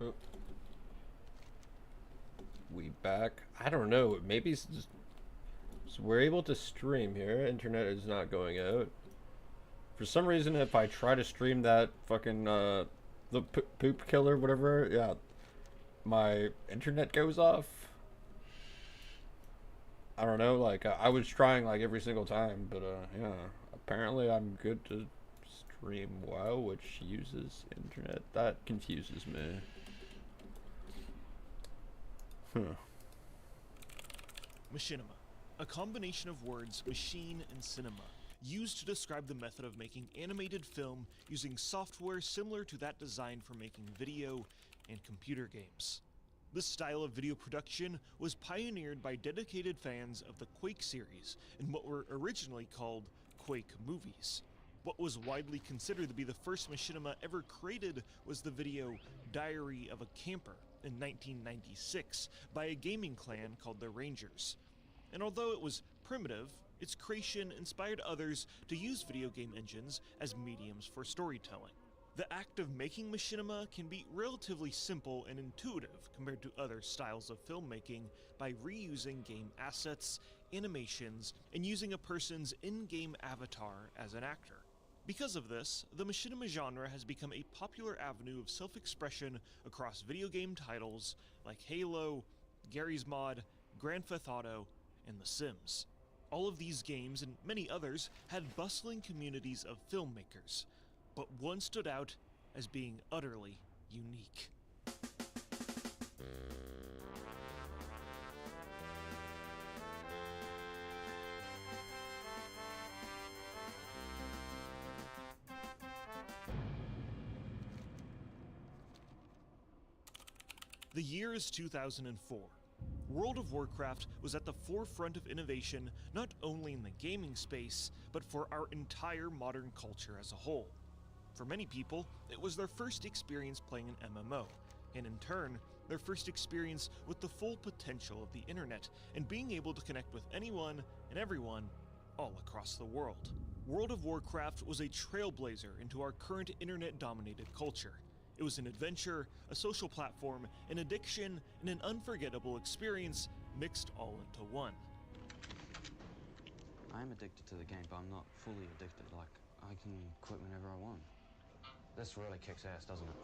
Oh. We back. I don't know. Maybe it's just, so we're able to stream here. Internet is not going out. For some reason, if I try to stream that fucking the poop killer, whatever, yeah, my internet goes off. I don't know. Like I was trying like every single time, but yeah. Apparently, I'm good to stream WoW, which uses internet. That confuses me. Huh. Machinima, a combination of words machine and cinema, used to describe the method of making animated film using software similar to that designed for making video and computer games. This style of video production was pioneered by dedicated fans of the Quake series in what were originally called Quake movies. What was widely considered to be the first machinima ever created was the video Diary of a Camper in 1996 by a gaming clan called the Rangers. And although it was primitive, its creation inspired others to use video game engines as mediums for storytelling. The act of making machinima can be relatively simple and intuitive compared to other styles of filmmaking by reusing game assets, animations, and using a person's in-game avatar as an actor. Because of this, the machinima genre has become a popular avenue of self-expression across video game titles like Halo, Garry's Mod, Grand Theft Auto, and The Sims. All of these games and many others had bustling communities of filmmakers, but one stood out as being utterly unique. The year is 2004. World of Warcraft was at the forefront of innovation not only in the gaming space, but for our entire modern culture as a whole. For many people, it was their first experience playing an MMO, and in turn, their first experience with the full potential of the internet and being able to connect with anyone and everyone all across the world. World of Warcraft was a trailblazer into our current internet-dominated culture. It was an adventure, a social platform, an addiction, and an unforgettable experience mixed all into one. I am addicted to the game, but I'm not fully addicted. Like, I can quit whenever I want. This really kicks ass, doesn't it?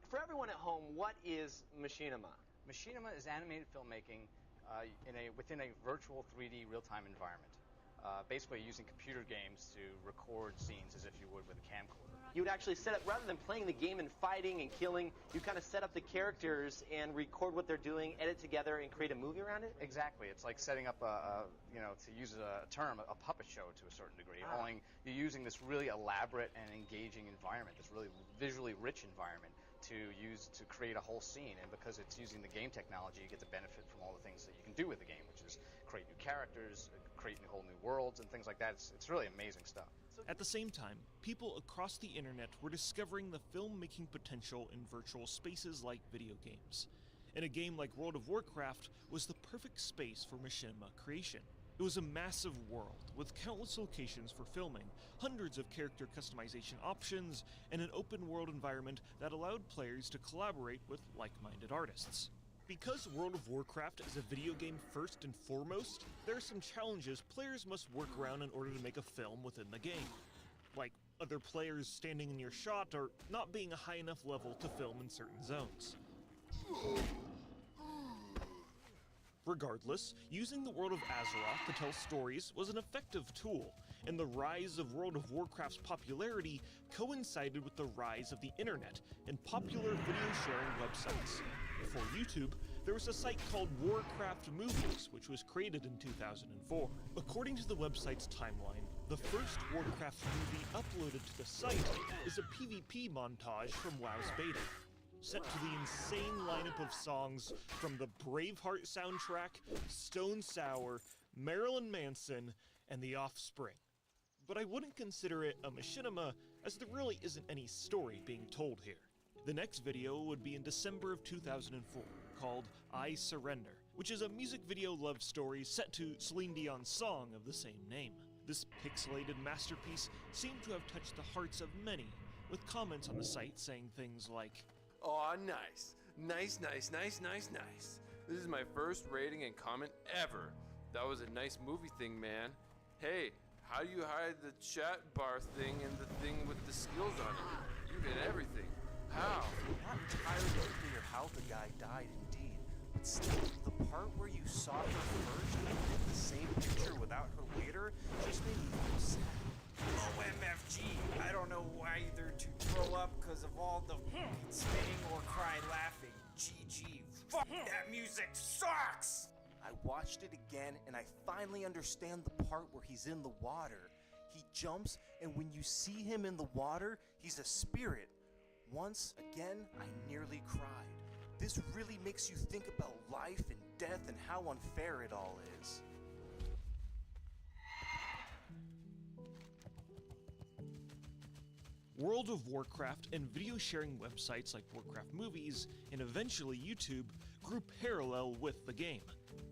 For everyone at home, what is machinima? Machinima is animated filmmaking within a virtual 3D real-time environment. Basically using computer games to record scenes as if you would with a camcorder. You would actually set up, rather than playing the game and fighting and killing, you kind of set up the characters and record what they're doing, edit together, and create a movie around it? Exactly. It's like setting up to use a term, a puppet show to a certain degree. Only you're using this really elaborate and engaging environment, this really visually rich environment to use to create a whole scene. And because it's using the game technology, you get the benefit from all the things that you can do with the game, which is create new characters, create whole new worlds and things like that. It's really amazing stuff. At the same time, people across the internet were discovering the filmmaking potential in virtual spaces like video games. And a game like World of Warcraft was the perfect space for machinima creation. It was a massive world with countless locations for filming, hundreds of character customization options, and an open world environment that allowed players to collaborate with like-minded artists. Because World of Warcraft is a video game first and foremost, there are some challenges players must work around in order to make a film within the game. Like other players standing in your shot or not being a high enough level to film in certain zones. Regardless, using the world of Azeroth to tell stories was an effective tool, and the rise of World of Warcraft's popularity coincided with the rise of the internet and popular video sharing websites. Before YouTube, there was a site called Warcraft Movies, which was created in 2004. According to the website's timeline, the first Warcraft movie uploaded to the site is a PvP montage from WoW's beta, set to the insane lineup of songs from the Braveheart soundtrack, Stone Sour, Marilyn Manson, and The Offspring. But I wouldn't consider it a machinima, as there really isn't any story being told here. The next video would be in December of 2004, called I Surrender, which is a music video love story set to Celine Dion's song of the same name. This pixelated masterpiece seemed to have touched the hearts of many, with comments on the site saying things like, Aw, nice. Nice, nice, nice, nice, nice. This is my first rating and comment ever. That was a nice movie thing, man. Hey, how do you hide the chat bar thing and the thing with the skills on it? You did everything. How? Not entirely clear how the guy died indeed, but still, the part where you saw her first and did the same picture without her later just made me feel sad. OMFG, I don't know either to throw up because of all the spinning or cry laughing. GG, fuck that music sucks! I watched it again and I finally understand the part where he's in the water. He jumps, and when you see him in the water, he's a spirit. Once again, I nearly cried. This really makes you think about life and death and how unfair it all is. World of Warcraft and video sharing websites like Warcraft Movies and eventually YouTube grew parallel with the game.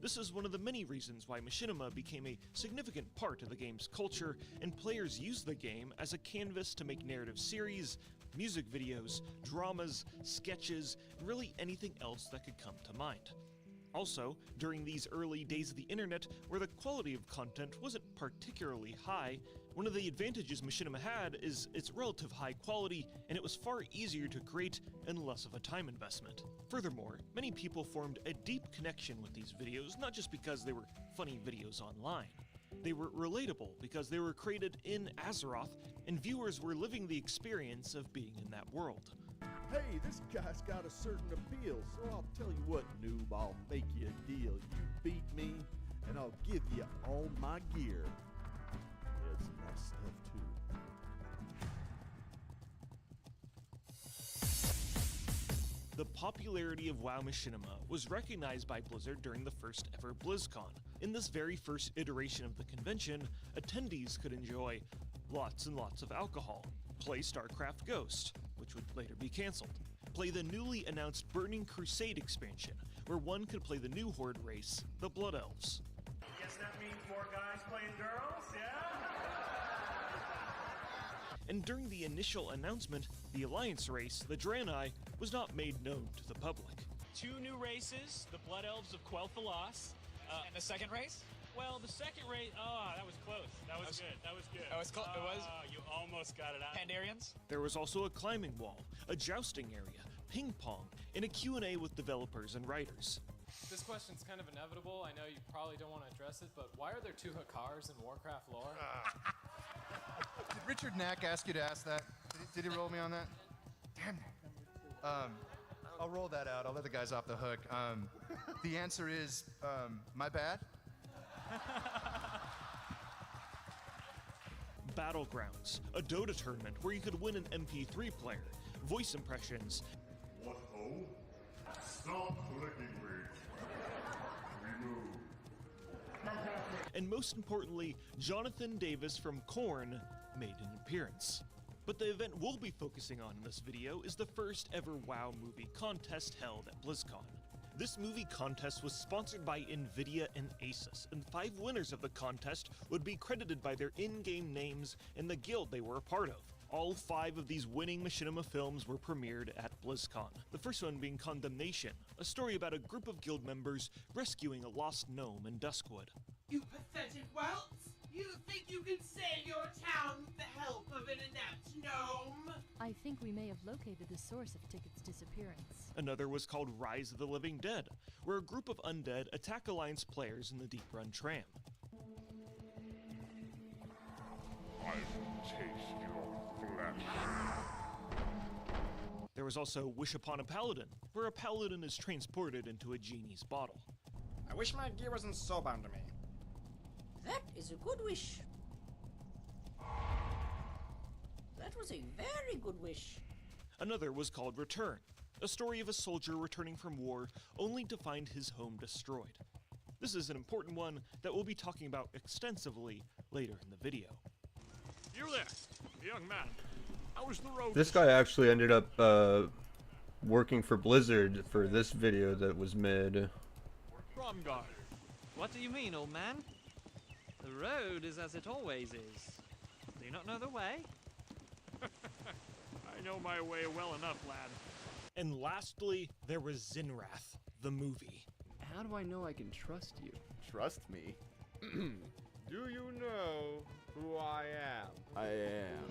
This is one of the many reasons why machinima became a significant part of the game's culture, and players used the game as a canvas to make narrative series, music videos, dramas, sketches, and really anything else that could come to mind. Also, during these early days of the internet, where the quality of content wasn't particularly high, one of the advantages machinima had is its relative high quality, and it was far easier to create and less of a time investment. Furthermore, many people formed a deep connection with these videos, not just because they were funny videos online. They were relatable because they were created in Azeroth, and viewers were living the experience of being in that world. Hey, this guy's got a certain appeal, so I'll tell you what, noob, I'll make you a deal. You beat me, and I'll give you all my gear. Yeah, it's nice stuff, too. The popularity of WoW Machinima was recognized by Blizzard during the first ever BlizzCon. In this very first iteration of the convention, attendees could enjoy lots and lots of alcohol, play StarCraft Ghost, which would later be cancelled, play the newly announced Burning Crusade expansion, where one could play the new horde race, the Blood Elves. Guess that means more guys playing girls, yeah? And during the initial announcement, the Alliance race, the Draenei, was not made known to the public. 2 new races, the Blood Elves of Quel'Thalas. And the second race? Well, the second race, that was close. That was good. That was good. It was? You almost got it out. Pandarians? There was also a climbing wall, a jousting area, ping pong, and a Q&A with developers and writers. This question's kind of inevitable. I know you probably don't want to address it, but why are there 2 Hakars in Warcraft lore? Did Richard Knack ask you to ask that? Did he roll me on that? Damn it. I'll roll that out. I'll let the guys off the hook. The answer is, my bad. Battlegrounds, a Dota tournament where you could win an MP3 player, voice impressions, What ho? Stop clicking me. Remove. and most importantly, Jonathan Davis from Korn made an appearance. But the event we'll be focusing on in this video is the first ever WoW movie contest held at BlizzCon. This movie contest was sponsored by Nvidia and Asus, and 5 winners of the contest would be credited by their in-game names and the guild they were a part of. All 5 of these winning machinima films were premiered at BlizzCon, the first one being Condemnation, a story about a group of guild members rescuing a lost gnome in Duskwood. You pathetic whelps! You think you can save your town with the help of an inept gnome? I think we may have located the source of Ticket's disappearance. Another was called Rise of the Living Dead, where a group of undead attack Alliance players in the Deep Run tram. I will taste your flesh. There was also Wish Upon a Paladin, where a paladin is transported into a genie's bottle. I wish my gear wasn't so bound to me. That is a good wish. That was a very good wish. Another was called Return, a story of a soldier returning from war only to find his home destroyed. This is an important one that we'll be talking about extensively later in the video. You there, young man. How was the road? This guy actually ended up working for Blizzard for this video that was made. Romgar. What do you mean, old man? The road is as it always is. Do you not know the way? I I know my way well enough, lad. And lastly, there was Zinrath, the movie. How do I know I can trust you? Trust me. Do you know who I am? I am.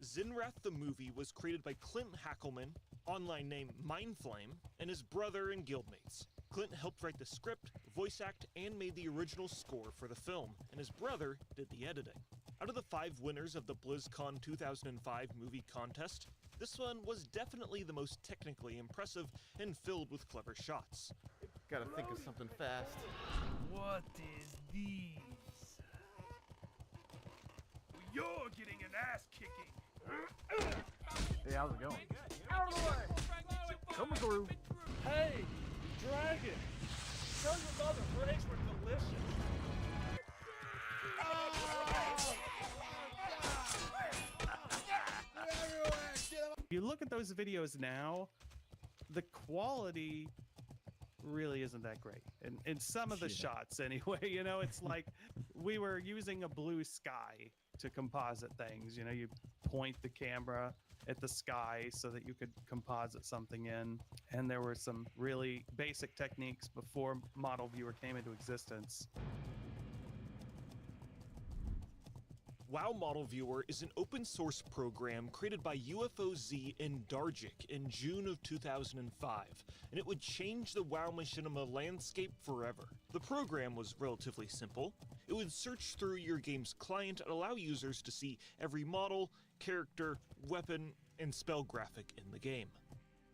Zinrath the movie was created by Clint Hackelman, online name Mindflame, and his brother and guildmates. Clint helped write the script, voice act, and made the original score for the film, and his brother did the editing. Out of the 5 winners of the BlizzCon 2005 movie contest, this one was definitely the most technically impressive and filled with clever shots. Gotta think of something fast. What is these? You're getting an ass kicking. Hey, how's it going? Out of the way! Coming through. Hey, dragon! Tell your mother brains were delicious. If you look at those videos now, the quality really isn't that great. In some of the shots anyway, you know, it's like we were using a blue sky to composite things. You know, you point the camera at the sky so that you could composite something in. And there were some really basic techniques before Model Viewer came into existence. WoW Model Viewer is an open source program created by UFOZ and Dargic in June of 2005, and it would change the WoW machinima landscape forever. The program was relatively simple. It would search through your game's client and allow users to see every model, character, weapon, and spell graphic in the game.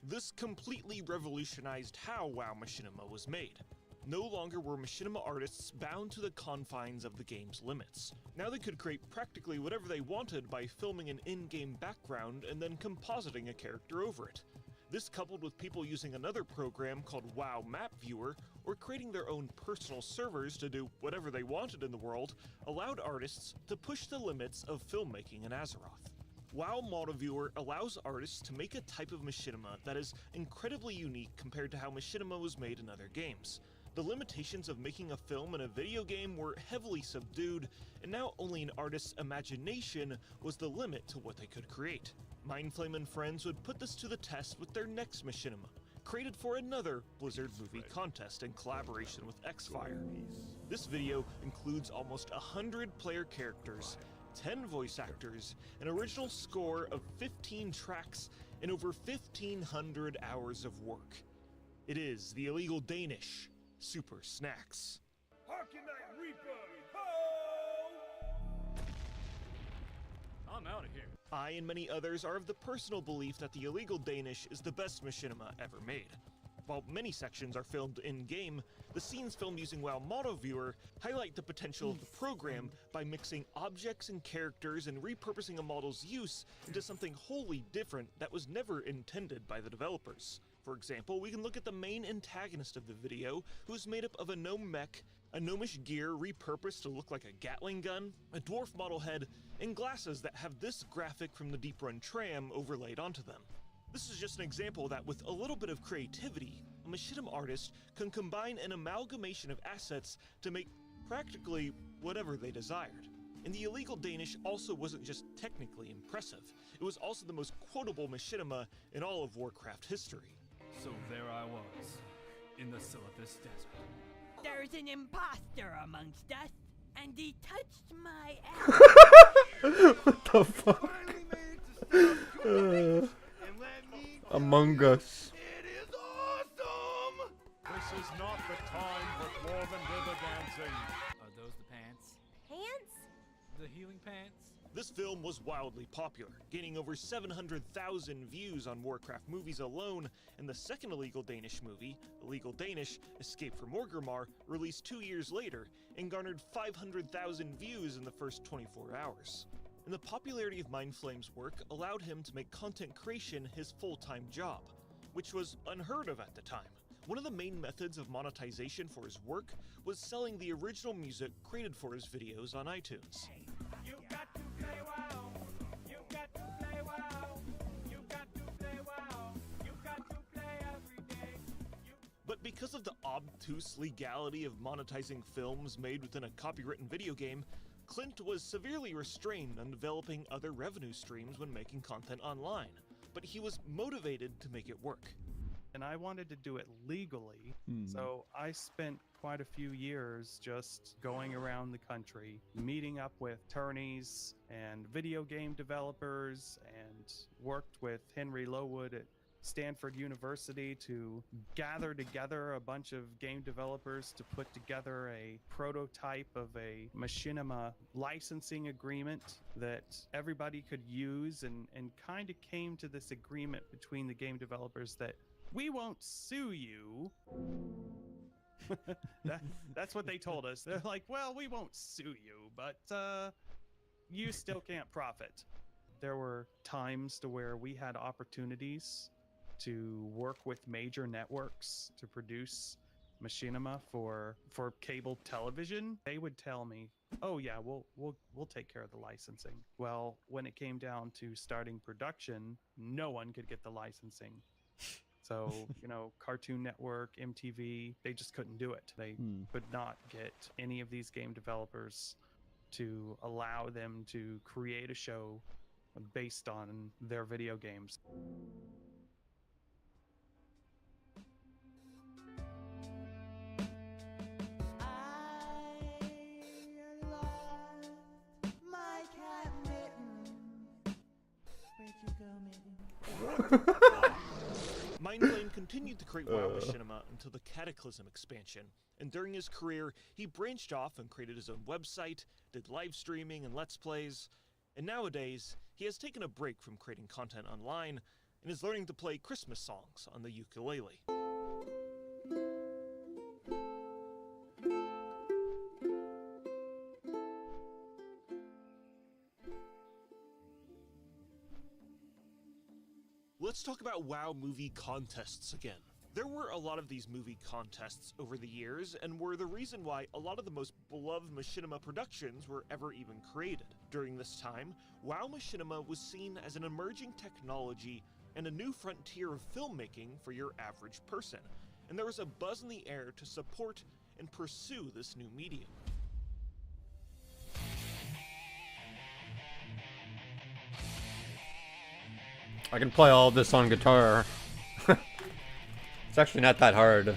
This completely revolutionized how WoW machinima was made. No longer were machinima artists bound to the confines of the game's limits. Now they could create practically whatever they wanted by filming an in-game background and then compositing a character over it. This, coupled with people using another program called WoW Map Viewer, or creating their own personal servers to do whatever they wanted in the world, allowed artists to push the limits of filmmaking in Azeroth. WoW Model Viewer allows artists to make a type of machinima that is incredibly unique compared to how machinima was made in other games. The limitations of making a film in a video game were heavily subdued, and now only an artist's imagination was the limit to what they could create. Mindflame and friends would put this to the test with their next machinima, created for another Blizzard movie contest in collaboration with Xfire. This video includes almost 100 player characters, 10 voice actors, an original score of 15 tracks, and over 1,500 hours of work. It is the illegal Danish Super Snacks. Harkenite Reaper! Ho! I'm out of here. I and many others are of the personal belief that the illegal Danish is the best machinima ever made. While many sections are filmed in-game, the scenes filmed using WoW Model Viewer highlight the potential of the program by mixing objects and characters and repurposing a model's use into something wholly different that was never intended by the developers. For example, we can look at the main antagonist of the video, who's made up of a gnome mech, a gnomish gear repurposed to look like a Gatling gun, a dwarf model head, and glasses that have this graphic from the Deep Run tram overlaid onto them. This is just an example that with a little bit of creativity, a machinima artist can combine an amalgamation of assets to make practically whatever they desired. And the illegal Danish also wasn't just technically impressive, it was also the most quotable machinima in all of Warcraft history. So there I was, in the Silithus Desert. There's an imposter amongst us, and he touched my ass. What the fuck? Among Us. This is not the time for dwarven river dancing. Are those the pants? Pants? The healing pants? This film was wildly popular, gaining over 700,000 views on Warcraft movies alone, and the second illegal Danish movie, Illegal Danish: Escape from Orgrimmar, released 2 years later and garnered 500,000 views in the first 24 hours. And the popularity of Mindflame's work allowed him to make content creation his full-time job, which was unheard of at the time. One of the main methods of monetization for his work was selling the original music created for his videos on iTunes. You got to play WoW. You got to play WoW. You got to play WoW. You got to play every day. But because of the obtuse legality of monetizing films made within a copywritten video game, Clint was severely restrained on developing other revenue streams when making content online, but he was motivated to make it work. And I wanted to do it legally, so I spent quite a few years just going around the country, meeting up with attorneys and video game developers, and worked with Henry Lowood at Stanford University to gather together a bunch of game developers to put together a prototype of a machinima licensing agreement that everybody could use, and kind of came to this agreement between the game developers that we won't sue you. That's what they told us. They're like, well, we won't sue you, but you still can't profit. There were times to where we had opportunities to work with major networks to produce machinima for cable television. They would tell me, oh yeah, we'll take care of the licensing. Well, when it came down to starting production, no one could get the licensing. So, you know, Cartoon Network, MTV, they just couldn't do it. They could not get any of these game developers to allow them to create a show based on their video games. Mindflame continued to create WoW Machinima until the Cataclysm expansion, and during his career, he branched off and created his own website, did live streaming and Let's Plays, and nowadays, he has taken a break from creating content online and is learning to play Christmas songs on the ukulele. Let's talk about WoW movie contests again. There were a lot of these movie contests over the years, and were the reason why a lot of the most beloved machinima productions were ever even created. During this time, WoW Machinima was seen as an emerging technology and a new frontier of filmmaking for your average person, and there was a buzz in the air to support and pursue this new medium. I can play all of this on guitar. It's actually not that hard.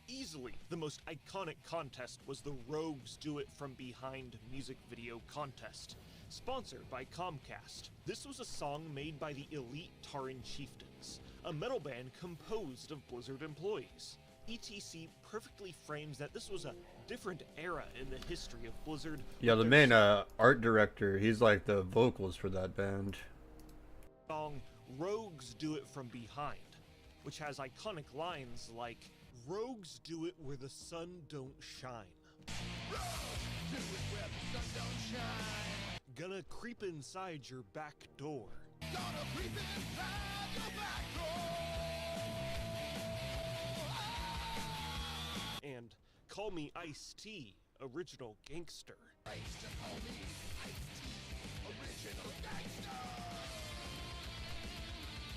Easily, the most iconic contest was the Rogues Do It From Behind music video contest, sponsored by Comcast. This was a song made by the Elite Tauren Chieftains, a metal band composed of Blizzard employees. ETC perfectly frames that this was a different era in the history of Blizzard. Yeah, the main art director, he's like the vocals for that band. Song Rogues Do It From Behind, which has iconic lines like, "Rogues do it where the sun don't shine. Rogues do it where the sun don't shine. Gonna creep inside your back door. Gonna creep inside your back door. And call me Ice-T, original gangster."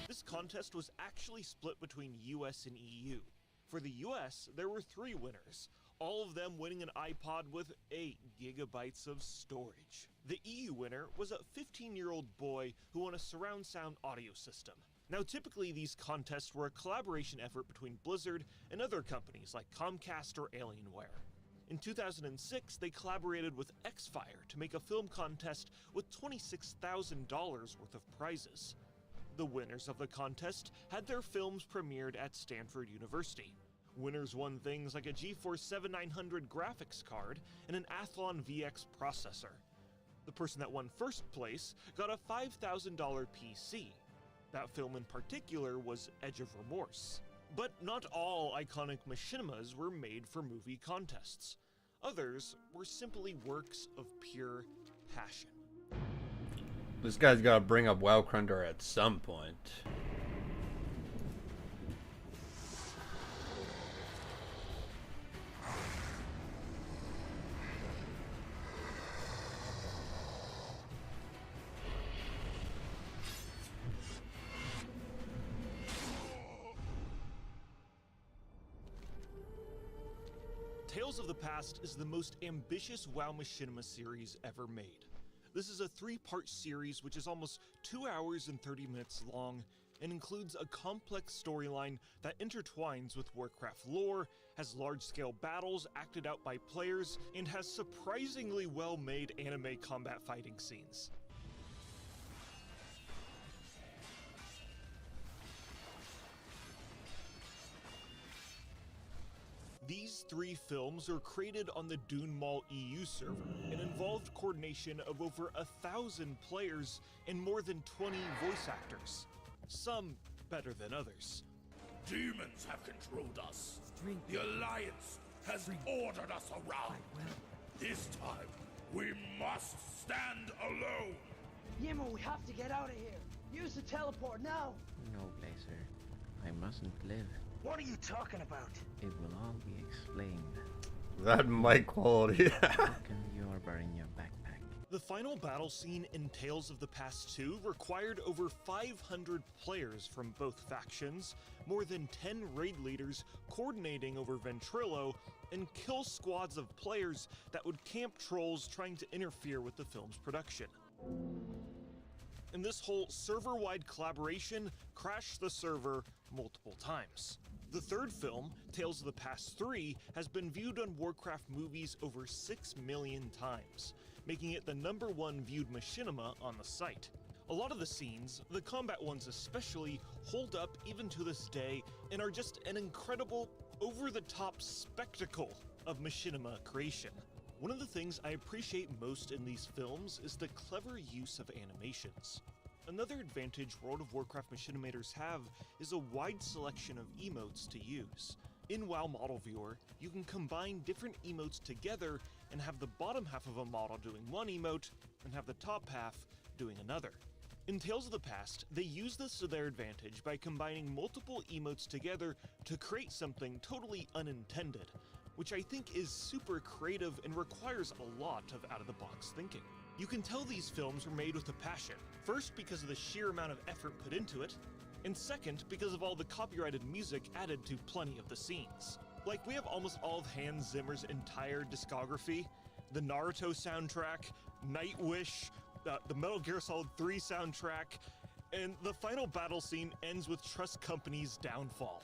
This contest was actually split between US and EU. For the US, there were 3 winners, all of them winning an iPod with 8 gigabytes of storage. The EU winner was a 15-year-old boy who won a surround sound audio system. Now, typically these contests were a collaboration effort between Blizzard and other companies like Comcast or Alienware. In 2006, they collaborated with Xfire to make a film contest with $26,000 worth of prizes. The winners of the contest had their films premiered at Stanford University. Winners won things like a GeForce 7900 graphics card and an Athlon VX processor. The person that won first place got a $5,000 PC. That film in particular was Edge of Remorse. But not all iconic machinimas were made for movie contests. Others were simply works of pure passion. This guy's gotta bring up WoW Crunter at some point. Tales of the Past is the most ambitious WoW Machinima series ever made. This is a 3-part series which is almost 2 hours and 30 minutes long and includes a complex storyline that intertwines with Warcraft lore, has large-scale battles acted out by players, and has surprisingly well-made anime combat fighting scenes. These 3 films are created on the Dune Mall EU server and involved coordination of over 1,000 players and more than 20 voice actors, some better than others. Demons have controlled us. The Alliance has ordered us around. This time, we must stand alone. Yimmer, we have to get out of here. Use the teleport now. No, Blazer. I mustn't live. What are you talking about? It will all be explained. That mic quality. You're burying your backpack. The final battle scene in Tales of the Past 2 required over 500 players from both factions, more than 10 raid leaders coordinating over Ventrilo, and kill squads of players that would camp trolls trying to interfere with the film's production. And this whole server-wide collaboration crashed the server multiple times. The third film, Tales of the Past 3, has been viewed on Warcraft movies over 6 million times, making it the #1 viewed machinima on the site. A lot of the scenes, the combat ones especially, hold up even to this day and are just an incredible, over-the-top spectacle of machinima creation. One of the things I appreciate most in these films is the clever use of animations. Another advantage World of Warcraft machinimators have is a wide selection of emotes to use. In WoW Model Viewer, you can combine different emotes together and have the bottom half of a model doing one emote and have the top half doing another. In Tales of the Past, they use this to their advantage by combining multiple emotes together to create something totally unintended, which I think is super creative and requires a lot of out-of-the-box thinking. You can tell these films were made with a passion, first because of the sheer amount of effort put into it, and second because of all the copyrighted music added to plenty of the scenes. Like, we have almost all of Hans Zimmer's entire discography, the Naruto soundtrack, Nightwish, the Metal Gear Solid 3 soundtrack, and the final battle scene ends with Trust Company's downfall.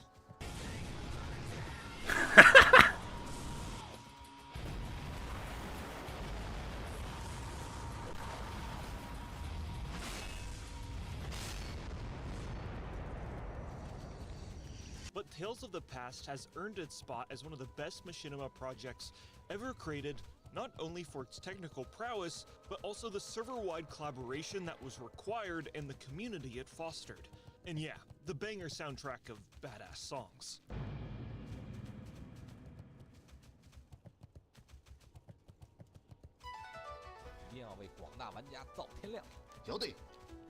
But Tales of the Past has earned its spot as one of the best machinima projects ever created, not only for its technical prowess, but also the server-wide collaboration that was required and the community it fostered. And yeah, the banger soundtrack of badass songs. 一定要为广大玩家造天量。晓得，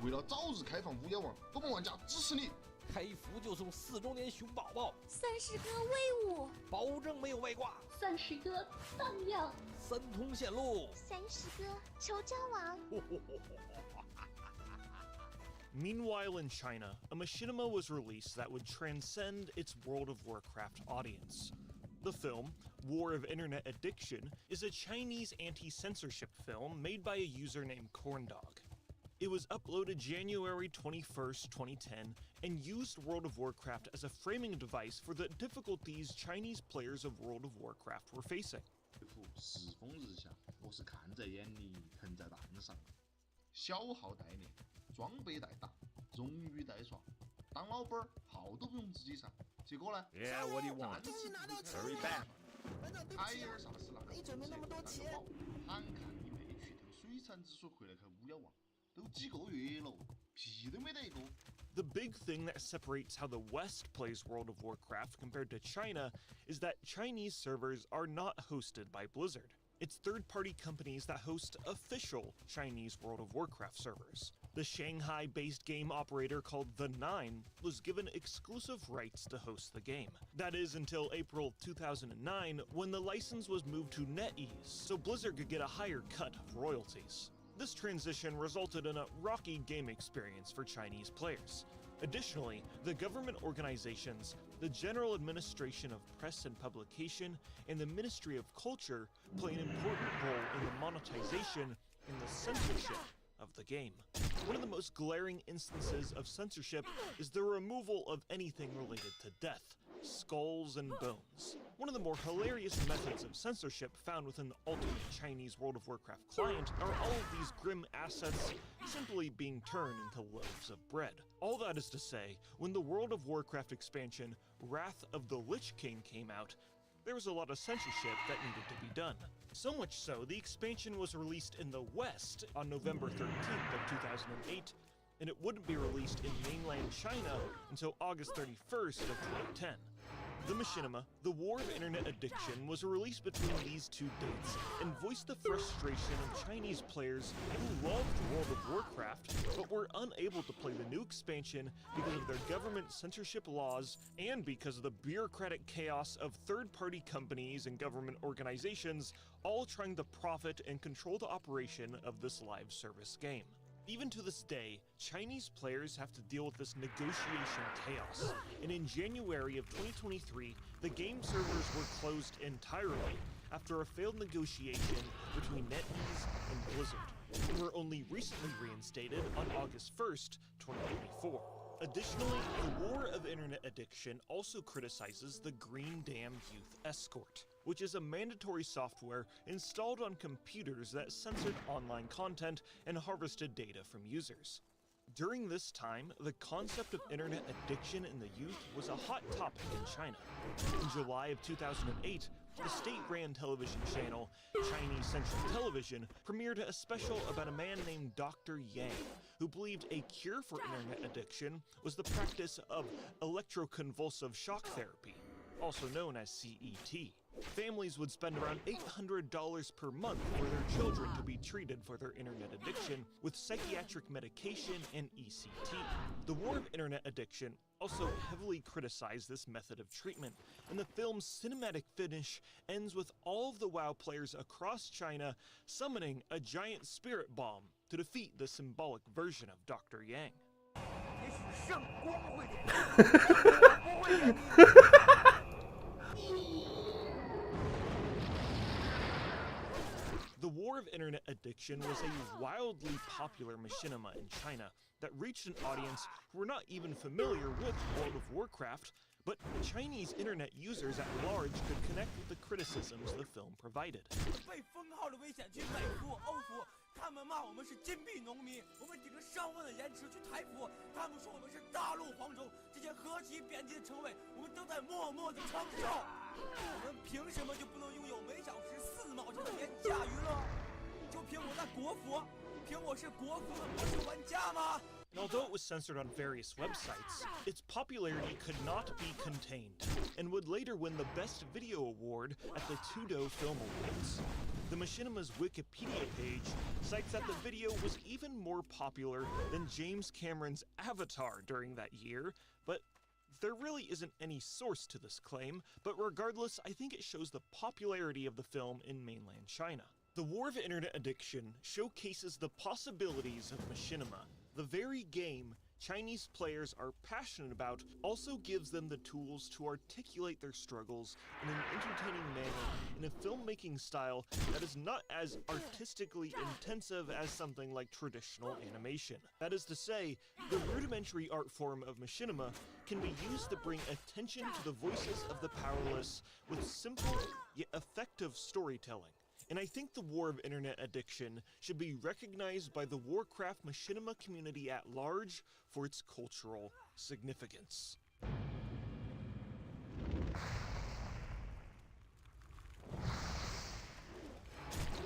为了早日开放巫妖王，本玩家支持你。开服就送4周年熊宝宝，30个威武，保证没有外挂，30个荡漾，3通线路，30个求交往。Meanwhile in China, a machinima was released that would transcend its World of Warcraft audience. The film, War of Internet Addiction, is a Chinese anti-censorship film made by a user named Corndog. It was uploaded January 21st, 2010, and used World of Warcraft as a framing device for the difficulties Chinese players of World of Warcraft were facing. 世风日下，我是看在眼里，疼在蛋上。小号代练，装备代打，荣誉代刷，当老板号都不用自己上。结果呢？ Yeah, what do you want? Hurry back. 海尔萨斯那个红色那个宝，喊看你妹去头水产之所回来开巫妖王。 都几个月了，屁都没得一个。 The big thing that separates how the West plays World of Warcraft compared to China is that Chinese servers are not hosted by Blizzard. It's third-party companies that host official Chinese World of Warcraft servers. The Shanghai-based game operator called The Nine was given exclusive rights to host the game. That is until April 2009, when the license was moved to NetEase, so Blizzard could get a higher cut of royalties. This transition resulted in a rocky game experience for Chinese players. Additionally, the government organizations, the General Administration of Press and Publication and the Ministry of Culture play an important role in the monetization and the censorship of the game. One of the most glaring instances of censorship is the removal of anything related to death, skulls and bones. One of the more hilarious methods of censorship found within the ultimate Chinese World of Warcraft client are all of these grim assets simply being turned into loaves of bread. All that is to say, when the World of Warcraft expansion Wrath of the Lich King came out, there was a lot of censorship that needed to be done. So much so, the expansion was released in the West on November 13th of 2008, and it wouldn't be released in mainland China until August 31st of 2010. The Machinima, The War of Internet Addiction, was released between these two dates and voiced the frustration of Chinese players who loved World of Warcraft but were unable to play the new expansion because of their government censorship laws and because of the bureaucratic chaos of third-party companies and government organizations all trying to profit and control the operation of this live service game. Even to this day, Chinese players have to deal with this negotiation chaos, and in January of 2023, the game servers were closed entirely after a failed negotiation between NetEase and Blizzard, and were only recently reinstated on August 1st, 2024. Additionally, the War of Internet Addiction also criticizes the Green Dam Youth Escort, which is a mandatory software installed on computers that censored online content and harvested data from users. During this time, the concept of internet addiction in the youth was a hot topic in China. In July of 2008, the state-ran television channel, Chinese Central Television, premiered a special about a man named Dr. Yang, who believed a cure for internet addiction was the practice of electroconvulsive shock therapy, also known as CET. Families would spend around $800 per month for their children to be treated for their internet addiction with psychiatric medication and ECT. The War of Internet Addiction also heavily criticized this method of treatment, and the film's cinematic finish ends with all of the WoW players across China summoning a giant spirit bomb to defeat the symbolic version of Dr. Yang. The War of Internet Addiction was a wildly popular machinima in China that reached an audience who were not even familiar with World of Warcraft, but Chinese internet users at large could connect with the criticisms the film provided. 被封号的危险区美服、欧服，他们骂我们是金币农民，我们顶着上万的延迟去台服，他们说我们是大陆蝗虫，这些何其贬低的称谓，我们都在默默的承受。我们凭什么就不能拥有每小时4毛钱的廉价娱乐？就凭我在国服，凭我是国服的模式玩家吗？ And although it was censored on various websites, its popularity could not be contained, and would later win the Best Video Award at the Tudo Film Awards. The Machinima's Wikipedia page cites that the video was even more popular than James Cameron's Avatar during that year, but there really isn't any source to this claim, but regardless, I think it shows the popularity of the film in mainland China. The War of Internet Addiction showcases the possibilities of machinima. The very game Chinese players are passionate about also gives them the tools to articulate their struggles in an entertaining manner in a filmmaking style that is not as artistically intensive as something like traditional animation. That is to say, the rudimentary art form of machinima can be used to bring attention to the voices of the powerless with simple yet effective storytelling. And I think the War of Internet Addiction should be recognized by the Warcraft machinima community at large for its cultural significance.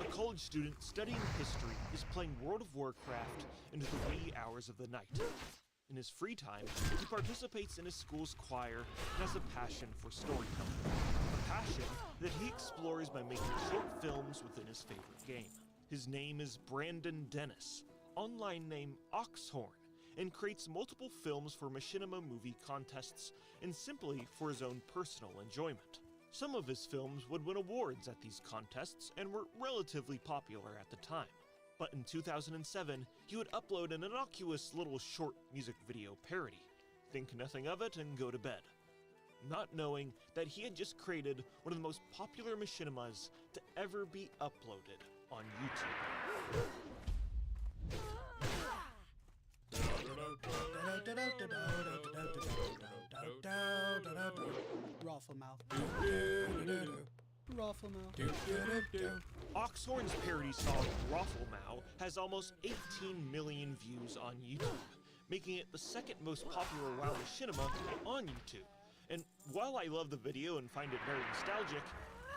A college student studying history is playing World of Warcraft into the wee hours of the night. In his free time, he participates in his school's choir and has a passion for storytelling. A passion that he explores by making short films within his favorite game. His name is Brandon Dennis, online name Oxhorn, and creates multiple films for machinima movie contests and simply for his own personal enjoyment. Some of his films would win awards at these contests and were relatively popular at the time. But in 2007, he would upload an innocuous little short music video parody, think nothing of it, and go to bed. not knowing that he had just created one of the most popular machinimas to ever be uploaded on YouTube. Oxhorn's parody song Rafflemau has almost 18 million views on YouTube, making it the second most popular WoW machinima on YouTube. And while I love the video and find it very nostalgic,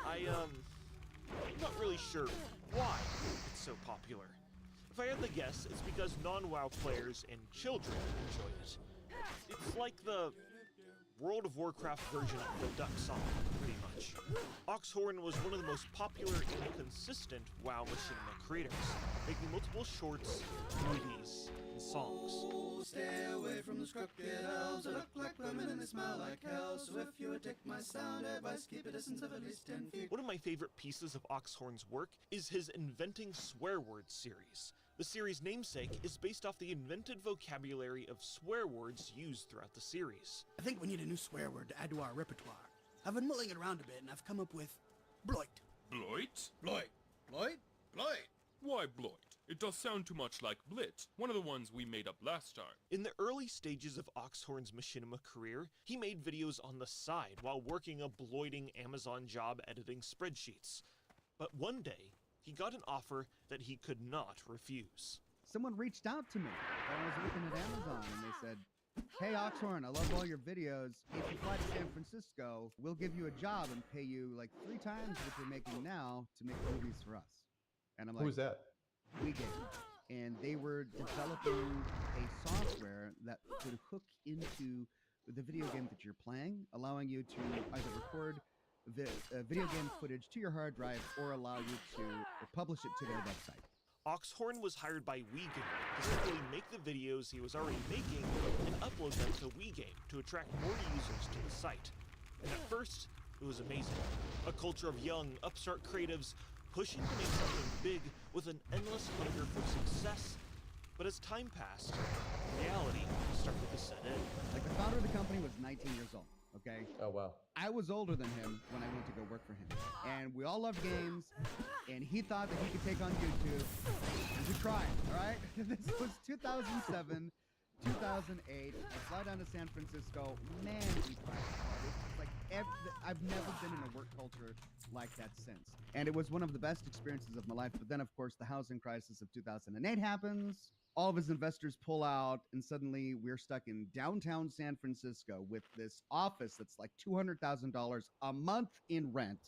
I'm not really sure why it's so popular. If I had to guess, it's because non-WoW players and children enjoy it. It's like the World of Warcraft version of the Duck song, pretty much. Oxhorn was one of the most popular and consistent WoW machinima creators, making multiple shorts, movies, and songs. Stay away from those crooked elves that look like women and they smell like hell. So if you would take my sound advice, keep a distance of at least 10 feet. One of my favorite pieces of Oxhorn's work is his Inventing Swear Words series. The series' namesake is based off the invented vocabulary of swear words used throughout the series. I think we need a new swear word to add to our repertoire. I've been mulling it around a bit and I've come up with bloit. Bloit? Bloit. Bloit? Bloit. Why bloit? It does sound too much like blit, one of the ones we made up last time. In the early stages of Oxhorn's machinima career, he made videos on the side while working a bloating Amazon job editing spreadsheets. But one day, he got an offer that he could not refuse. Someone reached out to me while I was working at Amazon and they said, "Hey Oxhorn, I love all your videos. If you fly to San Francisco, we'll give you a job and pay you like 3 times what you're making now to make movies for us." And I'm like, Who's that? WeGame. And they were developing a software that could hook into the video game that you're playing, allowing you to either record video game footage to your hard drive or allow you to publish it to their website. Oxhorn was hired by WeGame to simply make the videos he was already making and upload them to WeGame to attract more users to the site. And at first, it was amazing. A culture of young, upstart creatives pushing to make something big with an endless hunger for success. But as time passed, reality started to set in. Like, the founder of the company was 19 years old, okay? Oh, wow. I was older than him when I went to go work for him. And we all loved games, and he thought that he could take on YouTube. And we tried, all right? This was 2007, 2008. I fly down to San Francisco. Man, we tried hard. It's like I've never been in a work culture like that since. And it was one of the best experiences of my life. But then, of course, the housing crisis of 2008 happens. All of his investors pull out, and suddenly we're stuck in downtown San Francisco with this office that's like $200,000 a month in rent,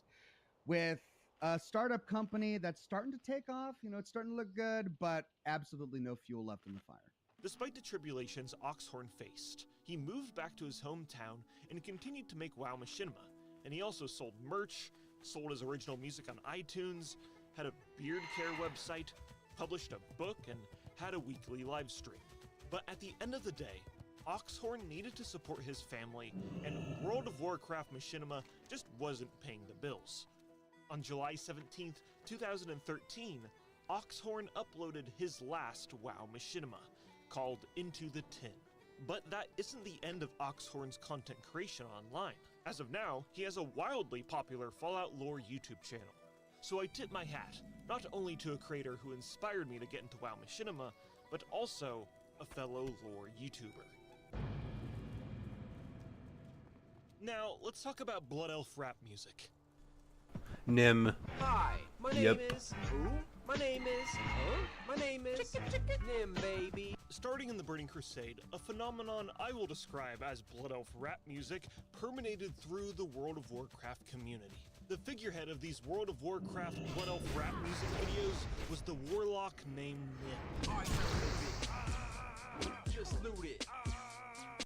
with a startup company that's starting to take off. You know, it's starting to look good, but absolutely no fuel left in the fire. Despite the tribulations Oxhorn faced, he moved back to his hometown and continued to make WoW machinima. And he also sold merch, sold his original music on iTunes, had a beard care website, published a book, and had a weekly live stream. But at the end of the day, Oxhorn needed to support his family, and World of Warcraft machinima just wasn't paying the bills. On July 17th, 2013, Oxhorn uploaded his last WoW machinima, called Into the Tin. But that isn't the end of Oxhorn's content creation online. As of now, he has a wildly popular Fallout lore YouTube channel. So I tip my hat, not only to a creator who inspired me to get into WoW machinima, but also a fellow lore YouTuber. Now, let's talk about Blood Elf rap music. Nim. Hi, my Yep. name is... Who? My name is... My name is... Nim, baby. Starting in the Burning Crusade, a phenomenon I will describe as Blood Elf rap music permeated through the World of Warcraft community. The figurehead of these World of Warcraft Blood Elf rap music videos was the warlock named Nim. Just looted.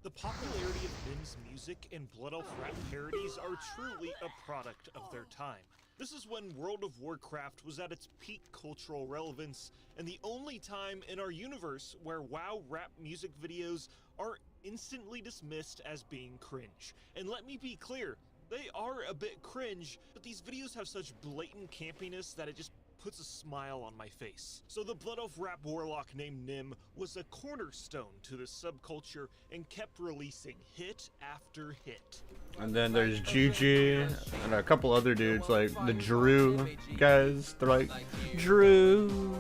The popularity of Nim's music and Blood Elf rap parodies are truly a product of their time. This is when World of Warcraft was at its peak cultural relevance, and the only time in our universe where WoW rap music videos are instantly dismissed as being cringe. And let me be clear, they are a bit cringe, but these videos have such blatant campiness that it just puts a smile on my face. So the Blood Elf rap warlock named Nim was a cornerstone to this subculture and kept releasing hit after hit. And then there's Gigi and a couple other dudes, like the Drew guys. They're like, Drew.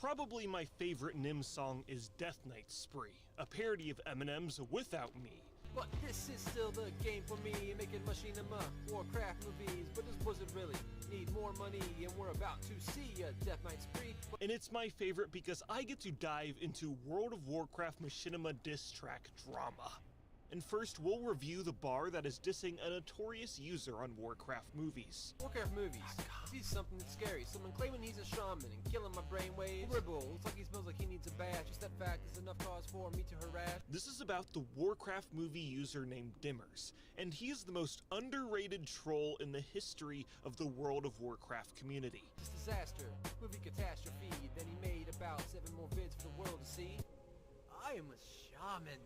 Probably my favorite Nim song is Death Knight Spree, a parody of Eminem's Without Me. But this is still the game for me, making machinima Warcraft movies. But does Blizzard really need more money? And we're about to see a Death Knight Spree. And it's my favorite because I get to dive into World of Warcraft machinima diss track drama. And first, we'll review the bar that is dissing a notorious user on Warcraft movies. Warcraft movies. See something that's scary. Someone claiming he's a shaman and killing my brainwaves. Horrible. Looks like he smells like he needs a bath. Just that fact is enough cause for me to harass. This is about the Warcraft movie user named Dimmers, and he is the most underrated troll in the history of the World of Warcraft community. This disaster, movie catastrophe. Then he made about 7 more vids for the world to see. I am a shaman.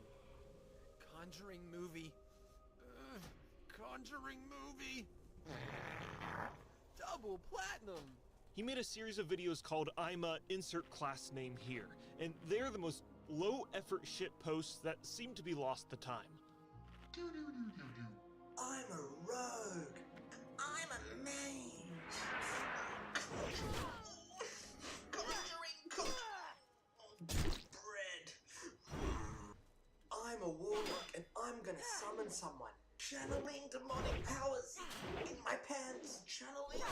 Conjuring movie. Conjuring movie. Double platinum. He made a series of videos called I'm a insert class name here, and they're the most low effort shit posts that seem to be lost to time. I'm a rogue. I'm a mage. Conjuring bread. I'm a warlock and I'm gonna summon someone. Channeling demonic powers in my pants. Channeling.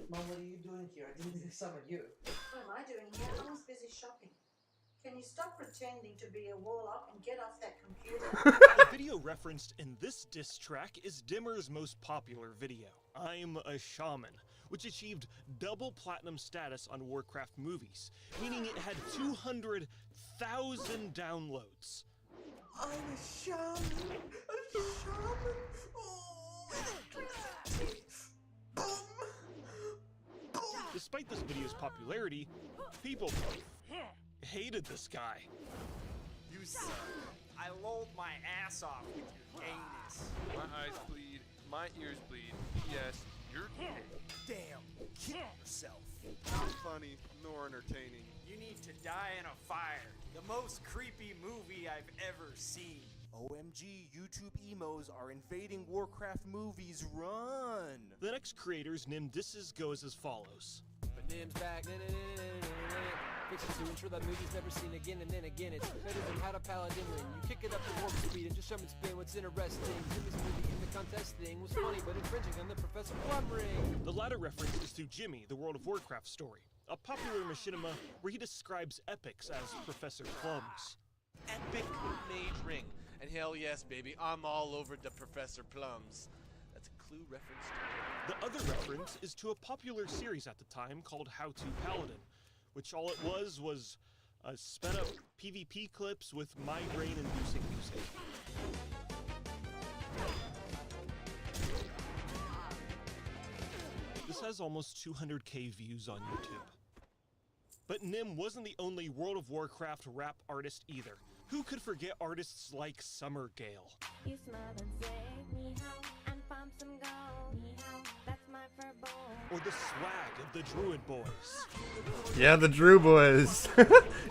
Mom, what are you doing here? I didn't summon you. What am I doing here? I was busy shopping. Can you stop pretending to be a warlock and get off that computer? The video referenced in this diss track is Dimmer's most popular video, I'm a Shaman, which achieved double platinum status on Warcraft movies, meaning it had 200,000 downloads. I'm a shaman. A shaman. Oh, electricity. Boom. Boom. Despite this video's popularity, people hated this guy. You suck. I lolled my ass off with your gayness. My eyes bleed, my ears bleed. Yes, you're gay. Damn, kill yourself. Not funny nor entertaining. You need to die in a fire. The most creepy movie I've ever seen. OMG, YouTube emos are invading Warcraft movies, run! The next creator's Nim disses goes as follows. But Nim's back. Fixes to ensure that movie's never seen again and then again. It's better than How to Paladin Win. You kick it up to warp speed and just jump and spin. What's interesting in this movie in the contest thing was funny but infringing on the Professor Plum ring. The latter reference is to Jimmy, the World of Warcraft story, a popular machinima where he describes epics as Professor Plums. Epic mage ring. And hell yes, baby, I'm all over the Professor Plums. That's a clue reference to The other reference is to a popular series at the time called How to Paladin, which all it was sped up PvP clips with migraine-inducing music. This has almost 200k views on YouTube. But Nim wasn't the only World of Warcraft rap artist either. Who could forget artists like Summer Gale? You smile and say, "Ni hao," and pump some gold. Ni hao, that's my fur ball. Or the swag of the Druid Boys. Yeah, the Drew boys.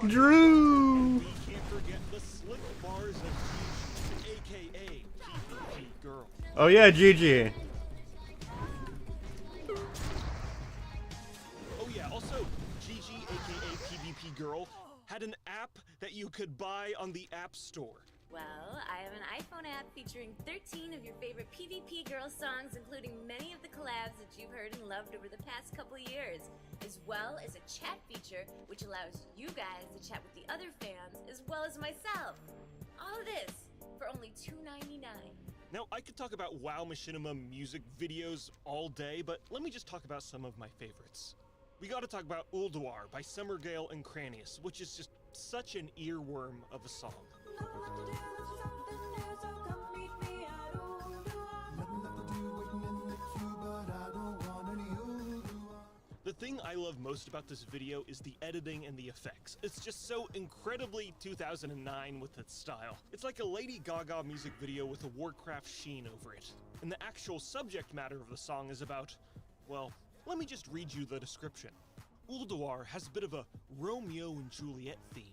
Drew! We can't forget the slick bars of Gigi, aka PvP Girl. Oh yeah, Gigi. Oh yeah, also, Gigi, aka PvP Girl, had an app that you could buy on the App Store. Well, I have an iPhone app featuring 13 of your favorite PvP girl songs, including many of the collabs that you've heard and loved over the past couple years, as well as a chat feature which allows you guys to chat with the other fans as well as myself. All of this for only $2.99. Now, I could talk about WoW Machinima music videos all day, but let me just talk about some of my favorites. We gotta talk about Ulduar by Summer Gale and Cranius, which is just such an earworm of a song. The thing I love most about this video is the editing and the effects. It's just so incredibly 2009 with its style. It's like a Lady Gaga music video with a Warcraft sheen over it. And the actual subject matter of the song is about, well, let me just read you the description. Ulduar has a bit of a Romeo and Juliet theme,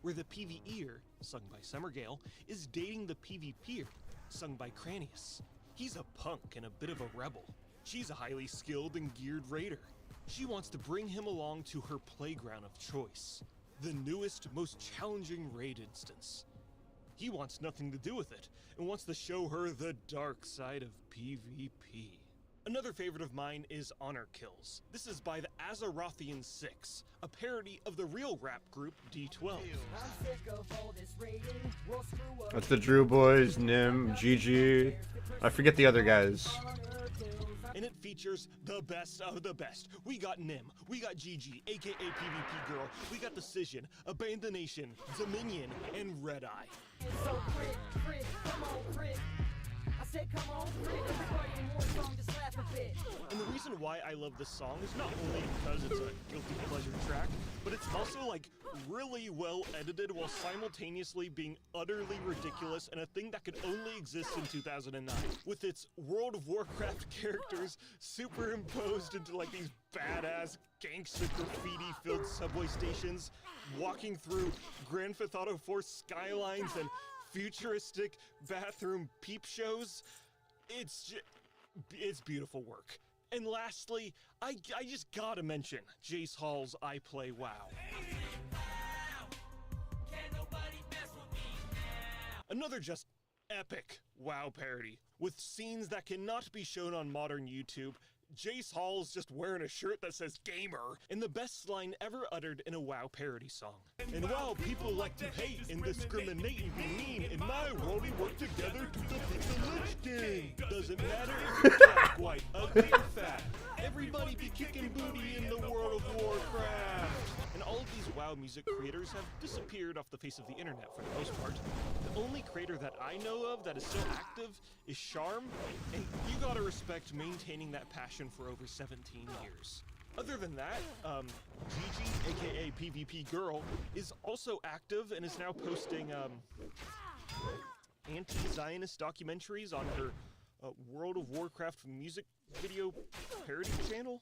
where the PvEer, sung by Summergale, is dating the PvPer, sung by Cranius. He's a punk and a bit of a rebel. She's a highly skilled and geared raider. She wants to bring him along to her playground of choice, the newest, most challenging raid instance. He wants nothing to do with it, and wants to show her the dark side of PvP. Another favorite of mine is Honor Kills. This is by the Azerothian 6, a parody of the real rap group D12. That's the Drew Boys, Nim, GG. I forget the other guys. And it features the best of the best. We got Nim, we got GG, aka PvP Girl, we got Decision, Abandonation, Dominion, and Red Eye. And the reason why I love this song is not only because it's a guilty pleasure track, but it's also like really well edited while simultaneously being utterly ridiculous and a thing that could only exist in 2009. With its World of Warcraft characters superimposed into like these badass gangster graffiti filled subway stations, walking through Grand Theft Auto 4 skylines and futuristic bathroom peep shows. It's beautiful work. And lastly, I just gotta mention Jace Hall's I Play WoW. Another just epic WoW parody, with scenes that cannot be shown on modern YouTube. Jace Hall's just wearing a shirt that says gamer, and the best line ever uttered in a WoW parody song. And while people like to hate and discriminate and be mean, in my world we work together to defeat the Lich King. Doesn't matter if you're black, white, ugly, or fat. Everybody be kicking booty in the World of Warcraft. And all of these WoW music creators have disappeared off the face of the internet for the most part. The only creator that I know of that is still active is Sharm, and you gotta respect maintaining that passion for over 17 years. Other than that, Gigi, aka PvP Girl, is also active and is now posting anti-Zionist documentaries on her World of Warcraft music video parody channel.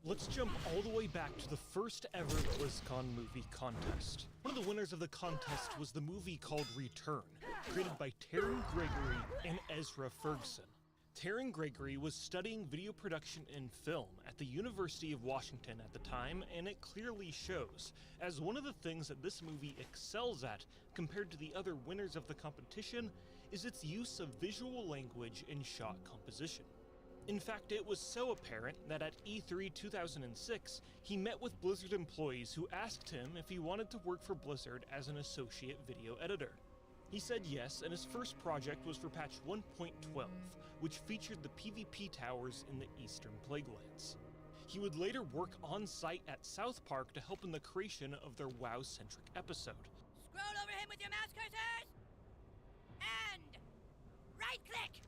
Let's jump all the way back to the first ever BlizzCon movie contest. One of the winners of the contest was the movie called Return, created by Taryn Gregory and Ezra Ferguson. Taryn Gregory was studying video production and film at the University of Washington at the time, and it clearly shows, as one of the things that this movie excels at compared to the other winners of the competition is its use of visual language in shot composition. In fact, it was so apparent that at E3 2006, he met with Blizzard employees who asked him if he wanted to work for Blizzard as an associate video editor. He said yes, and his first project was for patch 1.12, which featured the PvP towers in the Eastern Plaguelands. He would later work on site at South Park to help in the creation of their WoW-centric episode. Scroll over him with your mouse cursors! And right-click!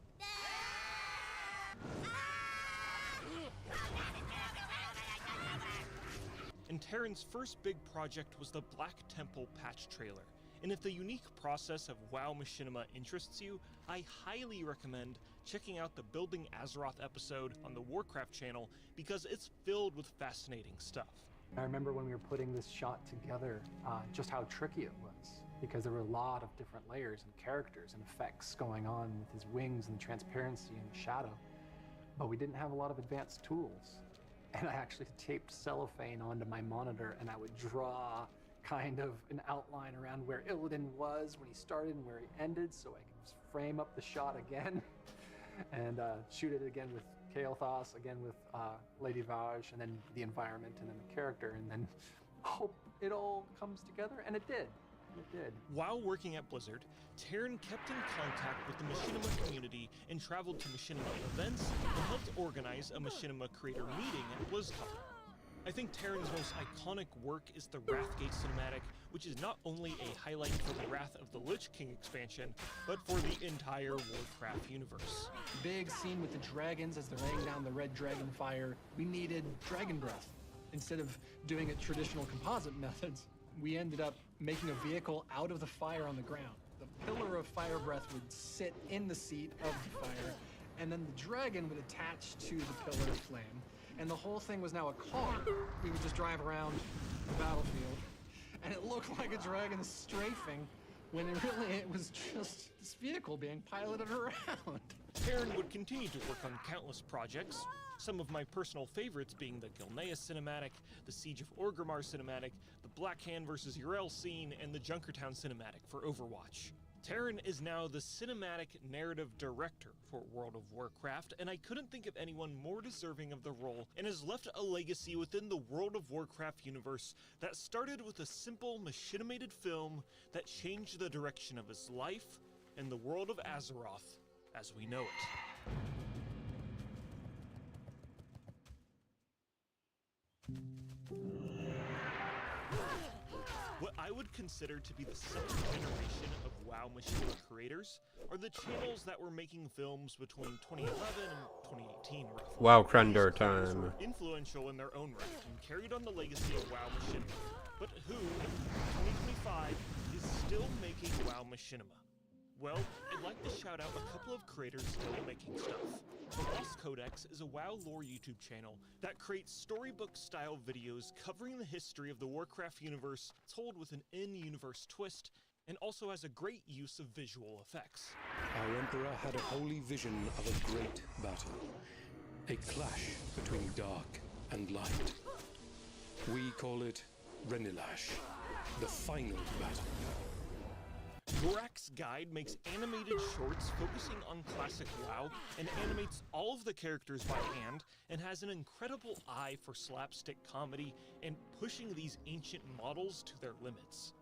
And Taryn's first big project was the Black Temple patch trailer. And if the unique process of WoW Machinima interests you, I highly recommend checking out the Building Azeroth episode on the Warcraft channel because it's filled with fascinating stuff. I remember when we were putting this shot together, just how tricky it was, because there were a lot of different layers and characters and effects going on with his wings and transparency and shadow. But we didn't have a lot of advanced tools. And I actually taped cellophane onto my monitor, and I would draw kind of an outline around where ELDEN was when he started and where he ended, so I could frame up the shot again and shoot it again with Kael'thas, again with Lady Vaj, and then the environment, and then the character, and then hope it all comes together, and it did. It did. While working at Blizzard, Taryn kept in contact with the Machinima community and traveled to Machinima events and helped organize a Machinima creator meeting at BlizzCon. I think Terran's most iconic work is the Wrathgate cinematic, which is not only a highlight for the Wrath of the Lich King expansion, but for the entire Warcraft universe. Big scene with the dragons as they're laying down the red dragon fire. We needed dragon breath. Instead of doing it traditional composite methods, we ended up making a vehicle out of the fire on the ground. The pillar of fire breath would sit in the seat of the fire, and then the dragon would attach to the pillar of flame. And the whole thing was now a car. We would just drive around the battlefield, and it looked like a dragon strafing, when really it was just this vehicle being piloted around. Terran would continue to work on countless projects, some of my personal favorites being the Gilneas cinematic, the Siege of Orgrimmar cinematic, the Black Hand vs. Yrel scene, and the Junkertown cinematic for Overwatch. Terran is now the cinematic narrative director for World of Warcraft, and I couldn't think of anyone more deserving of the role, and has left a legacy within the World of Warcraft universe that started with a simple machinimated film that changed the direction of his life and the world of Azeroth as we know it. What I would consider to be the second generation of WoW Machinima creators are the channels that were making films between 2011 and 2018 roughly. WoW Crender These time. were influential in their own right and carried on the legacy of WoW Machinima, but who, in 2025, is still making WoW Machinima? Well, I'd like to shout out a couple of creators still making stuff. The Lost Codex is a WoW lore YouTube channel that creates storybook-style videos covering the history of the Warcraft universe told with an in-universe twist, and also has a great use of visual effects. Our Emperor had a holy vision of a great battle, a clash between dark and light. We call it Renilash, the final battle. Gorak's Guide makes animated shorts focusing on classic WoW and animates all of the characters by hand, and has an incredible eye for slapstick comedy and pushing these ancient models to their limits.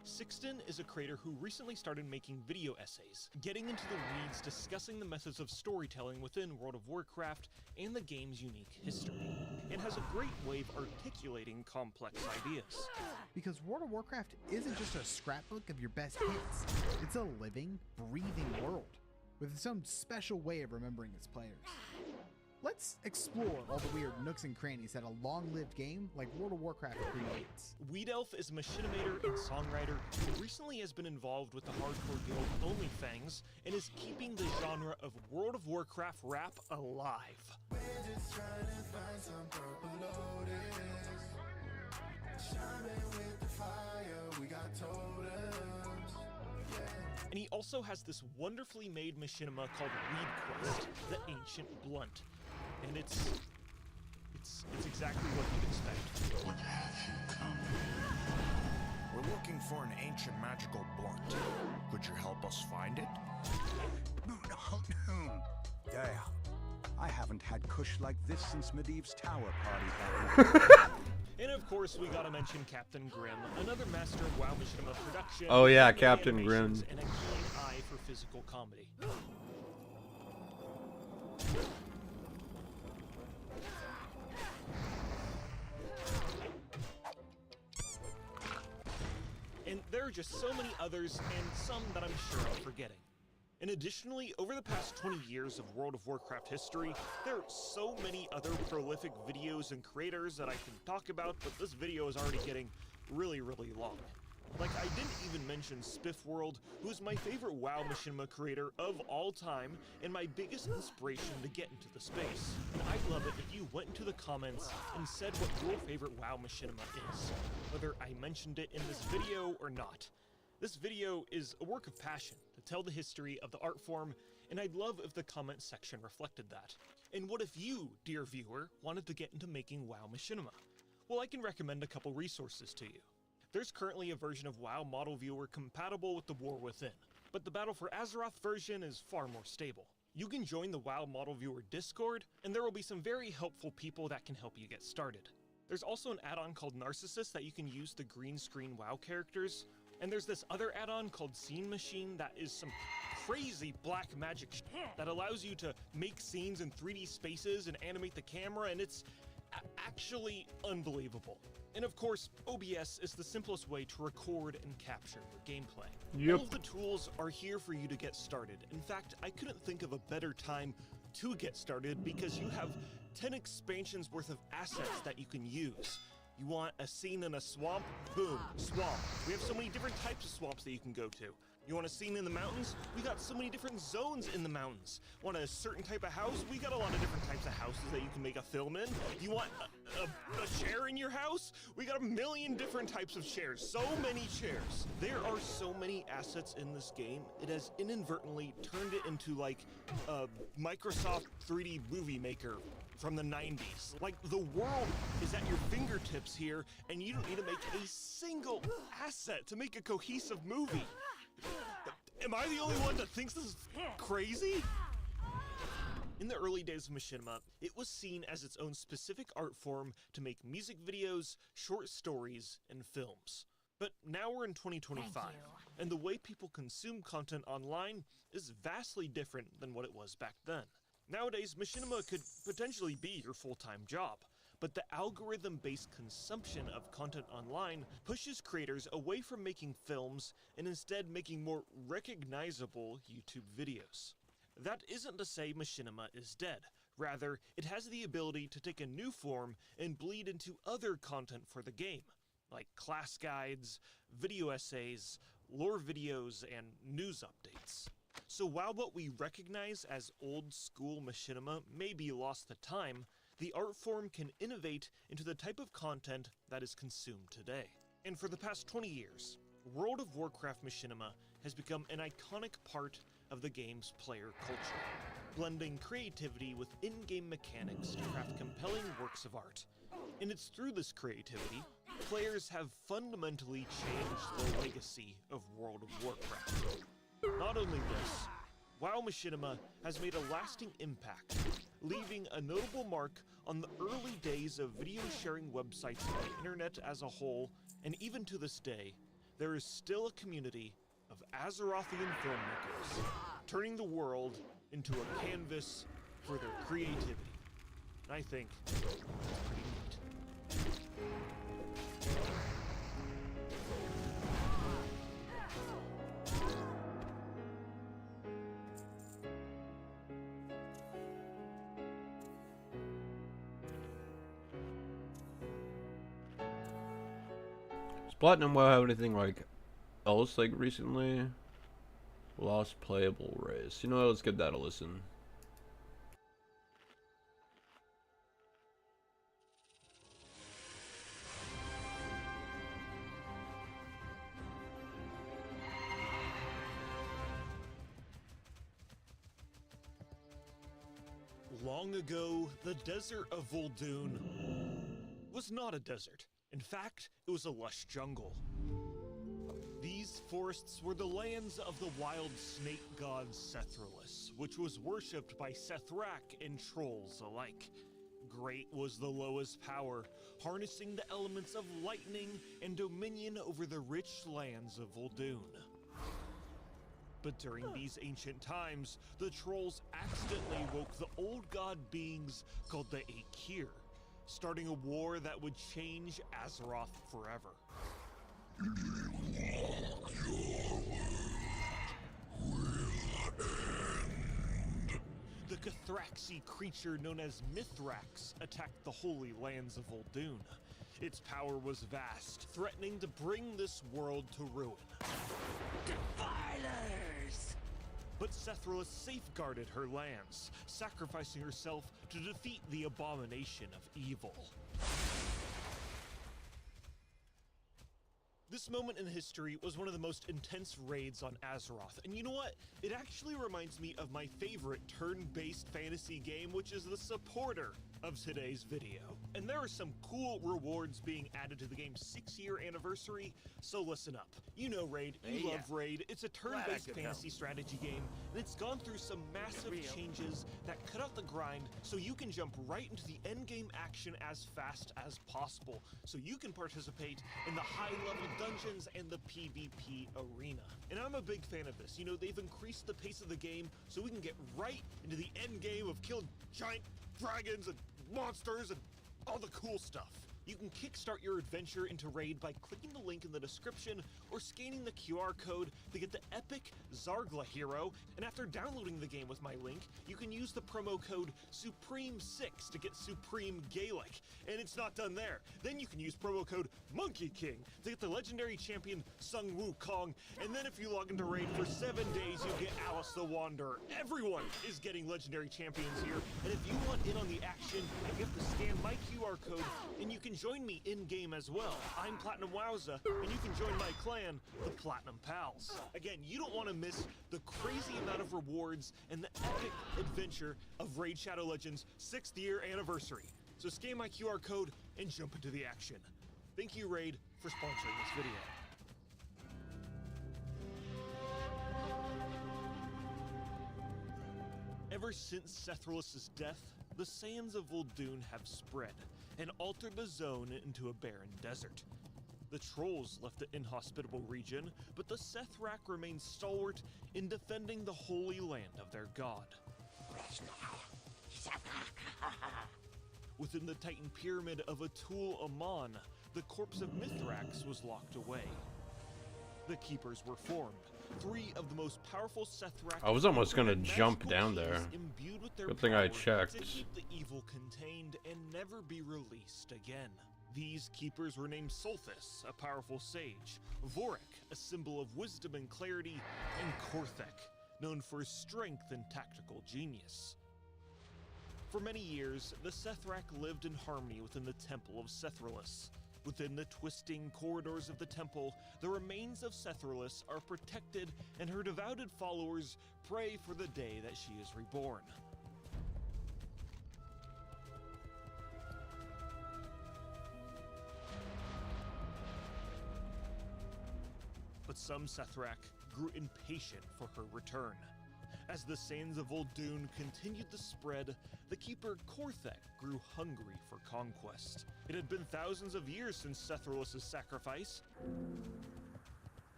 Sixten is a creator who recently started making video essays, getting into the weeds discussing the methods of storytelling within World of Warcraft and the game's unique history, and has a great way of articulating complex ideas. Because World of Warcraft isn't just a scrapbook of your best hits, it's a living, breathing world, with its own special way of remembering its players. Let's explore all the weird nooks and crannies that a long-lived game like World of Warcraft creates. Weed Elf is a machinimator and songwriter who recently has been involved with the hardcore guild OnlyFangs and is keeping the genre of World of Warcraft rap alive. We're just trying to find some purple lotus. Shining with the fire, we got totems. And he also has this wonderfully made machinima called Weed Quest, the Ancient Blunt. And it's exactly what you'd expect. What have you come? We're looking for an ancient magical blunt. Could you help us find it? Yeah, I haven't had kush like this since Medivh's tower party. And of course, we gotta mention Captain Grimm, another master of WoW Machinima production. Oh yeah, anime Captain animations, Grimm. And a keen eye for physical comedy. And there are just so many others, and some that I'm sure I'm forgetting. And additionally, over the past 20 years of World of Warcraft history, there are so many other prolific videos and creators that I can talk about, but this video is already getting really, really long. Like, I didn't even mention Spiffworld, who is my favorite WoW Machinima creator of all time, and my biggest inspiration to get into the space. And I'd love it if you went into the comments and said what your favorite WoW Machinima is, whether I mentioned it in this video or not. This video is a work of passion to tell the history of the art form, and I'd love if the comment section reflected that. And what if you, dear viewer, wanted to get into making WoW Machinima? Well, I can recommend a couple resources to you. There's currently a version of WoW Model Viewer compatible with the War Within, but the Battle for Azeroth version is far more stable. You can join the WoW Model Viewer Discord, and there will be some very helpful people that can help you get started. There's also an add-on called Narcissus that you can use the green screen WoW characters, And there's this other add-on called Scene Machine that is some crazy black magic that allows you to make scenes in 3D spaces and animate the camera, and it's actually unbelievable. And of course, OBS is the simplest way to record and capture your gameplay. Yep. All of the tools are here for you to get started. In fact, I couldn't think of a better time to get started because you have 10 expansions worth of assets that you can use. You want a scene in a swamp? Boom, swamp. We have so many different types of swamps that you can go to. You want a scene in the mountains? We got so many different zones in the mountains. Want a certain type of house? We got a lot of different types of houses that you can make a film in. You want a chair in your house? We got a million different types of chairs. So many chairs. There are so many assets in this game. It has inadvertently turned it into like a Microsoft 3D movie maker from the 90s. Like, the world is at your fingertips here, and you don't need to make a single asset to make a cohesive movie. Am I the only one that thinks this is crazy? In the early days of Machinima, it was seen as its own specific art form to make music videos, short stories, and films. But now we're in 2025, and the way people consume content online is vastly different than what it was back then. Nowadays, Machinima could potentially be your full-time job, but the algorithm-based consumption of content online pushes creators away from making films and instead making more recognizable YouTube videos. That isn't to say Machinima is dead. Rather, it has the ability to take a new form and bleed into other content for the game, like class guides, video essays, lore videos, and news updates. So while what we recognize as old-school Machinima may be lost to time, the art form can innovate into the type of content that is consumed today. And for the past 20 years, World of Warcraft Machinima has become an iconic part of the game's player culture, blending creativity with in-game mechanics to craft compelling works of art. And it's through this creativity, players have fundamentally changed the legacy of World of Warcraft. Not only this, WoW Machinima has made a lasting impact, leaving a notable mark on the early days of video sharing websites on the internet as a whole, and even to this day, there is still a community of Azerothian filmmakers, turning the world into a canvas for their creativity. And I think that's pretty neat. Does Platinum WoW have anything like else like recently? Lost playable race. You know what, let's give that a listen. Long ago, the desert of Vol'dun was not a desert. In fact, it was a lush jungle. These forests were the lands of the wild snake god Sethralus, which was worshipped by Sethrak and trolls alike. Great was the lowest power, harnessing the elements of lightning and dominion over the rich lands of Vol'dun. But during these ancient times, the trolls accidentally woke the old god beings called the Aekir, starting a war that would change Azeroth forever. The Cathraxi creature known as Mithrax attacked the holy lands of Vol'dun. Its power was vast, threatening to bring this world to ruin. Defilers! But Sethralus safeguarded her lands, sacrificing herself to defeat the abomination of evil. This moment in history was one of the most intense raids on Azeroth, and you know what? It actually reminds me of my favorite turn-based fantasy game, which is the supporter of today's video. And there are some cool rewards being added to the game's 6-year anniversary, so listen up. You know Raid, you love Raid, it's a turn-based fantasy strategy game, and it's gone through some massive changes that cut out the grind so you can jump right into the endgame action as fast as possible, so you can participate in the high-level dungeons and the PvP arena. And I'm a big fan of this. You know, they've increased the pace of the game so we can get right into the end game of killing giant dragons and monsters and all the cool stuff. You can kickstart your adventure into Raid by clicking the link in the description or scanning the QR code to get the epic Zargla hero, and after downloading the game with my link, you can use the promo code SUPREME6 to get Supreme Gaelic. And it's not done there. Then you can use promo code Monkey King to get the legendary champion Sung Wukong, and then if you log into Raid for 7 days, you get Alice the Wanderer. Everyone is getting legendary champions here, and if you want in on the action, you have to scan my QR code, and you can join me in-game as well. I'm Platinum Wowza, and you can join my clan, the Platinum Pals. Again, you don't want to miss the crazy amount of rewards and the epic adventure of Raid Shadow Legends' 6th year anniversary. So scan my QR code and jump into the action. Thank you, Raid, for sponsoring this video. Ever since Sethralus' death, the sands of Uldun have spread and altered the zone into a barren desert. The trolls left the inhospitable region, but the Sethrak remain stalwart in defending the holy land of their god. Within the Titan pyramid of Atul Aman, the corpse of Mithrax was locked away. The Keepers were formed. 3 of the most powerful Sethrak. I was almost gonna jump down there. Good thing I checked. To keep the evil contained and never be released again. These keepers were named Solthis, a powerful sage, Vorik, a symbol of wisdom and clarity, and Korthek, known for his strength and tactical genius. For many years, the Sethrak lived in harmony within the Temple of Sethralus. Within the twisting corridors of the temple, the remains of Sethralus are protected, and her devoted followers pray for the day that she is reborn. But some Sethrak grew impatient for her return. As the sands of Uldun continued to spread, the keeper Korthek grew hungry for conquest. It had been thousands of years since Sethralus' sacrifice,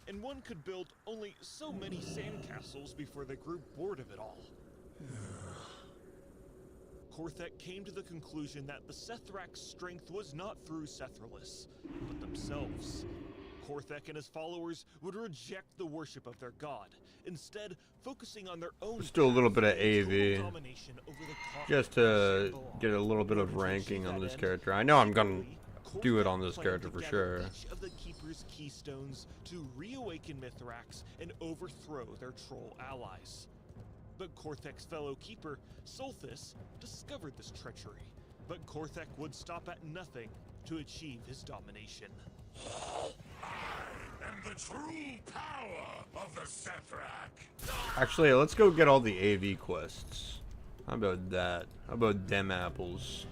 and one could build only so many sandcastles before they grew bored of it all. Korthek came to the conclusion that the Sethrak's strength was not through Sethralus, but themselves. Korthek and his followers would reject the worship of their god, instead focusing on their own. Let's do a little bit of AV, just to get a little bit of ranking on this character. I know I'm gonna do it on this character for sure. Each of the keepers' keystones to reawaken Mithrax and overthrow their troll allies. But Korthek's fellow keeper, Solthis, discovered this treachery. But Korthek would stop at nothing to achieve his domination. And the true power of the Sethrak. Actually, let's go get all the AV quests. How about that? How about them apples?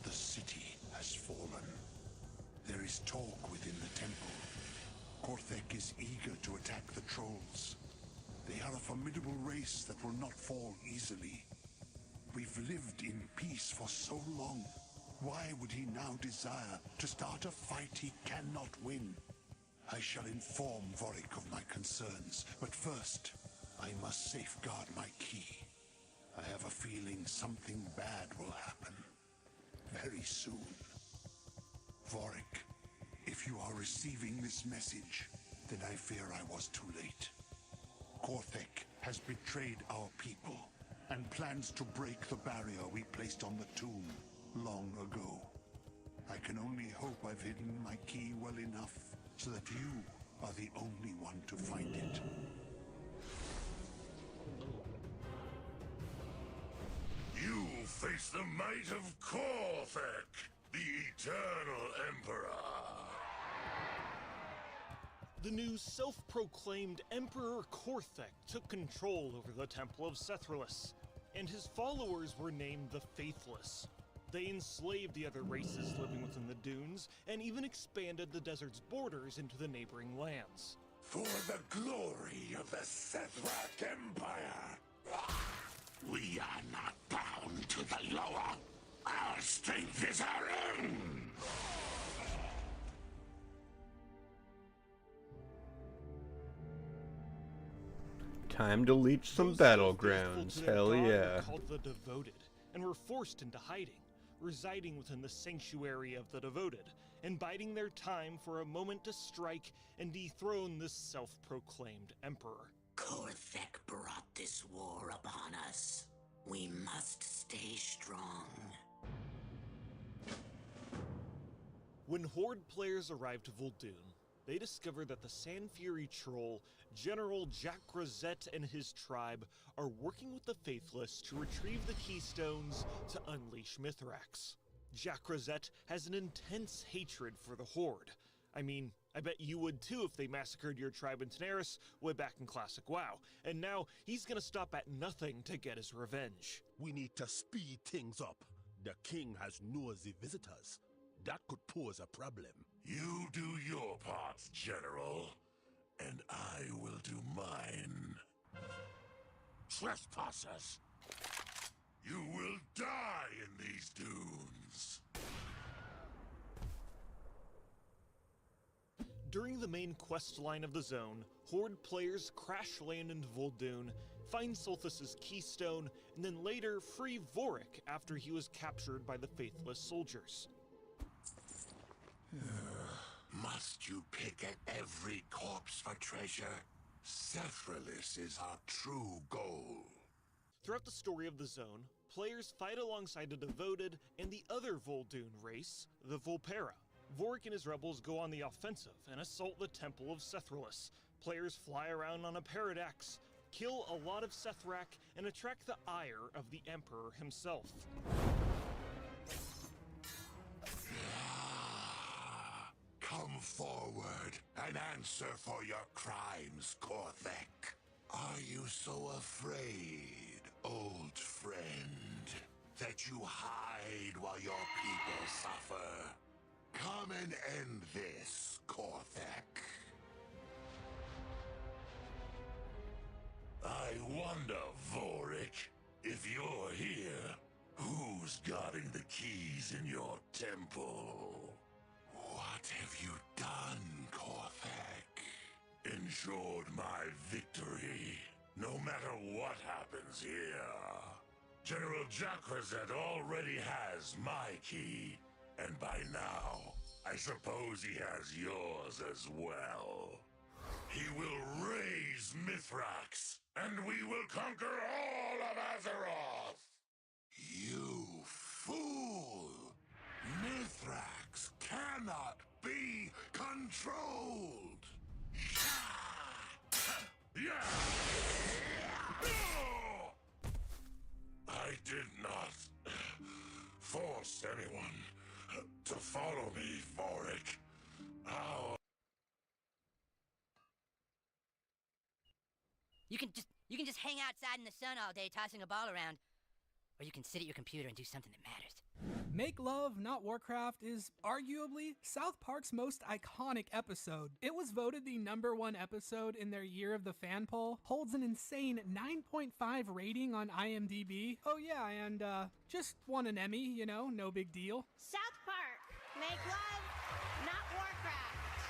The city has fallen. There is talk within the temple. Korthek is eager to attack the trolls. They are a formidable race that will not fall easily. We've lived in peace for so long. Why would he now desire to start a fight he cannot win? I shall inform Vorik of my concerns, but first, I must safeguard my key. I have a feeling something bad will happen very soon. Vorik, if you are receiving this message, then I fear I was too late. Korthek has betrayed our people and plans to break the barrier we placed on the tomb long ago. I can only hope I've hidden my key well enough so that you are the only one to find it. You face the might of Korthek, the Eternal Emperor. The new self-proclaimed Emperor Korthek took control over the Temple of Sethralus, and his followers were named the Faithless. They enslaved the other races living within the dunes, and even expanded the desert's borders into the neighboring lands. For the glory of the Sethrak Empire, we are not bound to the lower. Our strength strength is our own! Time to leech some Those faithful battlegrounds. to their Hell god yeah. were called the Devoted, and were forced into hiding, residing within the sanctuary of the Devoted, and biding their time for a moment to strike and dethrone this self-proclaimed emperor. Korthek brought this war upon us. We must stay strong. When Horde players arrived to Vol'dun, they discovered that the Sand Fury troll, General Jack Rosette and his tribe, are working with the Faithless to retrieve the Keystones to unleash Mithrax. Jack Rosette has an intense hatred for the Horde. I mean, I bet you would too if they massacred your tribe in Tanaris way back in Classic WoW, and now he's gonna stop at nothing to get his revenge. We need to speed things up. The king has nosy visitors. That could pose a problem. You do your part, General, and I will do mine. Trespassers! You will die in these dunes! During the main quest line of the zone, Horde players crash land into Vol'dun, find Solthis' keystone, and then later free Vorik after he was captured by the Faithless soldiers. Must you pick at every corpse for treasure? Sethralis is our true goal. Throughout the story of the zone, players fight alongside the Devoted and the other Vol'dun race, the Volpera. Vorik and his rebels go on the offensive and assault the Temple of Sethralis. Players fly around on a Paradox, kill a lot of Sethrak, and attract the ire of the Emperor himself. Come forward and answer for your crimes, Korthek. Are you so afraid, old friend, that you hide while your people suffer? Come and end this, Korthek. I wonder, Vorik, if you're here, who's guarding the keys in your temple? What have you done, Korthek? Ensured my victory, no matter what happens here. General Jack Rosette already has my key, and by now, I suppose he has yours as well. He will raise Mithrax, and we will conquer all of Azeroth! You fool! Mithrax cannot be controlled! Yeah! No! I did not force anyone to follow me, Vorik. How? You can just hang outside in the sun all day tossing a ball around. Or you can sit at your computer and do something that matters. Make Love, Not Warcraft is arguably South Park's most iconic episode. It was voted the #1 episode in their Year of the Fan Poll, holds an insane 9.5 rating on IMDb. Oh yeah, and just won an Emmy, you know, no big deal. South Park. Make love, not Warcraft.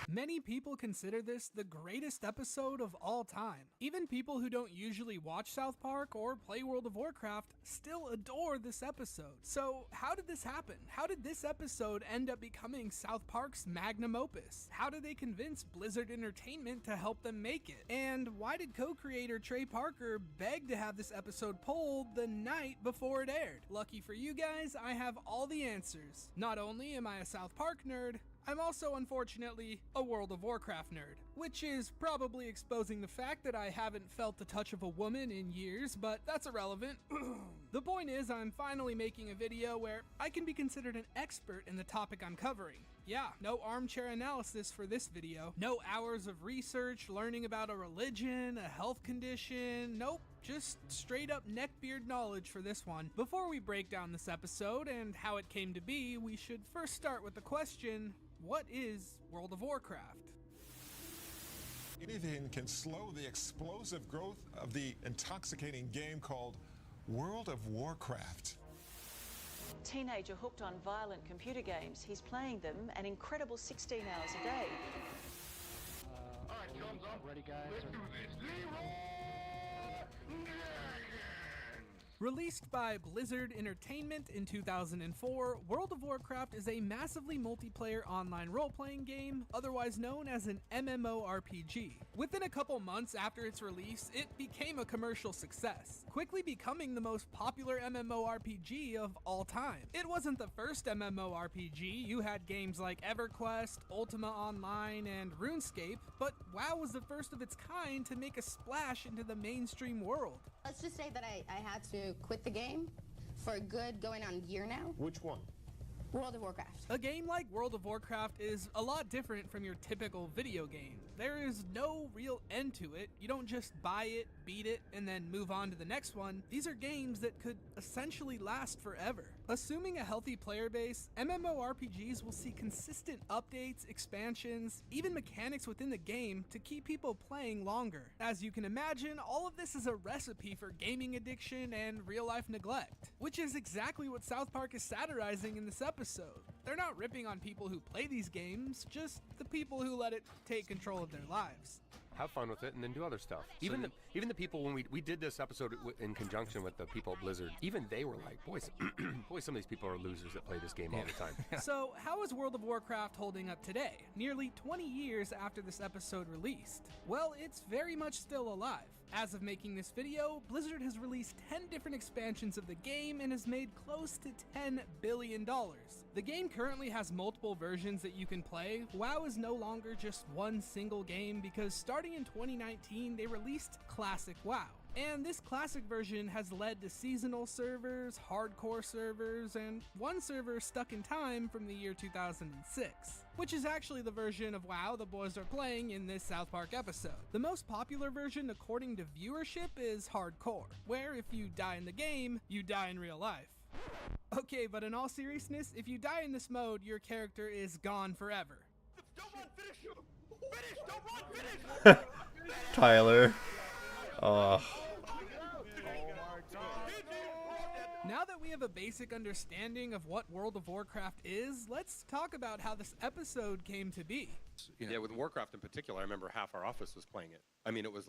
Many people consider this the greatest episode of all time. Even people who don't usually watch South Park or play World of Warcraft still adore this episode. So how did this happen? How did this episode end up becoming South Park's magnum opus? How did they convince Blizzard Entertainment to help them make it? And why did co-creator Trey Parker beg to have this episode polled the night before it aired? Lucky for you guys, I have all the answers. Not only am I a South Park nerd, I'm also, unfortunately, a World of Warcraft nerd, which is probably exposing the fact that I haven't felt the touch of a woman in years, but that's irrelevant. The point is, I'm finally making a video where I can be considered an expert in the topic I'm covering. Yeah, no armchair analysis for this video, no hours of research, learning about a religion, a health condition, nope. Just straight up neckbeard knowledge for this one. Before we break down this episode and how it came to be, we should first start with the question, what is World of Warcraft? Anything can slow the explosive growth of the intoxicating game called World of Warcraft. teenager hooked on violent computer games. He's playing them an incredible 16 hours a day. Ready, guys? Released by Blizzard Entertainment in 2004, World of Warcraft is a massively multiplayer online role-playing game, otherwise known as an MMORPG. Within a couple months after its release, it became a commercial success, quickly becoming the most popular MMORPG of all time. It wasn't the first MMORPG. You had games like EverQuest, Ultima Online, and RuneScape, but WoW was the first of its kind to make a splash into the mainstream world. Let's just say that I had to quit the game for a good going on a year now. Which one? World of Warcraft. A game like World of Warcraft is a lot different from your typical video game. There is no real end to it. You don't just buy it, beat it, and then move on to the next one. These are games that could essentially last forever. Assuming a healthy player base, MMORPGs will see consistent updates, expansions, even mechanics within the game to keep people playing longer. As you can imagine, all of this is a recipe for gaming addiction and real-life neglect, which is exactly what South Park is satirizing in this episode. They're not ripping on people who play these games, just the people who let it take control of their lives. Have fun with it and then do other stuff. Even the people, when we did this episode in conjunction with the people at Blizzard, even they were like, boys, some of these people are losers that play this game all the time. So how is World of Warcraft holding up today, nearly 20 years after this episode released? Well, it's very much still alive. As of making this video, Blizzard has released 10 different expansions of the game and has made close to $10 billion. The game currently has multiple versions that you can play. WoW is no longer just one single game because starting in 2019, they released Classic WoW. And this classic version has led to seasonal servers, hardcore servers, and one server stuck in time from the year 2006, which is actually the version of WoW the boys are playing in this South Park episode. The most popular version according to viewership is hardcore, where if you die in the game, you die in real life. Okay, but in all seriousness, if you die in this mode, your character is gone forever. Don't run, finish! Finish! Don't run, finish! Tyler. Now that we have a basic understanding of what World of Warcraft is, let's talk about how this episode came to be. Yeah, with Warcraft in particular, I remember half our office was playing it. I mean, it was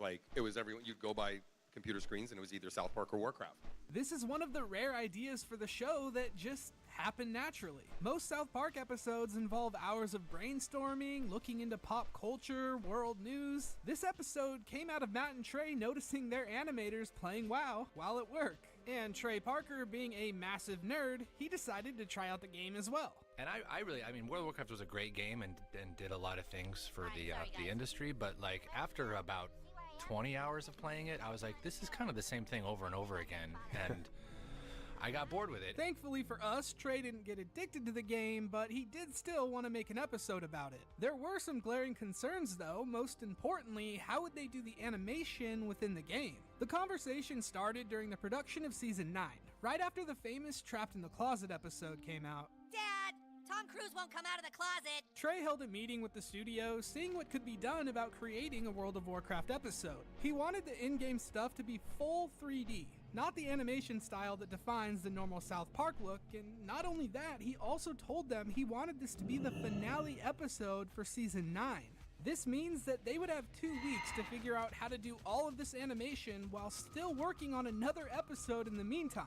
everyone, you'd go by computer screens and it was either South Park or Warcraft. This is one of the rare ideas for the show that just happened naturally. Most South Park episodes involve hours of brainstorming, looking into pop culture, world news. This episode came out of Matt and Trey noticing their animators playing WoW while at work. And Trey Parker, being a massive nerd, he decided to try out the game as well. And I mean, World of Warcraft was a great game and did a lot of things for the industry, but like after about 20 hours of playing it, I was like, this is kind of the same thing over and over again, and I got bored with it. Thankfully for us, Trey didn't get addicted to the game, but he did still want to make an episode about it. There were some glaring concerns though. Most importantly, how would they do the animation within the game? The conversation started during the production of Season 9, right after the famous Trapped in the Closet episode came out. Dad, Tom Cruise won't come out of the closet. Trey held a meeting with the studio, seeing what could be done about creating a World of Warcraft episode. He wanted the in-game stuff to be full 3D, not the animation style that defines the normal South Park look, and not only that, he also told them he wanted this to be the finale episode for Season 9. This means that they would have 2 weeks to figure out how to do all of this animation while still working on another episode in the meantime.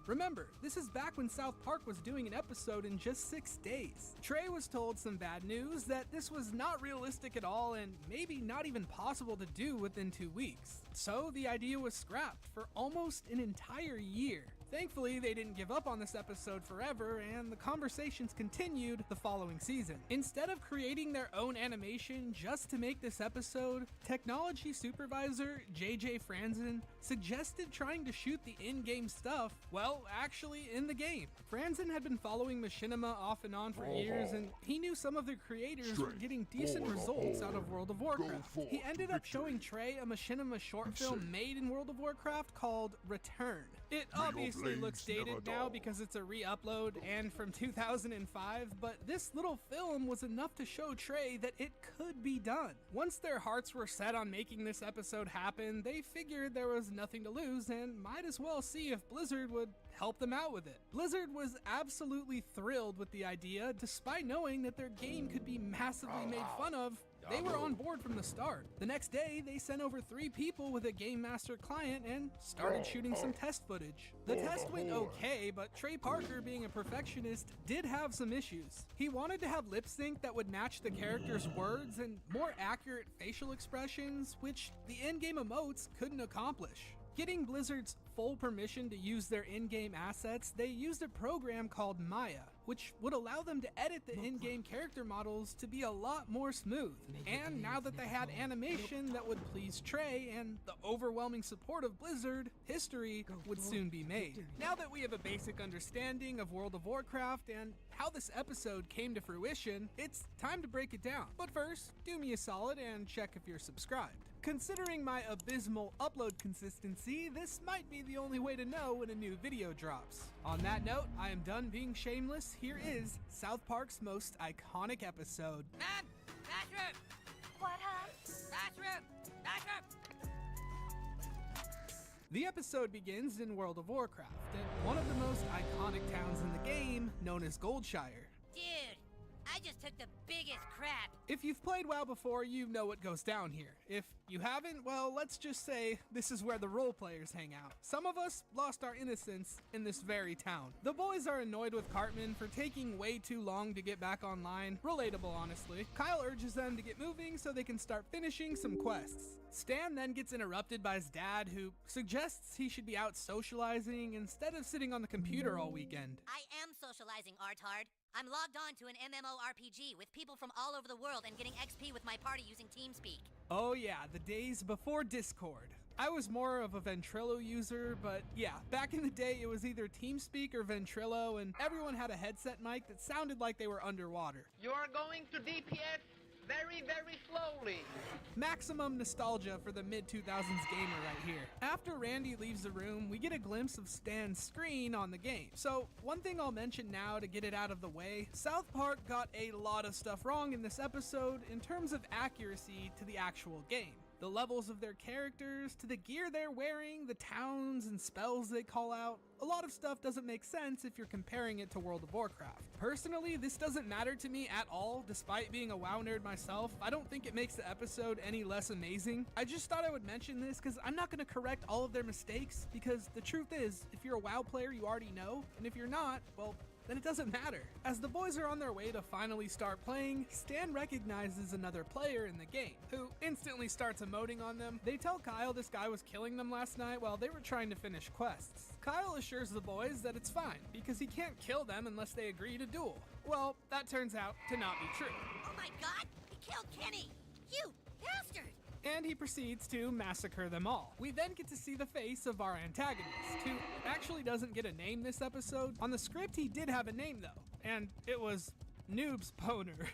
Remember, this is back when South Park was doing an episode in just 6 days. Trey was told some bad news that this was not realistic at all and maybe not even possible to do within 2 weeks. So the idea was scrapped for almost an entire year. Thankfully, they didn't give up on this episode forever, and the conversations continued the following season. Instead of creating their own animation just to make this episode, technology supervisor JJ Franzen suggested trying to shoot the in-game stuff, well, actually in the game. Franzen had been following Machinima off and on for years, and he knew some of their creators were getting decent results out of World of Warcraft. He ended up showing Trey a Machinima short film made in World of Warcraft called Return. It obviously looks dated now because it's a re-upload and from 2005, but this little film was enough to show Trey that it could be done. Once their hearts were set on making this episode happen, they figured there was nothing to lose and might as well see if Blizzard would help them out with it. Blizzard was absolutely thrilled with the idea, despite knowing that their game could be massively made fun of. They were on board from the start. The next day, they sent over 3 people with a Game Master client and started shooting some test footage. The test went okay, but Trey Parker, being a perfectionist, did have some issues. He wanted to have lip sync that would match the character's words and more accurate facial expressions, which the in-game emotes couldn't accomplish. Getting Blizzard's full permission to use their in-game assets, they used a program called Maya, which would allow them to edit the in-game character models to be a lot more smooth. And now that they had animation that would please Trey and the overwhelming support of Blizzard, history would soon be made. Now that we have a basic understanding of World of Warcraft and how this episode came to fruition, it's time to break it down. But first, do me a solid and check if you're subscribed. Considering my abysmal upload consistency, this might be the only way to know when a new video drops. On that note, I am done being shameless. Here is South Park's most iconic episode. Bathroom! What, huh? Bathroom! Bathroom! The episode begins in World of Warcraft, in one of the most iconic towns in the game, known as Goldshire. Dude, I just took the biggest crap. If you've played WoW before, you know what goes down here. If you haven't, well, let's just say this is where the role players hang out. Some of us lost our innocence in this very town. The boys are annoyed with Cartman for taking way too long to get back online. Relatable, honestly. Kyle urges them to get moving so they can start finishing some quests. Stan then gets interrupted by his dad, who suggests he should be out socializing instead of sitting on the computer all weekend. I am socializing, Artard. I'm logged on to an MMORPG with people from all over the world and getting XP with my party using TeamSpeak. Oh yeah, the days before Discord. I was more of a Ventrilo user, but yeah, back in the day it was either TeamSpeak or Ventrilo, and everyone had a headset mic that sounded like they were underwater. You are going to DPS very, very slowly. Maximum nostalgia for the mid-2000s gamer right here. After Randy leaves the room, we get a glimpse of Stan's screen on the game. So one thing I'll mention now to get it out of the way, South Park got a lot of stuff wrong in this episode in terms of accuracy to the actual game. The levels of their characters, to the gear they're wearing, the towns and spells they call out. A lot of stuff doesn't make sense if you're comparing it to World of Warcraft. Personally, this doesn't matter to me at all, despite being a WoW nerd myself. I don't think it makes the episode any less amazing. I just thought I would mention this because I'm not going to correct all of their mistakes, because the truth is, if you're a WoW player, you already know, and if you're not, well, then it doesn't matter. As the boys are on their way to finally start playing, Stan recognizes another player in the game, who instantly starts emoting on them. They tell Kyle this guy was killing them last night while they were trying to finish quests. Kyle assures the boys that it's fine, because he can't kill them unless they agree to duel. Well, that turns out to not be true. Oh my god, he killed Kenny! You bastard! And he proceeds to massacre them all. We then get to see the face of our antagonist, who actually doesn't get a name this episode. On the script, he did have a name though, and it was Noob's Boner.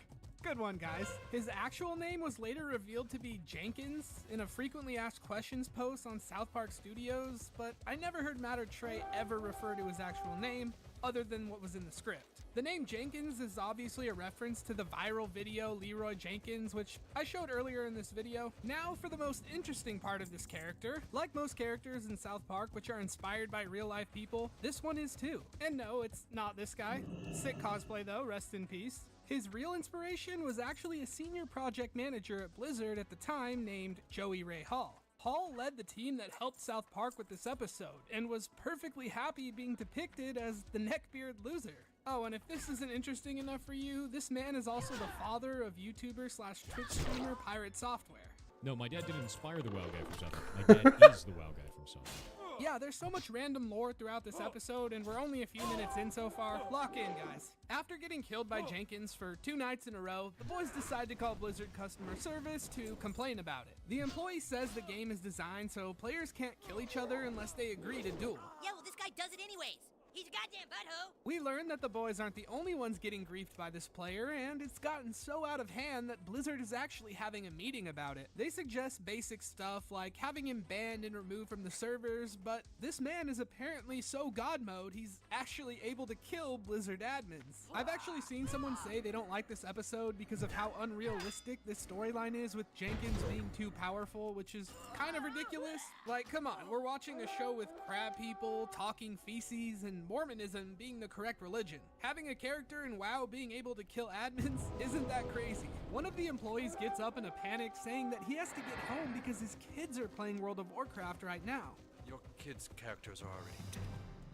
Good one, guys. His actual name was later revealed to be Jenkins in a frequently asked questions post on South Park Studios, but I never heard Matt or Trey ever refer to his actual name other than what was in the script. The name Jenkins is obviously a reference to the viral video Leroy Jenkins, which I showed earlier in this video. Now for the most interesting part of this character. Like most characters in South Park, which are inspired by real life people, this one is too. And no, it's not this guy. Sick cosplay though, rest in peace. His real inspiration was actually a senior project manager at Blizzard at the time named Joey Ray Hall. Hall led the team that helped South Park with this episode, and was perfectly happy being depicted as the neckbeard loser. Oh, and if this isn't interesting enough for you, this man is also the father of YouTuber slash Twitch streamer Pirate Software. No, my dad didn't inspire the WoW guy from something. My dad is the WoW guy from something. Yeah, there's so much random lore throughout this episode, and we're only a few minutes in so far. Lock in, guys. After getting killed by Jenkins for 2 nights in a row, the boys decide to call Blizzard customer service to complain about it. The employee says the game is designed so players can't kill each other unless they agree to duel. Yeah, well, this guy does it anyways. He's a goddamn butthole. We learn that the boys aren't the only ones getting griefed by this player, and it's gotten so out of hand that Blizzard is actually having a meeting about it. They suggest basic stuff like having him banned and removed from the servers, but this man is apparently so god mode he's actually able to kill Blizzard admins. I've actually seen someone say they don't like this episode because of how unrealistic this storyline is with Jenkins being too powerful, which is kind of ridiculous. Like, come on, we're watching a show with crab people, talking feces, and Mormonism being the correct religion. Having a character in WoW being able to kill admins isn't that crazy. One of the employees gets up in a panic saying that he has to get home because his kids are playing World of Warcraft right now. Your kids' characters are already dead.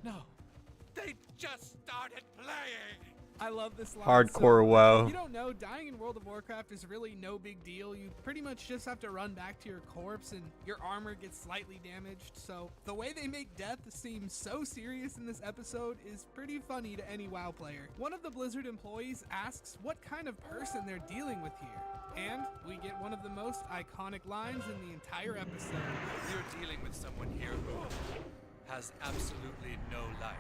No, they just started playing! I love this line. Hardcore so, WoW. If you don't know, dying in World of Warcraft is really no big deal. You pretty much just have to run back to your corpse and your armor gets slightly damaged. So the way they make death seem so serious in this episode is pretty funny to any WoW player. One of the Blizzard employees asks what kind of person they're dealing with here. And we get one of the most iconic lines in the entire episode. You're dealing with someone here who has absolutely no life.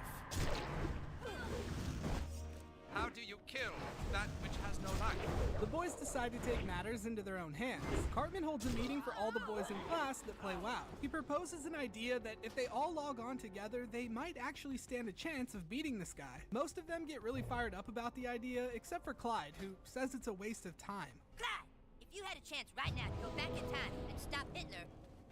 How do you kill that which has no life? The boys decide to take matters into their own hands. Cartman holds a meeting for all the boys in class that play WoW. He proposes an idea that if they all log on together, they might actually stand a chance of beating this guy. Most of them get really fired up about the idea, except for Clyde, who says it's a waste of time. Clyde, if you had a chance right now to go back in time and stop Hitler,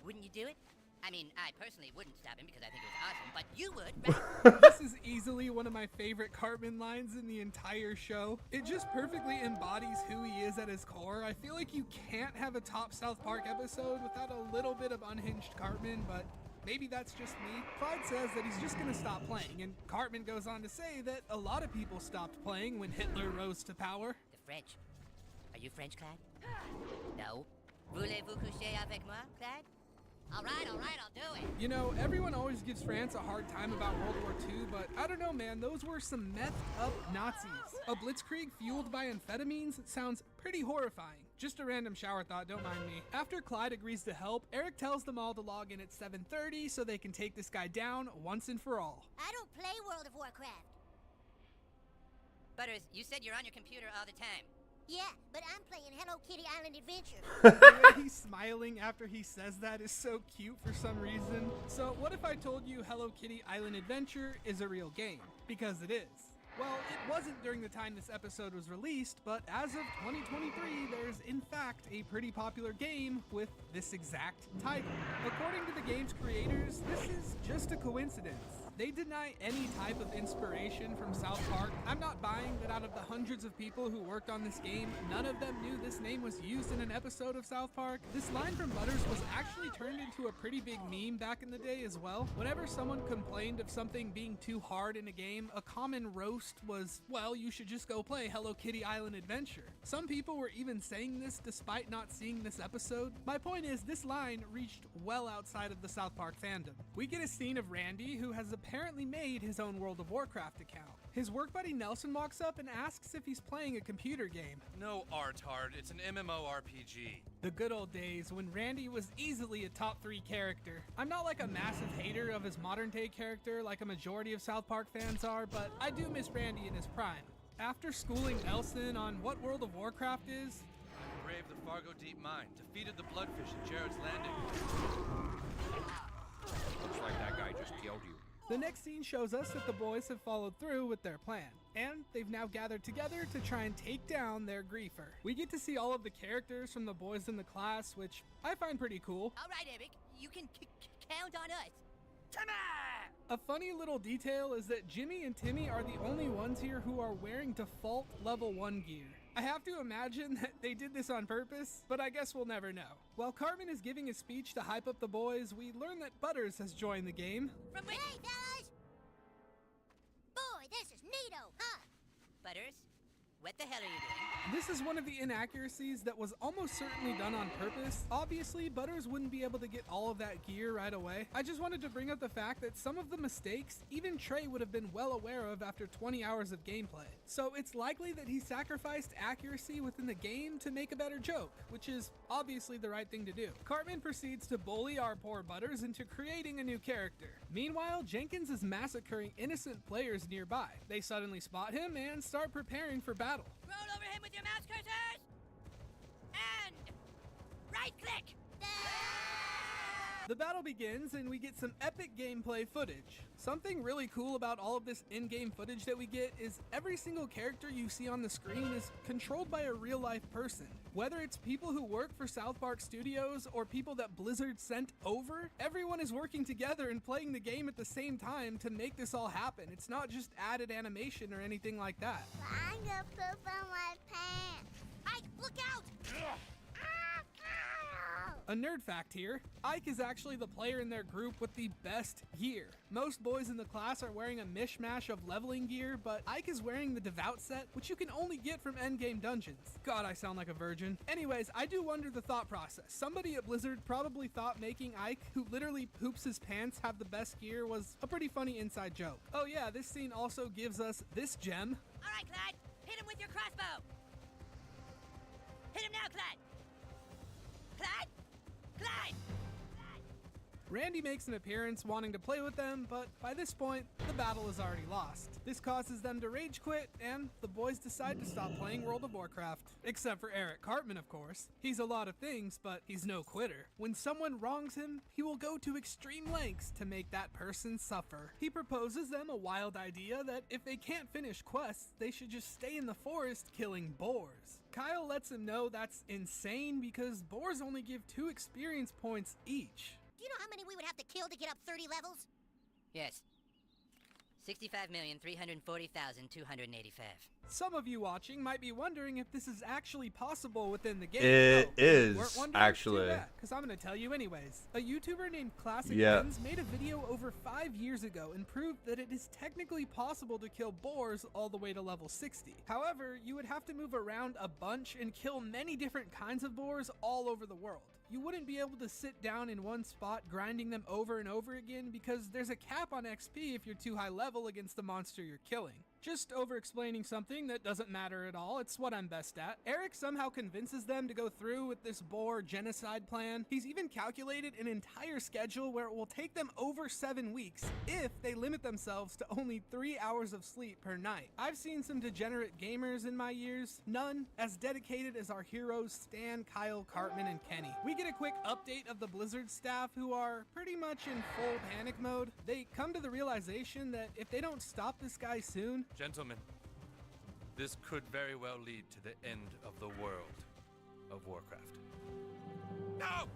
wouldn't you do it? I mean, I personally wouldn't stop him because I think it was awesome, but you would, right? This is easily one of my favorite Cartman lines in the entire show. It just perfectly embodies who he is at his core. I feel like you can't have a top South Park episode without a little bit of unhinged Cartman, but maybe that's just me. Clyde says that he's just gonna stop playing, and Cartman goes on to say that a lot of people stopped playing when Hitler rose to power. The French. Are you French, Clyde? No. Voulez-vous coucher avec moi, Clyde? All right, I'll do it. You know, everyone always gives France a hard time about World War II, but I don't know, man, those were some methed up Nazis. A blitzkrieg fueled by amphetamines sounds pretty horrifying. Just a random shower thought, don't mind me. After Clyde agrees to help, Eric tells them all to log in at 7:30 so they can take this guy down once and for all. I don't play World of Warcraft. Butters, you said you're on your computer all the time. Yeah, but I'm playing Hello Kitty Island Adventure. The way he's smiling after he says that is so cute for some reason. So what if I told you Hello Kitty Island Adventure is a real game? Because it is. Well, it wasn't during the time this episode was released, but as of 2023, there's in fact a pretty popular game with this exact title. According to the game's creators, this is just a coincidence. They deny any type of inspiration from South Park. I'm not buying that out of the hundreds of people who worked on this game, none of them knew this name was used in an episode of South Park. This line from Butters was actually turned into a pretty big meme back in the day as well. Whenever someone complained of something being too hard in a game, a common roast was, well, you should just go play Hello Kitty Island Adventure. Some people were even saying this despite not seeing this episode. My point is, this line reached well outside of the South Park fandom. We get a scene of Randy, who has apparently made his own World of Warcraft account. His work buddy Nelson walks up and asks if he's playing a computer game. No, Artard, it's an MMORPG. The good old days when Randy was easily a top 3 character. I'm not like a massive hater of his modern day character like a majority of South Park fans are, but I do miss Randy in his prime. After schooling Nelson on what World of Warcraft is, I braved the Fargo Deep Mine, defeated the Bloodfish at Jared's Landing. Looks like that guy just killed you. the next scene shows us that the boys have followed through with their plan, and they've now gathered together to try and take down their griefer. We get to see all of the characters from the boys in the class, which I find pretty cool. All right, Eric, you can count on us. Timmy! A funny little detail is that Jimmy and Timmy are the only ones here who are wearing default level 1 gear. I have to imagine that they did this on purpose, but I guess we'll never know. While Cartman is giving a speech to hype up the boys, we learn that Butters has joined the game. From hey, fellas! Boy, this is neato, huh? Butters, What the hell are you doing? This is one of the inaccuracies that was almost certainly done on purpose. Obviously, Butters wouldn't be able to get all of that gear right away. I just wanted to bring up the fact that some of the mistakes even Trey would have been well aware of after 20 hours of gameplay. So it's likely that he sacrificed accuracy within the game to make a better joke, which is obviously the right thing to do. Cartman proceeds to bully our poor Butters into creating a new character. Meanwhile, Jenkins is massacring innocent players nearby. They suddenly spot him and start preparing for battle. Roll over him with your mouse cursors! And right click! The battle begins and we get some epic gameplay footage. Something really cool about all of this in-game footage that we get is every single character you see on the screen is controlled by a real-life person. Whether it's people who work for South Park Studios or people that Blizzard sent over, everyone is working together and playing the game at the same time to make this all happen. It's not just added animation or anything like that. I'm gonna poop on my pants. Ike, look out! A nerd fact here, Ike is actually the player in their group with the best gear. Most boys in the class are wearing a mishmash of leveling gear, but Ike is wearing the Devout set, which you can only get from endgame dungeons. God, I sound like a virgin. Anyways, I do wonder the thought process. Somebody at Blizzard probably thought making Ike, who literally poops his pants, have the best gear was a pretty funny inside joke. Oh yeah, this scene also gives us this gem. Alright, Clyde, hit him with your crossbow! Hit him now, Clyde! Clyde! Clyde! Randy makes an appearance wanting to play with them, but by this point, the battle is already lost. This causes them to rage quit, and the boys decide to stop playing World of Warcraft. Except for Eric Cartman, of course. He's a lot of things, but he's no quitter. When someone wrongs him, he will go to extreme lengths to make that person suffer. He proposes them a wild idea that if they can't finish quests, they should just stay in the forest killing boars. Kyle lets him know that's insane because boars only give 2 experience points each. Do you know how many we would have to kill to get up 30 levels? Yes. 65,340,285. Some of you watching might be wondering if this is actually possible within the game. It is, actually. Because I'm going to tell you anyways. A YouTuber named Classic Yeah. Lens made a video over 5 years ago and proved that it is technically possible to kill boars all the way to level 60. However, you would have to move around a bunch and kill many different kinds of boars all over the world. You wouldn't be able to sit down in one spot grinding them over and over again because there's a cap on XP if you're too high level against the monster you're killing. Just over-explaining something that doesn't matter at all, it's what I'm best at. Eric somehow convinces them to go through with this boar genocide plan. He's even calculated an entire schedule where it will take them over 7 weeks if they limit themselves to only 3 hours of sleep per night. I've seen some degenerate gamers in my years, none as dedicated as our heroes Stan, Kyle, Cartman, and Kenny. We get a quick update of the Blizzard staff who are pretty much in full panic mode. They come to the realization that if they don't stop this guy soon, Gentlemen, this could very well lead to the end of the world of Warcraft. No!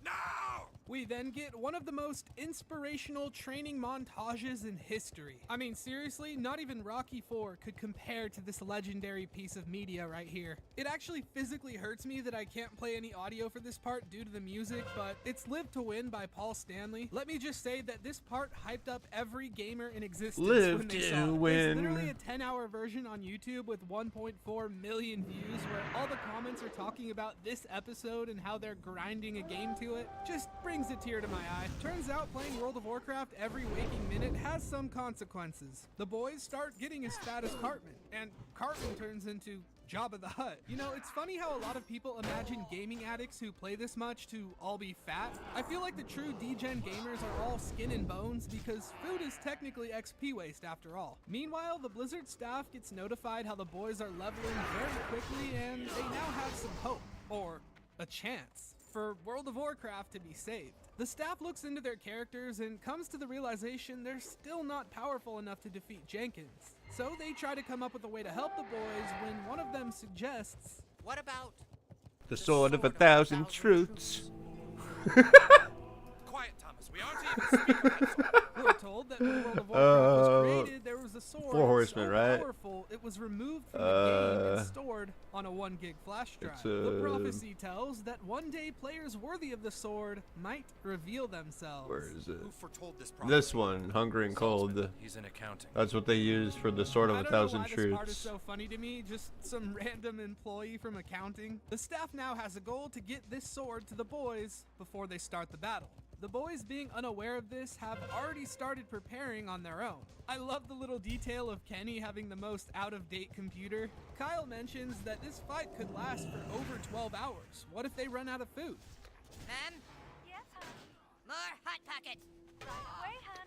No! we then get one of the most inspirational training montages in history. I mean, seriously, not even Rocky IV could compare to this legendary piece of media right here. It actually physically hurts me that I can't play any audio for this part due to the music, but it's Live to Win by Paul Stanley. Let me just say that this part hyped up every gamer in existence when they saw it. There's literally a 10-hour version on YouTube with 1.4 million views where all the comments are talking about this episode and how they're grinding a game to it. Just brings a tear to my eye. Turns out playing World of Warcraft every waking minute has some consequences. The boys start getting as fat as Cartman, and Cartman turns into Jabba the Hutt. You know, it's funny how a lot of people imagine gaming addicts who play this much to all be fat. I feel like the true degen gamers are all skin and bones because food is technically XP waste after all. Meanwhile, the Blizzard staff gets notified how the boys are leveling very quickly and they now have some hope, or a chance, for World of Warcraft to be saved. The staff looks into their characters and comes to the realization they're still not powerful enough to defeat Jenkins. So they try to come up with a way to help the boys when one of them suggests, "What about the sword of 1,000 truths?" Quiet, Thomas. We aren't even speaking that sword. We're told that when World of Warcraft was created, there was a sword 4 Horsemen, so right? powerful it was removed from the game and stored on a 1 gig flash drive. The prophecy tells that one day players worthy of the sword might reveal themselves. Where is it? Who foretold this This one, Hungry and Cold. He's in accounting. That's what they used for the Sword of I a don't know Thousand why Truths. This part is so funny to me, just some random employee from accounting. The staff now has a goal to get this sword to the boys before they start the battle. The boys, being unaware of this, have already started preparing on their own. I love the little detail of Kenny having the most out-of-date computer. Kyle mentions that this fight could last for over 12 hours. What if they run out of food? Ma'am? Yes, hon. More Hot Pockets. Right away, hon.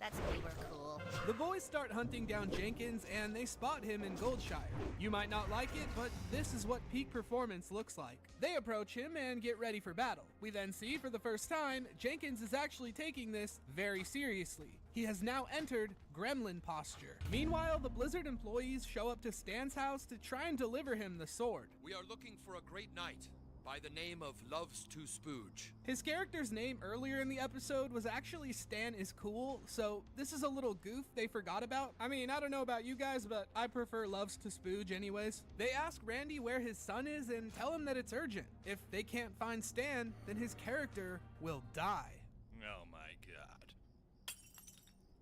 That's uber cool. The boys start hunting down Jenkins and they spot him in Goldshire. You might not like it, but this is what peak performance looks like. They approach him and get ready for battle. We then see for the first time, Jenkins is actually taking this very seriously. He has now entered gremlin posture. Meanwhile, the Blizzard employees show up to Stan's house to try and deliver him the sword. We are looking for a great knight by the name of Loves to Spooge. His character's name earlier in the episode was actually Stan is Cool, so this is a little goof they forgot about. I mean, I don't know about you guys, but I prefer Loves to Spooge anyways. They ask Randy where his son is and tell him that it's urgent. If they can't find Stan, then his character will die. Oh my god.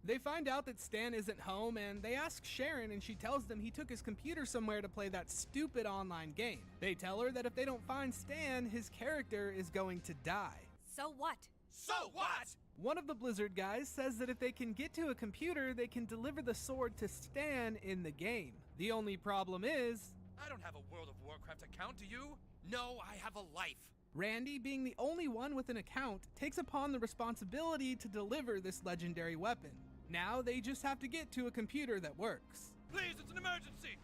They find out that Stan isn't home and they ask Sharon and she tells them he took his computer somewhere to play that stupid online game. They tell her that if they don't find Stan, his character is going to die. So what? So what? One of the Blizzard guys says that if they can get to a computer, they can deliver the sword to Stan in the game. The only problem is, I don't have a World of Warcraft account, do you? No, I have a life. Randy, being the only one with an account, takes upon the responsibility to deliver this legendary weapon. Now they just have to get to a computer that works. Please, it's an emergency!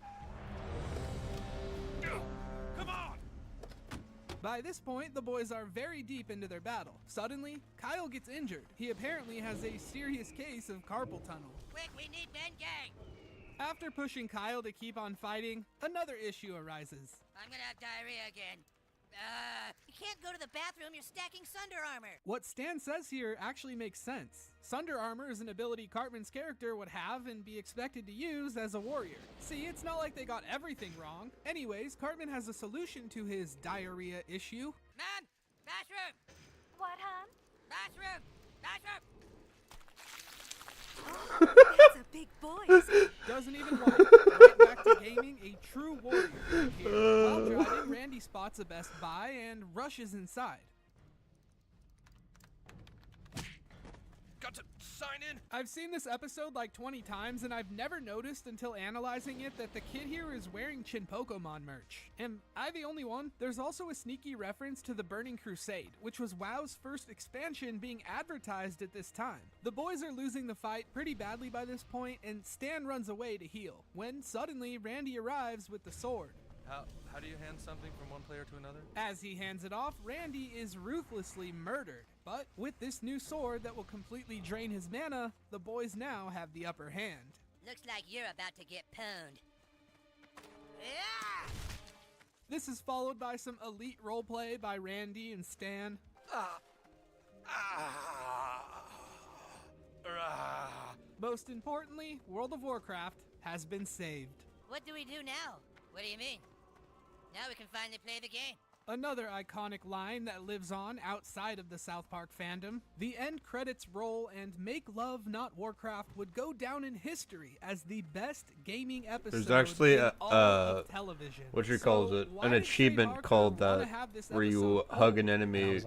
Come on! By this point, the boys are very deep into their battle. Suddenly, Kyle gets injured. He apparently has a serious case of carpal tunnel. Quick, we need men gang! After pushing Kyle to keep on fighting, another issue arises. I'm gonna have diarrhea again. You can't go to the bathroom, you're stacking Sunder Armor. What Stan says here actually makes sense. Sunder Armor is an ability Cartman's character would have and be expected to use as a warrior. See, it's not like they got everything wrong. Anyways, Cartman has a solution to his diarrhea issue. Mom, bathroom! What, hon? Bathroom! Bathroom! That's a big boy. Doesn't even lie. Right back to gaming, a true warrior. Here. While driving, Randy spots a Best Buy and rushes inside. Got to sign in. I've seen this episode like 20 times and I've never noticed until analyzing it that the kid here is wearing Chin Pokemon merch. Am I the only one? There's also a sneaky reference to the Burning Crusade, which was WoW's first expansion being advertised at this time. The boys are losing the fight pretty badly by this point and Stan runs away to heal, when suddenly Randy arrives with the sword. How do you hand something from one player to another? As he hands it off, Randy is ruthlessly murdered. But with this new sword that will completely drain his mana, the boys now have the upper hand. Looks like you're about to get pwned. Yeah! This is followed by some elite roleplay by Randy and Stan. Most importantly, World of Warcraft has been saved. What do we do now? What do you mean? Now we can finally play the game. Another iconic line that lives on outside of the South Park fandom. The end credits roll and Make Love Not Warcraft would go down in history as the best gaming episode There's actually in all of television. what you calls it? An achievement called that, where you hug an enemy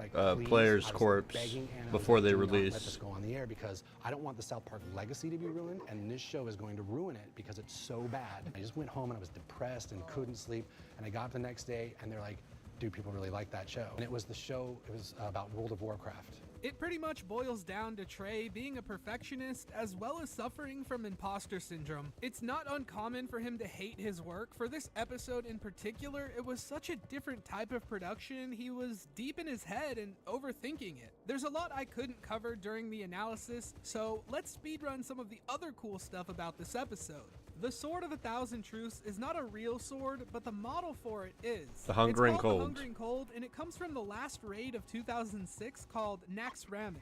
player's corpse before they release. Let this go on the air because I don't want the South Park legacy to be ruined, and this show is going to ruin it because it's so bad. I just went home and I was depressed and couldn't sleep, and I got up the next day and they're like, dude, people really like that show. And it was about World of Warcraft. It pretty much boils down to Trey being a perfectionist as well as suffering from imposter syndrome. It's not uncommon for him to hate his work. For this episode in particular, it was such a different type of production. He was deep in his head and overthinking it. There's a lot I couldn't cover during the analysis, so let's speedrun some of the other cool stuff about this episode. The Sword of a Thousand Truths is not a real sword, but the model for it is. The Hungering It's called Cold. The Hungering Cold, and it comes from the last raid of 2006 called Naxxramas.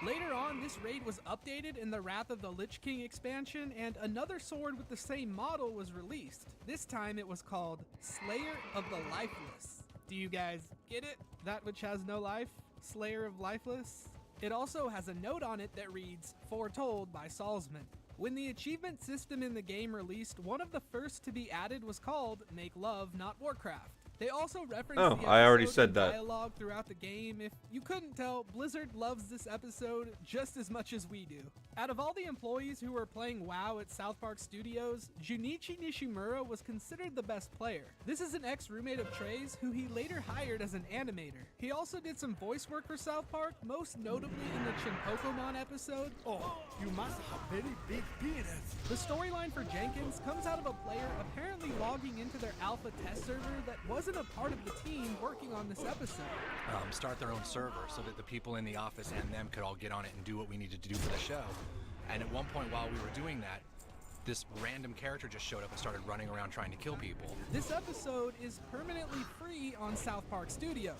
Later on, this raid was updated in the Wrath of the Lich King expansion, and another sword with the same model was released. This time it was called Slayer of the Lifeless. Do you guys get it? That which has no life? Slayer of Lifeless? It also has a note on it that reads, Foretold by Salzman. When the achievement system in the game released, one of the first to be added was called Make Love, Not Warcraft. They also referenced the I already episode said and that. dialogue throughout the game. If you couldn't tell, Blizzard loves this episode just as much as we do. Out of all the employees who were playing WoW at South Park Studios, Junichi Nishimura was considered the best player. This is an ex-roommate of Trey's who he later hired as an animator. He also did some voice work for South Park, most notably in the Chinpokomon episode. Oh, you must have very big penis. The storyline for Jenkins comes out of a player apparently logging into their alpha test server that wasn't a part of the team working on this episode. Start their own server so that the people in the office and them could all get on it and do what we needed to do for the show. And at one point while we were doing that, this random character just showed up and started running around trying to kill people. This episode is permanently free on South Park Studios,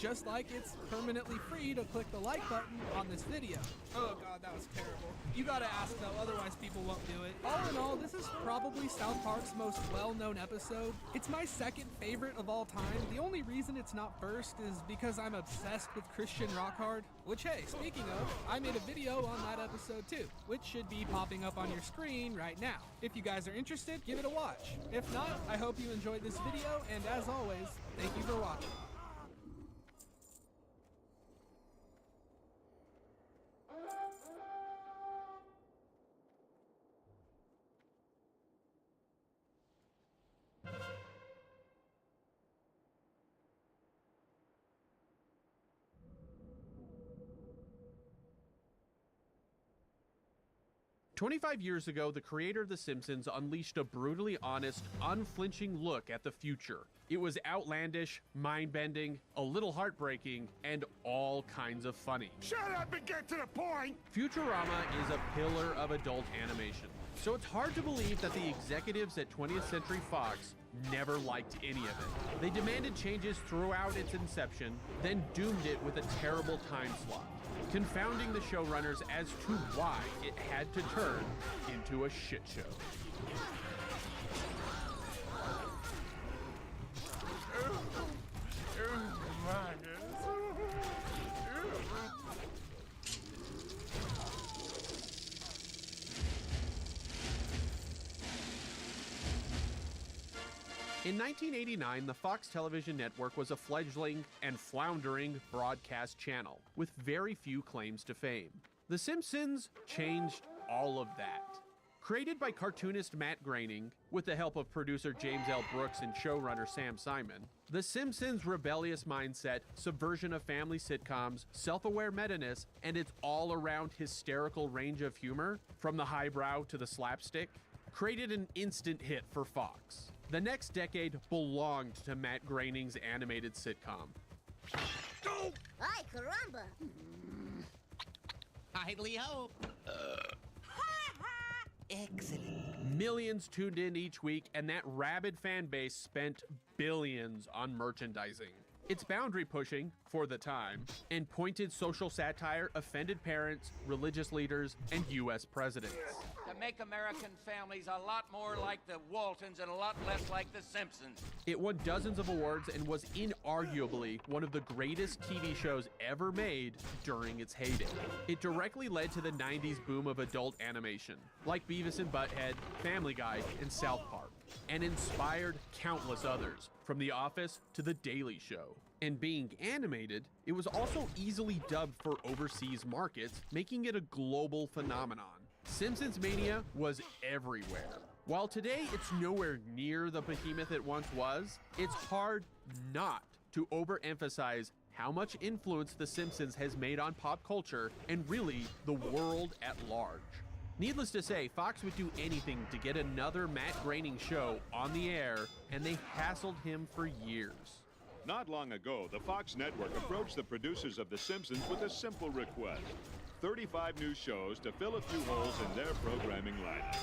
just like it's permanently free to click the like button on this video. Oh god, that was terrible. You gotta ask though, otherwise people won't do it. All in all, this is probably South Park's most well-known episode. It's my second favorite of all time. The only reason it's not first is because I'm obsessed with Christian rock hard, which hey, speaking of, I made a video on that episode too, which should be popping up on your screen right now. If you guys are interested, give it a watch. If not, I hope you enjoyed this video, and as always, thank you for watching. "25 years ago, the creator of The Simpsons unleashed a brutally honest, unflinching look at the future. It was outlandish, mind-bending, a little heartbreaking, and all kinds of funny. Shut up and get to the point! Futurama is a pillar of adult animation, so it's hard to believe that the executives at 20th Century Fox never liked any of it. They demanded changes throughout its inception, then doomed it with a terrible time slot, confounding the showrunners as to why it had to turn into a shit show. In 1989, the Fox Television Network was a fledgling and floundering broadcast channel with very few claims to fame. The Simpsons changed all of that. Created by cartoonist Matt Groening, with the help of producer James L. Brooks and showrunner Sam Simon, The Simpsons' rebellious mindset, subversion of family sitcoms, self-aware meta-ness, and its all-around hysterical range of humor, from the highbrow to the slapstick, created an instant hit for Fox. The next decade belonged to Matt Groening's animated sitcom. Ay, caramba! Idly hope. Excellent. Millions tuned in each week, and that rabid fan base spent billions on merchandising. Its boundary pushing, for the time, and pointed social satire offended parents, religious leaders, and U.S. presidents. To make American families a lot more like the Waltons and a lot less like the Simpsons. It won dozens of awards and was inarguably one of the greatest TV shows ever made during its heyday. It directly led to the 90s boom of adult animation, like Beavis and Butthead, Family Guy, and South Park, and inspired countless others, from The Office to The Daily Show. And being animated, it was also easily dubbed for overseas markets, making it a global phenomenon. Simpsons Mania was everywhere. While today it's nowhere near the behemoth it once was, it's hard not to overemphasize how much influence The Simpsons has made on pop culture and really the world at large. Needless to say, Fox would do anything to get another Matt Groening show on the air, and they hassled him for years. Not long ago, the Fox network approached the producers of The Simpsons with a simple request. 35 new shows to fill a few holes in their programming lineup.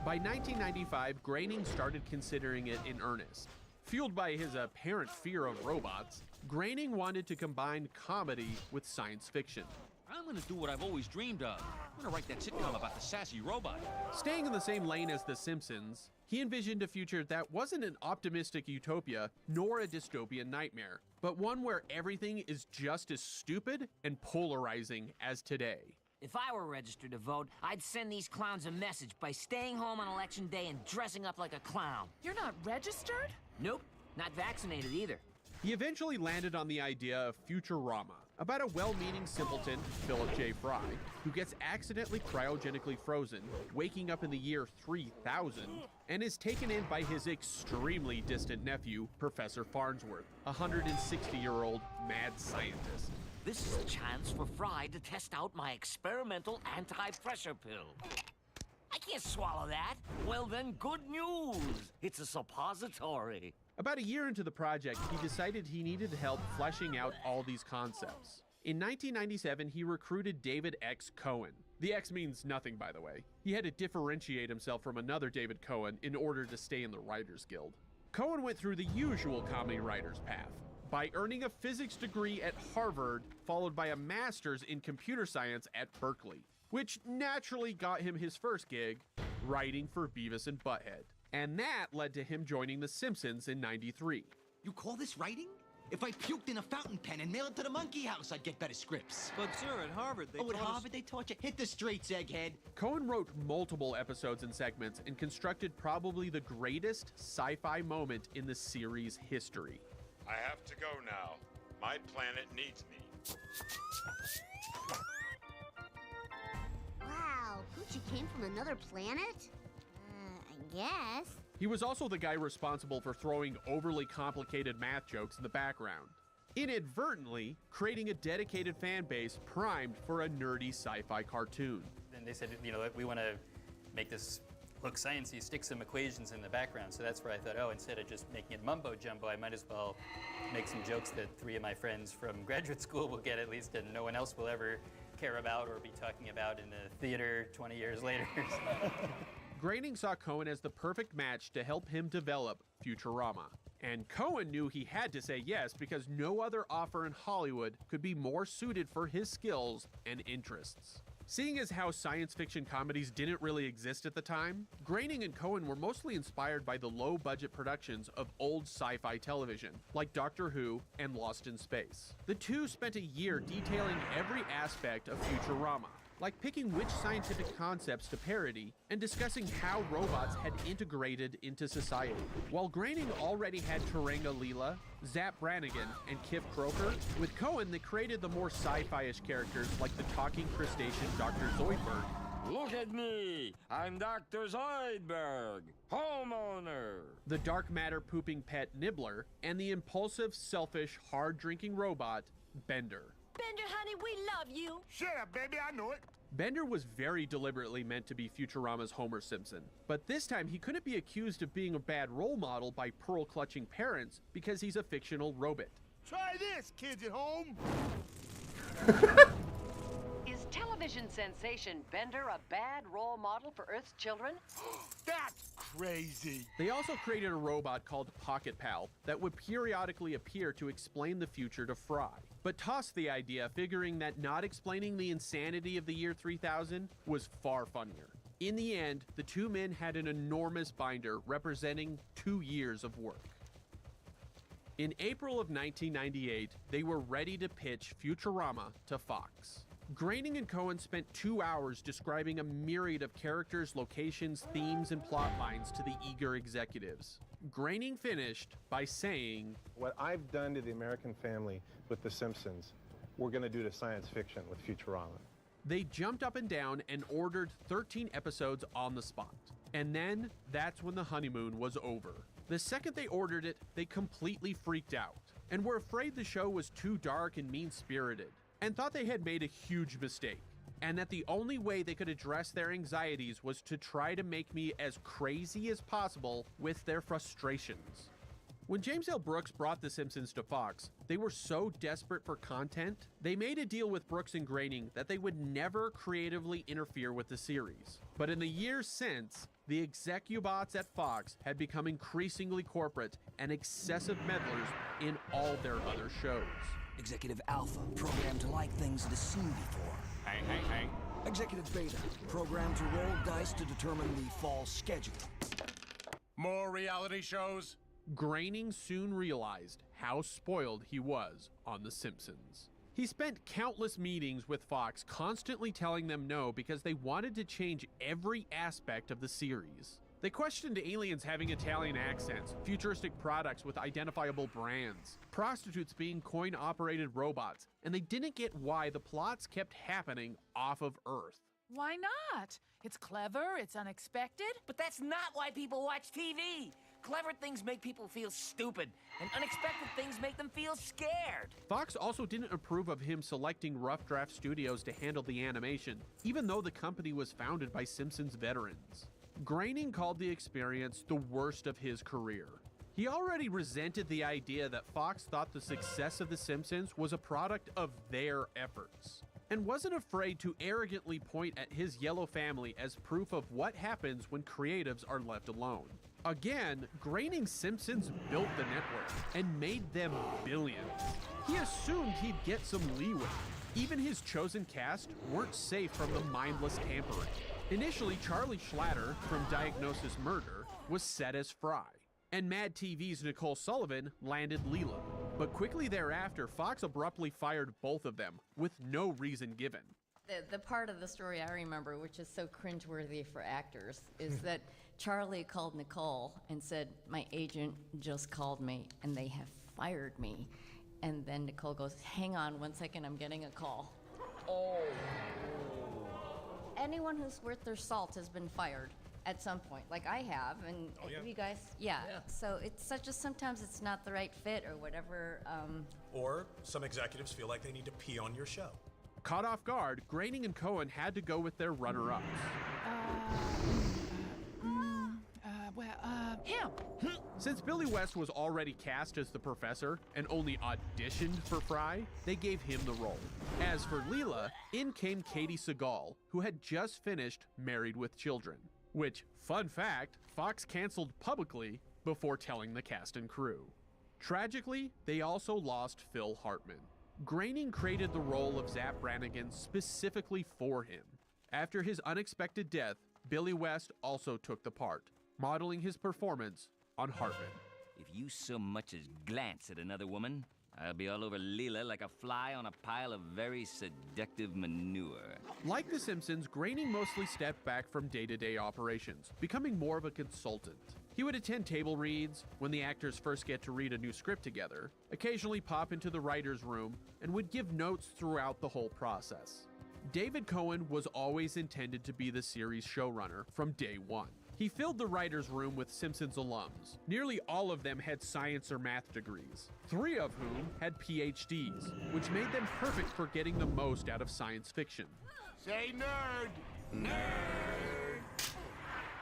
By 1995, Groening started considering it in earnest. Fueled by his apparent fear of robots, Groening wanted to combine comedy with science fiction. I'm gonna do what I've always dreamed of. I'm gonna write that sitcom about the sassy robot. Staying in the same lane as The Simpsons, he envisioned a future that wasn't an optimistic utopia nor a dystopian nightmare, but one where everything is just as stupid and polarizing as today. If I were registered to vote, I'd send these clowns a message by staying home on election day and dressing up like a clown. You're not registered? Nope, not vaccinated either. He eventually landed on the idea of Futurama, about a well-meaning simpleton, Philip J. Fry, who gets accidentally cryogenically frozen, waking up in the year 3000, and is taken in by his extremely distant nephew, Professor Farnsworth, a 160-year-old mad scientist. This is a chance for Fry to test out my experimental anti-pressure pill. I can't swallow that. Well then, good news. It's a suppository. About a year into the project, he decided he needed help fleshing out all these concepts. In 1997, he recruited David X. Cohen. The X means nothing, by the way. He had to differentiate himself from another David Cohen in order to stay in the Writers Guild. Cohen went through the usual comedy writer's path, by earning a physics degree at Harvard, followed by a master's in computer science at Berkeley, which naturally got him his first gig, writing for Beavis and Butthead. And that led to him joining The Simpsons in '93. You call this writing? If I puked in a fountain pen and mailed it to the monkey house, I'd get better scripts. But sir, at Harvard, they at Harvard they taught you? Hit the streets, egghead. Cohen wrote multiple episodes and segments and constructed probably the greatest sci-fi moment in the series' history. I have to go now. My planet needs me. Wow, Poochie came from another planet? I guess. He was also the guy responsible for throwing overly complicated math jokes in the background, inadvertently creating a dedicated fan base primed for a nerdy sci-fi cartoon. And they said, you know, we want to make this look sciencey, stick some equations in the background. So that's where I thought, oh, instead of just making it mumbo jumbo, I might as well make some jokes that 3 of my friends from graduate school will get at least, and no one else will ever care about or be talking about in the theater 20 years later. Groening saw Cohen as the perfect match to help him develop Futurama. And Cohen knew he had to say yes because no other offer in Hollywood could be more suited for his skills and interests. Seeing as how science fiction comedies didn't really exist at the time, Groening and Cohen were mostly inspired by the low-budget productions of old sci-fi television, like Doctor Who and Lost in Space. The two spent a year detailing every aspect of Futurama, like picking which scientific concepts to parody and discussing how robots had integrated into society. While Groening already had Taranga Leela, Zap Brannigan, and Kif Kroker, with Cohen they created the more sci-fi-ish characters like the talking crustacean Dr. Zoidberg. Look at me! I'm Dr. Zoidberg, homeowner! The dark matter pooping pet Nibbler, and the impulsive, selfish, hard-drinking robot Bender. Bender, honey, we love you. Shut up, baby, I know it. Bender was very deliberately meant to be Futurama's Homer Simpson, but this time he couldn't be accused of being a bad role model by pearl-clutching parents because he's a fictional robot. Try this, kids at home. Is television sensation Bender a bad role model for Earth's children? That's crazy. They also created a robot called Pocket Pal that would periodically appear to explain the future to Fry, but tossed the idea, figuring that not explaining the insanity of the year 3000 was far funnier. In the end, the two men had an enormous binder representing 2 years of work. In April of 1998, they were ready to pitch Futurama to Fox. Groening and Cohen spent 2 hours describing a myriad of characters, locations, themes, and plot lines to the eager executives. Groening finished by saying, "What I've done to the American family with The Simpsons, we're going to do to science fiction with Futurama." They jumped up and down and ordered 13 episodes on the spot. And then, that's when the honeymoon was over. The second they ordered it, they completely freaked out, and were afraid the show was too dark and mean-spirited, and thought they had made a huge mistake, and that the only way they could address their anxieties was to try to make me as crazy as possible with their frustrations. When James L. Brooks brought The Simpsons to Fox, they were so desperate for content, they made a deal with Brooks and Groening that they would never creatively interfere with the series. But in the years since, the execubots at Fox had become increasingly corporate and excessive meddlers in all their other shows. Executive Alpha, programmed to like things it has seen before. Hey, hey, hey. Executive Beta, programmed to roll dice to determine the fall schedule. More reality shows? Groening soon realized how spoiled he was on The Simpsons. He spent countless meetings with Fox constantly telling them no because they wanted to change every aspect of the series. They questioned aliens having Italian accents, futuristic products with identifiable brands, prostitutes being coin-operated robots, and they didn't get why the plots kept happening off of Earth. Why not? It's clever, it's unexpected. But that's not why people watch TV. Clever things make people feel stupid, and unexpected things make them feel scared. Fox also didn't approve of him selecting Rough Draft Studios to handle the animation, even though the company was founded by Simpsons veterans. Groening called the experience the worst of his career. He already resented the idea that Fox thought the success of The Simpsons was a product of their efforts, and wasn't afraid to arrogantly point at his yellow family as proof of what happens when creatives are left alone. Again, Groening's Simpsons built the network and made them billions. He assumed he'd get some leeway. Even his chosen cast weren't safe from the mindless tampering. Initially, Charlie Schlatter from Diagnosis Murder was set as Fry, and Mad TV's Nicole Sullivan landed Leela. But quickly thereafter, Fox abruptly fired both of them with no reason given. The part of the story I remember, which is so cringeworthy for actors, is that Charlie called Nicole and said, "My agent just called me and they have fired me." And then Nicole goes, "Hang on 1 second, I'm getting a call." Oh. Anyone who's worth their salt has been fired at some point, like I have, and you guys, yeah. So it's sometimes it's not the right fit or whatever. Or some executives feel like they need to pee on your show. Caught off guard, Groening and Cohen had to go with their runner-ups. Him! Since Billy West was already cast as the professor and only auditioned for Fry, they gave him the role. As for Leela, in came Katie Seagal, who had just finished Married with Children, which, fun fact, Fox canceled publicly before telling the cast and crew. Tragically, they also lost Phil Hartman. Groening created the role of Zapp Brannigan specifically for him. After his unexpected death, Billy West also took the part, modeling his performance on Hartman. If you so much as glance at another woman, I'll be all over Leela like a fly on a pile of very seductive manure. Like The Simpsons, Groening mostly stepped back from day-to-day operations, becoming more of a consultant. He would attend table reads when the actors first get to read a new script together, occasionally pop into the writer's room, and would give notes throughout the whole process. David Cohen was always intended to be the series showrunner from day one. He filled the writer's room with Simpsons alums. Nearly all of them had science or math degrees, 3 of whom had PhDs, which made them perfect for getting the most out of science fiction. Say nerd! Nerd!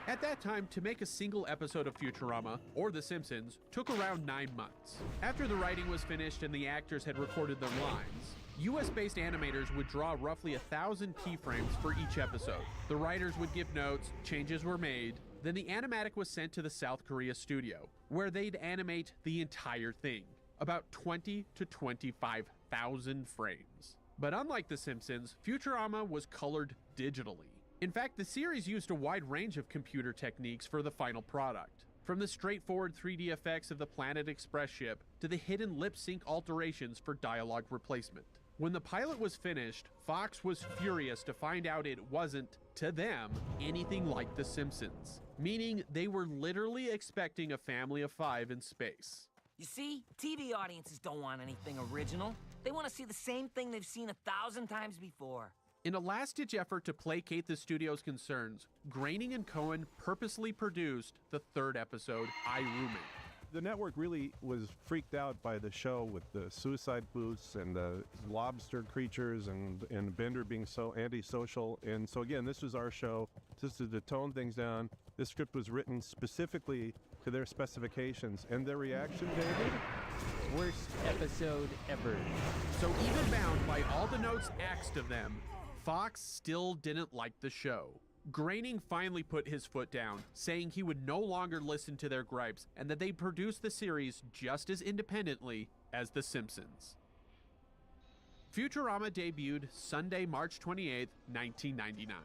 At that time, to make a single episode of Futurama, or The Simpsons, took around 9 months. After the writing was finished and the actors had recorded their lines, US-based animators would draw roughly 1,000 keyframes for each episode. The writers would give notes, changes were made, then the animatic was sent to the South Korea studio, where they'd animate the entire thing, about 20 to 25,000 frames. But unlike The Simpsons, Futurama was colored digitally. In fact, the series used a wide range of computer techniques for the final product, from the straightforward 3D effects of the Planet Express ship to the hidden lip-sync alterations for dialogue replacement. When the pilot was finished, Fox was furious to find out it wasn't, to them, anything like The Simpsons, meaning they were literally expecting a family of 5 in space. You see, TV audiences don't want anything original. They want to see the same thing they've seen 1,000 times before. In a last-ditch effort to placate the studio's concerns, Groening and Cohen purposely produced the 3rd episode, I Roommate. The network really was freaked out by the show with the suicide booths and the lobster creatures and Bender being so antisocial. And so again, this was our show. Just to tone things down, this script was written specifically to their specifications. And their reaction, David? Worst episode ever. So even bound by all the notes axed of them, Fox still didn't like the show. Groening finally put his foot down, saying he would no longer listen to their gripes and that they'd produce the series just as independently as The Simpsons. Futurama debuted Sunday, March 28th, 1999.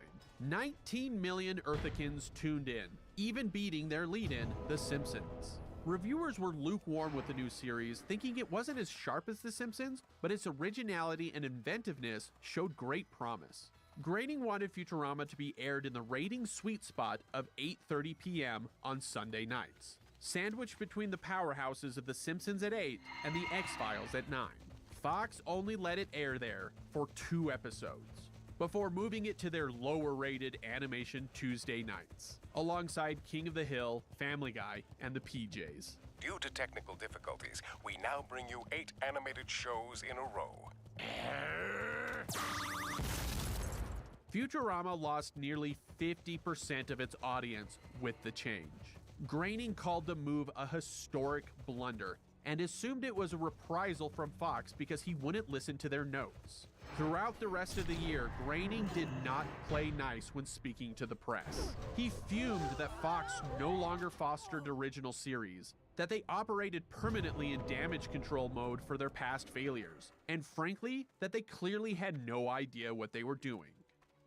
19 million Earthicans tuned in, even beating their lead-in, The Simpsons. Reviewers were lukewarm with the new series, thinking it wasn't as sharp as The Simpsons, but its originality and inventiveness showed great promise. Groening wanted Futurama to be aired in the rating sweet spot of 8:30 p.m. on Sunday nights, sandwiched between the powerhouses of The Simpsons at 8 and The X-Files at 9. Fox only let it air there for 2 episodes, before moving it to their lower-rated animation Tuesday nights, alongside King of the Hill, Family Guy, and the PJs. Due to technical difficulties, we now bring you 8 animated shows in a row. Futurama lost nearly 50% of its audience with the change. Groening called the move a historic blunder and assumed it was a reprisal from Fox because he wouldn't listen to their notes. Throughout the rest of the year, Groening did not play nice when speaking to the press. He fumed that Fox no longer fostered original series, that they operated permanently in damage control mode for their past failures, and frankly, that they clearly had no idea what they were doing.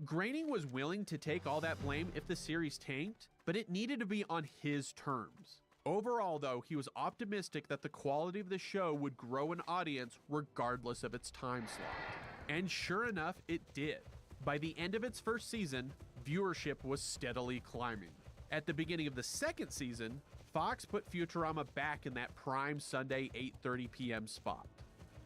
Groening was willing to take all that blame if the series tanked, but it needed to be on his terms. Overall, though, he was optimistic that the quality of the show would grow an audience regardless of its time slot. And sure enough, it did. By the end of its first season, viewership was steadily climbing. At the beginning of the second season, Fox put Futurama back in that prime Sunday 8:30 p.m. spot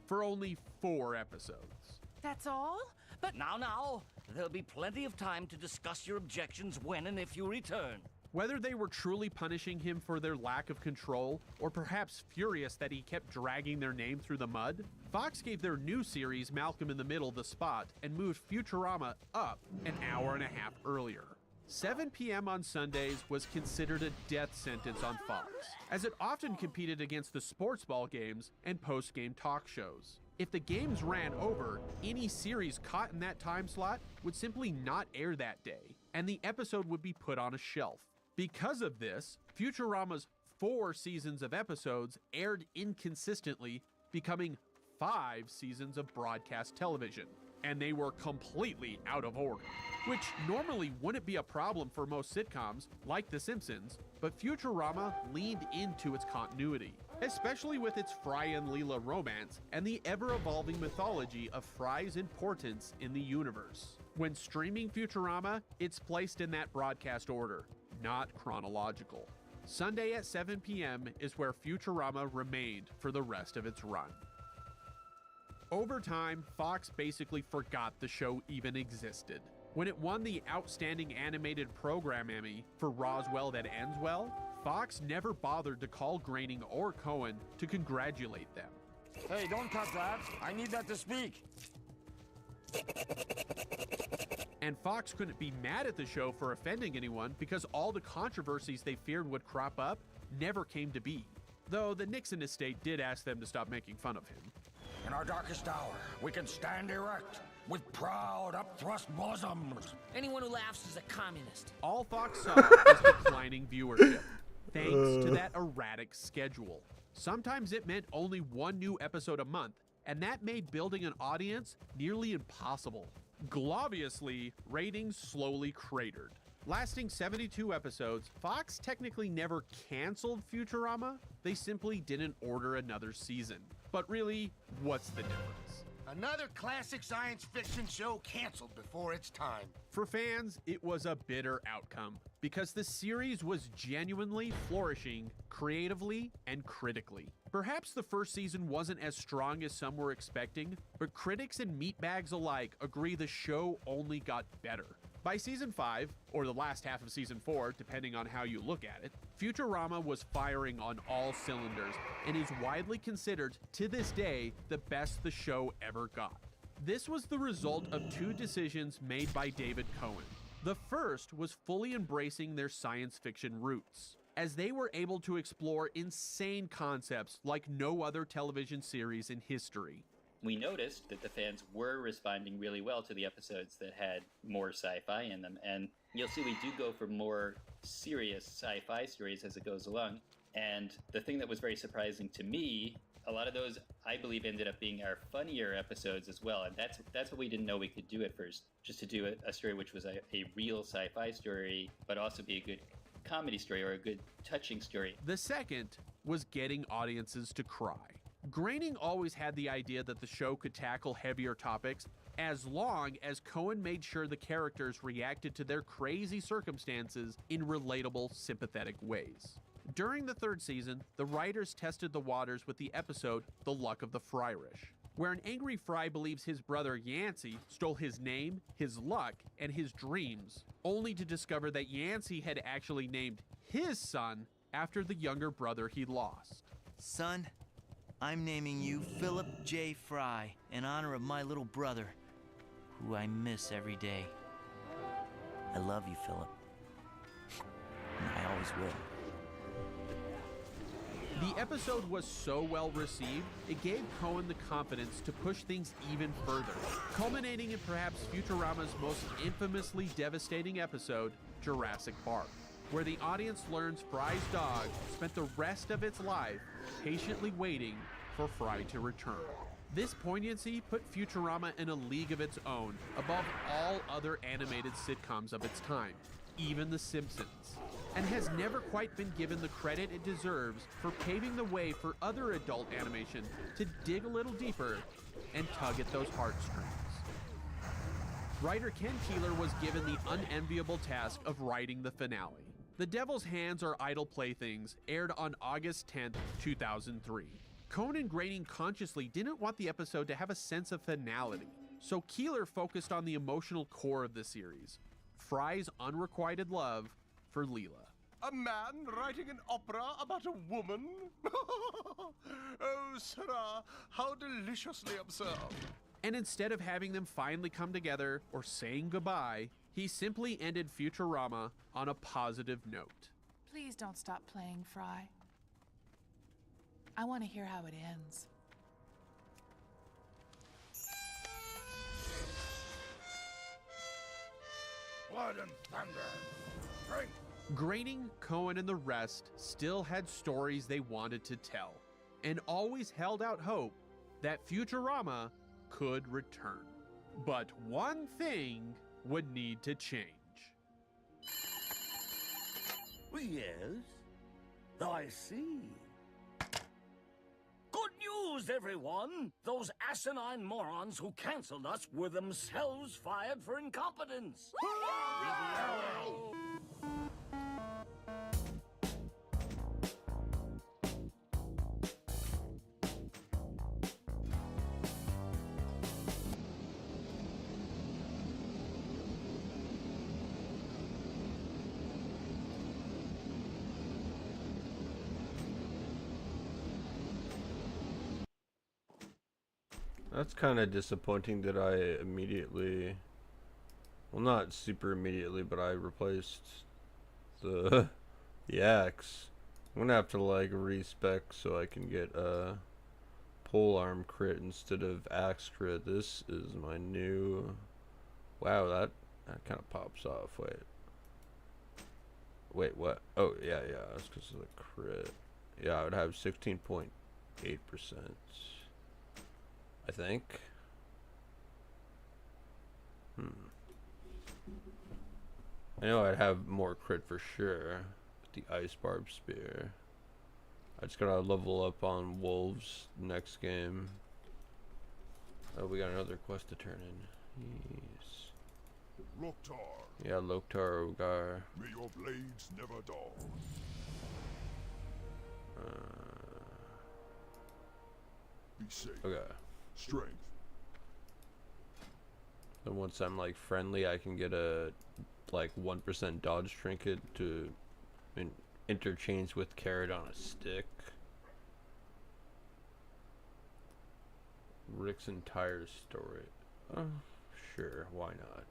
for only 4 episodes. That's all? But Now, there'll be plenty of time to discuss your objections when and if you return. Whether they were truly punishing him for their lack of control, or perhaps furious that he kept dragging their name through the mud, Fox gave their new series Malcolm in the Middle the spot and moved Futurama up an hour and a half earlier. 7 p.m. on Sundays was considered a death sentence on Fox, as it often competed against the sports ball games and post-game talk shows. If the games ran over, any series caught in that time slot would simply not air that day, and the episode would be put on a shelf. Because of this, Futurama's 4 seasons of episodes aired inconsistently, becoming 5 seasons of broadcast television, and they were completely out of order, which normally wouldn't be a problem for most sitcoms, like The Simpsons, but Futurama leaned into its continuity, especially with its Fry and Leela romance and the ever-evolving mythology of Fry's importance in the universe. When streaming Futurama, it's placed in that broadcast order, not chronological. Sunday at 7 p.m. is where Futurama remained for the rest of its run. Over time, Fox basically forgot the show even existed. When it won the Outstanding Animated Program Emmy for Roswell That Ends Well, Fox never bothered to call Groening or Cohen to congratulate them. Hey, don't cut that. I need that to speak. And Fox couldn't be mad at the show for offending anyone because all the controversies they feared would crop up never came to be. Though the Nixon estate did ask them to stop making fun of him. In our darkest hour, we can stand erect with proud, upthrust bosoms. Anyone who laughs is a communist. All Fox saw was declining viewership, thanks to that erratic schedule. Sometimes it meant only 1 new episode a month, and that made building an audience nearly impossible. Globiously, ratings slowly cratered. Lasting 72 episodes, Fox technically never canceled Futurama, they simply didn't order another season. But really, what's the difference? Another classic science fiction show canceled before its time. For fans, it was a bitter outcome, because the series was genuinely flourishing creatively and critically. Perhaps the first season wasn't as strong as some were expecting, but critics and meatbags alike agree the show only got better. By season 5, or the last half of season 4, depending on how you look at it, Futurama was firing on all cylinders and is widely considered, to this day, the best the show ever got. This was the result of 2 decisions made by David Cohen. The first was fully embracing their science fiction roots. as they were able to explore insane concepts like no other television series in history. We noticed that the fans were responding really well to the episodes that had more sci-fi in them, and you'll see we do go for more serious sci-fi stories as it goes along. And the thing that was very surprising to me, a lot of those I believe ended up being our funnier episodes as well, and that's what we didn't know we could do at first, just to do a story which was a real sci-fi story, but also be a good comedy story or a good touching story. The second was getting audiences to cry. Groening always had the idea that the show could tackle heavier topics as long as Cohen made sure the characters reacted to their crazy circumstances in relatable, sympathetic ways. During the third season, the writers tested the waters with the episode The Luck of the Fryrish, where an angry Fry believes his brother Yancey stole his name, his luck, and his dreams, only to discover that Yancey had actually named his son after the younger brother he lost. Son, I'm naming you Philip J. Fry in honor of my little brother, who I miss every day. I love you, Philip. And I always will. The episode was so well received, it gave Cohen the confidence to push things even further, culminating in perhaps Futurama's most infamously devastating episode, Jurassic Park, where the audience learns Fry's dog spent the rest of its life patiently waiting for Fry to return. This poignancy put Futurama in a league of its own, above all other animated sitcoms of its time, even The Simpsons, and has never quite been given the credit it deserves for paving the way for other adult animation to dig a little deeper and tug at those heartstrings. Writer Ken Keeler was given the unenviable task of writing the finale. The Devil's Hands Are Idle Playthings aired on August 10th, 2003. Cohen and Groening consciously didn't want the episode to have a sense of finality, so Keeler focused on the emotional core of the series, Fry's unrequited love for Leela. A man writing an opera about a woman? Oh, Sarah, how deliciously absurd. And instead of having them finally come together or saying goodbye, he simply ended Futurama on a positive note. Please don't stop playing, Fry. I want to hear how it ends. Blood and thunder. Drink. Groening, Cohen, and the rest still had stories they wanted to tell, and always held out hope that Futurama could return. But one thing would need to change. Yes, I see. Good news, everyone! Those asinine morons who canceled us were themselves fired for incompetence. That's kind of disappointing that I immediately, well, not super immediately, but I replaced the axe. I'm gonna have to like respec so I can get a pole arm crit instead of axe crit. This is my new. Wow, that kind of pops off. Wait, what? Oh yeah, that's because of the crit. Yeah, I would have 16.8%. I think. I know I'd have more crit for sure with the ice barb spear. I just gotta level up on wolves next game. Oh, we got another quest to turn in. Yes. Loktar. Yeah, Loktar Ogar. May your blades never dull. Be safe. Okay. Strength. And once I'm like friendly, I can get a like 1% dodge trinket to interchange with carrot on a stick. Rick's entire story. Sure, why not?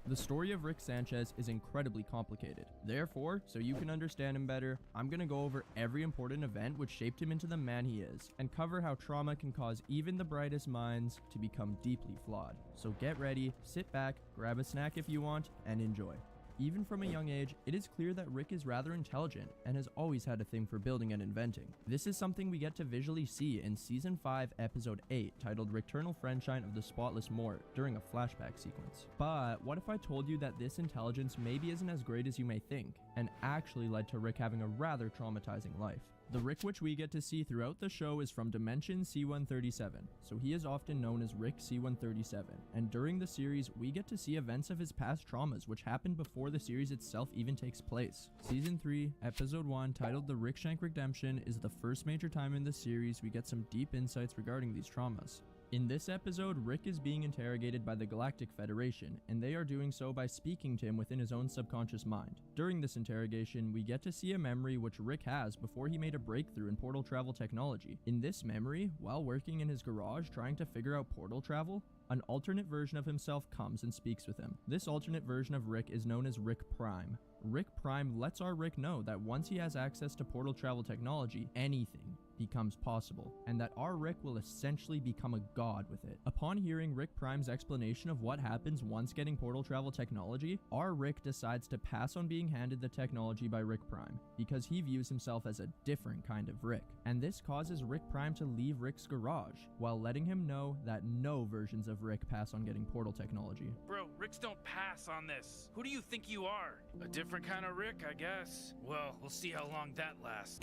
The story of Rick Sanchez is incredibly complicated. Therefore, so you can understand him better, I'm gonna go over every important event which shaped him into the man he is, and cover how trauma can cause even the brightest minds to become deeply flawed. So get ready, sit back, grab a snack if you want, and enjoy. Even from a young age, it is clear that Rick is rather intelligent and has always had a thing for building and inventing. This is something we get to visually see in Season 5, Episode 8, titled Returnal Friendshine of the Spotless Mort, during a flashback sequence. But what if I told you that this intelligence maybe isn't as great as you may think, and actually led to Rick having a rather traumatizing life? The Rick which we get to see throughout the show is from Dimension C-137, so he is often known as Rick C-137, and during the series, we get to see events of his past traumas which happened before the series itself even takes place. Season 3, Episode 1, titled The Rick Shank Redemption, is the first major time in the series we get some deep insights regarding these traumas. In this episode, Rick is being interrogated by the Galactic Federation, and they are doing so by speaking to him within his own subconscious mind. During this interrogation, we get to see a memory which Rick has before he made a breakthrough in portal travel technology. In this memory, while working in his garage trying to figure out portal travel, an alternate version of himself comes and speaks with him. This alternate version of Rick is known as Rick Prime. Rick Prime lets our Rick know that once he has access to portal travel technology, anything becomes possible, and that our Rick will essentially become a god with it. Upon hearing Rick Prime's explanation of what happens once getting portal travel technology, our Rick decides to pass on being handed the technology by Rick Prime, because he views himself as a different kind of Rick. And this causes Rick Prime to leave Rick's garage, while letting him know that no versions of Rick pass on getting portal technology. Bro, Ricks don't pass on this. Who do you think you are? A different kind of Rick, I guess. Well, we'll see how long that lasts.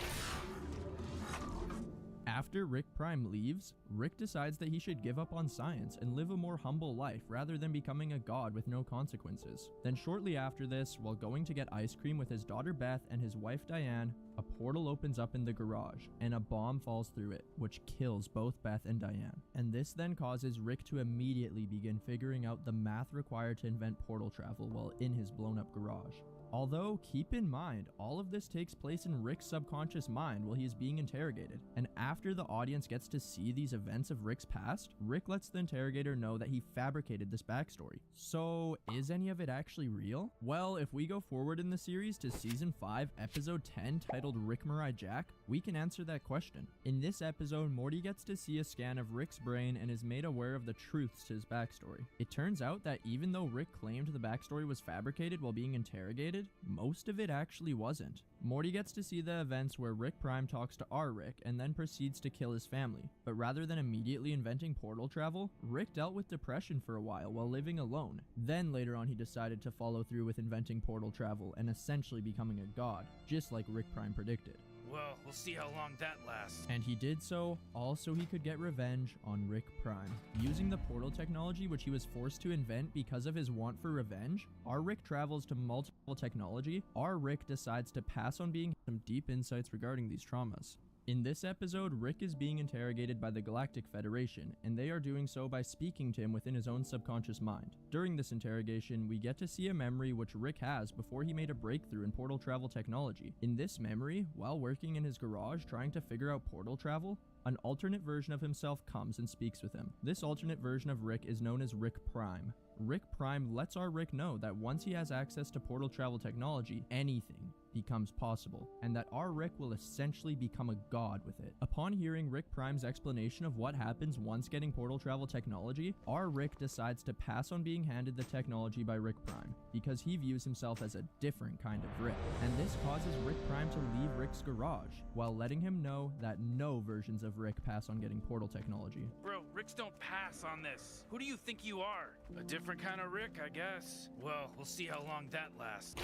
After Rick Prime leaves, Rick decides that he should give up on science and live a more humble life rather than becoming a god with no consequences. Then shortly after this, while going to get ice cream with his daughter Beth and his wife Diane, a portal opens up in the garage, and a bomb falls through it, which kills both Beth and Diane. And this then causes Rick to immediately begin figuring out the math required to invent portal travel while in his blown up garage. Although, keep in mind, all of this takes place in Rick's subconscious mind while he is being interrogated, and after the audience gets to see these events of Rick's past, Rick lets the interrogator know that he fabricated this backstory. So, is any of it actually real? Well, if we go forward in the series to Season 5, Episode 10, titled Rick Mirai Jack, we can answer that question. In this episode, Morty gets to see a scan of Rick's brain and is made aware of the truths to his backstory. It turns out that even though Rick claimed the backstory was fabricated while being interrogated, most of it actually wasn't. Morty gets to see the events where Rick Prime talks to our Rick and then proceeds to kill his family. But rather than immediately inventing portal travel, Rick dealt with depression for a while living alone. Then later on he decided to follow through with inventing portal travel and essentially becoming a god, just like Rick Prime predicted. Well, we'll see how long that lasts. And he did so, all so he could get revenge on Rick Prime. Using the portal technology which he was forced to invent because of his want for revenge, our Rick travels to multiple technology. Our Rick decides to pass on being some deep insights regarding these traumas. In this episode, Rick is being interrogated by the Galactic Federation, and they are doing so by speaking to him within his own subconscious mind. During this interrogation, we get to see a memory which Rick has before he made a breakthrough in portal travel technology. In this memory, while working in his garage trying to figure out portal travel, an alternate version of himself comes and speaks with him. This alternate version of Rick is known as Rick Prime. Rick Prime lets our Rick know that once he has access to portal travel technology, anything becomes possible, and that our Rick will essentially become a god with it. Upon hearing Rick Prime's explanation of what happens once getting portal travel technology, our Rick decides to pass on being handed the technology by Rick Prime, because he views himself as a different kind of Rick. And this causes Rick Prime to leave Rick's garage, while letting him know that no versions of Rick pass on getting portal technology. Bro, Ricks don't pass on this. Who do you think you are? A different kind of Rick, I guess. Well, we'll see how long that lasts.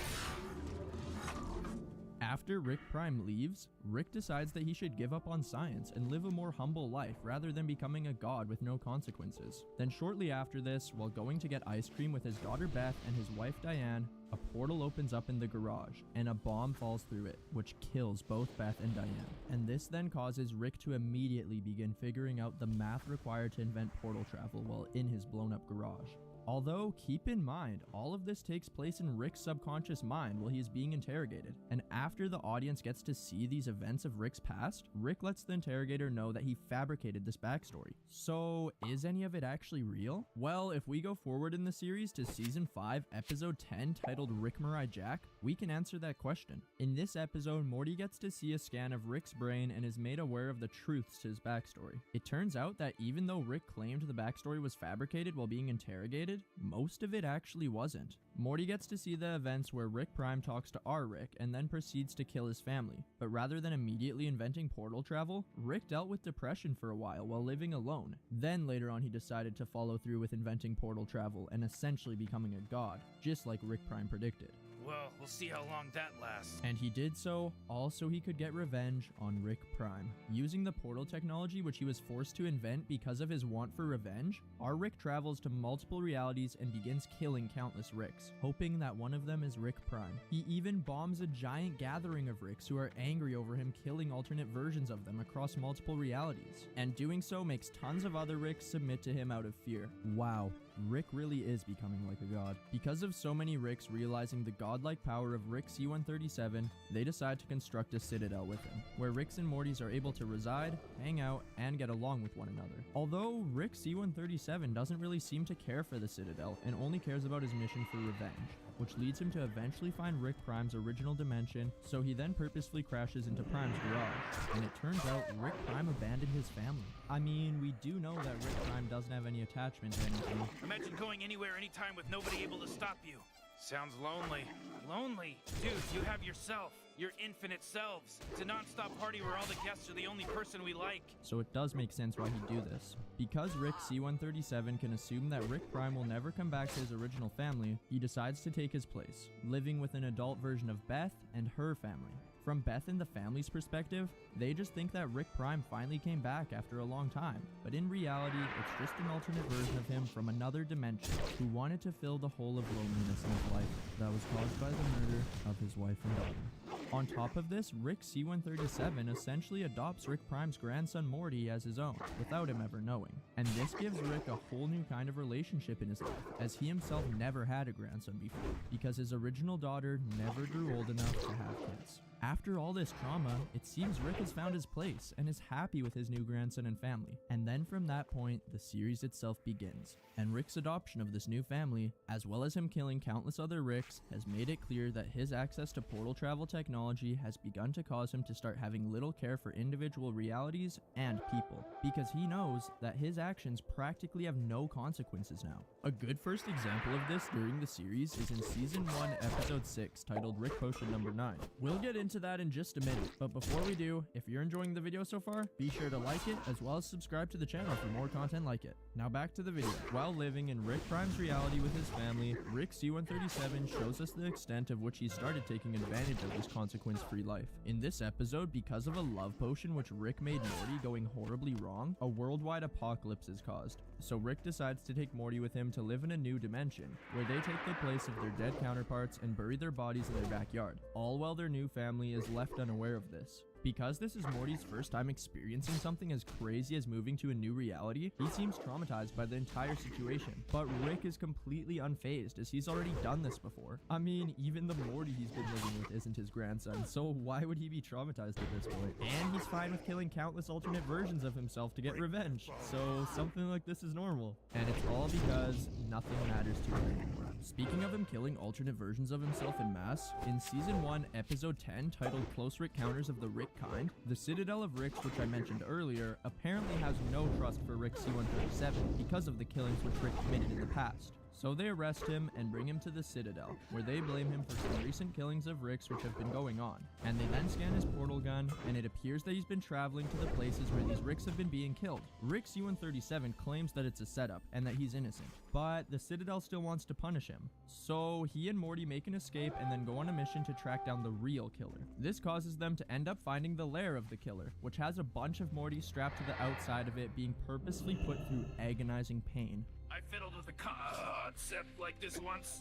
After Rick Prime leaves, Rick decides that he should give up on science and live a more humble life rather than becoming a god with no consequences. Then shortly after this, while going to get ice cream with his daughter Beth and his wife Diane, a portal opens up in the garage, and a bomb falls through it, which kills both Beth and Diane. And this then causes Rick to immediately begin figuring out the math required to invent portal travel while in his blown up garage. Although, keep in mind, all of this takes place in Rick's subconscious mind while he is being interrogated, and after the audience gets to see these events of Rick's past, Rick lets the interrogator know that he fabricated this backstory. So, is any of it actually real? Well, if we go forward in the series to Season 5, Episode 10, titled Rick Mirai Jack, we can answer that question. In this episode, Morty gets to see a scan of Rick's brain and is made aware of the truths to his backstory. It turns out that even though Rick claimed the backstory was fabricated while being interrogated, most of it actually wasn't. Morty gets to see the events where Rick Prime talks to our Rick and then proceeds to kill his family. But rather than immediately inventing portal travel, Rick dealt with depression for a while living alone. Then later on he decided to follow through with inventing portal travel and essentially becoming a god, just like Rick Prime predicted. Well, we'll see how long that lasts. And he did so, all so he could get revenge on Rick Prime. Using the portal technology which he was forced to invent because of his want for revenge, our Rick travels to multiple realities and begins killing countless Ricks, hoping that one of them is Rick Prime. He even bombs a giant gathering of Ricks who are angry over him killing alternate versions of them across multiple realities. And doing so makes tons of other Ricks submit to him out of fear. Wow. Rick really is becoming like a god. Because of so many Ricks realizing the godlike power of Rick C-137, they decide to construct a citadel with him, where Ricks and Mortys are able to reside, hang out, and get along with one another. Although Rick C-137 doesn't really seem to care for the citadel and only cares about his mission for revenge, which leads him to eventually find Rick Prime's original dimension, so he then purposefully crashes into Prime's garage, and it turns out Rick Prime abandoned his family. I mean, we do know that Rick Prime doesn't have any attachment to anything. Imagine going anywhere, anytime with nobody able to stop you. Sounds lonely. Lonely? Dude, you have yourself. Your infinite selves. It's a non-stop party where all the guests are the only person we like. So it does make sense why he'd do this. Because Rick C-137 can assume that Rick Prime will never come back to his original family, he decides to take his place, living with an adult version of Beth and her family. From Beth and the family's perspective, they just think that Rick Prime finally came back after a long time, but in reality, it's just an alternate version of him from another dimension who wanted to fill the hole of loneliness in his life that was caused by the murder of his wife and daughter. On top of this, Rick C-137 essentially adopts Rick Prime's grandson Morty as his own, without him ever knowing. And this gives Rick a whole new kind of relationship in his life, as he himself never had a grandson before, because his original daughter never grew old enough to have kids. After all this trauma, it seems Rick has found his place and is happy with his new grandson and family. And then from that point, the series itself begins. And Rick's adoption of this new family, as well as him killing countless other Ricks, has made it clear that his access to portal travel technology has begun to cause him to start having little care for individual realities and people, because he knows that his actions practically have no consequences now. A good first example of this during the series is in Season 1, Episode 6, titled Rick Potion Number 9. We'll get into that in just a minute, but before we do, if you're enjoying the video so far, be sure to like it, as well as subscribe to the channel for more content like it. Now back to the video. While living in Rick Prime's reality with his family, Rick C-137 shows us the extent of which he started taking advantage of this consequence-free life. In this episode, because of a love potion which Rick made Morty going horribly wrong, a worldwide apocalypse is caused. So Rick decides to take Morty with him to live in a new dimension, where they take the place of their dead counterparts and bury their bodies in their backyard, all while their new family is left unaware of this. Because this is Morty's first time experiencing something as crazy as moving to a new reality, he seems traumatized by the entire situation. But Rick is completely unfazed, as he's already done this before. I mean, even the Morty he's been living with isn't his grandson, so why would he be traumatized at this point? And he's fine with killing countless alternate versions of himself to get revenge, so something like this is normal. And it's all because nothing matters to him anymore. Speaking of him killing alternate versions of himself en masse, in Season 1, Episode 10, titled Close Rick Counters of the Rick Kind, the Citadel of Ricks, which I mentioned earlier, apparently has no trust for Rick C-137 because of the killings which Rick committed in the past. So they arrest him and bring him to the Citadel, where they blame him for some recent killings of Ricks which have been going on. And they then scan his portal gun, and it appears that he's been traveling to the places where these Ricks have been being killed. Rick C-137 claims that it's a setup, and that he's innocent. But the Citadel still wants to punish him. So he and Morty make an escape and then go on a mission to track down the real killer. This causes them to end up finding the lair of the killer, which has a bunch of Mortys strapped to the outside of it, being purposely put through agonizing pain. I fiddled with a concept like this once.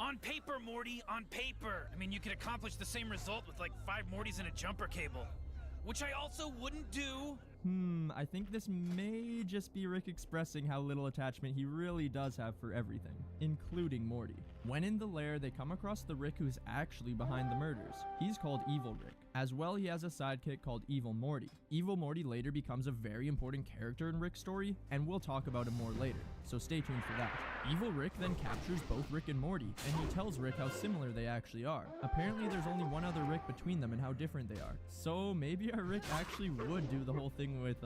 On paper, Morty, on paper. I mean, you could accomplish the same result with like 5 Mortys and a jumper cable. which I also wouldn't do. I think this may just be Rick expressing how little attachment he really does have for everything, including Morty. When in the lair, they come across the Rick who's actually behind the murders. He's called Evil Rick. As well, he has a sidekick called Evil Morty. Evil Morty later becomes a very important character in Rick's story, and we'll talk about him more later, so stay tuned for that. Evil Rick then captures both Rick and Morty, and he tells Rick how similar they actually are. Apparently, there's only one other Rick between them and how different they are. So maybe our Rick actually would do the whole thing with,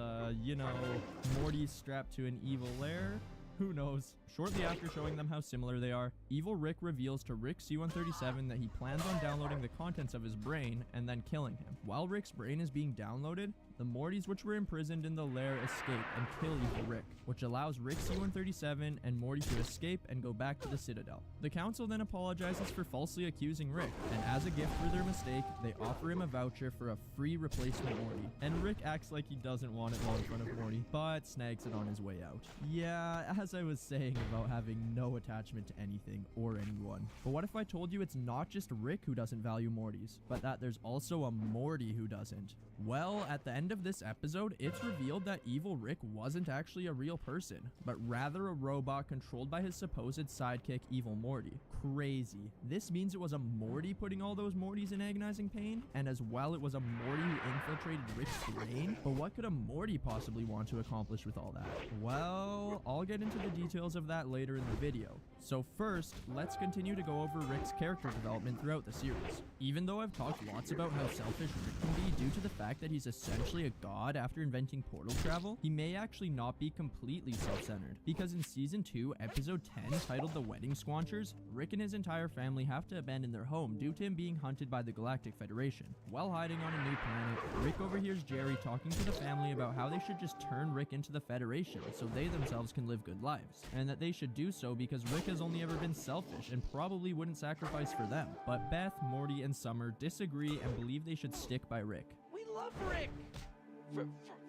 Morty strapped to an evil lair? Who knows? Shortly after showing them how similar they are, Evil Rick reveals to Rick C-137 that he plans on downloading the contents of his brain and then killing him. While Rick's brain is being downloaded, the Mortys which were imprisoned in the lair escape and kill Evil Rick, which allows Rick C-137 and Morty to escape and go back to the Citadel. The council then apologizes for falsely accusing Rick, and as a gift for their mistake, they offer him a voucher for a free replacement Morty. And Rick acts like he doesn't want it while in front of Morty, but snags it on his way out. Yeah, as I was saying about having no attachment to anything or anyone. But what if I told you it's not just Rick who doesn't value Mortys, but that there's also a Morty who doesn't? Well, at the end of this episode, it's revealed that Evil Rick wasn't actually a real person, but rather a robot controlled by his supposed sidekick, Evil Morty. Crazy. This means it was a Morty putting all those Mortys in agonizing pain, and as well it was a Morty who infiltrated Rick's brain? But what could a Morty possibly want to accomplish with all that? Well, I'll get into the details of that later in the video. So first, let's continue to go over Rick's character development throughout the series. Even though I've talked lots about how selfish Rick can be due to the fact that he's essentially a god after inventing portal travel, he may actually not be completely self-centered, because in Season 2, Episode 10, titled The Wedding Squanchers, Rick and his entire family have to abandon their home due to him being hunted by the Galactic Federation. While hiding on a new planet, Rick overhears Jerry talking to the family about how they should just turn Rick into the Federation so they themselves can live good lives, and that they should do so because Rick has only ever been selfish and probably wouldn't sacrifice for them. But Beth, Morty, and Summer disagree and believe they should stick by Rick. We love Rick!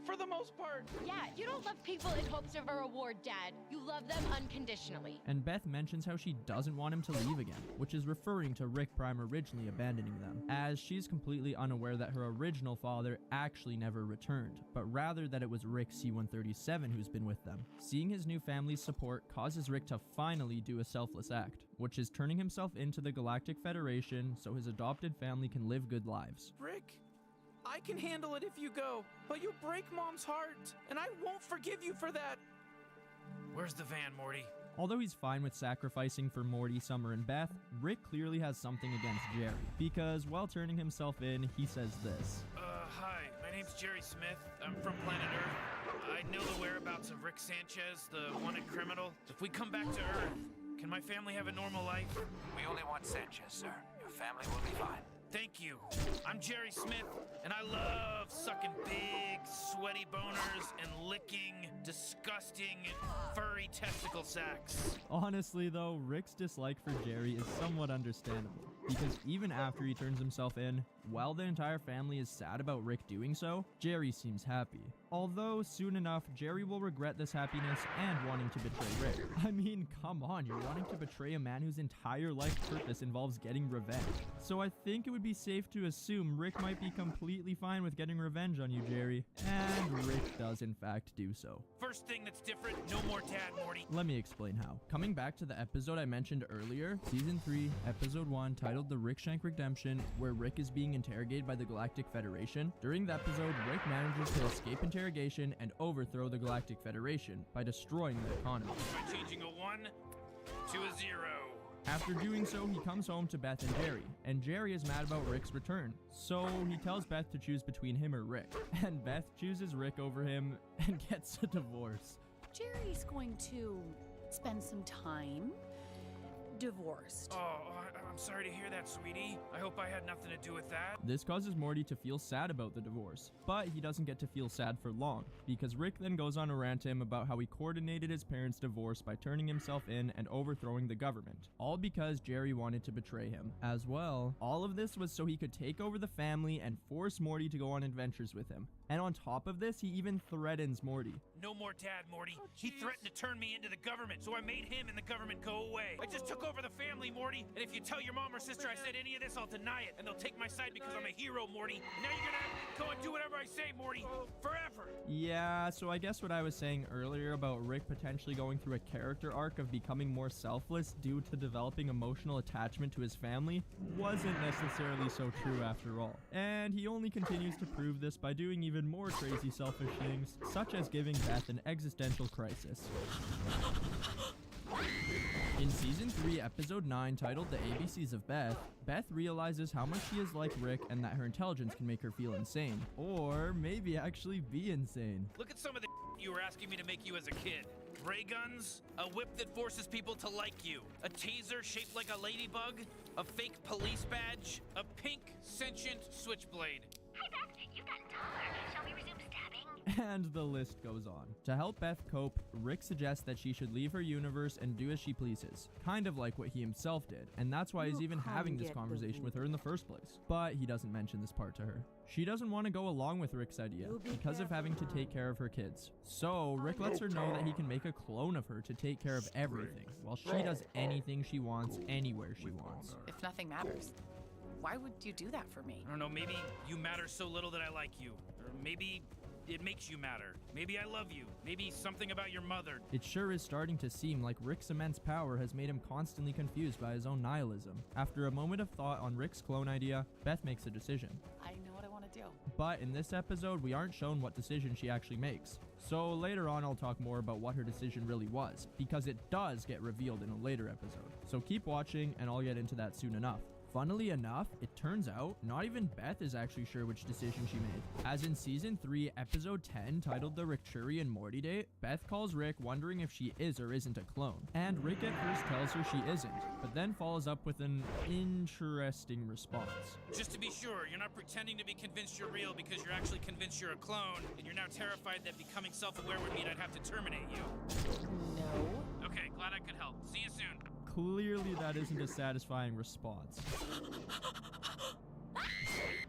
For the most part. Yeah, you don't love people in hopes of a reward, Dad. You love them unconditionally. And Beth mentions how she doesn't want him to leave again, which is referring to Rick Prime originally abandoning them, as she's completely unaware that her original father actually never returned, but rather that it was Rick C-137 who's been with them. Seeing his new family's support causes Rick to finally do a selfless act, which is turning himself into the Galactic Federation so his adopted family can live good lives. Rick, I can handle it if you go, but you'll break Mom's heart, and I won't forgive you for that. Where's the van, Morty? Although he's fine with sacrificing for Morty, Summer, and Beth, Rick clearly has something against Jerry, because while turning himself in, he says this. Hi, my name's Jerry Smith. I'm from planet Earth. I know the whereabouts of Rick Sanchez, the wanted criminal. If we come back to Earth, can my family have a normal life? We only want Sanchez, sir. Your family will be fine. Thank you. I'm Jerry Smith, and I love sucking big, sweaty boners and licking disgusting, furry testicle sacks. Honestly, though, Rick's dislike for Jerry is somewhat understandable, because even after he turns himself in, while the entire family is sad about Rick doing so, Jerry seems happy. Although, soon enough, Jerry will regret this happiness and wanting to betray Rick. I mean, come on, you're wanting to betray a man whose entire life purpose involves getting revenge. So I think it would be safe to assume Rick might be completely fine with getting revenge on you, Jerry. And Rick does in fact do so. First thing that's different, no more Dad, Morty. Let me explain how. Coming back to the episode I mentioned earlier, Season 3, Episode 1, titled The Rick Shank Redemption, where Rick is being interrogated by the Galactic Federation. During the episode, Rick manages to escape interrogation and overthrow the Galactic Federation by destroying the economy. By changing a 1 to a 0. After doing so, he comes home to Beth and Jerry, and Jerry is mad about Rick's return. So he tells Beth to choose between him or Rick, and Beth chooses Rick over him and gets a divorce. Jerry's going to spend some time divorced. Oh, I'm sorry to hear that, sweetie. I hope I had nothing to do with that. This causes Morty to feel sad about the divorce, but he doesn't get to feel sad for long, because Rick then goes on a rant to him about how he coordinated his parents' divorce by turning himself in and overthrowing the government, all because Jerry wanted to betray him. As well, all of this was so he could take over the family and force Morty to go on adventures with him. And on top of this, he even threatens Morty. No more Dad, Morty. He threatened to turn me into the government, so I made him and the government go away. I just took over the family, Morty, and if you tell your your mom or sister I said any of this, I'll deny it. And they'll take my side because I'm a hero, Morty. And now you're gonna go and do whatever I say, Morty. Forever. Yeah, so I guess what I was saying earlier about Rick potentially going through a character arc of becoming more selfless due to developing emotional attachment to his family wasn't necessarily so true after all. And he only continues to prove this by doing even more crazy selfish things, such as giving Beth an existential crisis. In Season 3, Episode 9, titled The ABCs of Beth, Beth realizes how much she is like Rick and that her intelligence can make her feel insane. Or maybe actually be insane. Look at some of the you were asking me to make you as a kid. Ray guns, a whip that forces people to like you, a taser shaped like a ladybug, a fake police badge, a pink sentient switchblade. Hi, Beth. You've gotten taller. Shall we resume stabbing? And the list goes on. To help Beth cope, Rick suggests that she should leave her universe and do as she pleases, kind of like what he himself did, and that's why he's even having this conversation with her in the first place. But he doesn't mention this part to her. She doesn't want to go along with Rick's idea because of having to take care of her kids. So Rick lets her know that he can make a clone of her to take care of everything, while she does anything she wants, anywhere she wants. If nothing matters, why would you do that for me? I don't know, maybe you matter so little that I like you. Or maybe it makes you matter. Maybe I love you. Maybe something about your mother. It sure is starting to seem like Rick's immense power has made him constantly confused by his own nihilism. After a moment of thought on Rick's clone idea, Beth makes a decision. I know what I want to do. But in this episode, we aren't shown what decision she actually makes. So later on, I'll talk more about what her decision really was, because it does get revealed in a later episode. So keep watching, and I'll get into that soon enough. Funnily enough, it turns out not even Beth is actually sure which decision she made. As in Season 3, Episode 10, titled The Rickchuri and Morty Date, Beth calls Rick wondering if she is or isn't a clone. And Rick at first tells her she isn't, but then follows up with an interesting response. Just to be sure, you're not pretending to be convinced you're real because you're actually convinced you're a clone, and you're now terrified that becoming self-aware would mean I'd have to terminate you. No. Okay, glad I could help. See you soon. Clearly that isn't a satisfying response.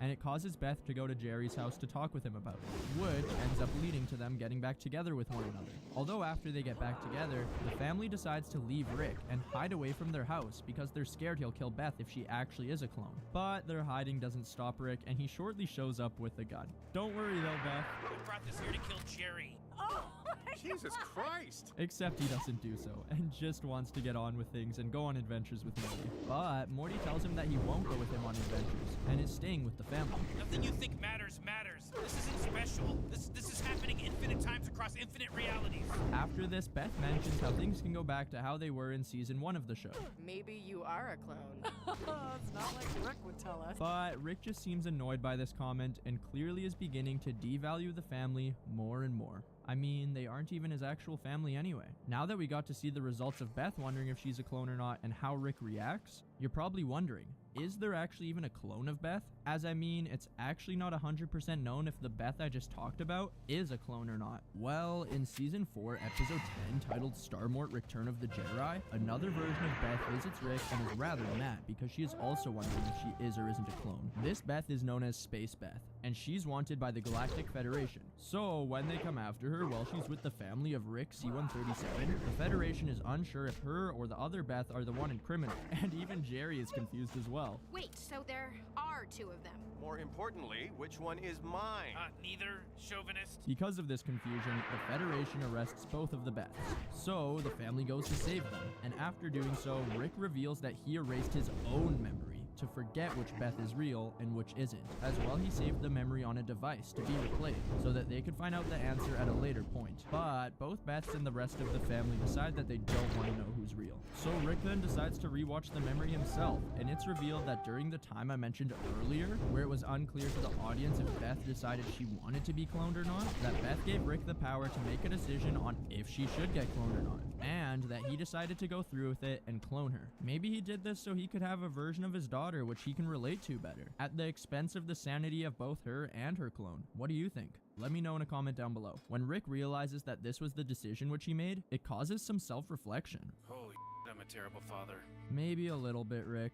And it causes Beth to go to Jerry's house to talk with him about it, which ends up leading to them getting back together with one another. Although after they get back together, the family decides to leave Rick and hide away from their house because they're scared he'll kill Beth if she actually is a clone. But their hiding doesn't stop Rick, and he shortly shows up with a gun. Don't worry though, Beth. I brought this here to kill Jerry. Oh! Jesus Christ! Except he doesn't do so, and just wants to get on with things and go on adventures with Morty. But Morty tells him that he won't go with him on adventures, and is staying with the family. Nothing you think matters matters. This isn't special. This is happening infinite times across infinite realities. After this, Beth mentions how things can go back to how they were in Season 1 of the show. Maybe you are a clone. It's not like Rick would tell us. But Rick just seems annoyed by this comment and clearly is beginning to devalue the family more and more. I mean, they aren't even his actual family anyway. Now that we got to see the results of Beth wondering if she's a clone or not and how Rick reacts, you're probably wondering, is there actually even a clone of Beth? As I mean, it's actually not 100% known if the Beth I just talked about is a clone or not. Well, in Season 4, Episode 10, titled Starmort Return of the Jedi, another version of Beth visits Rick and is rather mad because she is also wondering if she is or isn't a clone. This Beth is known as Space Beth, and she's wanted by the Galactic Federation. So when they come after her while she's with the family of Rick C-137, the Federation is unsure if her or the other Beth are the one in criminal, and even Jerry is confused as well. Wait, so there are two of them. More importantly, which one is mine? Neither. Chauvinist. Because of this confusion, the Federation arrests both of the Beths. So the family goes to save them, and after doing so, Rick reveals that he erased his own memory to forget which Beth is real and which isn't. As well, he saved the memory on a device to be replayed so that they could find out the answer at a later point. But both Beths and the rest of the family decide that they don't want to know who's real. So Rick then decides to rewatch the memory himself, and it's revealed that during the time I mentioned earlier, where it was unclear to the audience if Beth decided she wanted to be cloned or not, that Beth gave Rick the power to make a decision on if she should get cloned or not, and that he decided to go through with it and clone her. Maybe he did this so he could have a version of his daughter which he can relate to better, at the expense of the sanity of both her and her clone. What do you think? Let me know in a comment down below. When Rick realizes that this was the decision which he made, it causes some self-reflection. Holy shit, I'm a terrible father. Maybe a little bit, Rick.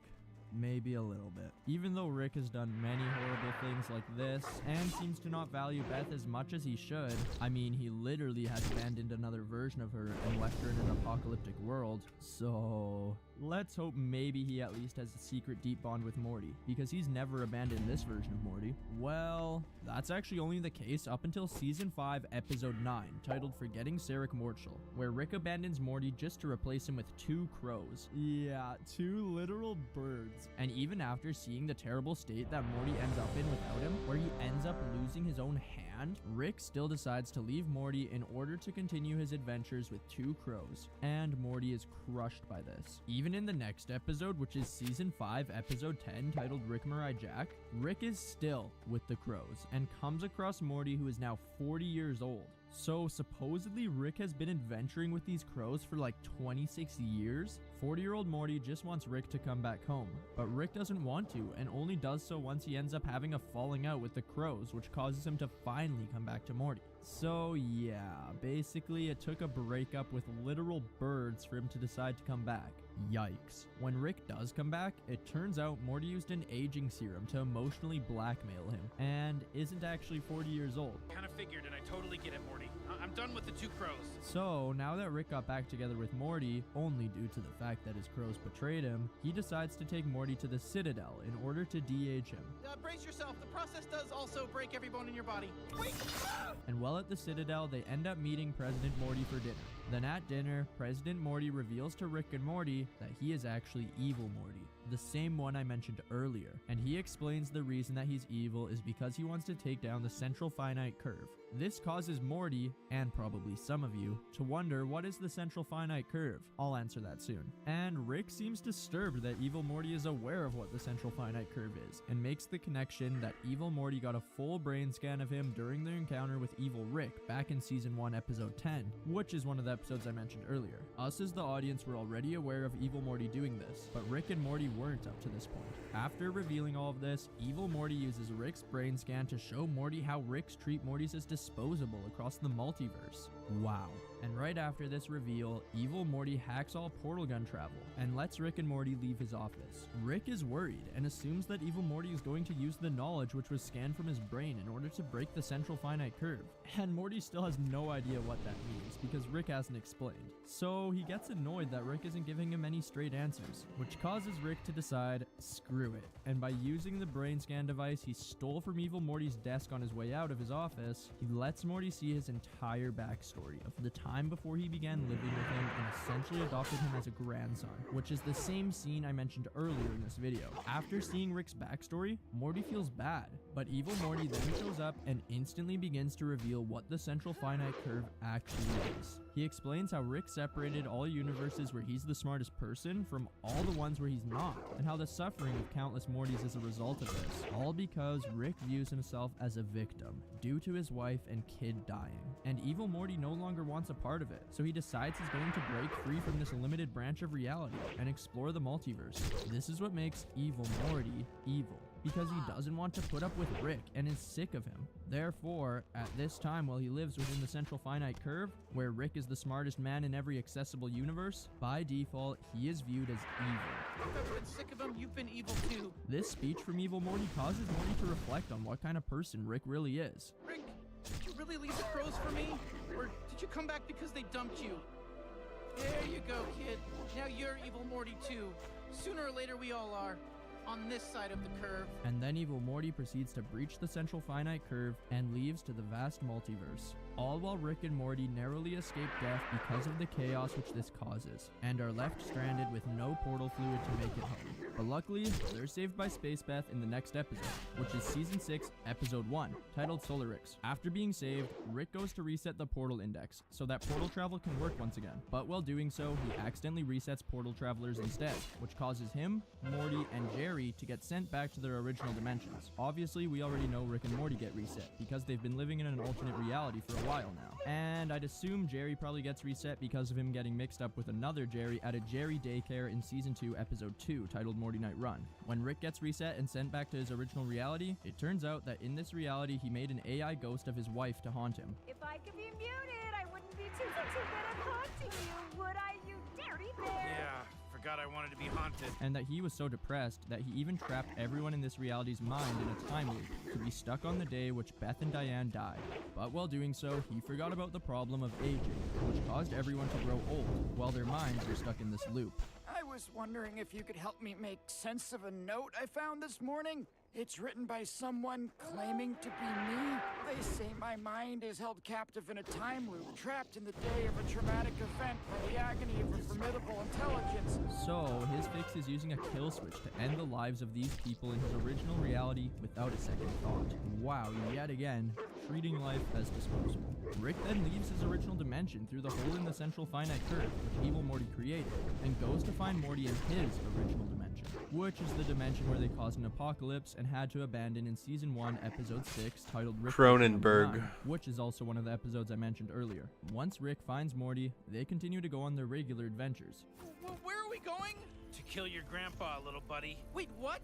Maybe a little bit. Even though Rick has done many horrible things like this, and seems to not value Beth as much as he should, I mean, he literally has abandoned another version of her and left her in an apocalyptic world, so Let's hope maybe he at least has a secret deep bond with Morty, because he's never abandoned this version of Morty. Well, that's actually only the case up until Season 5, Episode 9, titled Forgetting Sarek Morchel, where Rick abandons Morty just to replace him with 2 crows. Yeah, 2 literal birds. And even after seeing the terrible state that Morty ends up in without him, where he ends up losing his own hand, Rick still decides to leave Morty in order to continue his adventures with 2 crows. And Morty is crushed by this. Even in the next episode, which is Season 5, Episode 10, titled Rick Mirai Jack, Rick is still with the crows and comes across Morty, who is now 40 years old. So supposedly Rick has been adventuring with these crows for like 26 years. 40-year-old Morty just wants Rick to come back home, but Rick doesn't want to and only does so once he ends up having a falling out with the crows, which causes him to finally come back to Morty. So yeah, basically it took a breakup with literal birds for him to decide to come back. Yikes. When Rick does come back, it turns out Morty used an aging serum to emotionally blackmail him and isn't actually 40 years old. Kind of figured, and I totally get it, Morty. I'm done with the 2 crows. So now that Rick got back together with Morty, only due to the fact that his crows betrayed him, he decides to take Morty to the Citadel in order to de-age him. Brace yourself. The process does also break every bone in your body. Wait! And while at the Citadel, they end up meeting President Morty for dinner. Then at dinner, President Morty reveals to Rick and Morty that he is actually Evil Morty, the same one I mentioned earlier. And he explains the reason that he's evil is because he wants to take down the central finite curve. This causes Morty, and probably some of you, to wonder what is the central finite curve. I'll answer that soon. And Rick seems disturbed that Evil Morty is aware of what the central finite curve is, and makes the connection that Evil Morty got a full brain scan of him during their encounter with Evil Rick back in Season 1, Episode 10, which is one of the episodes I mentioned earlier. Us as the audience were already aware of Evil Morty doing this, but Rick and Morty weren't up to this point. After revealing all of this, Evil Morty uses Rick's brain scan to show Morty how Rick's treat Mortys as disposable across the multiverse. Wow. And right after this reveal, Evil Morty hacks all portal gun travel and lets Rick and Morty leave his office. Rick is worried and assumes that Evil Morty is going to use the knowledge which was scanned from his brain in order to break the central finite curve. And Morty still has no idea what that means because Rick hasn't explained. So he gets annoyed that Rick isn't giving him any straight answers, which causes Rick to decide, screw it. And by using the brain scan device he stole from Evil Morty's desk on his way out of his office, he lets Morty see his entire backstory of the time before he began living with him and essentially adopted him as a grandson, which is the same scene I mentioned earlier in this video. After seeing Rick's backstory, Morty feels bad, but Evil Morty then shows up and instantly begins to reveal what the central finite curve actually is. He explains how Rick separated all universes where he's the smartest person from all the ones where he's not, and how the suffering of countless Mortys is a result of this, all because Rick views himself as a victim due to his wife and kid dying. And Evil Morty no longer wants a part of it, so he decides he's going to break free from this limited branch of reality and explore the multiverse. This is what makes Evil Morty evil, because he doesn't want to put up with Rick and is sick of him. Therefore, at this time while he lives within the central finite curve, where Rick is the smartest man in every accessible universe, by default, he is viewed as evil. If I've been sick of him, you've been evil too. This speech from Evil Morty causes Morty to reflect on what kind of person Rick really is. Rick, did you really leave the crows for me? Or did you come back because they dumped you? There you go, kid. Now you're Evil Morty too. Sooner or later we all are. On this side of the curve. And then Evil Morty proceeds to breach the central finite curve and leaves to the vast multiverse, all while Rick and Morty narrowly escape death because of the chaos which this causes, and are left stranded with no portal fluid to make it home. But luckily, they're saved by Space Beth in the next episode, which is Season 6, Episode 1, titled Solarix. After being saved, Rick goes to reset the portal index, so that portal travel can work once again. But while doing so, he accidentally resets portal travelers instead, which causes him, Morty, and Jerry to get sent back to their original dimensions. Obviously, we already know Rick and Morty get reset, because they've been living in an alternate reality for a while now. And I'd assume Jerry probably gets reset because of him getting mixed up with another Jerry at a Jerry daycare in Season 2, Episode 2, titled Morty Night Run. When Rick gets reset and sent back to his original reality, it turns out that in this reality he made an AI ghost of his wife to haunt him. If I could be muted, I wouldn't be too good at haunting you, would I, you dirty bear? Yeah, forgot I wanted to be haunted. And that he was so depressed that he even trapped everyone in this reality's mind in a time loop to be stuck on the day which Beth and Diane died. But while doing so, he forgot about the problem of aging, which caused everyone to grow old, while their minds were stuck in this loop. I was wondering if you could help me make sense of a note I found this morning. It's written by someone claiming to be me. They say my mind is held captive in a time loop, trapped in the day of a traumatic event by the agony of a formidable intelligence. So, his fix is using a kill switch to end the lives of these people in his original reality without a second thought. Wow, yet again, treating life as disposable. Rick then leaves his original dimension through the hole in the central finite curve, which Evil Morty created, and goes to find Morty in his original dimension, which is the dimension where they caused an apocalypse and had to abandon in Season 1, Episode 6, titled Rick Cronenberg, which is also one of the episodes I mentioned earlier. Once Rick finds Morty, they continue to go on their regular adventures. Where are we going? To kill your grandpa, little buddy. Wait, what?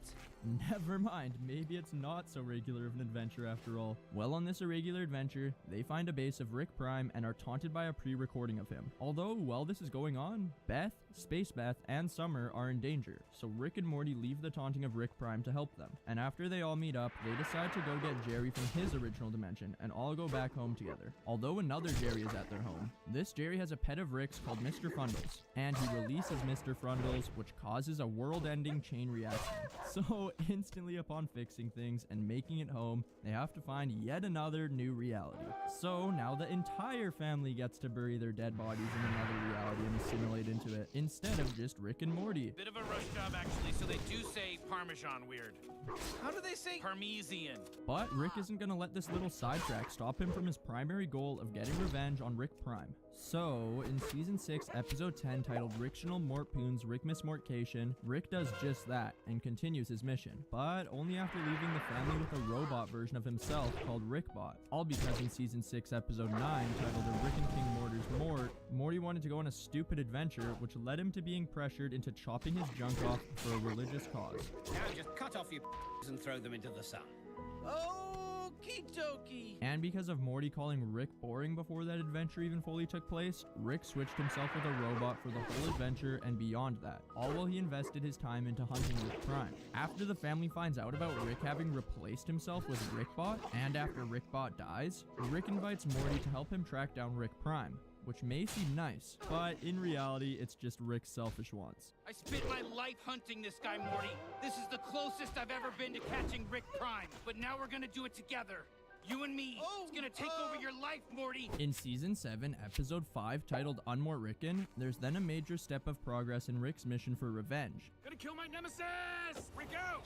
Never mind, maybe it's not so regular of an adventure after all. Well, on this irregular adventure, they find a base of Rick Prime and are taunted by a pre-recording of him. Although, while this is going on, Beth, Space Beth, and Summer are in danger, so Rick and Morty leave the taunting of Rick Prime to help them. And after they all meet up, they decide to go get Jerry from his original dimension and all go back home together. Although another Jerry is at their home, this Jerry has a pet of Rick's called Mr. Frundles, and he releases Mr. Frundles, which causes a world-ending chain reaction. So, instantly upon fixing things and making it home, they have to find yet another new reality. So, now the entire family gets to bury their dead bodies in another reality and assimilate into it, instead of just Rick and Morty. Bit of a rush job, actually, so they do say Parmesan weird. How do they say Parmesan? But Rick isn't gonna let this little sidetrack stop him from his primary goal of getting revenge on Rick Prime. So, in Season 6, Episode 10, titled Rictional Mortpoon's Rickmas Mortcation, Rick does just that and continues his mission, but only after leaving the family with a robot version of himself called Rickbot. All because in Season 6, Episode 9, titled The Rick and King Mortar's Mort, Morty wanted to go on a stupid adventure which led him to being pressured into chopping his junk off for a religious cause. Now just cut off your and throw them into the sun. Okie dokie. And because of Morty calling Rick boring before that adventure even fully took place, Rick switched himself with a robot for the whole adventure and beyond that, all while he invested his time into hunting Rick Prime. After the family finds out about Rick having replaced himself with Rickbot, and after Rickbot dies, Rick invites Morty to help him track down Rick Prime, which may seem nice, but in reality, it's just Rick's selfish wants. I spent my life hunting this guy, Morty. This is the closest I've ever been to catching Rick Prime, but now we're gonna do it together. You and me. It's gonna take over your life, Morty. In Season 7, Episode 5, titled Unmort Rickin', there's then a major step of progress in Rick's mission for revenge. Gonna kill my nemesis! Rick out!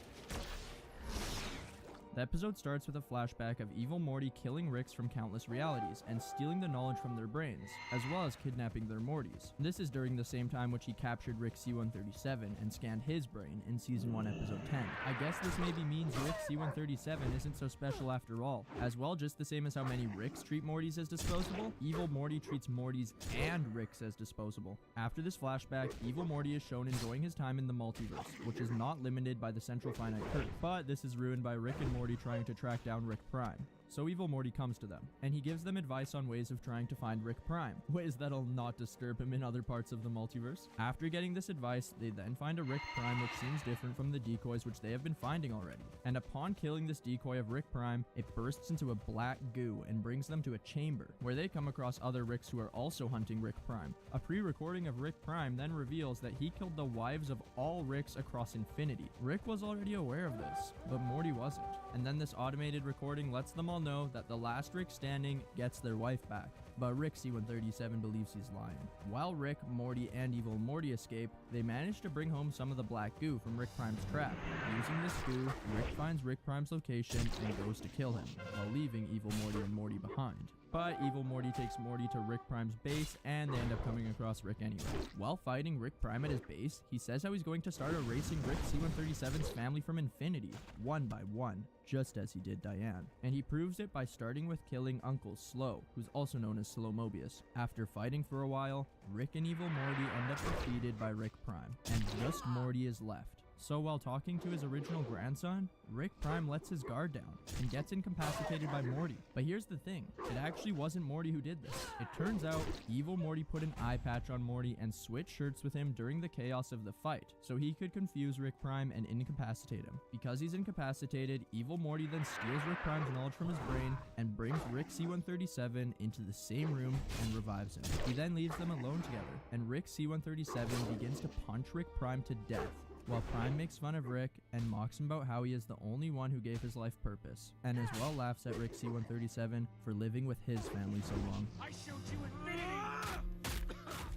The episode starts with a flashback of evil Morty killing Ricks from countless realities and stealing the knowledge from their brains, as well as kidnapping their Mortys. This is during the same time which he captured Rick C-137 and scanned his brain in Season 1, Episode 10. I guess this maybe means Rick C-137 isn't so special after all. As well, just the same as how many Ricks treat Mortys as disposable, evil Morty treats Mortys and Ricks as disposable. After this flashback, evil Morty is shown enjoying his time in the multiverse, which is not limited by the central finite curve, but this is ruined by Rick and Morty trying to track down Rick Prime. So evil Morty comes to them, and he gives them advice on ways of trying to find Rick Prime, ways that'll not disturb him in other parts of the multiverse. After getting this advice, they then find a Rick Prime which seems different from the decoys which they have been finding already. And upon killing this decoy of Rick Prime, it bursts into a black goo and brings them to a chamber, where they come across other Ricks who are also hunting Rick Prime. A pre-recording of Rick Prime then reveals that he killed the wives of all Ricks across infinity. Rick was already aware of this, but Morty wasn't. And then this automated recording lets them all know that the last Rick standing gets their wife back. But Rick C-137 believes he's lying. While Rick, Morty, and evil Morty escape, they manage to bring home some of the black goo from Rick Prime's trap. Using this goo, Rick finds Rick Prime's location and goes to kill him, while leaving evil Morty and Morty behind. But evil Morty takes Morty to Rick Prime's base, and they end up coming across Rick anyway. While fighting Rick Prime at his base, he says how he's going to start erasing Rick C-137's family from infinity, one by one, just as he did Diane. And he proves it by starting with killing Uncle Slow, who's also known as Slow Mobius. After fighting for a while, Rick and evil Morty end up defeated by Rick Prime, and just Morty is left. So while talking to his original grandson, Rick Prime lets his guard down and gets incapacitated by Morty. But here's the thing, it actually wasn't Morty who did this. It turns out evil Morty put an eye patch on Morty and switched shirts with him during the chaos of the fight, so he could confuse Rick Prime and incapacitate him. Because he's incapacitated, evil Morty then steals Rick Prime's knowledge from his brain and brings Rick C-137 into the same room and revives him. He then leaves them alone together, and Rick C-137 begins to punch Rick Prime to death, while Prime makes fun of Rick and mocks him about how he is the only one who gave his life purpose, and as well laughs at Rick C-137 for living with his family so long. I showed you infinity!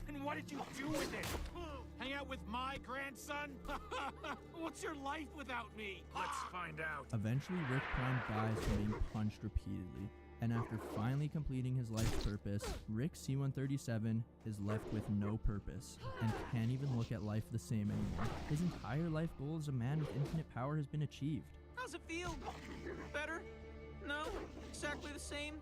And what did you do with it? Hang out with my grandson? What's your life without me? Let's find out. Eventually, Rick Prime dies from being punched repeatedly, and after finally completing his life's purpose, Rick C-137 is left with no purpose and can't even look at life the same anymore. His entire life goal as a man with infinite power has been achieved. How's it feel? Better? No? Exactly the same?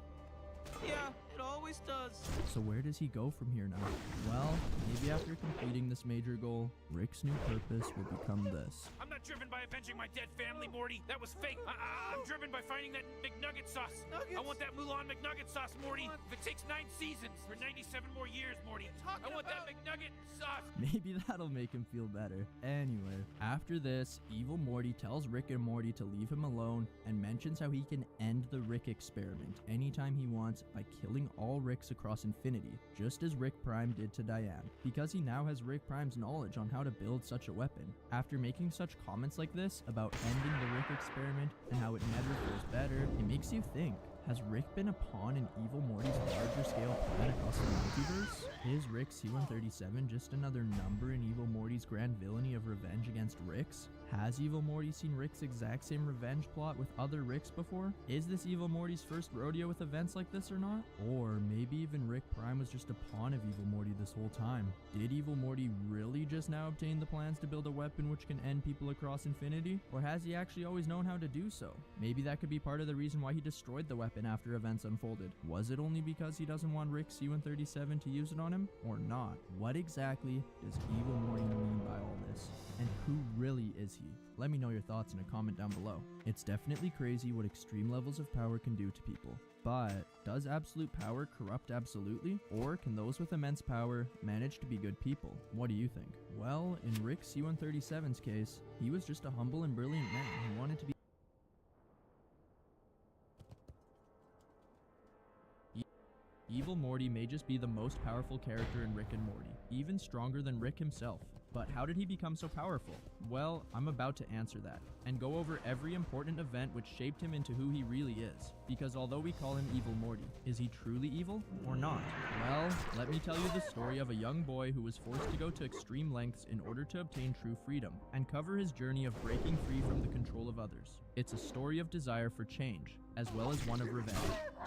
Yeah, it always does. So where does he go from here now? Well, maybe after completing this major goal, Rick's new purpose will become this. I'm not driven by avenging my dead family, Morty. That was fake. I'm driven by finding that McNugget sauce. I want that Mulan McNugget sauce, Morty. If it takes 9 seasons for 97 more years, Morty, I want that McNugget sauce. Maybe that'll make him feel better. Anyway, after this, Evil Morty tells Rick and Morty to leave him alone and mentions how he can end the Rick experiment anytime he wants by killing all Ricks across infinity, just as Rick Prime did to Diane, because he now has Rick Prime's knowledge on how to build such a weapon. After making such comments like this about ending the Rick experiment and how it never feels better, it makes you think, has Rick been a pawn in Evil Morty's larger scale plan across the multiverse? Is Rick C-137 just another number in Evil Morty's grand villainy of revenge against Ricks? Has Evil Morty seen Rick's exact same revenge plot with other Ricks before? Is this Evil Morty's first rodeo with events like this or not? Or maybe even Rick Prime was just a pawn of Evil Morty this whole time? Did Evil Morty really just now obtain the plans to build a weapon which can end people across infinity? Or has he actually always known how to do so? Maybe that could be part of the reason why he destroyed the weapon after events unfolded. Was it only because he doesn't want Rick C-137 to use it on him? Or not? What exactly does Evil Morty mean by all this? And who really is he? Let me know your thoughts in a comment down below. It's definitely crazy what extreme levels of power can do to people. But does absolute power corrupt absolutely? Or can those with immense power manage to be good people? What do you think? Well, in Rick C-137's case, he was just a humble and brilliant man who wanted to be Evil Morty may just be the most powerful character in Rick and Morty, even stronger than Rick himself. But how did he become so powerful? Well, I'm about to answer that, and go over every important event which shaped him into who he really is. Because although we call him Evil Morty, is he truly evil or not? Well, let me tell you the story of a young boy who was forced to go to extreme lengths in order to obtain true freedom, and cover his journey of breaking free from the control of others. It's a story of desire for change, as well as one of revenge.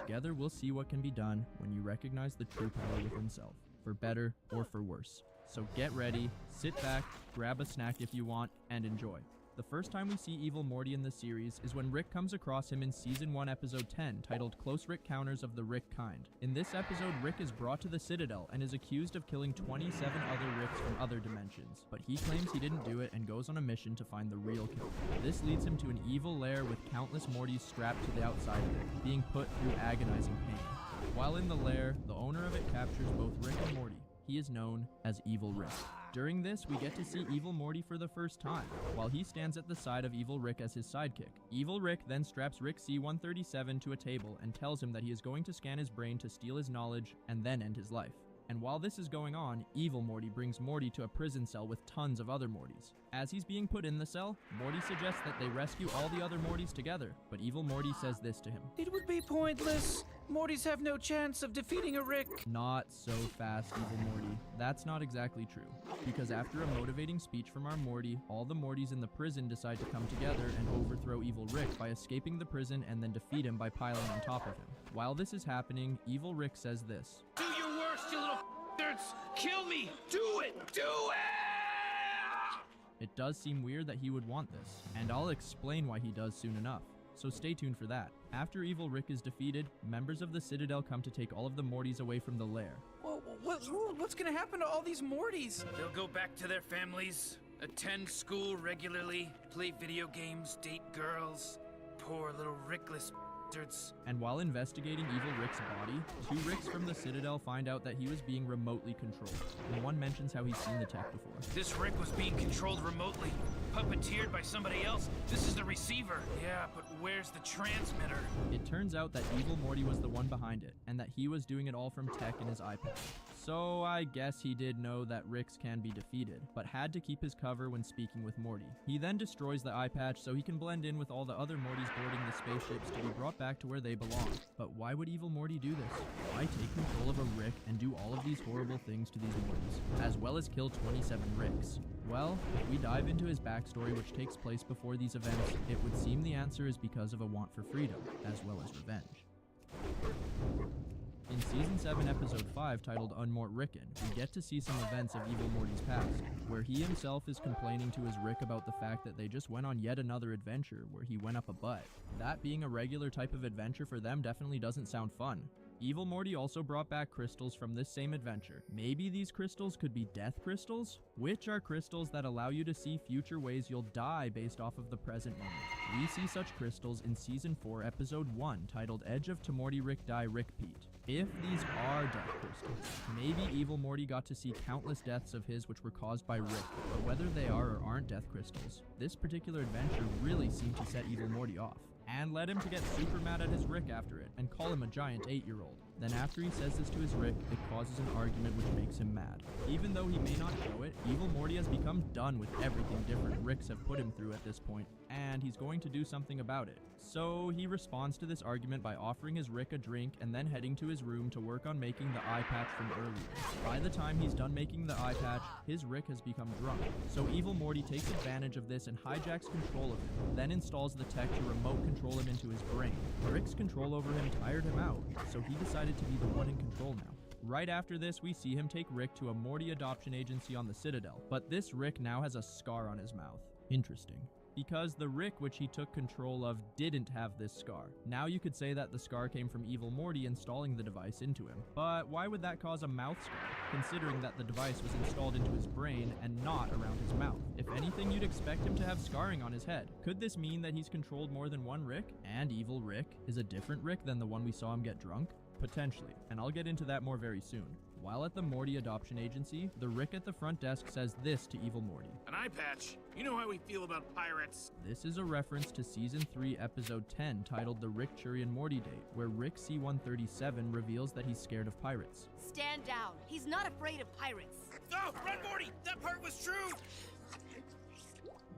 Together we'll see what can be done when you recognize the true power within self, for better or for worse. So get ready, sit back, grab a snack if you want, and enjoy. The first time we see Evil Morty in the series is when Rick comes across him in Season 1 Episode 10, titled Close Rick Counters of the Rick Kind. In this episode, Rick is brought to the Citadel and is accused of killing 27 other Ricks from other dimensions, but he claims he didn't do it and goes on a mission to find the real killer. This leads him to an evil lair with countless Mortys strapped to the outside of it, being put through agonizing pain. While in the lair, the owner of it captures both Rick and Morty. He is known as Evil Rick. During this, we get to see Evil Morty for the first time, while he stands at the side of Evil Rick as his sidekick. Evil Rick then straps Rick C-137 to a table and tells him that he is going to scan his brain to steal his knowledge and then end his life. And while this is going on, Evil Morty brings Morty to a prison cell with tons of other Mortys. As he's being put in the cell, Morty suggests that they rescue all the other Mortys together, but Evil Morty says this to him. It would be pointless. Mortys have no chance of defeating a Rick. Not so fast, Evil Morty. That's not exactly true. Because after a motivating speech from our Morty, all the Mortys in the prison decide to come together and overthrow Evil Rick by escaping the prison and then defeat him by piling on top of him. While this is happening, Evil Rick says this. Do your worst, you little f***ers! Kill me! Do it! Do it! It does seem weird that he would want this, and I'll explain why he does soon enough. So stay tuned for that. After Evil Rick is defeated, members of the Citadel come to take all of the Mortys away from the lair. Whoa, what's gonna happen to all these Mortys? They'll go back to their families, attend school regularly, play video games, date girls. Poor little Rickless bastards. And while investigating Evil Rick's body, 2 Ricks from the Citadel find out that he was being remotely controlled, and one mentions how he's seen the tech before. This Rick was being controlled remotely, puppeteered by somebody else. This is the receiver. Yeah, but where's the transmitter? It turns out that Evil Morty was the one behind it, and that he was doing it all from tech in his iPad. So I guess he did know that Ricks can be defeated, but had to keep his cover when speaking with Morty. He then destroys the eye patch so he can blend in with all the other Mortys boarding the spaceships to be brought back to where they belong. But why would Evil Morty do this? Why take control of a Rick and do all of these horrible things to these Mortys, as well as kill 27 Ricks? Well, if we dive into his backstory, which takes place before these events, it would seem the answer is because of a want for freedom, as well as revenge. In Season 7, Episode 5, titled Unmort Rickon, we get to see some events of Evil Morty's past, where he himself is complaining to his Rick about the fact that they just went on yet another adventure where he went up a butt. That being a regular type of adventure for them definitely doesn't sound fun. Evil Morty also brought back crystals from this same adventure. Maybe these crystals could be death crystals? Which are crystals that allow you to see future ways you'll die based off of the present moment. We see such crystals in Season 4, Episode 1, titled Edge of Tomorty Rick Die Rickpeat. If these are death crystals, maybe Evil Morty got to see countless deaths of his which were caused by Rick, but whether they are or aren't death crystals, this particular adventure really seemed to set Evil Morty off, and led him to get super mad at his Rick after it, and call him a giant 8-year-old. Then after he says this to his Rick, it causes an argument which makes him mad. Even though he may not show it, Evil Morty has become done with everything different Ricks have put him through at this point, and he's going to do something about it. So he responds to this argument by offering his Rick a drink and then heading to his room to work on making the eye patch from earlier. By the time he's done making the eye patch, his Rick has become drunk. So Evil Morty takes advantage of this and hijacks control of him, then installs the tech to remote control him into his brain. Rick's control over him tired him out, so he decided to be the one in control now. Right after this, we see him take Rick to a Morty adoption agency on the Citadel, but this Rick now has a scar on his mouth. Interesting. Because the Rick which he took control of didn't have this scar. Now you could say that the scar came from Evil Morty installing the device into him. But why would that cause a mouth scar, considering that the device was installed into his brain and not around his mouth? If anything, you'd expect him to have scarring on his head. Could this mean that he's controlled more than one Rick? And Evil Rick is a different Rick than the one we saw him get drunk? Potentially, and I'll get into that more very soon. While at the Morty adoption agency, the Rick at the front desk says this to Evil Morty. An eye patch. You know how we feel about pirates. This is a reference to Season 3, Episode 10, titled The Rick, Churi, and Morty Date, where Rick C-137 reveals that he's scared of pirates. Stand down. He's not afraid of pirates. Oh, run, Morty! That part was true!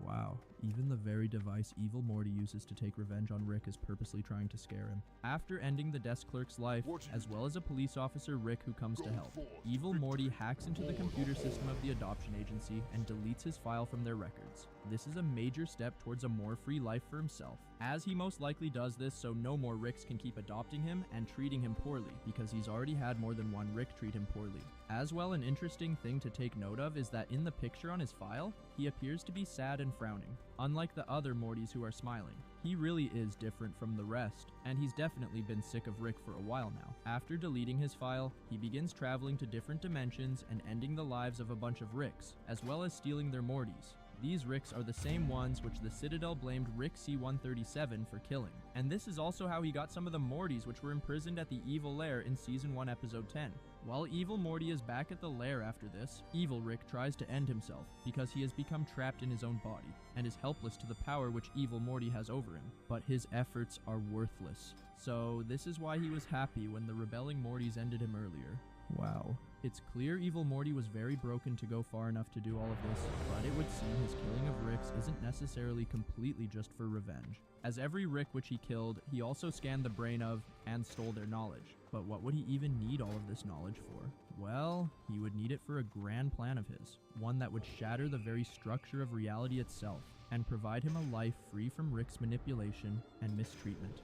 Wow, even the very device Evil Morty uses to take revenge on Rick is purposely trying to scare him. After ending the desk clerk's life, as well as a police officer Rick who comes to help, Evil Morty hacks into the computer system of the adoption agency and deletes his file from their records. This is a major step towards a more free life for himself, as he most likely does this so no more Ricks can keep adopting him and treating him poorly, because he's already had more than one Rick treat him poorly. As well, an interesting thing to take note of is that in the picture on his file, he appears to be sad and frowning, unlike the other Mortys who are smiling. He really is different from the rest, and he's definitely been sick of Rick for a while now. After deleting his file, he begins traveling to different dimensions and ending the lives of a bunch of Ricks, as well as stealing their Mortys. These Ricks are the same ones which the Citadel blamed Rick C-137 for killing. And this is also how he got some of the Mortys which were imprisoned at the Evil Lair in Season 1, Episode 10. While Evil Morty is back at the lair after this, Evil Rick tries to end himself because he has become trapped in his own body and is helpless to the power which Evil Morty has over him. But his efforts are worthless. So this is why he was happy when the rebelling Mortys ended him earlier. Wow. It's clear Evil Morty was very broken to go far enough to do all of this, but it would seem his killing of Ricks isn't necessarily completely just for revenge. As every Rick which he killed, he also scanned the brain of and stole their knowledge. But what would he even need all of this knowledge for? Well, he would need it for a grand plan of his, one that would shatter the very structure of reality itself, and provide him a life free from Rick's manipulation and mistreatment.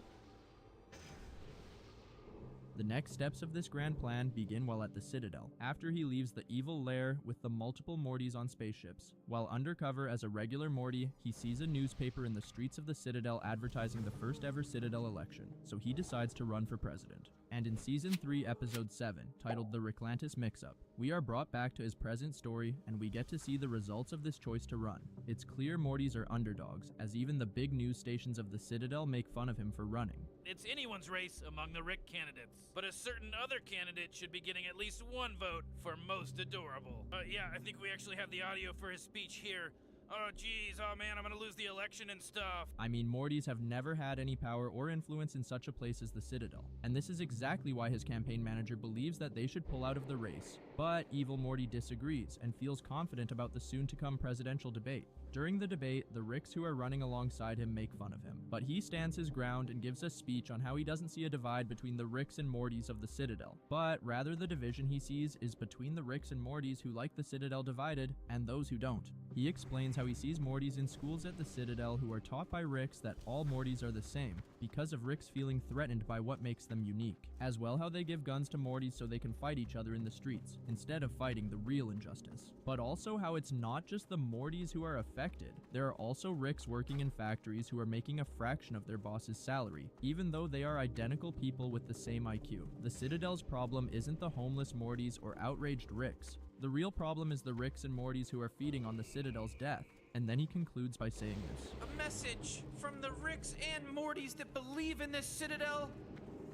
The next steps of this grand plan begin while at the Citadel, after he leaves the Evil Lair with the multiple Mortys on spaceships. While undercover as a regular Morty, he sees a newspaper in the streets of the Citadel advertising the first ever Citadel election, so he decides to run for president. And in Season 3, Episode 7, titled The Ricklantis Mix-Up, we are brought back to his present story, and we get to see the results of this choice to run. It's clear Mortys are underdogs, as even the big news stations of the Citadel make fun of him for running. it's anyone's race among the Rick candidates. But a certain other candidate should be getting at least one vote for most adorable. Yeah, I think we actually have the audio for his speech here. Oh, geez, oh man, I'm gonna lose the election and stuff. I mean, Mortys have never had any power or influence in such a place as the Citadel, and this is exactly why his campaign manager believes that they should pull out of the race. But Evil Morty disagrees and feels confident about the soon-to-come presidential debate. During the debate, the Ricks who are running alongside him make fun of him, but he stands his ground and gives a speech on how he doesn't see a divide between the Ricks and Mortys of the Citadel, but rather the division he sees is between the Ricks and Mortys who like the Citadel divided and those who don't. He explains how he sees Mortys in schools at the Citadel who are taught by Ricks that all Mortys are the same, because of Ricks feeling threatened by what makes them unique. As well how they give guns to Mortys so they can fight each other in the streets, instead of fighting the real injustice. But also how it's not just the Mortys who are affected. There are also Ricks working in factories who are making a fraction of their boss's salary, even though they are identical people with the same IQ. The Citadel's problem isn't the homeless Mortys or outraged Ricks. The real problem is the Ricks and Mortys who are feeding on the Citadel's death. And then he concludes by saying this. A message from the Ricks and Mortys that believe in this Citadel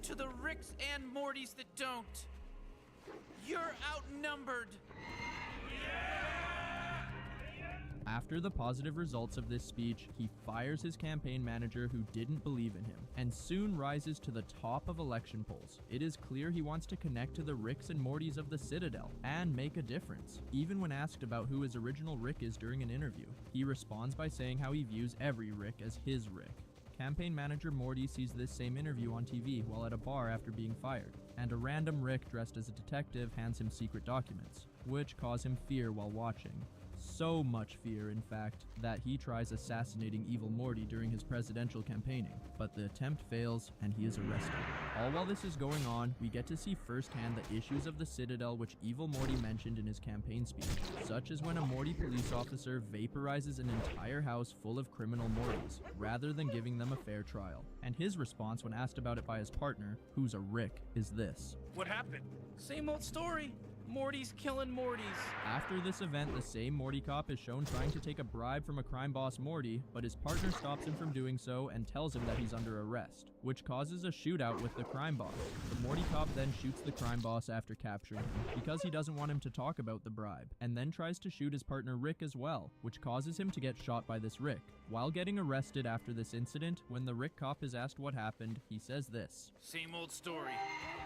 to the Ricks and Mortys that don't. You're outnumbered. After the positive results of this speech, he fires his campaign manager who didn't believe in him, and soon rises to the top of election polls. It is clear he wants to connect to the Ricks and Mortys of the Citadel, and make a difference. Even when asked about who his original Rick is during an interview, he responds by saying how he views every Rick as his Rick. Campaign manager Morty sees this same interview on TV while at a bar after being fired, and a random Rick dressed as a detective hands him secret documents, which cause him fear while watching. So much fear, in fact, that he tries assassinating Evil Morty during his presidential campaigning, but the attempt fails and he is arrested. All while this is going on, we get to see firsthand the issues of the Citadel which Evil Morty mentioned in his campaign speech, such as when a Morty police officer vaporizes an entire house full of criminal Mortys, rather than giving them a fair trial. And his response when asked about it by his partner, who's a Rick, is this. What happened? Same old story. Morty's killing Mortys. After this event, the same Morty cop is shown trying to take a bribe from a crime boss Morty, but his partner stops him from doing so and tells him that he's under arrest, which causes a shootout with the crime boss. The Morty cop then shoots the crime boss after capturing him, because he doesn't want him to talk about the bribe, and then tries to shoot his partner Rick as well, which causes him to get shot by this Rick. While getting arrested after this incident, when the Rick cop is asked what happened, he says this. Same old story.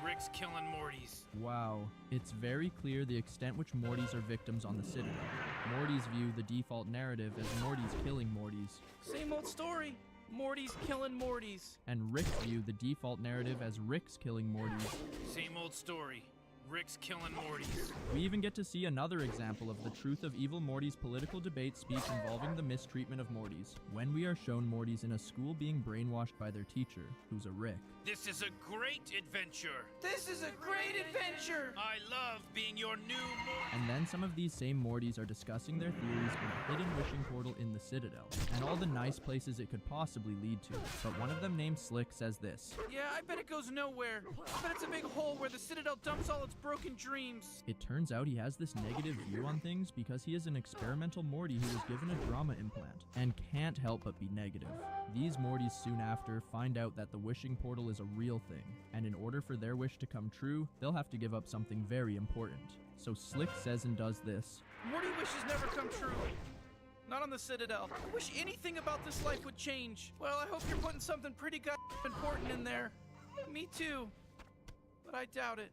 Rick's killing Mortys. Wow. It's very clear the extent which Mortys are victims on the Citadel. Mortys view the default narrative as Mortys killing Mortys. Same old story. Morty's killing Mortys. And Ricks view the default narrative as Ricks killing Mortys. Same old story. Rick's killing Mortys. We even get to see another example of the truth of Evil Morty's political debate speech involving the mistreatment of Mortys, when we are shown Mortys in a school being brainwashed by their teacher, who's a Rick. This is a great adventure. This is a great adventure. I love being your new Morty. And then some of these same Mortys are discussing their theories on a hidden wishing portal in the Citadel, and all the nice places it could possibly lead to. But one of them named Slick says this. Yeah, I bet it goes nowhere. I bet it's a big hole where the Citadel dumps all its broken dreams. It turns out he has this negative view on things because he is an experimental Morty who was given a drama implant, and can't help but be negative. These Mortys soon after find out that the wishing portal is a real thing, and in order for their wish to come true, they'll have to give up something very important. So Slick says and does this. Morty wishes never come true. Not on the Citadel. I wish anything about this life would change. Well, I hope you're putting something pretty important in there. Me too. But I doubt it.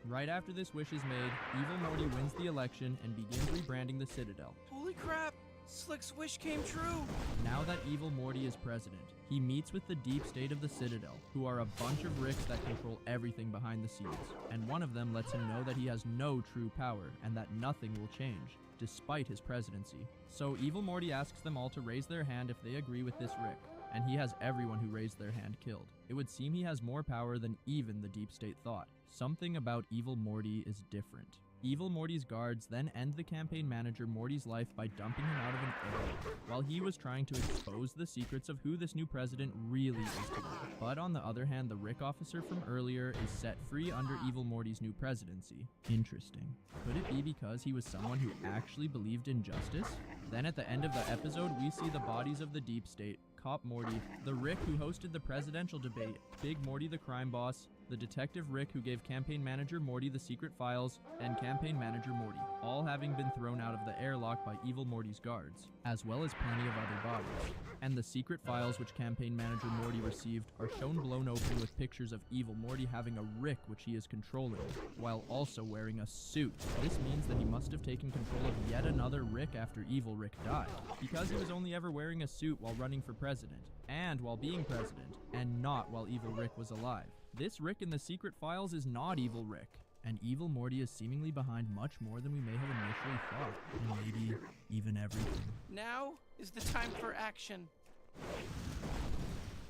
Right after this wish is made, Evil Morty wins the election and begins rebranding the Citadel. Holy crap! Slick's wish came true! Now that Evil Morty is president, he meets with the deep state of the Citadel, who are a bunch of Ricks that control everything behind the scenes, and one of them lets him know that he has no true power and that nothing will change, despite his presidency. So Evil Morty asks them all to raise their hand if they agree with this Rick, and he has everyone who raised their hand killed. It would seem he has more power than even the deep state thought. Something about Evil Morty is different. Evil Morty's guards then end the campaign manager Morty's life by dumping him out of an area, while he was trying to expose the secrets of who this new president really is today. But on the other hand, the Rick officer from earlier is set free under Evil Morty's new presidency. Interesting. Could it be because he was someone who actually believed in justice? Then at the end of the episode, we see the bodies of the deep state Cop Morty, the Rick who hosted the presidential debate, Big Morty the crime boss, the detective Rick who gave campaign manager Morty the secret files, and campaign manager Morty, all having been thrown out of the airlock by evil Morty's guards, as well as plenty of other bodies. And the secret files which campaign manager Morty received are shown blown open with pictures of evil Morty having a Rick which he is controlling, while also wearing a suit. This means that he must have taken control of yet another Rick after evil Rick died, because he was only ever wearing a suit while running for president, and while being president, and not while evil Rick was alive. This Rick in the secret files is not evil Rick, and evil Morty is seemingly behind much more than we may have initially thought, and maybe even everything. Now is the time for action.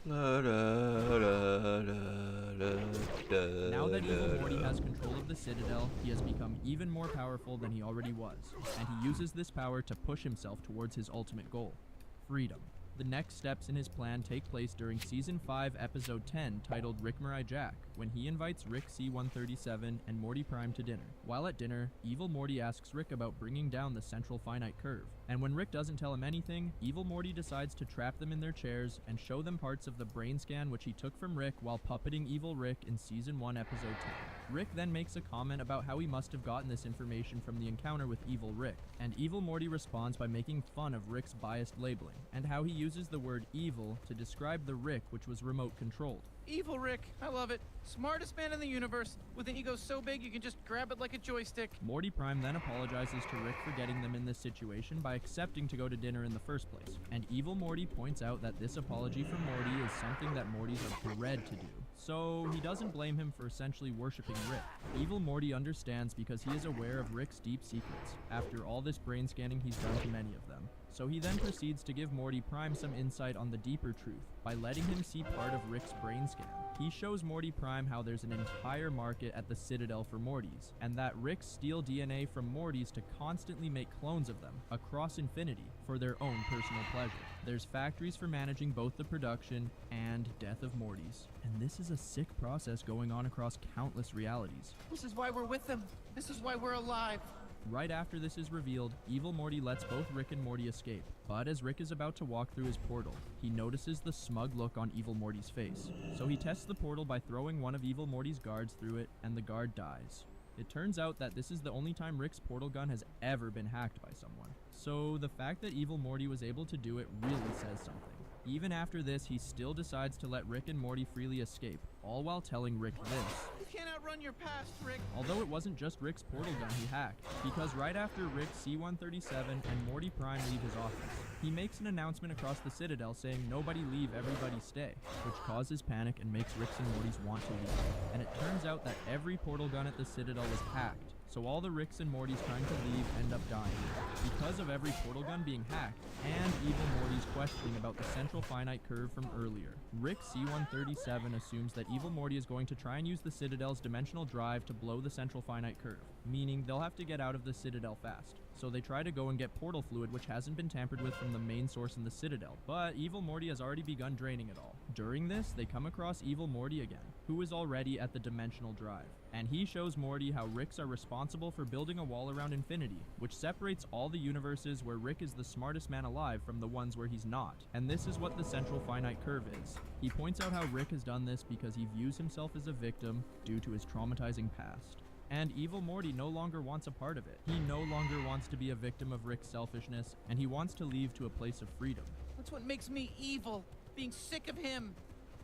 Now that evil Morty has control of the Citadel, he has become even more powerful than he already was, and he uses this power to push himself towards his ultimate goal: freedom. The next steps in his plan take place during Season 5, Episode 10, titled Rick Mirai Jack, when he invites Rick C-137 and Morty Prime to dinner. While at dinner, evil Morty asks Rick about bringing down the central finite curve, and when Rick doesn't tell him anything, evil Morty decides to trap them in their chairs and show them parts of the brain scan which he took from Rick while puppeting evil Rick in Season 1, Episode 10. Rick then makes a comment about how he must have gotten this information from the encounter with evil Rick, and evil Morty responds by making fun of Rick's biased labeling, and how he uses the word evil to describe the Rick which was remote controlled. Evil Rick, I love it. Smartest man in the universe, with an ego so big you can just grab it like a joystick. Morty Prime then apologizes to Rick for getting them in this situation by accepting to go to dinner in the first place, and evil Morty points out that this apology from Morty is something that Mortys are bred to do, so he doesn't blame him for essentially worshipping Rick. Evil Morty understands because he is aware of Rick's deep secrets, after all this brain scanning he's done to many of them. So he then proceeds to give Morty Prime some insight on the deeper truth by letting him see part of Rick's brain scan. He shows Morty Prime how there's an entire market at the Citadel for Mortys, and that Ricks steal DNA from Mortys to constantly make clones of them across infinity for their own personal pleasure. There's factories for managing both the production and death of Mortys, and this is a sick process going on across countless realities. This is why we're with them. This is why we're alive. Right after this is revealed, evil Morty lets both Rick and Morty escape, but as Rick is about to walk through his portal, he notices the smug look on evil Morty's face. So he tests the portal by throwing one of evil Morty's guards through it, and the guard dies. It turns out that this is the only time Rick's portal gun has ever been hacked by someone. So the fact that evil Morty was able to do it really says something. Even after this, he still decides to let Rick and Morty freely escape, all while telling Rick this. You can't outrun your past, Rick. Although it wasn't just Rick's portal gun he hacked, because right after Rick C-137 and Morty Prime leave his office, he makes an announcement across the Citadel saying nobody leave, everybody stay, which causes panic and makes Ricks and Mortys want to leave. And it turns out that every portal gun at the Citadel was hacked, so all the Ricks and Mortys trying to leave end up dying, because of every portal gun being hacked, and evil Morty's questioning about the central finite curve from earlier. Rick C-137 assumes that evil Morty is going to try and use the Citadel's dimensional drive to blow the central finite curve, meaning they'll have to get out of the Citadel fast. So they try to go and get portal fluid which hasn't been tampered with from the main source in the Citadel, but evil Morty has already begun draining it all. During this, they come across evil Morty again, who is already at the dimensional drive, and he shows Morty how Ricks are responsible for building a wall around infinity, which separates all the universes where Rick is the smartest man alive from the ones where he's not, and this is what the central finite curve is. He points out how Rick has done this because he views himself as a victim due to his traumatizing past. And evil Morty no longer wants a part of it. He no longer wants to be a victim of Rick's selfishness, and he wants to leave to a place of freedom. That's what makes me evil, being sick of him.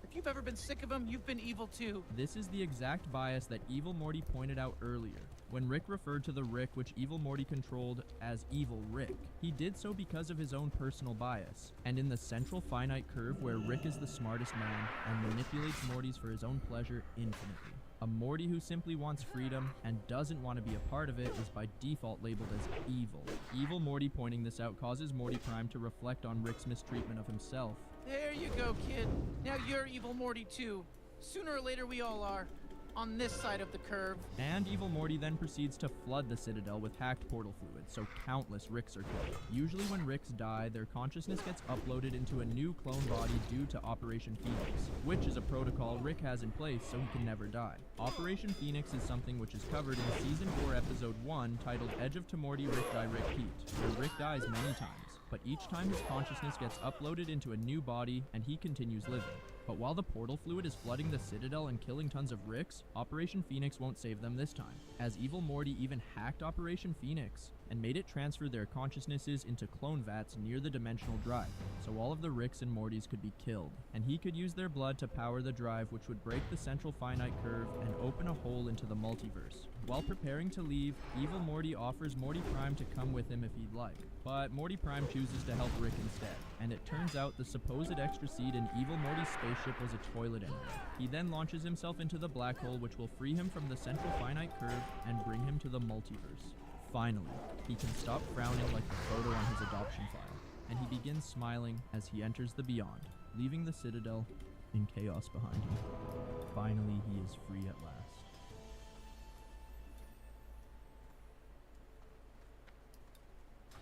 If you've ever been sick of him, you've been evil too. This is the exact bias that evil Morty pointed out earlier, when Rick referred to the Rick which evil Morty controlled as evil Rick. He did so because of his own personal bias, and in the central finite curve where Rick is the smartest man and manipulates Mortys for his own pleasure infinitely. A Morty who simply wants freedom and doesn't want to be a part of it is by default labeled as evil. Evil Morty pointing this out causes Morty Prime to reflect on Rick's mistreatment of himself. There you go, kid. Now you're evil Morty too. Sooner or later we all are. On this side of the curve. And evil Morty then proceeds to flood the Citadel with hacked portal fluid, so countless Ricks are killed. Usually when Ricks die, their consciousness gets uploaded into a new clone body due to Operation Phoenix, which is a protocol Rick has in place so he can never die. Operation Phoenix is something which is covered in Season 4 Episode 1 titled Edge of Tomorty Rick Die Rick Heat, where Rick dies many times. but each time his consciousness gets uploaded into a new body and he continues living. But while the portal fluid is flooding the Citadel and killing tons of Ricks, Operation Phoenix won't save them this time, as Evil Morty even hacked Operation Phoenix and made it transfer their consciousnesses into clone vats near the dimensional drive, so all of the Ricks and Mortys could be killed, and he could use their blood to power the drive, which would break the central finite curve and open a hole into the multiverse. While preparing to leave, Evil Morty offers Morty Prime to come with him if he'd like, but Morty Prime chooses to help Rick instead, and it turns out the supposed extra seed in Evil Morty's spaceship was a toilet anyway. He then launches himself into the black hole, which will free him from the central finite curve and bring him to the multiverse. Finally, he can stop frowning like the photo on his adoption file, and he begins smiling as he enters the beyond, leaving the Citadel in chaos behind him. Finally, he is free at last.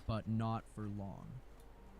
But not for long.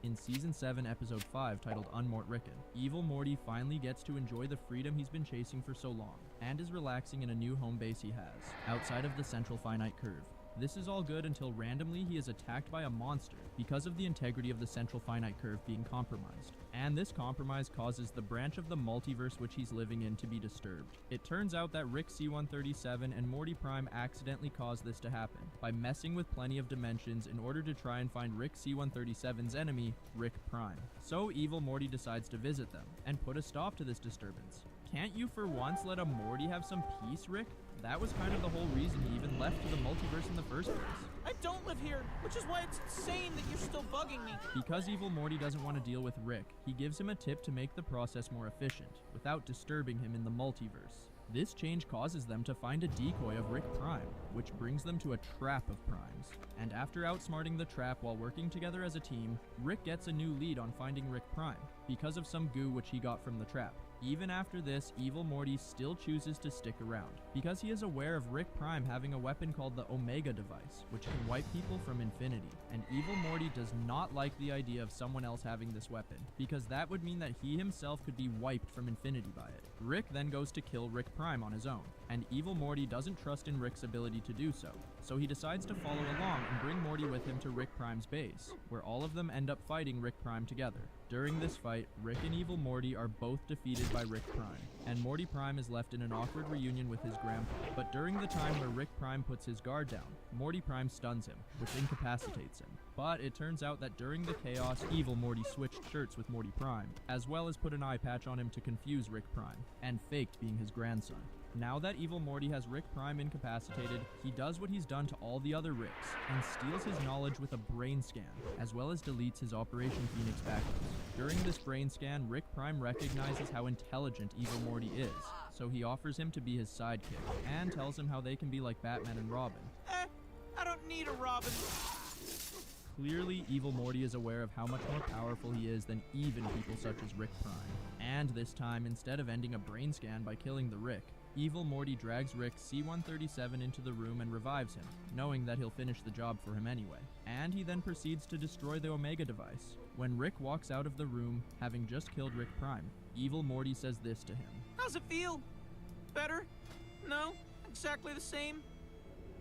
In Season 7, Episode 5, titled Unmort Rickon, Evil Morty finally gets to enjoy the freedom he's been chasing for so long, and is relaxing in a new home base he has, outside of the central finite curve. This is all good until randomly he is attacked by a monster because of the integrity of the central finite curve being compromised. And this compromise causes the branch of the multiverse which he's living in to be disturbed. It turns out that Rick C-137 and Morty Prime accidentally caused this to happen by messing with plenty of dimensions in order to try and find Rick C-137's enemy, Rick Prime. So Evil Morty decides to visit them and put a stop to this disturbance. Can't you for once let a Morty have some peace, Rick? That was kind of the whole reason he even left to the multiverse in the first place. I don't live here, which is why it's insane that you're still bugging me. Because Evil Morty doesn't want to deal with Rick, he gives him a tip to make the process more efficient, without disturbing him in the multiverse. This change causes them to find a decoy of Rick Prime, which brings them to a trap of Primes. And after outsmarting the trap while working together as a team, Rick gets a new lead on finding Rick Prime, because of some goo which he got from the trap. Even after this, Evil Morty still chooses to stick around, because he is aware of Rick Prime having a weapon called the Omega device, which can wipe people from infinity, and Evil Morty does not like the idea of someone else having this weapon, because that would mean that he himself could be wiped from infinity by it. Rick then goes to kill Rick Prime on his own, and Evil Morty doesn't trust in Rick's ability to do so he decides to follow along and bring Morty with him to Rick Prime's base, where all of them end up fighting Rick Prime together. During this fight, Rick and Evil Morty are both defeated by Rick Prime, and Morty Prime is left in an awkward reunion with his grandpa. But during the time where Rick Prime puts his guard down, Morty Prime stuns him, which incapacitates him. But it turns out that during the chaos, Evil Morty switched shirts with Morty Prime, as well as put an eye patch on him to confuse Rick Prime, and faked being his grandson. Now that Evil Morty has Rick Prime incapacitated, he does what he's done to all the other Ricks, and steals his knowledge with a brain scan, as well as deletes his Operation Phoenix backups. During this brain scan, Rick Prime recognizes how intelligent Evil Morty is, so he offers him to be his sidekick, and tells him how they can be like Batman and Robin. I don't need a Robin. Clearly, Evil Morty is aware of how much more powerful he is than even people such as Rick Prime. And this time, instead of ending a brain scan by killing the Rick, Evil Morty drags Rick C-137 into the room and revives him, knowing that he'll finish the job for him anyway. And he then proceeds to destroy the Omega device. When Rick walks out of the room, having just killed Rick Prime, Evil Morty says this to him. How's it feel? Better? No? Exactly the same?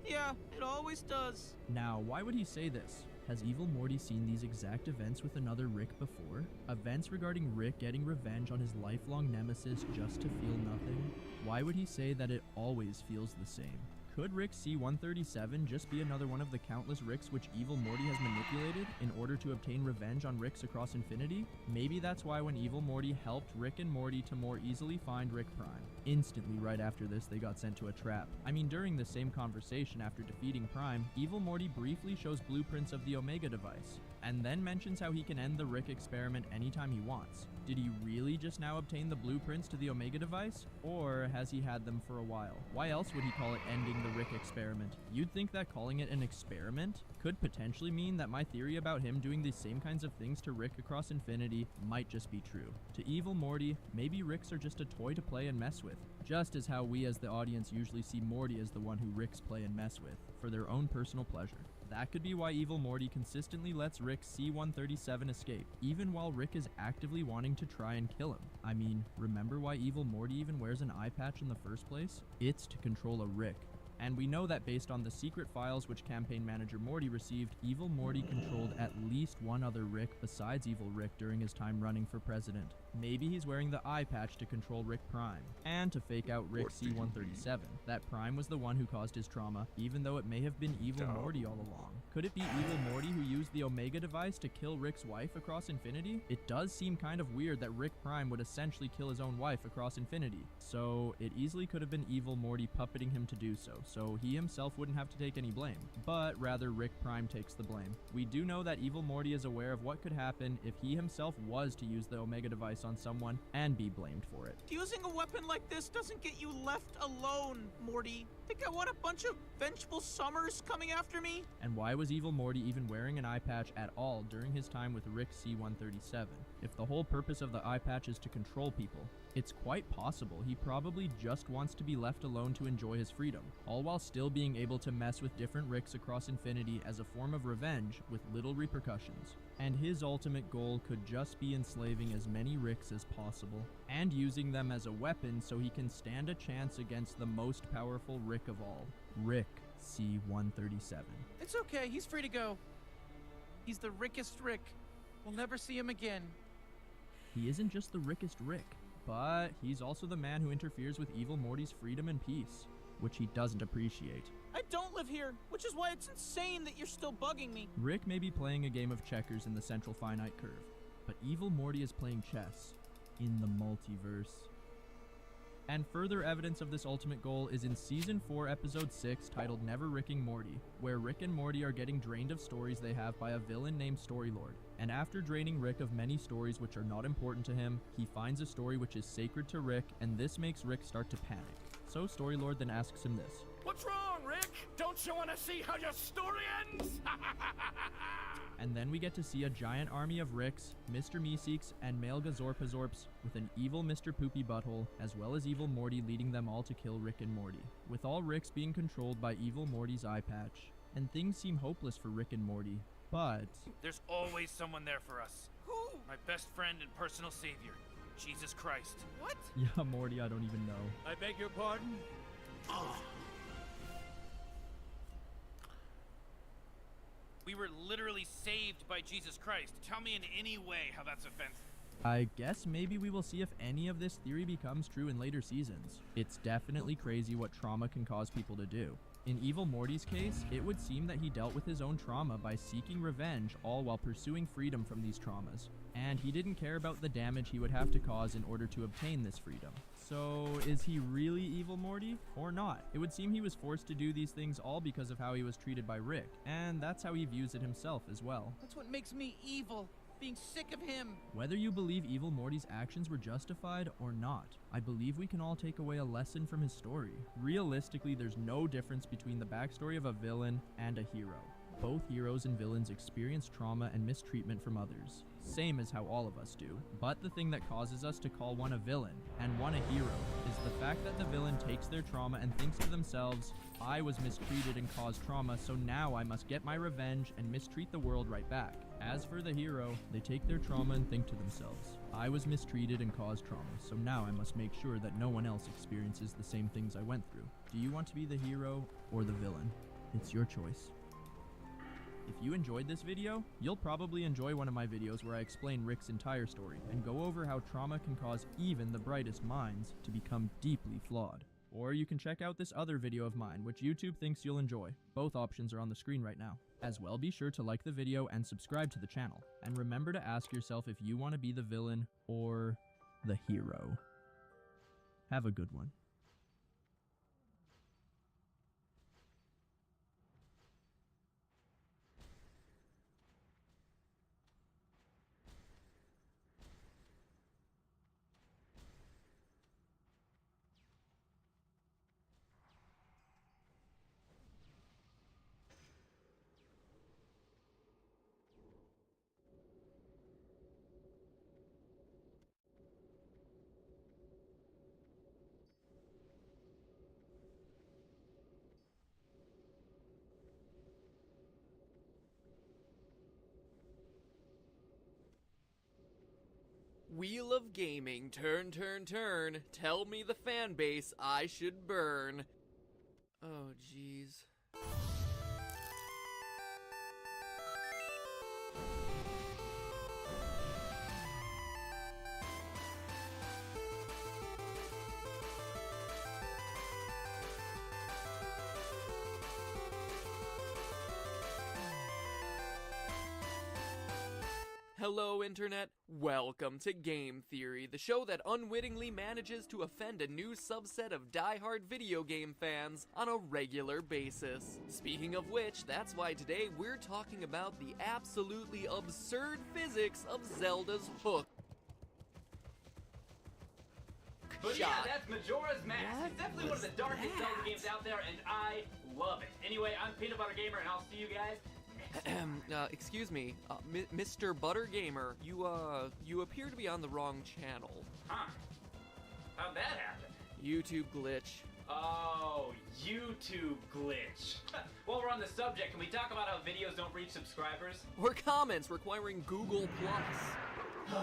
Yeah, it always does. Now, why would he say this? Has Evil Morty seen these exact events with another Rick before? Events regarding Rick getting revenge on his lifelong nemesis just to feel nothing? Why would he say that it always feels the same? Could Rick C-137 just be another one of the countless Ricks which Evil Morty has manipulated in order to obtain revenge on Ricks across infinity? Maybe that's why when Evil Morty helped Rick and Morty to more easily find Rick Prime, instantly right after this they got sent to a trap. I mean, during the same conversation after defeating Prime, Evil Morty briefly shows blueprints of the Omega device, and then mentions how he can end the Rick experiment anytime he wants. Did he really just now obtain the blueprints to the Omega device? Or has he had them for a while? Why else would he call it ending the Rick experiment? You'd think that calling it an experiment could potentially mean that my theory about him doing the same kinds of things to Rick across infinity might just be true. To Evil Morty, maybe Ricks are just a toy to play and mess with, just as how we as the audience usually see Morty as the one who Ricks play and mess with, for their own personal pleasure. That could be why Evil Morty consistently lets Rick C-137 escape, even while Rick is actively wanting to try and kill him. I mean, remember why Evil Morty even wears an eye patch in the first place? It's to control a Rick. And we know that based on the secret files which campaign manager Morty received, Evil Morty controlled at least one other Rick besides Evil Rick during his time running for president. Maybe he's wearing the eye patch to control Rick Prime, and to fake out Rick C-137. That Prime was the one who caused his trauma, even though it may have been Evil Morty all along. Could it be Evil Morty who used the Omega device to kill Rick's wife across infinity? It does seem kind of weird that Rick Prime would essentially kill his own wife across infinity, so it easily could have been Evil Morty puppeting him to do so he himself wouldn't have to take any blame, but rather Rick Prime takes the blame. We do know that Evil Morty is aware of what could happen if he himself was to use the Omega device on someone and be blamed for it. Using a weapon like this doesn't get you left alone, Morty. Think I want a bunch of vengeful summers coming after me? And why was Evil Morty even wearing an eye patch at all during his time with Rick C-137? If the whole purpose of the eye patch is to control people, it's quite possible he probably just wants to be left alone to enjoy his freedom, all while still being able to mess with different Ricks across infinity as a form of revenge with little repercussions. And his ultimate goal could just be enslaving as many Ricks as possible, and using them as a weapon so he can stand a chance against the most powerful Rick of all, Rick C-137. It's okay, he's free to go. He's the Rickest Rick. We'll never see him again. He isn't just the Rickest Rick, but he's also the man who interferes with Evil Morty's freedom and peace, which he doesn't appreciate. I don't live here, which is why it's insane that you're still bugging me. Rick may be playing a game of checkers in the central finite curve, but Evil Morty is playing chess in the multiverse. And further evidence of this ultimate goal is in Season 4, Episode 6, titled Never Ricking Morty, where Rick and Morty are getting drained of stories they have by a villain named Storylord. And after draining Rick of many stories which are not important to him, he finds a story which is sacred to Rick, and this makes Rick start to panic. So Storylord then asks him this. What's wrong, Rick? Don't you want to see how your story ends? And then we get to see a giant army of Ricks, Mr. Meeseeks, and male Gazorpazorps, with an evil Mr. Poopy Butthole, as well as Evil Morty leading them all to kill Rick and Morty, with all Ricks being controlled by Evil Morty's eye patch. And things seem hopeless for Rick and Morty, but... There's always someone there for us. Who? My best friend and personal savior, Jesus Christ. What? Yeah, Morty, I don't even know. I beg your pardon? We were literally saved by Jesus Christ. Tell me in any way how that's offensive. I guess maybe we will see if any of this theory becomes true in later seasons. It's definitely crazy what trauma can cause people to do. In Evil Morty's case, it would seem that he dealt with his own trauma by seeking revenge, all while pursuing freedom from these traumas. And he didn't care about the damage he would have to cause in order to obtain this freedom. So, is he really Evil Morty, or not? It would seem he was forced to do these things all because of how he was treated by Rick, and that's how he views it himself as well. That's what makes me evil. Being sick of him. Whether you believe Evil Morty's actions were justified or not, I believe we can all take away a lesson from his story. Realistically, there's no difference between the backstory of a villain and a hero. Both heroes and villains experience trauma and mistreatment from others, same as how all of us do. But the thing that causes us to call one a villain and one a hero is the fact that the villain takes their trauma and thinks to themselves, I was mistreated and caused trauma, so now I must get my revenge and mistreat the world right back. As for the hero, they take their trauma and think to themselves, I was mistreated and caused trauma, so now I must make sure that no one else experiences the same things I went through. Do you want to be the hero or the villain? It's your choice. If you enjoyed this video, you'll probably enjoy one of my videos where I explain Rick's entire story and go over how trauma can cause even the brightest minds to become deeply flawed. Or you can check out this other video of mine, which YouTube thinks you'll enjoy. Both options are on the screen right now. As well, be sure to like the video and subscribe to the channel. And remember to ask yourself if you want to be the villain or the hero. Have a good one. Wheel of Gaming, turn, turn, turn. Tell me the fan base I should burn. Oh, jeez. Hello, Internet. Welcome to Game Theory, the show that unwittingly manages to offend a new subset of die-hard video game fans on a regular basis. Speaking of which, that's why today we're talking about the absolutely absurd physics of Zelda's hook. But yeah, that's Majora's Mask. It's definitely one of the darkest Zelda games out there, and I love it. Anyway, I'm Peanut Butter Gamer, and I'll see you guys. Excuse me, Mr. Butter Gamer, you appear to be on the wrong channel. Huh? How'd that happen? YouTube glitch. Oh, YouTube glitch. While we're on the subject, can we talk about how videos don't reach subscribers? Or comments requiring Google Plus.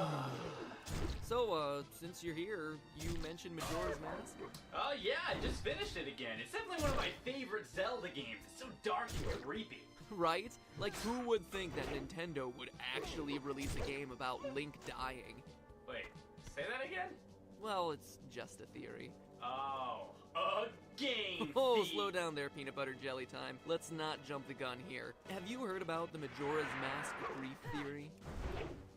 So, since you're here, you mentioned Majora's Mask? Oh yeah, I just finished it again. It's definitely one of my favorite Zelda games. It's so dark and creepy. Right? Like, who would think that Nintendo would actually release a game about Link dying? Wait, say that again? Well, it's just a theory. Oh, a game Oh, thief. slow down there, Peanut Butter Jelly Time. Let's not jump the gun here. Have you heard about the Majora's Mask grief theory?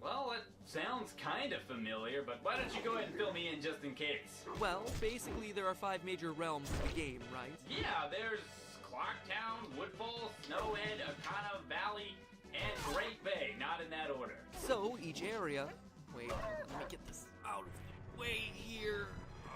Well, it sounds kind of familiar, but why don't you go ahead and fill me in just in case? Well, basically there are 5 major realms of the game, right? Yeah, there's Clocktown, Woodfall, Snowhead, Ocarina Valley, and Great Bay, not in that order. So, each area... Wait, let me get this out of the way here.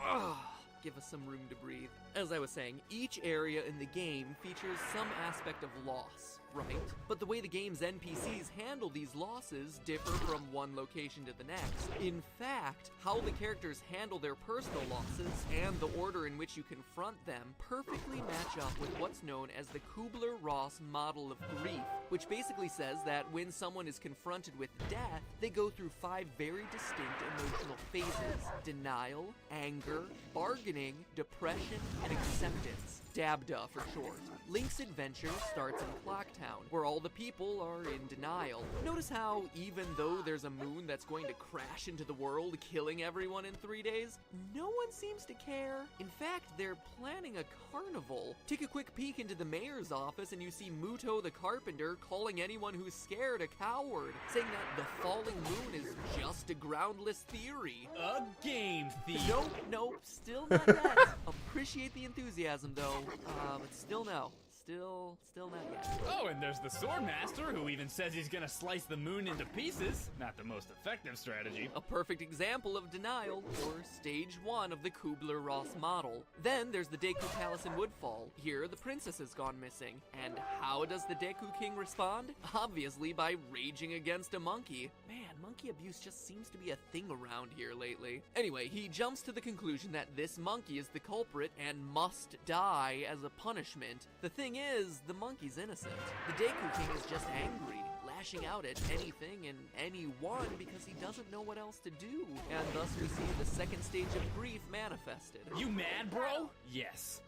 Ugh. Give us some room to breathe. As I was saying, each area in the game features some aspect of loss, right? But the way the game's NPCs handle these losses differ from one location to the next. In fact, how the characters handle their personal losses and the order in which you confront them perfectly match up with what's known as the Kubler-Ross model of grief, which basically says that when someone is confronted with death, they go through 5 very distinct emotional phases: denial, anger, bargaining, depression, and acceptance. DABDA for short. Link's adventure starts in Clocktown, where all the people are in denial. Notice how, even though there's a moon that's going to crash into the world, killing everyone in 3 days, no one seems to care. In fact, they're planning a carnival. Take a quick peek into the mayor's office and you see Muto the carpenter calling anyone who's scared a coward, saying that the falling moon is just a groundless theory. A game thief. Nope, still not yet. Appreciate the enthusiasm though, but still no. Still not yet. Oh, and there's the Swordmaster, who even says he's gonna slice the moon into pieces. Not the most effective strategy. A perfect example of denial, or stage 1 of the Kubler-Ross model. Then there's the Deku Palace in Woodfall. Here, the princess has gone missing. And how does the Deku King respond? Obviously by raging against a monkey. Man, monkey abuse just seems to be a thing around here lately. Anyway, he jumps to the conclusion that this monkey is the culprit and must die as a punishment. The thing is, the monkey's innocent. The Deku King is just angry, lashing out at anything and anyone because he doesn't know what else to do. And thus we see the second stage of grief manifested. You mad, bro? Yes,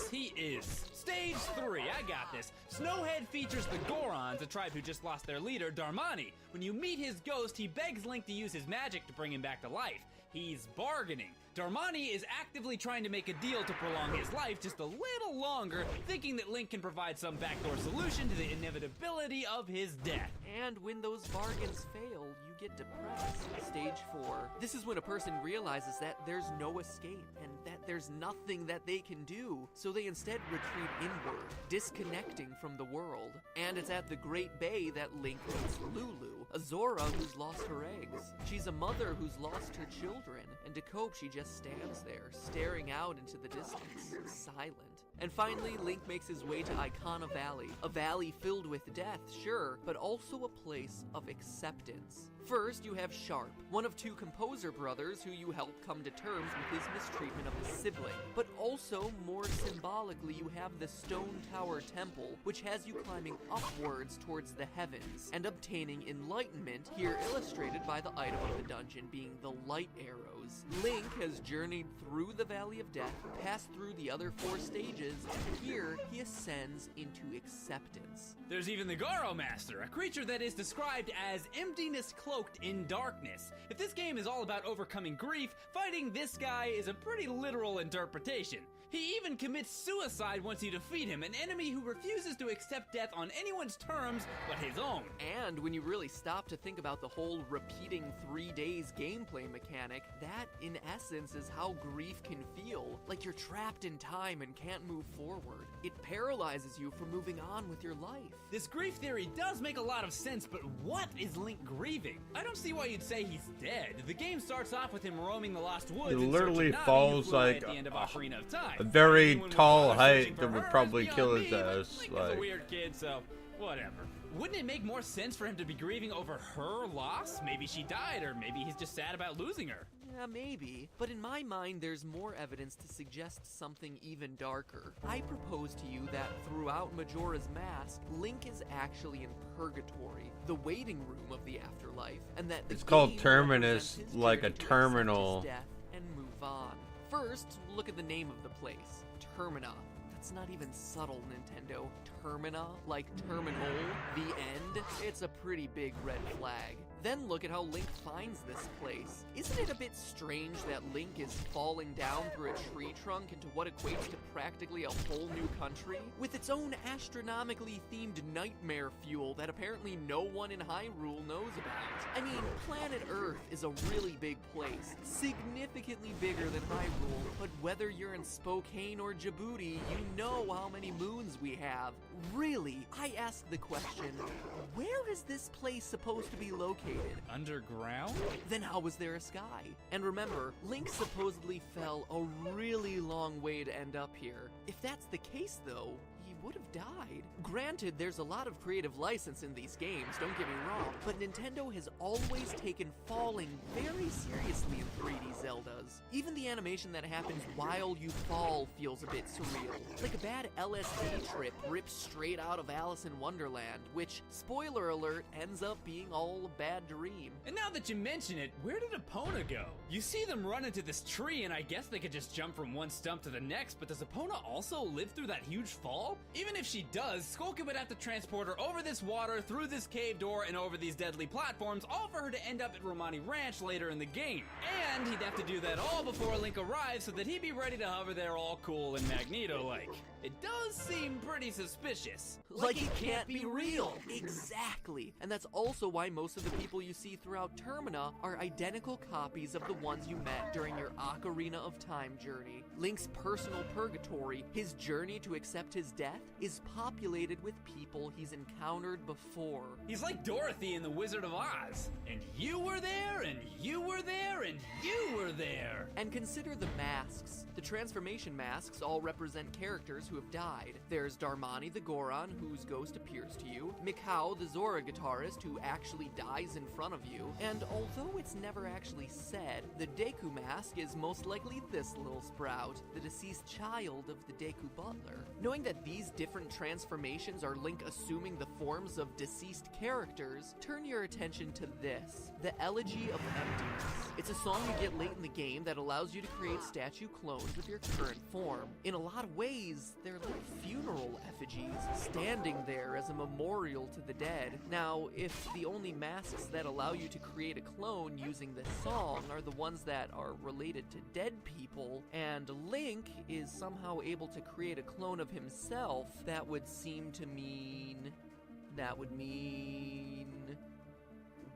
he is. Stage 3, I got this. Snowhead features the Gorons, a tribe who just lost their leader, Darmani. When you meet his ghost, he begs Link to use his magic to bring him back to life. He's bargaining. Darmani is actively trying to make a deal to prolong his life just a little longer, thinking that Link can provide some backdoor solution to the inevitability of his death. And when those bargains fail, you get depressed. Stage 4. This is when a person realizes that there's no escape and that there's nothing that they can do, so they instead retreat inward, disconnecting from the world. And it's at the Great Bay that Link meets Lulu, a Zora who's lost her eggs. She's a mother who's lost her children, and to cope she just stands there, staring out into the distance, silent. And finally, Link makes his way to Icona Valley, a valley filled with death, sure, but also a place of acceptance. First, you have Sharp, one of 2 composer brothers who you help come to terms with his mistreatment of his sibling. But also, more symbolically, you have the Stone Tower Temple, which has you climbing upwards towards the heavens and obtaining enlightenment, here illustrated by the item of the dungeon being the light arrows. Link has journeyed through the Valley of Death, passed through the other 4 stages, emerges, and here he ascends into acceptance. There's even the Garo Master, a creature that is described as emptiness cloaked in darkness. If this game is all about overcoming grief, fighting this guy is a pretty literal interpretation. He even commits suicide once you defeat him, an enemy who refuses to accept death on anyone's terms but his own. And when you really stop to think about the whole repeating 3 days gameplay mechanic, that in essence is how grief can feel. Like you're trapped in time and can't move forward. It paralyzes you from moving on with your life. This grief theory does make a lot of sense, but what is Link grieving? I don't see why you'd say he's dead. The game starts off with him roaming the Lost Woods. He in literally search of Navi, falls who flew away like at the end of Ocarina of Time. a very Anyone with tall Water height searching that for would her probably is kill beyond his me, but ass. Link is Like, a weird kid, so whatever. Wouldn't it make more sense for him to be grieving over her loss? Maybe she died, or maybe he's just sad about losing her. Yeah, maybe. But in my mind, there's more evidence to suggest something even darker. I propose to you that throughout Majora's Mask, Link is actually in purgatory, the waiting room of the afterlife, and that the it's called game Terminus, represents his like a journey to accept terminal. his death and move on. First, look at the name of the place, Termina. That's not even subtle, Nintendo. Termina, like terminal, the end. It's a pretty big red flag. Then look at how Link finds this place. Isn't it a bit strange that Link is falling down through a tree trunk into what equates to practically a whole new country? With its own astronomically themed nightmare fuel that apparently no one in Hyrule knows about. I mean, planet Earth is a really big place, significantly bigger than Hyrule, but whether you're in Spokane or Djibouti, you know how many moons we have. Really, I ask the question, where is this place supposed to be located? Underground? Then how was there a sky? And remember, Link supposedly fell a really long way to end up here. If that's the case though, he would have died. Granted, there's a lot of creative license in these games, don't get me wrong, but Nintendo has always taken falling very seriously in 3D Zeldas. Even the animation that happens while you fall feels a bit surreal. Like a bad LSD trip ripped straight out of Alice in Wonderland, which, spoiler alert, ends up being all a bad dream. And now that you mention it, where did Epona go? You see them run into this tree, and I guess they could just jump from one stump to the next, but does Epona also live through that huge fall? Even if she does, Skulka would have to transport her over this water, through this cave door, and over these deadly platforms, all for her to end up at Romani Ranch later in the game. And he'd have to do that all before Link arrives so that he'd be ready to hover there all cool and Magneto-like. It does seem pretty suspicious. Like it can't be real. Exactly. And that's also why most of the people you see throughout Termina are identical copies of the ones you met during your Ocarina of Time journey. Link's personal purgatory, his journey to accept his death, is populated with people he's encountered before. He's like Dorothy in The Wizard of Oz. And you were there, and you were there, and you were there. And consider the masks. The transformation masks all represent characters who have died. There's Darmani the Goron, whose ghost appears to you, Mikau the Zora guitarist, who actually dies in front of you, and although it's never actually said, the Deku mask is most likely this little sprout, the deceased child of the Deku butler. Knowing that these different transformations are Link assuming the forms of deceased characters, turn your attention to this, the Elegy of Emptiness. It's a song you get late in the game that allows you to create statue clones with your current form. In a lot of ways, they're like funeral effigies, standing there as a memorial to the dead. Now, if the only masks that allow you to create a clone using this song are the ones that are related to dead people, and Link is somehow able to create a clone of himself, that would seem to mean...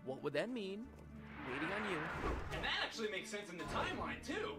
What would that mean? Waiting on you. And that actually makes sense in the timeline, too.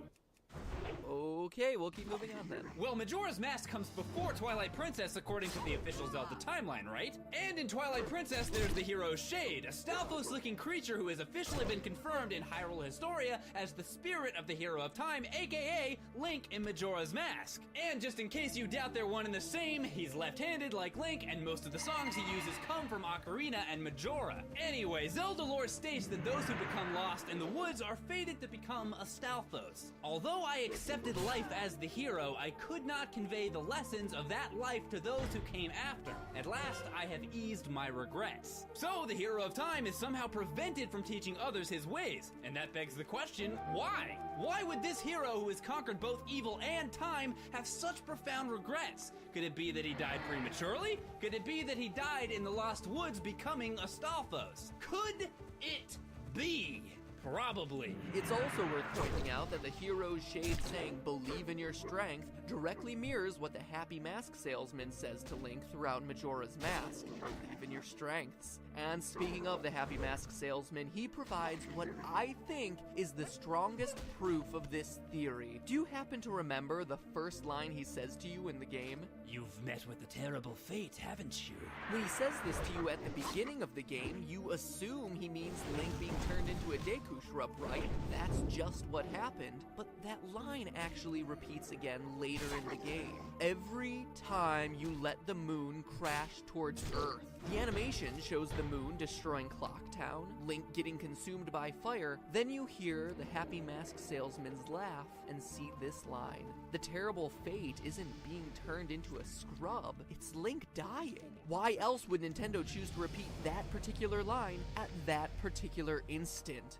Okay, we'll keep moving on then. Well, Majora's Mask comes before Twilight Princess according to the official Zelda timeline, right? And in Twilight Princess, there's the hero Shade, a Stalfos-looking creature who has officially been confirmed in Hyrule Historia as the spirit of the hero of time, aka Link in Majora's Mask. And just in case you doubt they're one and the same, he's left-handed like Link, and most of the songs he uses come from Ocarina and Majora. Anyway, Zelda lore states that those who become lost in the woods are fated to become a Stalfos. Although I accepted life as the hero, I could not convey the lessons of that life to those who came after. At last, I have eased my regrets. So, the hero of time is somehow prevented from teaching others his ways. And that begs the question, why? Why would this hero who has conquered both evil and time have such profound regrets? Could it be that he died prematurely? Could it be that he died in the Lost Woods becoming Astolphos? Could it be? Probably. It's also worth pointing out that the hero's shade saying, "Believe in your strength," directly mirrors what the Happy Mask salesman says to Link throughout Majora's Mask. Believe in your strengths. And speaking of the Happy Mask salesman, he provides what I think is the strongest proof of this theory. Do you happen to remember the first line he says to you in the game? You've met with a terrible fate, haven't you? When he says this to you at the beginning of the game, you assume he means Link being turned into a Deku shrub, right? That's just what happened, but that line actually repeats again later in the game. Every time you let the moon crash towards Earth. The animation shows the moon destroying Clocktown, Link getting consumed by fire, then you hear the Happy Mask salesman's laugh and see this line. The terrible fate isn't being turned into a scrub, it's Link dying. Why else would Nintendo choose to repeat that particular line at that particular instant?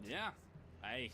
Yeah, I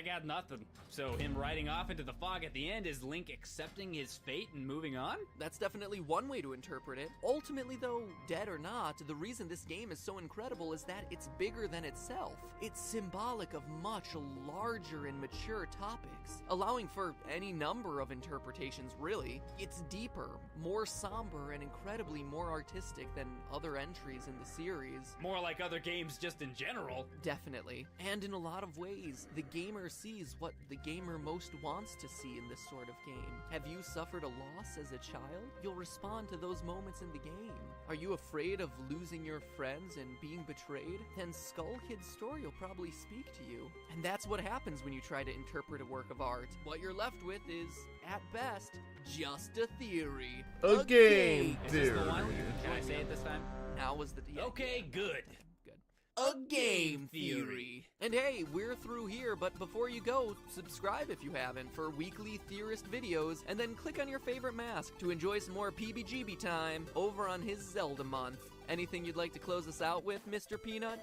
got nothing. So him riding off into the fog at the end is Link accepting his fate and moving on? That's definitely one way to interpret it. Ultimately though, dead or not, the reason this game is so incredible is that it's bigger than itself. It's symbolic of much larger and mature topics, allowing for any number of interpretations really. It's deeper, more somber, and incredibly more artistic than other entries in the series. More like other games just in general. Definitely. And in a lot of ways, the gamer sees what the gamer most wants to see in this sort of game. Have you suffered a loss as a child? You'll respond to those moments in the game. Are you afraid of losing your friends and being betrayed? Then Skull Kid's story will probably speak to you. And that's what happens when you try to interpret a work of art. What you're left with is, at best, just a theory. A game theory. Is this the one? Can I say it this time? Now was the... Yeah. Okay, good. A game theory. And hey, we're through here, but before you go, subscribe if you haven't for weekly theorist videos, and then click on your favorite mask to enjoy some more PBGB time over on his Zelda month. Anything you'd like to close us out with, Mr. Peanut?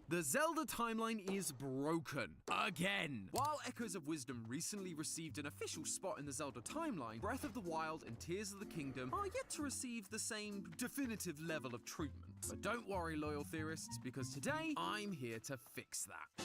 The Zelda timeline is broken. Again! While Echoes of Wisdom recently received an official spot in the Zelda timeline, Breath of the Wild and Tears of the Kingdom are yet to receive the same definitive level of treatment. But don't worry, loyal theorists, because today, I'm here to fix that.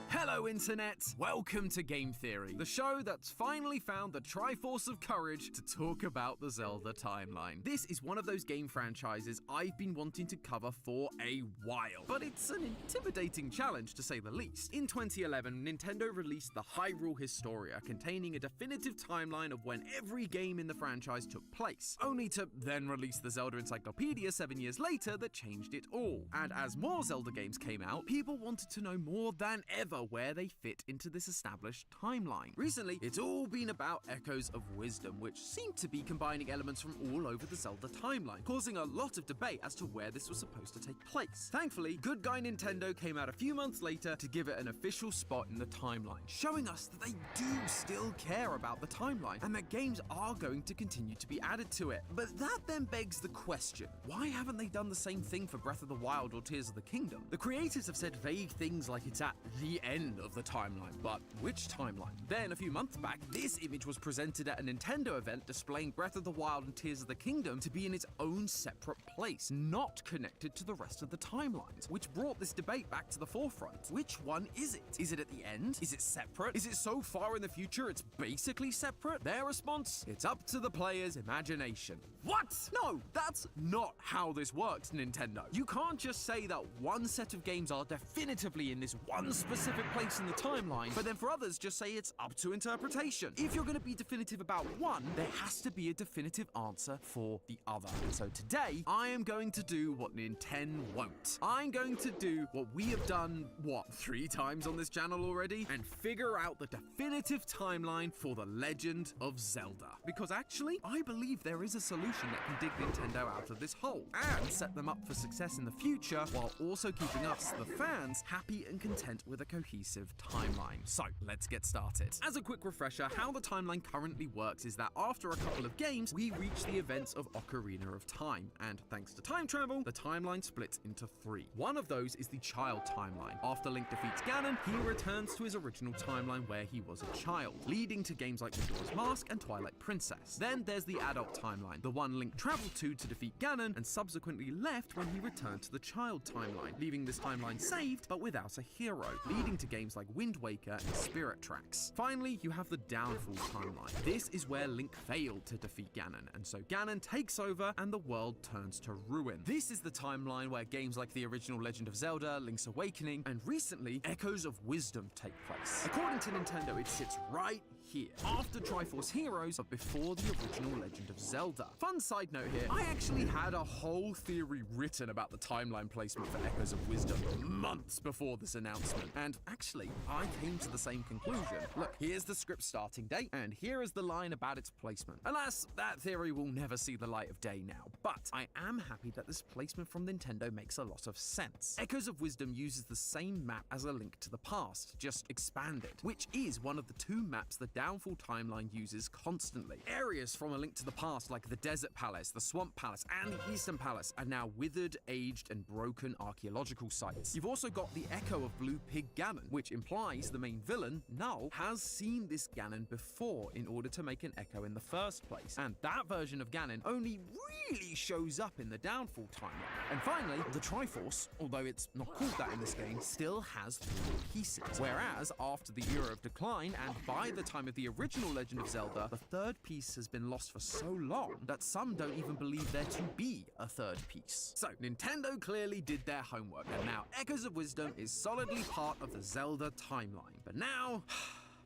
Hello, Internet! Welcome to Game Theory, the show that's finally found the Triforce of Courage to talk about the Zelda timeline. This is one of those game franchises I've been wanting to cover for a while, but it's an intimidating challenge to say the least. In 2011, Nintendo released the Hyrule Historia, containing a definitive timeline of when every game in the franchise took place, only to then release the Zelda Encyclopedia 7 years later that changed it all. And as more Zelda games came out, people wanted to know more than ever where they fit into this established timeline. Recently, it's all been about Echoes of Wisdom, which seem to be combining elements from all over the Zelda timeline, causing a lot of debate as to where this was supposed to take place. Thankfully, good guy Nintendo came out a few months later to give it an official spot in the timeline, showing us that they do still care about the timeline, and that games are going to continue to be added to it. But that then begs the question, why haven't they done the same thing for Breath of the Wild or Tears of the Kingdom? The creators have said vague things like it's at the end of the timeline, but which timeline? Then a few months back, this image was presented at a Nintendo event displaying Breath of the Wild and Tears of the Kingdom to be in its own separate place, not connected to the rest of the timelines, which brought this debate back to the forefront. Which one is it? Is it at the end? Is it separate? Is it so far in the future it's basically separate? Their response? It's up to the player's imagination. What? No, that's not how this works, Nintendo. You can't just say that one set of games are definitively in this one specific place in the timeline, but then for others just say it's up to interpretation. If you're going to be definitive about one, there has to be a definitive answer for the other. And so today, I am going to do what Nintendo won't. I'm going to do what we have done, 3 times on this channel already, and figure out the definitive timeline for The Legend of Zelda. Because actually, I believe there is a solution solution that can dig Nintendo out of this hole and set them up for success in the future while also keeping us, the fans, happy and content with a cohesive timeline. So, let's get started. As a quick refresher, how the timeline currently works is that after a couple of games, we reach the events of Ocarina of Time, and thanks to time travel, the timeline splits into 3. One of those is the child timeline. After Link defeats Ganon, he returns to his original timeline where he was a child, leading to games like Majora's Mask and Twilight Princess. Then there's the adult timeline, the one Link traveled to defeat Ganon and subsequently left when he returned to the child timeline, leaving this timeline saved but without a hero, leading to games like Wind Waker and Spirit Tracks. Finally, you have the downfall timeline. This is where Link failed to defeat Ganon, and so Ganon takes over and the world turns to ruin. This is the timeline where games like the original Legend of Zelda, Link's Awakening, and recently Echoes of Wisdom take place. According to Nintendo, it sits right here, after Triforce Heroes, but before the original Legend of Zelda. Fun side note here, I actually had a whole theory written about the timeline placement for Echoes of Wisdom months before this announcement, and actually, I came to the same conclusion. Look, here's the script starting date, and here is the line about its placement. Alas, that theory will never see the light of day now, but I am happy that this placement from Nintendo makes a lot of sense. Echoes of Wisdom uses the same map as A Link to the Past, just expanded, which is one of the 2 maps the Downfall timeline uses constantly. Areas from A Link to the Past like the Desert Palace, the Swamp Palace, and the Eastern Palace are now withered, aged, and broken archaeological sites. You've also got the Echo of Blue Pig Ganon, which implies the main villain, Null, has seen this Ganon before in order to make an Echo in the first place, and that version of Ganon only really shows up in the Downfall timeline. And finally, the Triforce, although it's not called that in this game, still has 3 pieces, whereas after the Era of Decline and by the time of the original Legend of Zelda, the 3rd piece has been lost for so long that some don't even believe there to be a 3rd piece. So, Nintendo clearly did their homework, and now Echoes of Wisdom is solidly part of the Zelda timeline. But now,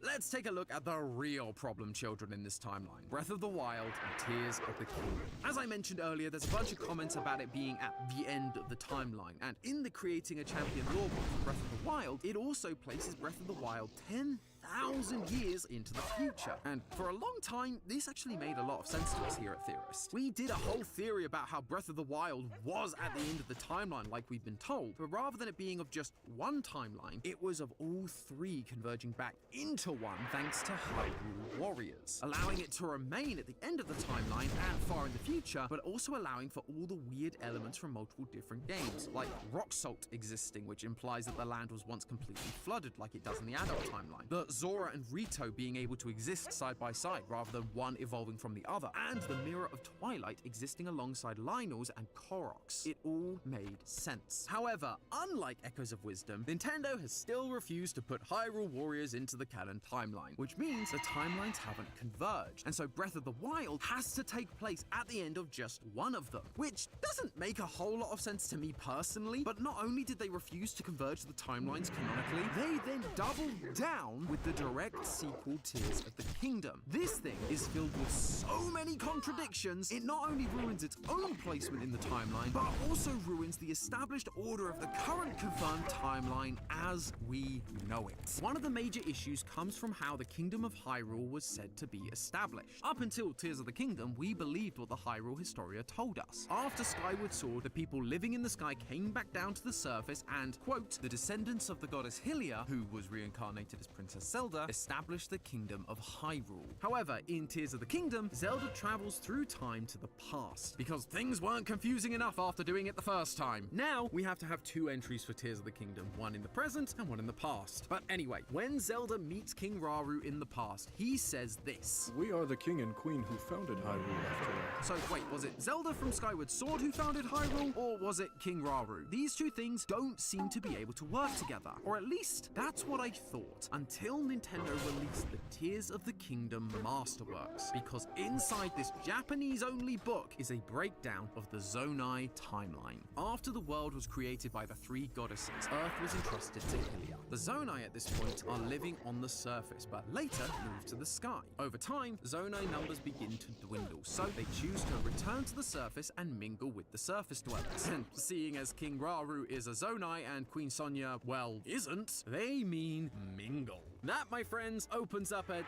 let's take a look at the real problem children in this timeline: Breath of the Wild and Tears of the Kingdom. As I mentioned earlier, there's a bunch of comments about it being at the end of the timeline, and in the Creating a Champion lore book for Breath of the Wild, it also places Breath of the Wild 10,000 years into the future. And for a long time, this actually made a lot of sense to us here at Theorist. We did a whole theory about how Breath of the Wild was at the end of the timeline like we've been told, but rather than it being of just one timeline, it was of all 3 converging back into one thanks to Hyrule Warriors, allowing it to remain at the end of the timeline and far in the future, but also allowing for all the weird elements from multiple different games, like rock salt existing, which implies that the land was once completely flooded like it does in the adult timeline, the Zora and Rito being able to exist side by side rather than one evolving from the other, and the Mirror of Twilight existing alongside Lynel's and Koroks. It all made sense. However, unlike Echoes of Wisdom, Nintendo has still refused to put Hyrule Warriors into the canon timeline, which means the timelines haven't converged, and so Breath of the Wild has to take place at the end of just one of them, which doesn't make a whole lot of sense to me personally. But not only did they refuse to converge the timelines canonically, they then doubled down with the direct sequel Tears of the Kingdom. This thing is filled with so many contradictions, it not only ruins its own placement in the timeline, but also ruins the established order of the current confirmed timeline as we know it. One of the major issues comes from how the Kingdom of Hyrule was said to be established. Up until Tears of the Kingdom, we believed what the Hyrule Historia told us. After Skyward Sword, the people living in the sky came back down to the surface and, quote, the descendants of the goddess Hylia, who was reincarnated as Princess Zelda, established the Kingdom of Hyrule. However, in Tears of the Kingdom, Zelda travels through time to the past, because things weren't confusing enough after doing it the first time. Now, we have to have 2 entries for Tears of the Kingdom, one in the present and one in the past. But anyway, when Zelda meets King Rauru in the past, he says this: "We are the king and queen who founded Hyrule after all." So wait, was it Zelda from Skyward Sword who founded Hyrule, or was it King Rauru? These 2 things don't seem to be able to work together, or at least that's what I thought, until Nintendo released the Tears of the Kingdom Masterworks, because inside this Japanese-only book is a breakdown of the Zonai timeline. After the world was created by the 3 goddesses, Earth was entrusted to Hylia. The Zonai at this point are living on the surface, but later move to the sky. Over time, Zonai numbers begin to dwindle, so they choose to return to the surface and mingle with the surface dwellers. And seeing as King Rauru is a Zonai and Queen Sonia, well, isn't, they mean mingle. That, my friends, opens up a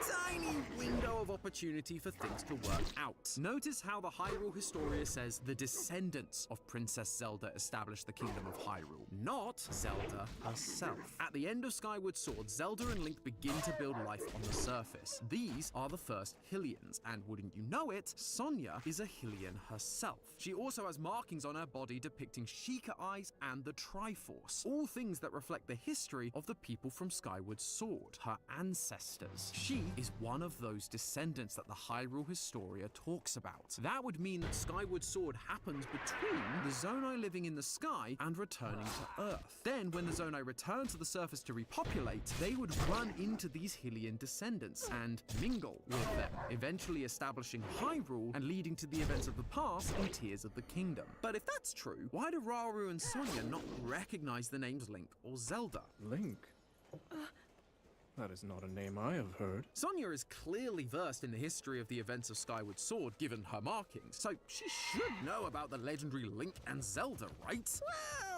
tiny window of opportunity for things to work out. Notice how the Hyrule Historia says the descendants of Princess Zelda established the Kingdom of Hyrule, not Zelda herself. At the end of Skyward Sword, Zelda and Link begin to build life on the surface. These are the first Hylians, and wouldn't you know it, Sonia is a Hylian herself. She also has markings on her body depicting Sheikah eyes and the Triforce, all things that reflect the history of the people from Skyward Sword, her ancestors. She is one of those descendants that the Hyrule Historia talks about. That would mean that Skyward Sword happens between the Zonai living in the sky and returning to Earth. Then, when the Zonai return to the surface to repopulate, they would run into these Hylian descendants and mingle with them, eventually establishing Hyrule and leading to the events of the past in Tears of the Kingdom. But if that's true, why do Rauru and Sonia not recognize the names Link or Zelda? Link? That is not a name I have heard. Sonia is clearly versed in the history of the events of Skyward Sword, given her markings, so she should know about the legendary Link and Zelda, right?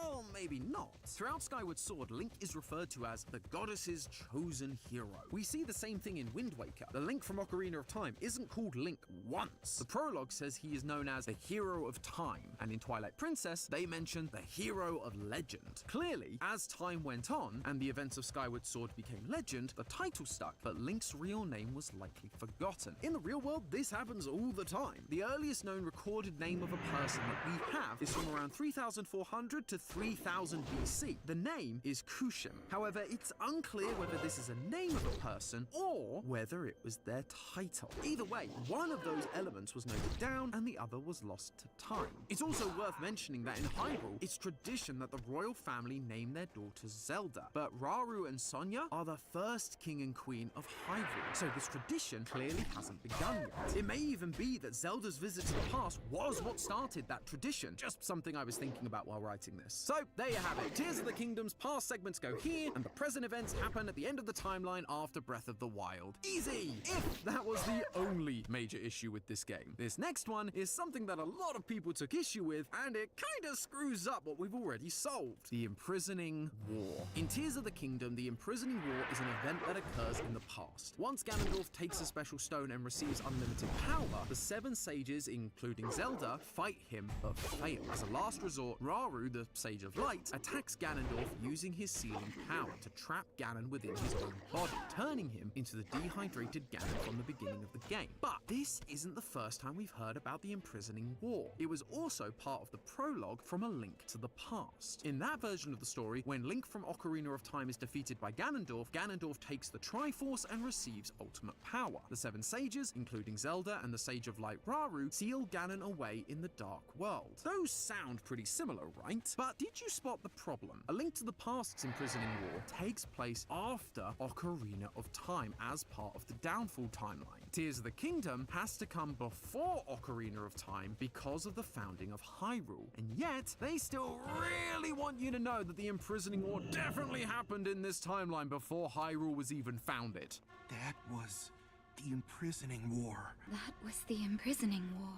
Well, maybe not. Throughout Skyward Sword, Link is referred to as the goddess's chosen hero. We see the same thing in Wind Waker. The Link from Ocarina of Time isn't called Link once. The prologue says he is known as the hero of time, and in Twilight Princess, they mention the hero of legend. Clearly, as time went on and the events of Skyward Sword became legend, the title stuck, but Link's real name was likely forgotten. In the real world, this happens all the time. The earliest known recorded name of a person that we have is from around 3400 to 3000 BC. The name is Kushim. However, it's unclear whether this is a name of a person or whether it was their title. Either way, one of those elements was noted down and the other was lost to time. It's also worth mentioning that in Hyrule, it's tradition that the royal family name their daughters Zelda, but Rauru and Sonia are the first king and queen of Hyrule, so this tradition clearly hasn't begun yet. It may even be that Zelda's visit to the past was what started that tradition, just something I was thinking about while writing this. So there you have it. Tears of the Kingdom's past segments go here, and the present events happen at the end of the timeline after Breath of the Wild. Easy! If that was the only major issue with this game. This next one is something that a lot of people took issue with, and it kinda screws up what we've already solved. The Imprisoning War. In Tears of the Kingdom, the Imprisoning War is an event that occurs in the past. Once Ganondorf takes a special stone and receives unlimited power, the 7 sages, including Zelda, fight him but fail. As a last resort, Rauru, the Sage of Light, attacks Ganondorf using his sealing power to trap Ganon within his own body, turning him into the dehydrated Ganon from the beginning of the game. But this isn't the first time we've heard about the Imprisoning War. It was also part of the prologue from A Link to the Past. In that version of the story, when Link from Ocarina of Time is defeated by Ganondorf, Ganondorf takes the Triforce and receives ultimate power. The 7 sages, including Zelda and the Sage of Light Rauru, seal Ganon away in the Dark World. Those sound pretty similar, right? But did you spot the problem? A Link to the Past's Imprisoning War takes place after Ocarina of Time as part of the Downfall timeline. Tears of the Kingdom has to come before Ocarina of Time because of the founding of Hyrule. And yet, they still really want you to know that the Imprisoning War definitely happened in this timeline before Hyrule was even founded. That was the Imprisoning War. That was the Imprisoning War.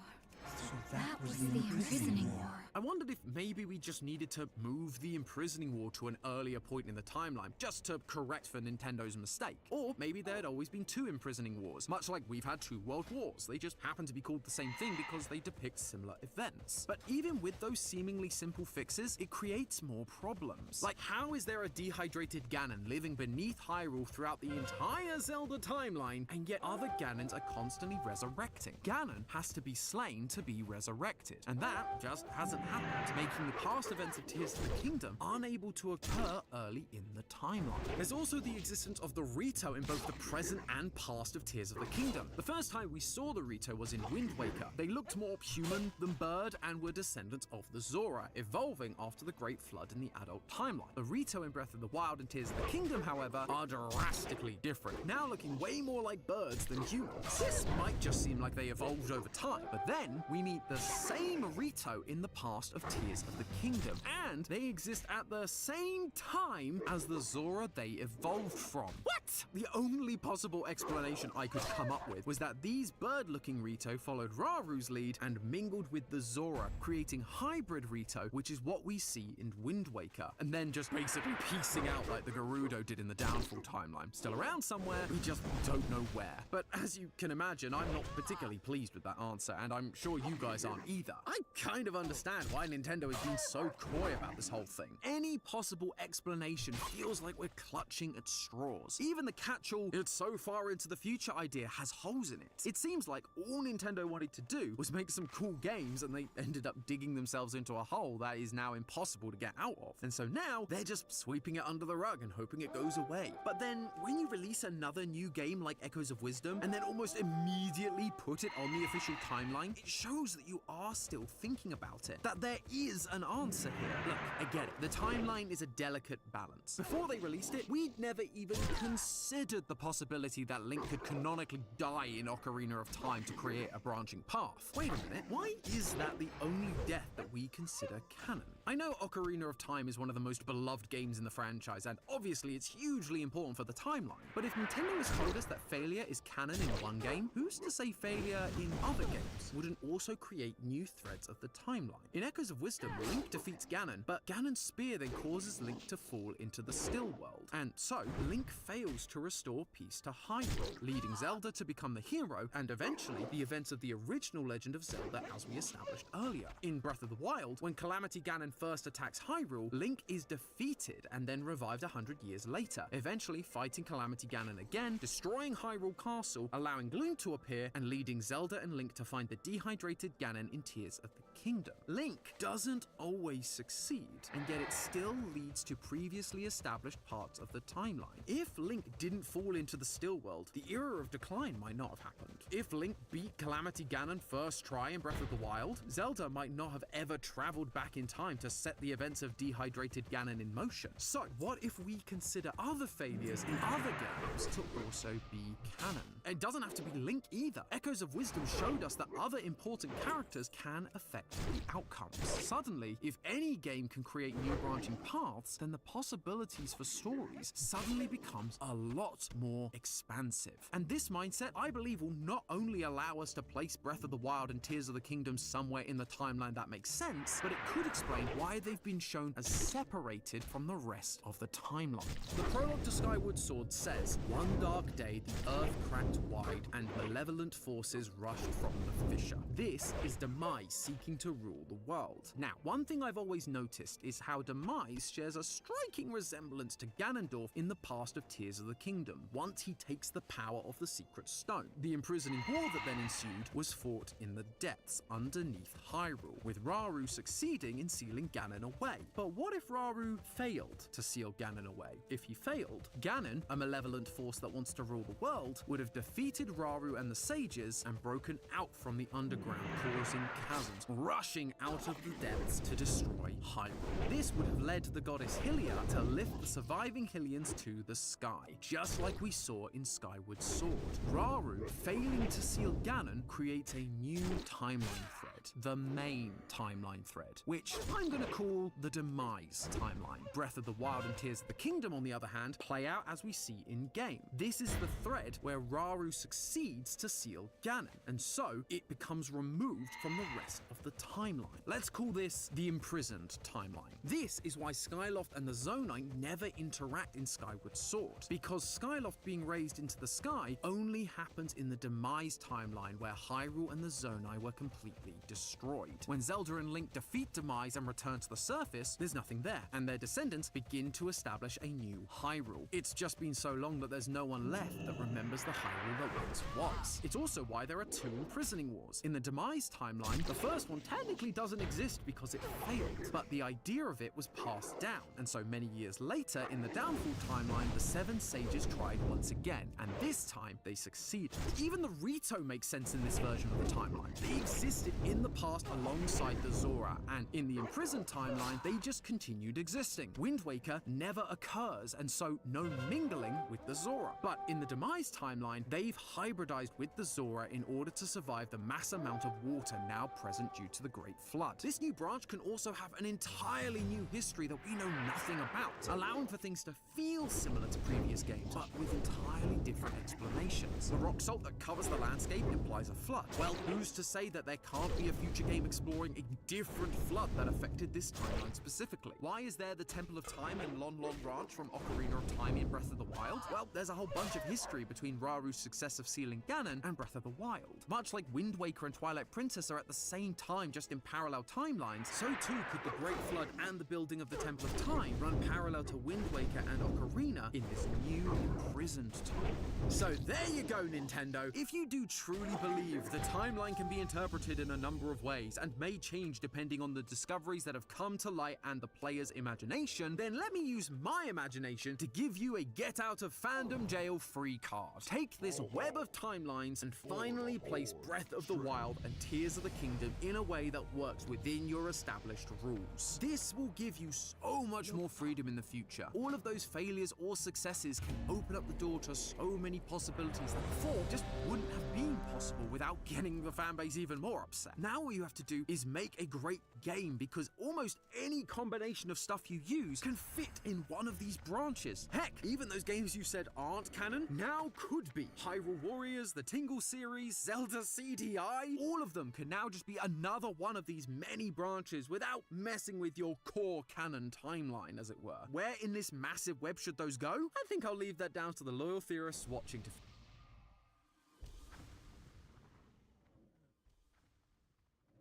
So that was the Imprisoning War. I wondered if maybe we just needed to move the Imprisoning War to an earlier point in the timeline, just to correct for Nintendo's mistake. Or maybe there had always been 2 Imprisoning Wars, much like we've had 2 World Wars. They just happen to be called the same thing because they depict similar events. But even with those seemingly simple fixes, it creates more problems. Like, how is there a dehydrated Ganon living beneath Hyrule throughout the entire Zelda timeline, and yet other Ganons are constantly resurrecting? Ganon has to be slain to be resurrected, and that just hasn't happened, making the past events of Tears of the Kingdom unable to occur early in the timeline. There's also the existence of the Rito in both the present and past of Tears of the Kingdom. The first time we saw the Rito was in Wind Waker. They looked more human than bird and were descendants of the Zora, evolving after the Great Flood in the adult timeline. The Rito in Breath of the Wild and Tears of the Kingdom, however, are drastically different, now looking way more like birds than humans. This might just seem like they evolved over time, but then we meet the same Rito in the past of Tears of the Kingdom, and they exist at the same time as the Zora they evolved from. What? The only possible explanation I could come up with was that these bird-looking Rito followed Raru's lead and mingled with the Zora, creating hybrid Rito, which is what we see in Wind Waker, and then just basically piecing out like the Gerudo did in the Downfall timeline. Still around somewhere, we just don't know where. But as you can imagine, I'm not particularly pleased with that answer, and I'm sure you guys aren't either. I kind of understand why Nintendo has been so coy about this whole thing. Any possible explanation feels like we're clutching at straws. Even the catch-all, it's so far into the future idea has holes in it. It seems like all Nintendo wanted to do was make some cool games, and they ended up digging themselves into a hole that is now impossible to get out of. And so now they're just sweeping it under the rug and hoping it goes away. But then when you release another new game like Echoes of Wisdom and then almost immediately put it on the official timeline, it shows that you are still thinking about it, that there is an answer here. Look, I get it. The timeline is a delicate balance. Before they released it, we'd never even considered the possibility that Link could canonically die in Ocarina of Time to create a branching path. Wait a minute, why is that the only death that we consider canon? I know Ocarina of Time is one of the most beloved games in the franchise, and obviously it's hugely important for the timeline. But if Nintendo has told us that failure is canon in one game, who's to say failure in other games wouldn't also create new threads of the timeline? In Echoes of Wisdom, Link defeats Ganon, but Ganon's spear then causes Link to fall into the Still World. And so, Link fails to restore peace to Hyrule, leading Zelda to become the hero, and eventually the events of the original Legend of Zelda as we established earlier. In Breath of the Wild, when Calamity Ganon first attacks Hyrule, Link is defeated and then revived 100 years later, eventually fighting Calamity Ganon again, destroying Hyrule Castle, allowing Gloom to appear, and leading Zelda and Link to find the dehydrated Ganon in Tears of the Kingdom. Link doesn't always succeed, and yet it still leads to previously established parts of the timeline. If Link didn't fall into the Still World, the era of decline might not have happened. If Link beat Calamity Ganon first try in Breath of the Wild, Zelda might not have ever traveled back in time to set the events of dehydrated Ganon in motion. So, what if we consider other failures in other games to also be canon? It doesn't have to be Link either. Echoes of Wisdom showed us that other important characters can affect the outcomes. Suddenly, if any game can create new branching paths, then the possibilities for stories suddenly becomes a lot more expansive. And this mindset, I believe, will not only allow us to place Breath of the Wild and Tears of the Kingdom somewhere in the timeline that makes sense, but it could explain why they've been shown as separated from the rest of the timeline. The prologue to Skyward Sword says, "One dark day the earth cracked wide and malevolent forces rushed from the fissure." This is Demise seeking to rule the world. Now, one thing I've always noticed is how Demise shares a striking resemblance to Ganondorf in the past of Tears of the Kingdom, once he takes the power of the Secret Stone. The imprisoning war that then ensued was fought in the depths underneath Hyrule, with Raru succeeding in sealing Ganon away. But what if Raru failed to seal Ganon away? If he failed, Ganon, a malevolent force that wants to rule the world, would have defeated Raru and the sages and broken out from the underground, causing chasms, rushing out of the depths to destroy Hyrule. This would have led the goddess Hylia to lift the surviving Hylians to the sky, just like we saw in Skyward Sword. Raru failing to seal Ganon creates a new timeline thread, the main timeline thread, which I'm gonna call the Demise timeline. Breath of the Wild and Tears of the Kingdom, on the other hand, play out as we see in game. This is the thread where Raru succeeds to seal Ganon, and so it becomes removed from the rest of the timeline. Let's call this the imprisoned timeline. This is why Skyloft and the Zonai never interact in Skyward Sword, because Skyloft being raised into the sky only happens in the Demise timeline where Hyrule and the Zonai were completely destroyed. When Zelda and Link defeat Demise and return to the surface, there's nothing there, and their descendants begin to establish a new Hyrule. It's just been so long that there's no one left that remembers the Hyrule that once was. It's also why there are two imprisoning wars. In the Demise timeline, the first one technically doesn't exist because it failed, but the idea of it was passed down, and so many years later in the Downfall timeline, the Seven Sages tried once again, and this time they succeeded. Even the Rito makes sense in this version of the timeline. They existed in the the past alongside the Zora, and in the imprisoned timeline, they just continued existing. Wind Waker never occurs, and so no mingling with the Zora. But in the Demise timeline, they've hybridized with the Zora in order to survive the mass amount of water now present due to the Great Flood. This new branch can also have an entirely new history that we know nothing about, allowing for things to feel similar to previous games, but with entirely different explanations. The rock salt that covers the landscape implies a flood. Well, who's to say that there can't be a future game exploring a different flood that affected this timeline specifically? Why is there the Temple of Time and Lon Lon Branch from Ocarina of Time in Breath of the Wild? Well, there's a whole bunch of history between Raru's successive sealing Ganon and Breath of the Wild. Much like Wind Waker and Twilight Princess are at the same time, just in parallel timelines, so too could the Great Flood and the building of the Temple of Time run parallel to Wind Waker and Ocarina in this new imprisoned time. So there you go, Nintendo. If you do truly believe the timeline can be interpreted in a number of ways and may change depending on the discoveries that have come to light and the player's imagination, then let me use my imagination to give you a get out of fandom jail free card. Take this web of timelines and finally place Breath of the Wild and Tears of the Kingdom in a way that works within your established rules. This will give you so much more freedom in the future. All of those failures or successes can open up the door to so many possibilities that before just wouldn't have been possible without getting the fanbase even more upset. Now all you have to do is make a great game, because almost any combination of stuff you use can fit in one of these branches. Heck, even those games you said aren't canon now could be. Hyrule Warriors, the Tingle series, Zelda CDI, all of them can now just be another one of these many branches without messing with your core canon timeline, as it were. Where in this massive web should those go? I think I'll leave that down to the loyal theorists watching to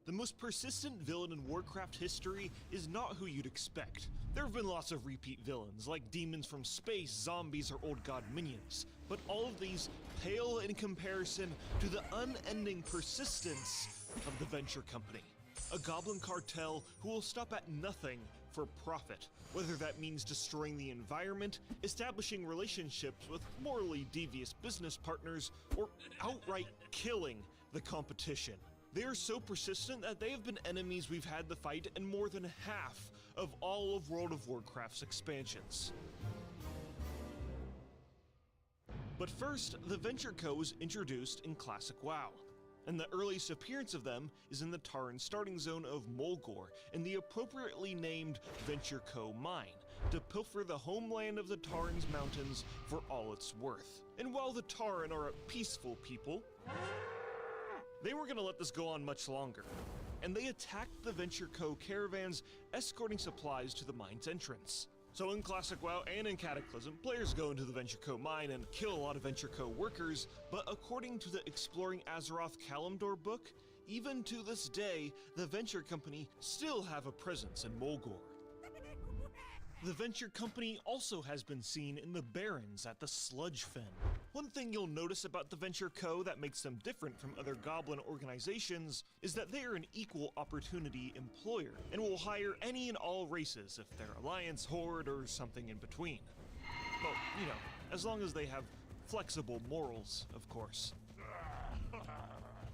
The most persistent villain in Warcraft history is not who you'd expect. There have been lots of repeat villains, like demons from space, zombies, or old god minions, but all of these pale in comparison to the unending persistence of the Venture Company, a goblin cartel who will stop at nothing for profit, whether that means destroying the environment, establishing relationships with morally devious business partners, or outright killing the competition. They are so persistent that they have been enemies we've had to fight in more than half of all of World of Warcraft's expansions. But first, the Venture Co. was introduced in Classic WoW, and the earliest appearance of them is in the Tarn starting zone of Mulgore in the appropriately named Venture Co. Mine, to pilfer the homeland of the Tarn's mountains for all it's worth. And while the Tarn are a peaceful people, they weren't going to let this go on much longer, and they attacked the Venture Co. caravans escorting supplies to the mine's entrance. So in Classic WoW and in Cataclysm, players go into the Venture Co. mine and kill a lot of Venture Co. workers, but according to the Exploring Azeroth Kalimdor book, even to this day, the Venture Company still have a presence in Mulgore. The Venture Company also has been seen in the Barrens at the Sludge Fen. One thing you'll notice about the Venture Co. that makes them different from other goblin organizations is that they are an equal opportunity employer and will hire any and all races if they're Alliance, Horde, or something in between. Well, you know, as long as they have flexible morals, of course.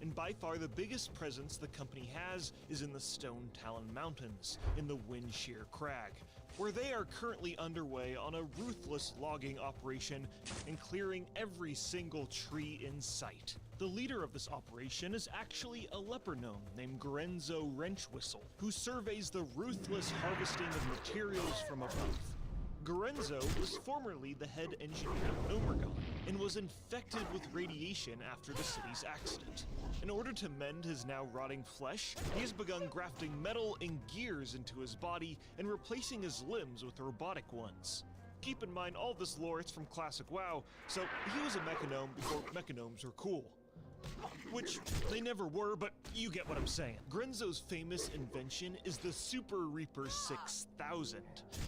And by far the biggest presence the company has is in the Stone Talon Mountains, in the Windshear Crag, where they are currently underway on a ruthless logging operation and clearing every single tree in sight. The leader of this operation is actually a leper gnome named Gorenzo Wrenchwhistle, who surveys the ruthless harvesting of materials from above. Gorenzo was formerly the head engineer of Nomergon, and was infected with radiation after the city's accident. In order to mend his now rotting flesh, he has begun grafting metal and gears into his body and replacing his limbs with robotic ones. Keep in mind, all this lore is from Classic WoW, so he was a mechanome before mechanomes were cool. Which they never were, but you get what I'm saying. Gorenzo's famous invention is the Super Reaper 6000,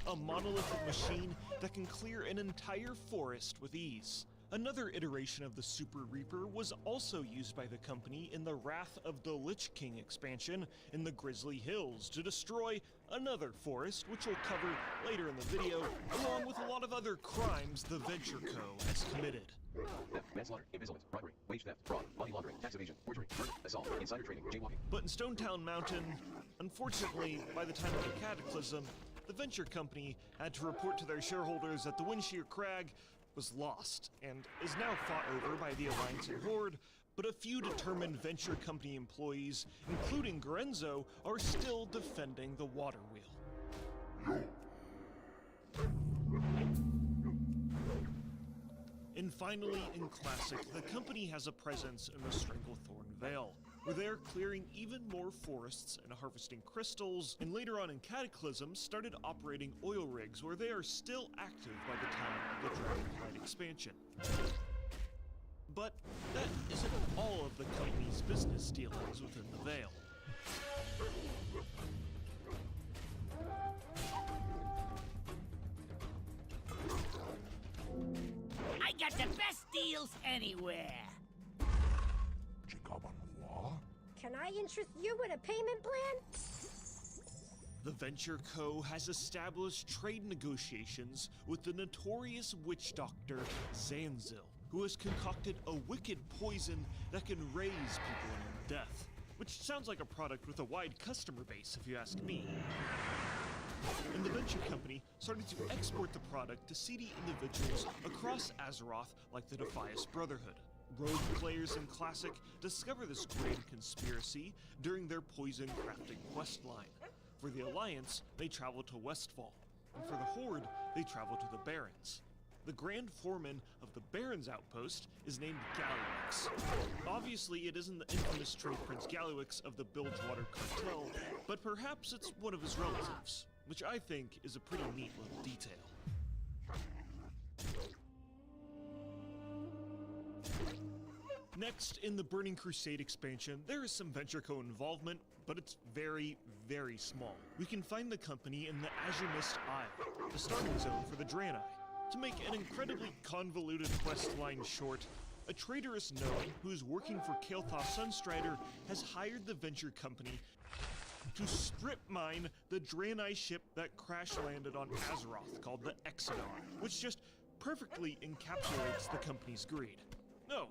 a monolithic machine that can clear an entire forest with ease. Another iteration of the Super Reaper was also used by the company in the Wrath of the Lich King expansion in the Grizzly Hills to destroy another forest, which we'll cover later in the video, along with a lot of other crimes the Venture Co. has committed. Theft, manslaughter, embezzlement, robbery, wage theft, fraud, money laundering, tax evasion, forgery, murder, assault, insider trading, jaywalking. But in Stonetown Mountain, unfortunately, by the time of the Cataclysm, the Venture Company had to report to their shareholders that the Windshear Crag was lost, and is now fought over by the Alliance and Horde, but a few determined Venture Company employees, including Gorenzo, are still defending the water wheel. And finally, in Classic, the company has a presence in the Stranglethorn Vale, where they are clearing even more forests and harvesting crystals, and later on in Cataclysm started operating oil rigs where they are still active by the time of the Dragonflight expansion. But that isn't all of the company's business dealings within the Vale. I got the best deals anywhere. Can I interest you in a payment plan? The Venture Co. has established trade negotiations with the notorious witch doctor Zanzil, who has concocted a wicked poison that can raise people in death. Which sounds like a product with a wide customer base, if you ask me. And the Venture Company started to export the product to seedy individuals across Azeroth like the Defias Brotherhood. Rogue players in Classic discover this grand conspiracy during their poison crafting questline. For the Alliance, they travel to Westfall, and for the Horde, they travel to the Barrens. The Grand Foreman of the Barrens Outpost is named Gallywix. Obviously, it isn't the infamous Trade Prince Gallywix of the Bilgewater Cartel, but perhaps it's one of his relatives, which I think is a pretty neat little detail. Next, in the Burning Crusade expansion, there is some Venture Co. involvement, but it's very, very small. We can find the company in the Azure Mist Isle, the starting zone for the Draenei. To make an incredibly convoluted quest line short, a traitorous gnome who is working for Kael'thas Sunstrider has hired the Venture Company to strip mine the Draenei ship that crash-landed on Azeroth called the Exodar, which just perfectly encapsulates the company's greed. No,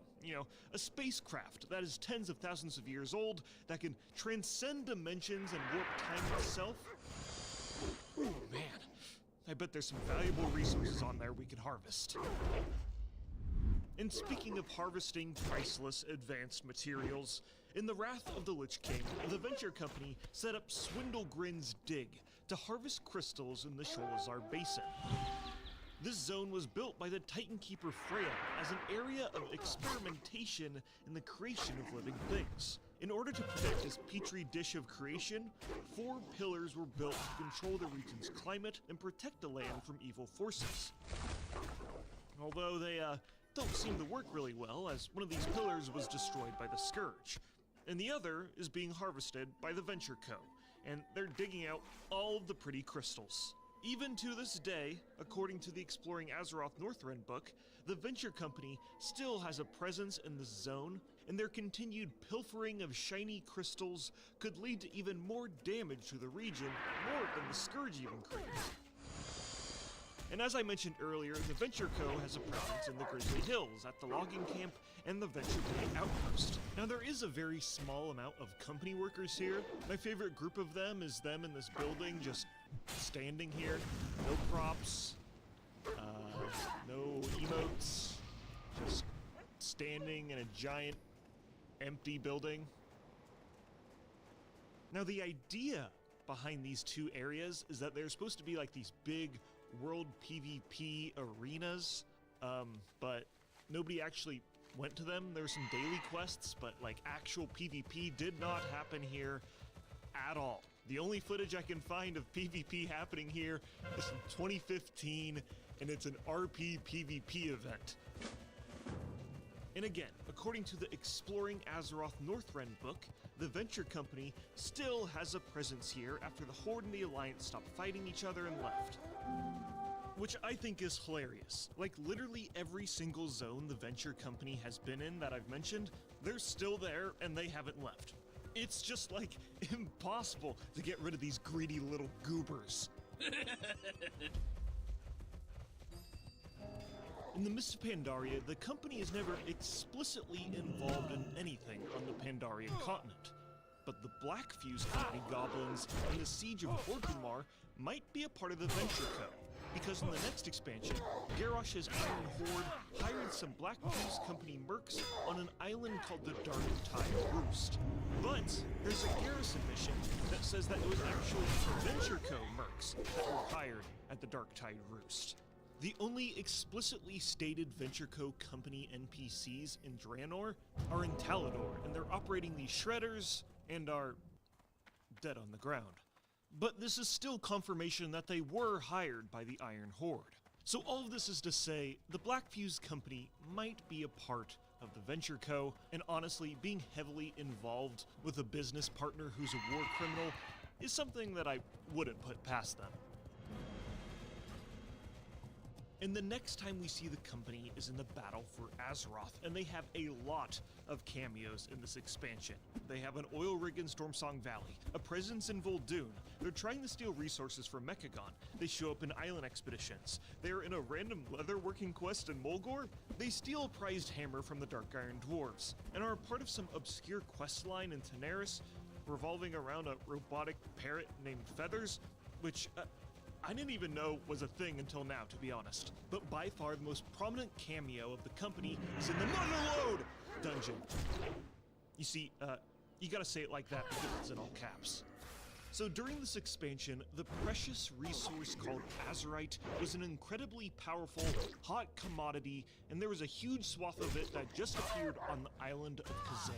a spacecraft that is tens of thousands of years old, that can transcend dimensions and warp time itself. Ooh, man. I bet there's some valuable resources on there we could harvest. And speaking of harvesting priceless advanced materials, in the Wrath of the Lich King, the Venture Company set up Swindlegrin's Dig to harvest crystals in the Sholazar Basin. This zone was built by the Titan Keeper Freya as an area of experimentation in the creation of living things. In order to protect his petri dish of creation, 4 pillars were built to control the region's climate and protect the land from evil forces. Although they don't seem to work really well, as one of these pillars was destroyed by the Scourge, and the other is being harvested by the Venture Co., and they're digging out all of the pretty crystals. Even to this day, according to the Exploring Azeroth Northrend book, the Venture Company still has a presence in this zone, and their continued pilfering of shiny crystals could lead to even more damage to the region, more than the Scourge even could. And as I mentioned earlier, the Venture Co. has a presence in the Grizzly Hills, at the logging camp, and the Venture Bay outpost. Now there is a very small amount of company workers here. My favorite group of them is them in this building, just standing here. No props, no emotes, just standing in a giant empty building. Now the idea behind these two areas is that they're supposed to be like these big world PvP arenas, but nobody actually went to them. There were some daily quests, but like actual PvP did not happen here at all. The only footage I can find of PvP happening here is from 2015, and it's an RP PvP event. And again, according to the Exploring Azeroth Northrend book, the Venture Company still has a presence here after the Horde and the Alliance stopped fighting each other and left. which I think is hilarious. Like, literally every single zone the Venture Company has been in that I've mentioned, they're still there and they haven't left. It's just, like, impossible to get rid of these greedy little goobers. In the Mist of Pandaria, the company is never explicitly involved in anything on the Pandarian continent. But the Black Fuse Company goblins and the Siege of Orgrimmar might be a part of the Venture Co. Because in the next expansion, Garrosh's Iron Horde hired some Black Fuse Company mercs on an island called the Dark Tide Roost. But there's a garrison mission that says that it was actually Venture Co. mercs that were hired at the Dark Tide Roost. The only explicitly stated Venture Co. company NPCs in Draenor are in Talador, and they're operating these shredders and are dead on the ground. But this is still confirmation that they were hired by the Iron Horde. So all of this is to say, the Black Fuse Company might be a part of the Venture Co., and honestly, being heavily involved with a business partner who's a war criminal is something that I wouldn't put past them. And the next time we see the company is in the battle for Azeroth, and they have a lot of cameos in this expansion. They have an oil rig in Stormsong Valley, a presence in Vol'dun, they're trying to steal resources from Mechagon, they show up in island expeditions, they're in a random leatherworking quest in Mulgore, they steal a prized hammer from the Dark Iron Dwarves, and are part of some obscure quest line in Tenaris revolving around a robotic parrot named Feathers, which I didn't even know was a thing until now, to be honest. But by far the most prominent cameo of the company is in the Motherlode dungeon. You see, you gotta say it like that because it's in all caps. So during this expansion, the precious resource called Azerite was an incredibly powerful, hot commodity, and there was a huge swath of it that just appeared on the island of Kazan.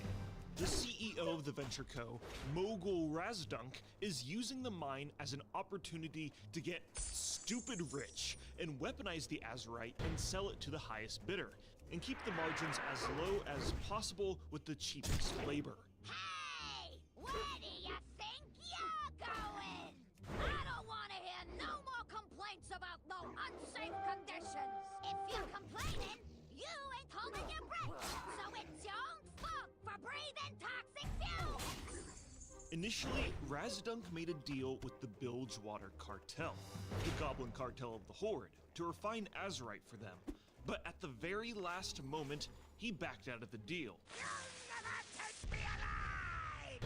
The CEO of the Venture Co., Mogul Razdunk, is using the mine as an opportunity to get stupid rich and weaponize the Azerite and sell it to the highest bidder, and keep the margins as low as possible with the cheapest labor. Hey! Where do you think you're going? I don't want to hear no more complaints about no unsafe conditions. If you're complaining, you ain't holding your breath, so it's your own fault for breathing toxic fumes! Initially, Razdunk made a deal with the Bilgewater Cartel, the goblin cartel of the Horde, to refine Azerite for them. But at the very last moment, he backed out of the deal. You'll never take me alive!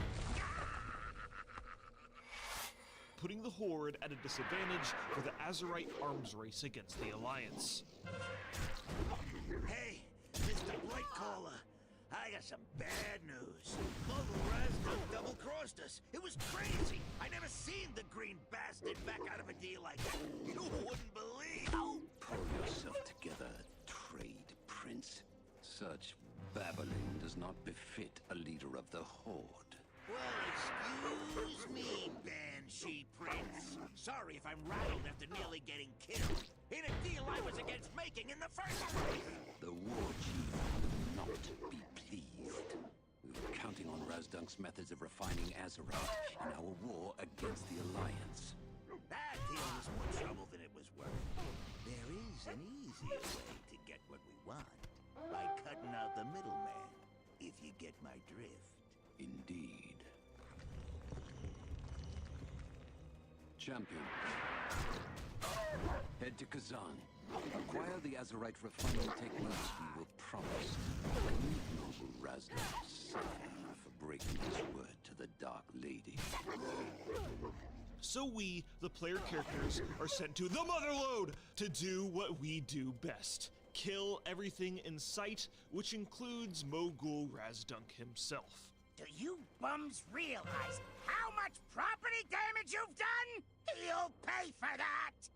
Putting the Horde at a disadvantage for the Azerite arms race against the Alliance. Hey, Mr. Blightcaller, I got some bad news. Mogul Razdunk double-crossed us. It was crazy. I never seen the green bastard back out of a deal like that. You wouldn't believe. Oh. Pull yourself together, trade prince. Such babbling does not befit a leader of the Horde. Well, excuse me, Banshee Prince. Sorry if I'm rattled after nearly getting killed. In a deal I was against making in the first place. The war chief will not be pleased. We were counting on Razdunk's methods of refining Azeroth in our war against the Alliance. That deal was more trouble than it was worth. There is an easier way to get what we want. By cutting out the middleman, if you get my drift. Indeed. Champion. Head to Kazan. Acquire the Azerite refining techniques we were promised. Noble Razdunk suffer for breaking his word to the Dark Lady. So we, the player characters, are sent to the Motherlode to do what we do best. Kill everything in sight, which includes Mogul Razdunk himself. Do you bums realize how much property damage you've done? You'll pay for that!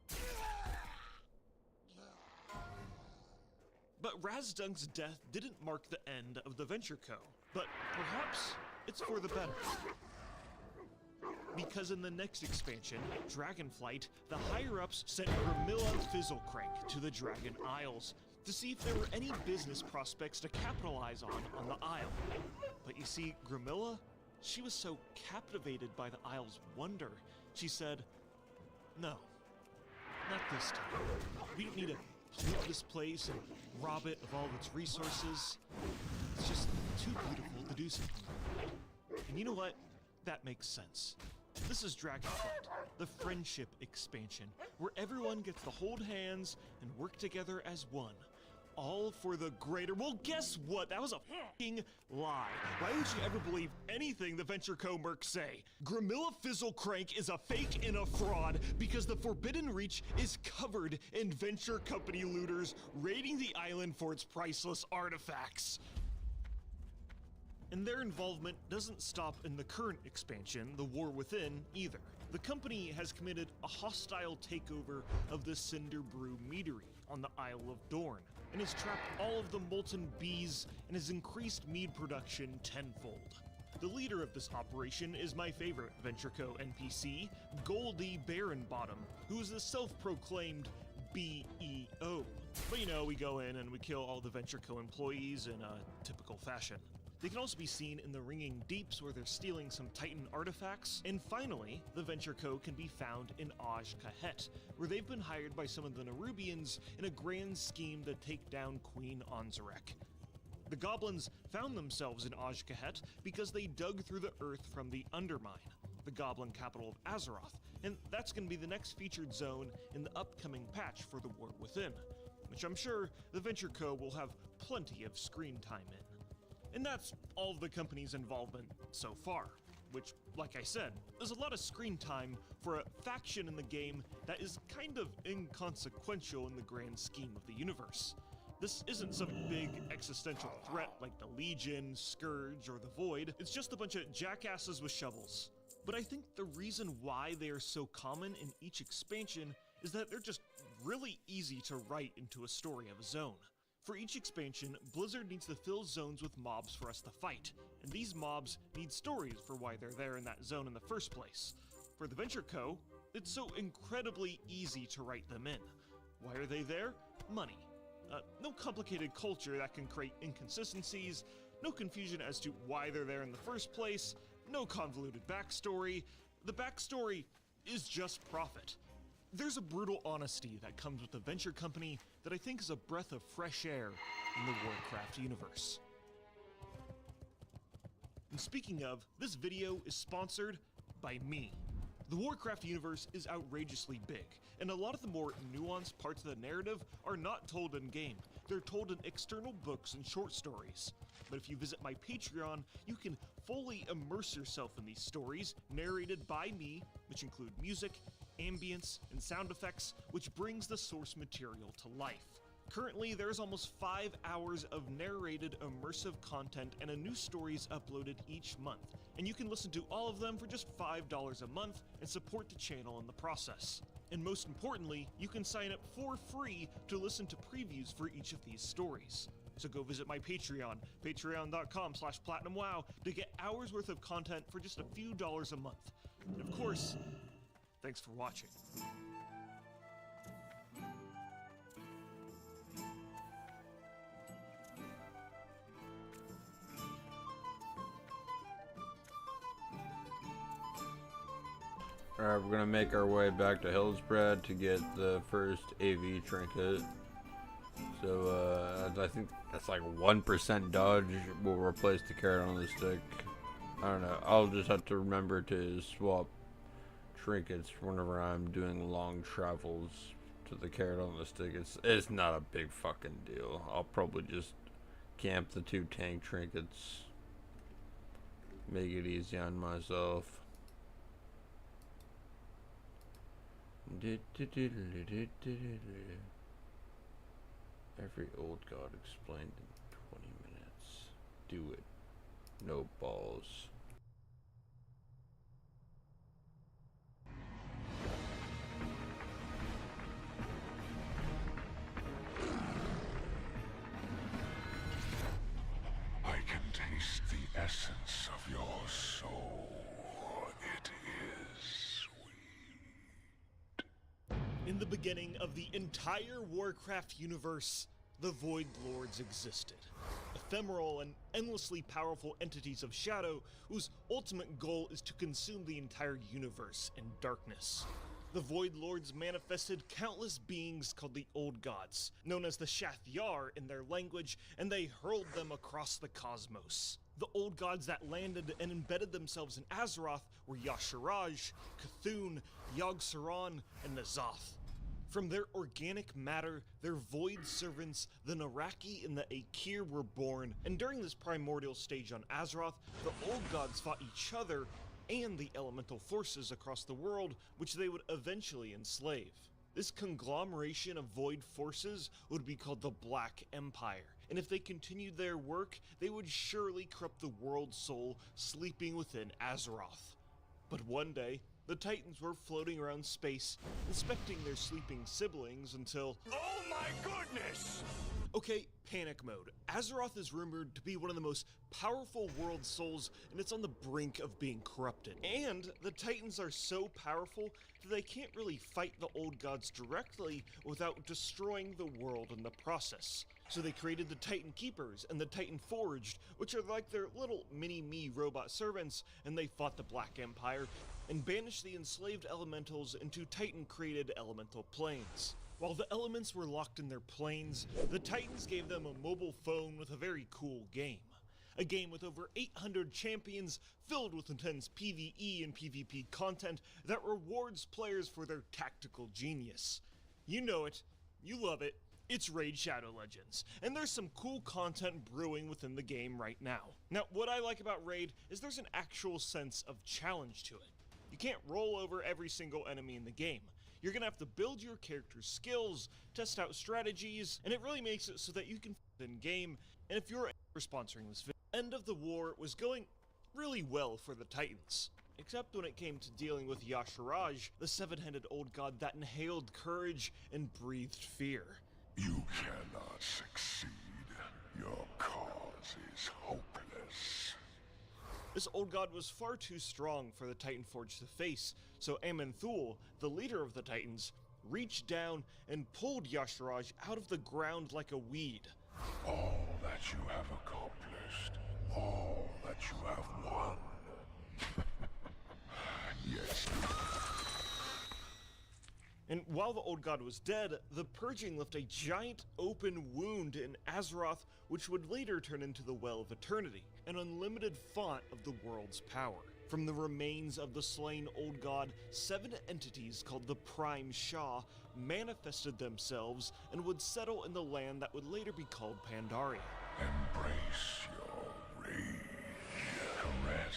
But Razdunk's death didn't mark the end of the Venture Co. But perhaps it's for the better. Because in the next expansion, Dragonflight, the higher-ups sent Gramilla Fizzlecrank to the Dragon Isles to see if there were any business prospects to capitalize on the Isle. But you see, Gramilla, she was so captivated by the Isle's wonder, she said, no, Not this time. We don't need to pollute this place and rob it of all its resources. It's just too beautiful to do something like that. And you know what? That makes sense. This is Dragonflight, the friendship expansion, where everyone gets to hold hands and work together as one. All for the greater— well, guess what? That was a f***ing lie. Why would you ever believe anything the Venture Co. mercs say? Gramilla Fizzle Crank is a fake and a fraud because the Forbidden Reach is covered in Venture Company looters raiding the island for its priceless artifacts. And their involvement doesn't stop in the current expansion, The War Within, either. The company has committed a hostile takeover of the Cinder Brew meadery on the Isle of Dorn, and has trapped all of the molten bees and has increased mead production tenfold. The leader of this operation is my favorite Venture Co. NPC, Goldie Baronbottom, who is the self-proclaimed BEO. But you know, we go in and we kill all the Venture Co. employees in a typical fashion. They can also be seen in the Ringing Deeps where they're stealing some Titan artifacts. And finally, the Venture Co. can be found in Aj Kahet, where they've been hired by some of the Nerubians in a grand scheme to take down Queen Anzarek. The goblins found themselves in Aj Kahet because they dug through the earth from the Undermine, the goblin capital of Azeroth, and that's going to be the next featured zone in the upcoming patch for The War Within, which I'm sure the Venture Co. will have plenty of screen time in. And that's all of the company's involvement so far, which, like I said, is a lot of screen time for a faction in the game that is kind of inconsequential in the grand scheme of the universe. This isn't some big existential threat like the Legion, Scourge, or the Void. It's just a bunch of jackasses with shovels. But I think the reason why they are so common in each expansion is that they're just really easy to write into a story of a zone. For each expansion, Blizzard needs to fill zones with mobs for us to fight, and these mobs need stories for why they're there in that zone in the first place. For the Venture Co., it's so incredibly easy to write them in. Why are they there? Money. No complicated culture that can create inconsistencies, no confusion as to why they're there in the first place, no convoluted backstory. The backstory is just profit. There's a brutal honesty that comes with the Venture Company that I think is a breath of fresh air in the Warcraft universe. And speaking of, this video is sponsored by me. The Warcraft universe is outrageously big, and a lot of the more nuanced parts of the narrative are not told in-game. They're told in external books and short stories. But if you visit my Patreon, you can fully immerse yourself in these stories, narrated by me, which include music, ambience, and sound effects, which brings the source material to life. Currently, there's almost 5 hours of narrated immersive content and a new story is uploaded each month, and you can listen to all of them for just $5 a month and support the channel in the process. And most importantly, you can sign up for free to listen to previews for each of these stories. So go visit my Patreon, patreon.com/platinumwow, to get hours worth of content for just a few dollars a month. And of course, thanks for watching. Alright, we're gonna make our way back to Hillsbrad to get the first AV trinket. So, I think that's like 1% dodge will replace the carrot on the stick. I don't know, I'll just have to remember to swap trinkets whenever I'm doing long travels to the carrot on the stick. It's not a big fucking deal. I'll probably just camp the 2 tank trinkets. Make it easy on myself. Every old god explained in 20 minutes. Do it. No balls. I can taste the essence of your soul. It is In the beginning of the entire Warcraft universe, the Void Lords existed. Ephemeral and endlessly powerful entities of shadow whose ultimate goal is to consume the entire universe in darkness. The Void Lords manifested countless beings called the Old Gods, known as the Shath-Yar in their language, and they hurled them across the cosmos. The Old Gods that landed and embedded themselves in Azeroth were Y'Shaarj, Cthulhu, Yogg-Saron, and N'Zoth. From their organic matter, their void servants, the Naraki and the Aekir were born, and during this primordial stage on Azeroth, the Old Gods fought each other and the elemental forces across the world, which they would eventually enslave. This conglomeration of void forces would be called the Black Empire, and if they continued their work, they would surely corrupt the world soul sleeping within Azeroth. But one day, the Titans were floating around space, inspecting their sleeping siblings until— Oh my goodness! Okay, panic mode. Azeroth is rumored to be one of the most powerful world souls, and it's on the brink of being corrupted. And the Titans are so powerful that they can't really fight the Old Gods directly without destroying the world in the process. So they created the Titan Keepers and the Titan Forged, which are like their little mini-me robot servants, and they fought the Black Empire and banished the enslaved elementals into Titan-created elemental planes. While the elements were locked in their planes, the Titans gave them a mobile phone with a very cool game. A game with over 800 champions, filled with intense PvE and PvP content that rewards players for their tactical genius. You know it, you love it, it's Raid Shadow Legends, and there's some cool content brewing within the game right now. Now, what I like about Raid is there's an actual sense of challenge to it. You can't roll over every single enemy in the game. You're gonna have to build your character's skills, test out strategies, and it really makes it so that you can in game. And if you're sponsoring this video, End of the War was going really well for the Titans. Except when it came to dealing with Y'Shaarj, the seven-headed old god that inhaled courage and breathed fear. You cannot succeed. Your cause is hopeless. This old god was far too strong for the Titan Forge to face, so Aman'Thul, the leader of the Titans, reached down and pulled Y'Shaarj out of the ground like a weed. All that you have accomplished, all that you have won. Yes. And while the old god was dead, the Purging left a giant open wound in Azeroth, which would later turn into the Well of Eternity, an unlimited font of the world's power. From the remains of the slain old god, 7 entities called the Prime Shah manifested themselves and would settle in the land that would later be called Pandaria. Embrace your rage, caress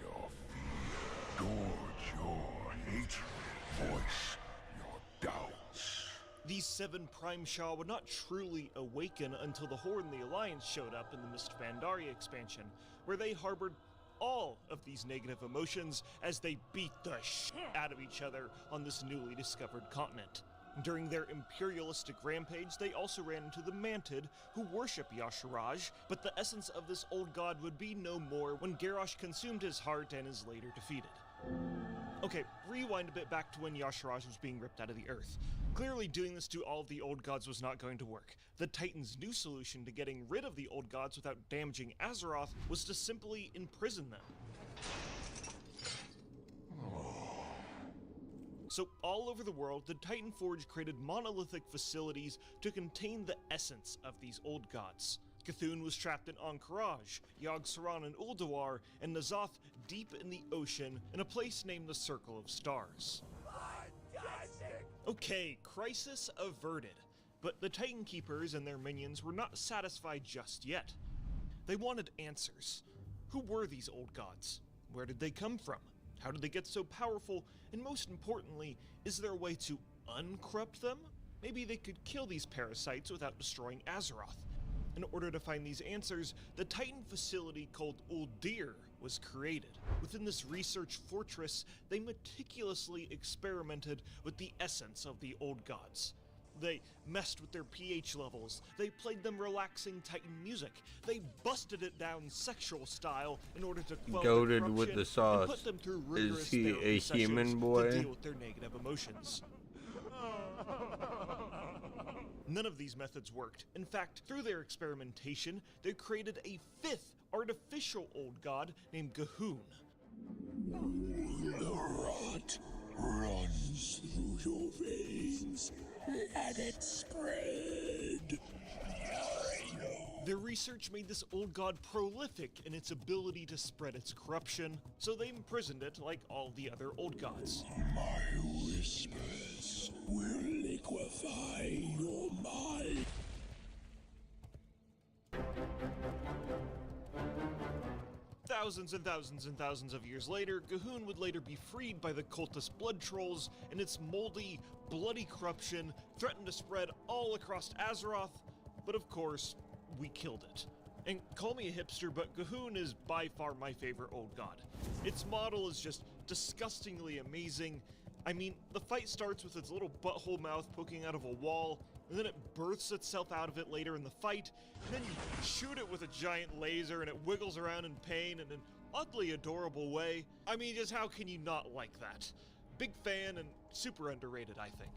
your fear, gorge your hatred, voice your doubts. These 7 Prime Shah would not truly awaken until the Horde and the Alliance showed up in the Mist Pandaria expansion, where they harbored all of these negative emotions as they beat the shit out of each other on this newly discovered continent. During their imperialistic rampage, they also ran into the Mantid, who worship Y'Shaarj, but the essence of this old god would be no more when Garrosh consumed his heart and is later defeated. Okay, rewind a bit back to when Y'Shaarj was being ripped out of the earth. Clearly doing this to all of the old gods was not going to work. The Titans' new solution to getting rid of the old gods without damaging Azeroth was to simply imprison them. So all over the world, the Titan Forge created monolithic facilities to contain the essence of these old gods. Cthulhu was trapped in Anchorage, Yogg-Saron in Ulduar, and N'Zoth deep in the ocean in a place named the Circle of Stars. Okay, crisis averted. But the Titan Keepers and their minions were not satisfied just yet. They wanted answers. Who were these old gods? Where did they come from? How did they get so powerful? And most importantly, is there a way to uncorrupt them? Maybe they could kill these parasites without destroying Azeroth. In order to find these answers, the Titan facility called Uldir was created. Within this research fortress, they meticulously experimented with the essence of the old gods. They messed with their pH levels, they played them relaxing Titan music, they busted it down sexual style in order to quell Goated their with the corruption sauce. and put them through rigorous Is he therapy a human sessions boy? to deal with their negative emotions. None of these methods worked. In fact, through their experimentation, they created a 5th artificial old god named G'huun. runs through your veins. Let it spread. Their research made this old god prolific in its ability to spread its corruption, so they imprisoned it like all the other old gods. My whispers will liquefy your mind. Thousands and thousands and thousands of years later, Gahoon would later be freed by the cultist blood trolls, and its moldy, bloody corruption threatened to spread all across Azeroth, but of course, we killed it. And call me a hipster, but Gahoon is by far my favorite old god. Its model is just disgustingly amazing. I mean, the fight starts with its little butthole mouth poking out of a wall, and then it births itself out of it later in the fight, and then you shoot it with a giant laser and it wiggles around in pain in an oddly adorable way. I mean, just how can you not like that? Big fan and super underrated, I think.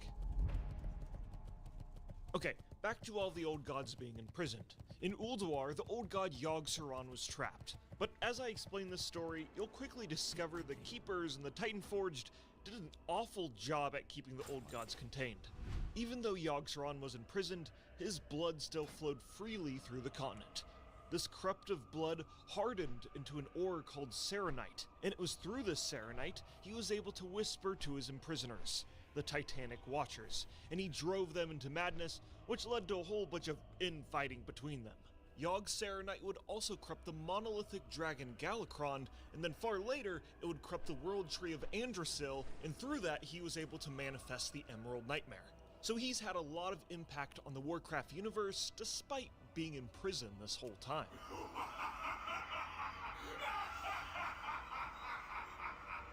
Okay, back to all the old gods being imprisoned. In Ulduar, the old god Yogg-Saron was trapped. But as I explain this story, you'll quickly discover the Keepers and the Titan Forged did an awful job at keeping the old gods contained. Even though Yogg-Saron was imprisoned, his blood still flowed freely through the continent. This corruptive blood hardened into an ore called Serenite, and it was through this Serenite he was able to whisper to his imprisoners, the Titanic Watchers, and he drove them into madness, which led to a whole bunch of infighting between them. Yogg's Serenite would also corrupt the monolithic dragon Galakrond, and then far later, it would corrupt the world tree of Andrasil, and through that he was able to manifest the Emerald Nightmare. So he's had a lot of impact on the Warcraft universe, despite being in prison this whole time.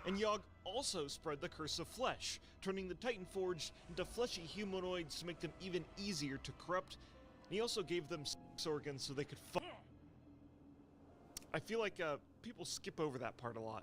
And Yogg also spread the Curse of Flesh, turning the Titan Forged into fleshy humanoids to make them even easier to corrupt. And he also gave them sex organs so they could fuck. I feel like people skip over that part a lot.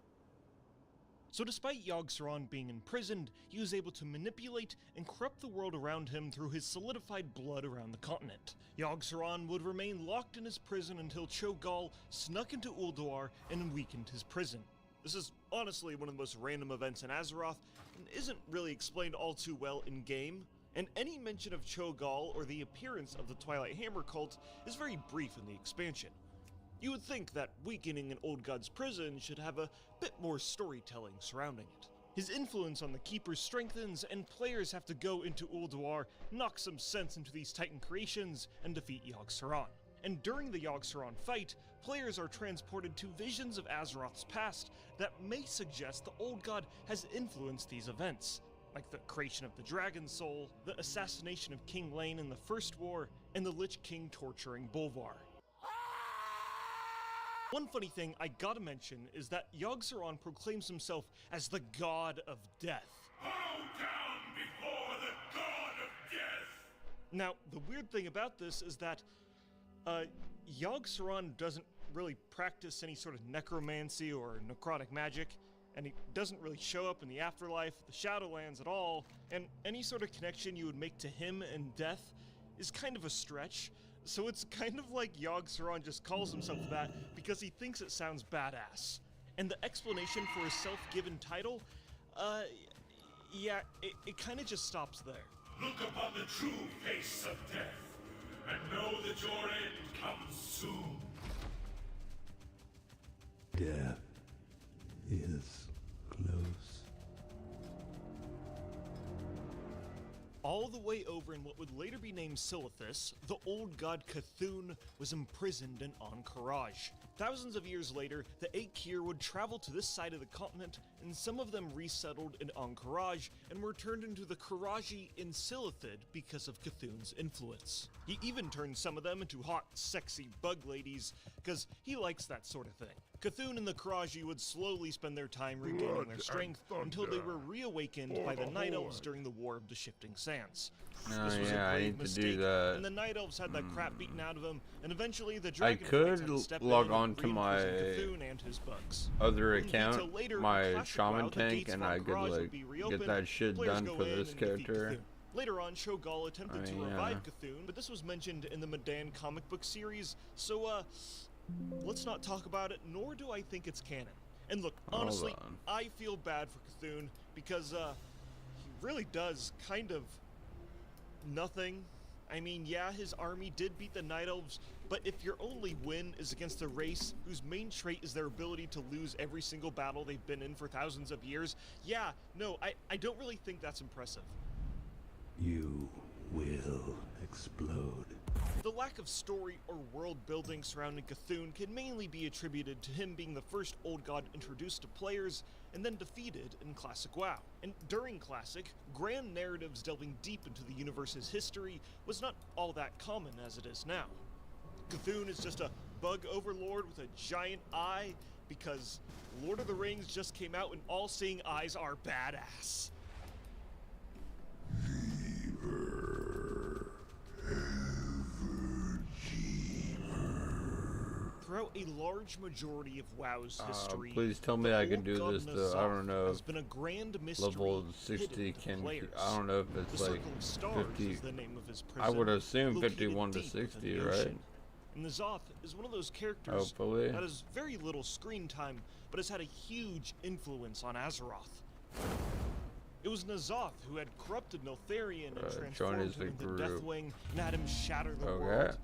So despite Yogg-Saron being imprisoned, he was able to manipulate and corrupt the world around him through his solidified blood around the continent. Yogg-Saron would remain locked in his prison until Cho'Gall snuck into Ulduar and weakened his prison. This is honestly one of the most random events in Azeroth, and isn't really explained all too well in-game, and any mention of Cho'Gall or the appearance of the Twilight Hammer cult is very brief in the expansion. You would think that weakening an old god's prison should have a bit more storytelling surrounding it. His influence on the Keepers strengthens, and players have to go into Ulduar, knock some sense into these Titan creations, and defeat Yogg-Saron. And during the Yogg-Saron fight, players are transported to visions of Azeroth's past that may suggest the old god has influenced these events, like the creation of the Dragon Soul, the assassination of King Lane in the First War, and the Lich King torturing Bolvar. One funny thing I gotta mention is that Yogg-Saron proclaims himself as the God of Death. Bow down before the God of Death! Now, the weird thing about this is that Yogg-Saron doesn't really practice any sort of necromancy or necrotic magic, and he doesn't really show up in the afterlife, the Shadowlands at all, and any sort of connection you would make to him and death is kind of a stretch. So it's kind of like Yogg-Saron just calls himself that because he thinks it sounds badass. And the explanation for his self-given title, yeah, it kind of just stops there. Look upon the true face of death, and know that your end comes soon. Death is close. All the way over in what would later be named Silithus, the old god Cthulhu was imprisoned in Ahn'Qiraj. Thousands of years later, the Aekir would travel to this side of the continent, and some of them resettled in Ahn'Qiraj and were turned into the Qiraji in Silithid because of Cthulhu's influence. He even turned some of them into hot, sexy bug ladies, because he likes that sort of thing. Cthulhu and the Qiraji would slowly spend their time regaining their strength until they were reawakened by the Night Elves during the War of the Shifting Sands. This was a grave mistake, and the Night Elves had that crap beaten out of them, and eventually the Dragon Knights had to step in log and on to my Cthulhu and his bugs. other Wouldn't be till account, later, my Classic Shaman WoW, the Tank, gates and for I could Ahn'Qiraj would like be get reopened, that shit players done go for in this and defeat character. Cthulhu. Later on, Cho'Gall attempted to revive Cthulhu, but this was mentioned in the Medan comic book series, so let's not talk about it, nor do I think it's canon. And look, honestly, I feel bad for Cthulhu. because he really does kind of nothing. I mean, yeah, his army did beat the Night Elves, but if your only win is against a race whose main trait is their ability to lose every single battle they've been in for thousands of years, yeah, no, I don't really think that's impressive. You will explode. The lack of story or world building surrounding Cthulhu can mainly be attributed to him being the first old god introduced to players and then defeated in Classic WoW. And during Classic, grand narratives delving deep into the universe's history was not all that common as it is now. Cthulhu is just a bug overlord with a giant eye because Lord of the Rings just came out and all-seeing eyes are badass. Throughout a large majority of WoW's history, please tell me I can do this. I don't know. Has been a grand mystery level 60 can. I don't know if it's the like Circle of 50. Stars is the name of his I would assume located 51 to deep 60, within the right? ocean. And N'Zoth is one of those characters Hopefully. that has very little screen time, but has had a huge influence on Azeroth. It was N'Zoth who had corrupted Neltharion and transformed him into Deathwing and had him shatter the world.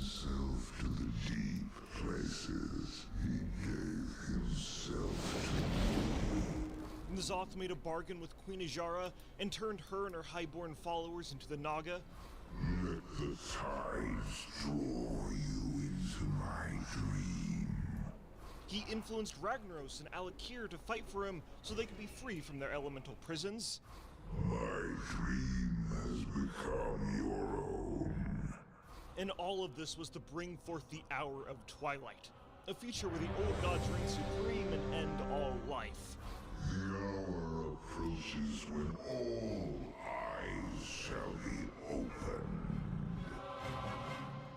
Himself to the deep places. He gave himself to me. N'Zoth made a bargain with Queen Majora and turned her and her highborn followers into the Naga. Let the tides draw you into my dream. He influenced Ragnaros and Alakir to fight for him so they could be free from their elemental prisons. My dream has become your own. And all of this was to bring forth the Hour of Twilight, a future where the old gods reign supreme and end all life. The hour approaches when all eyes shall be opened.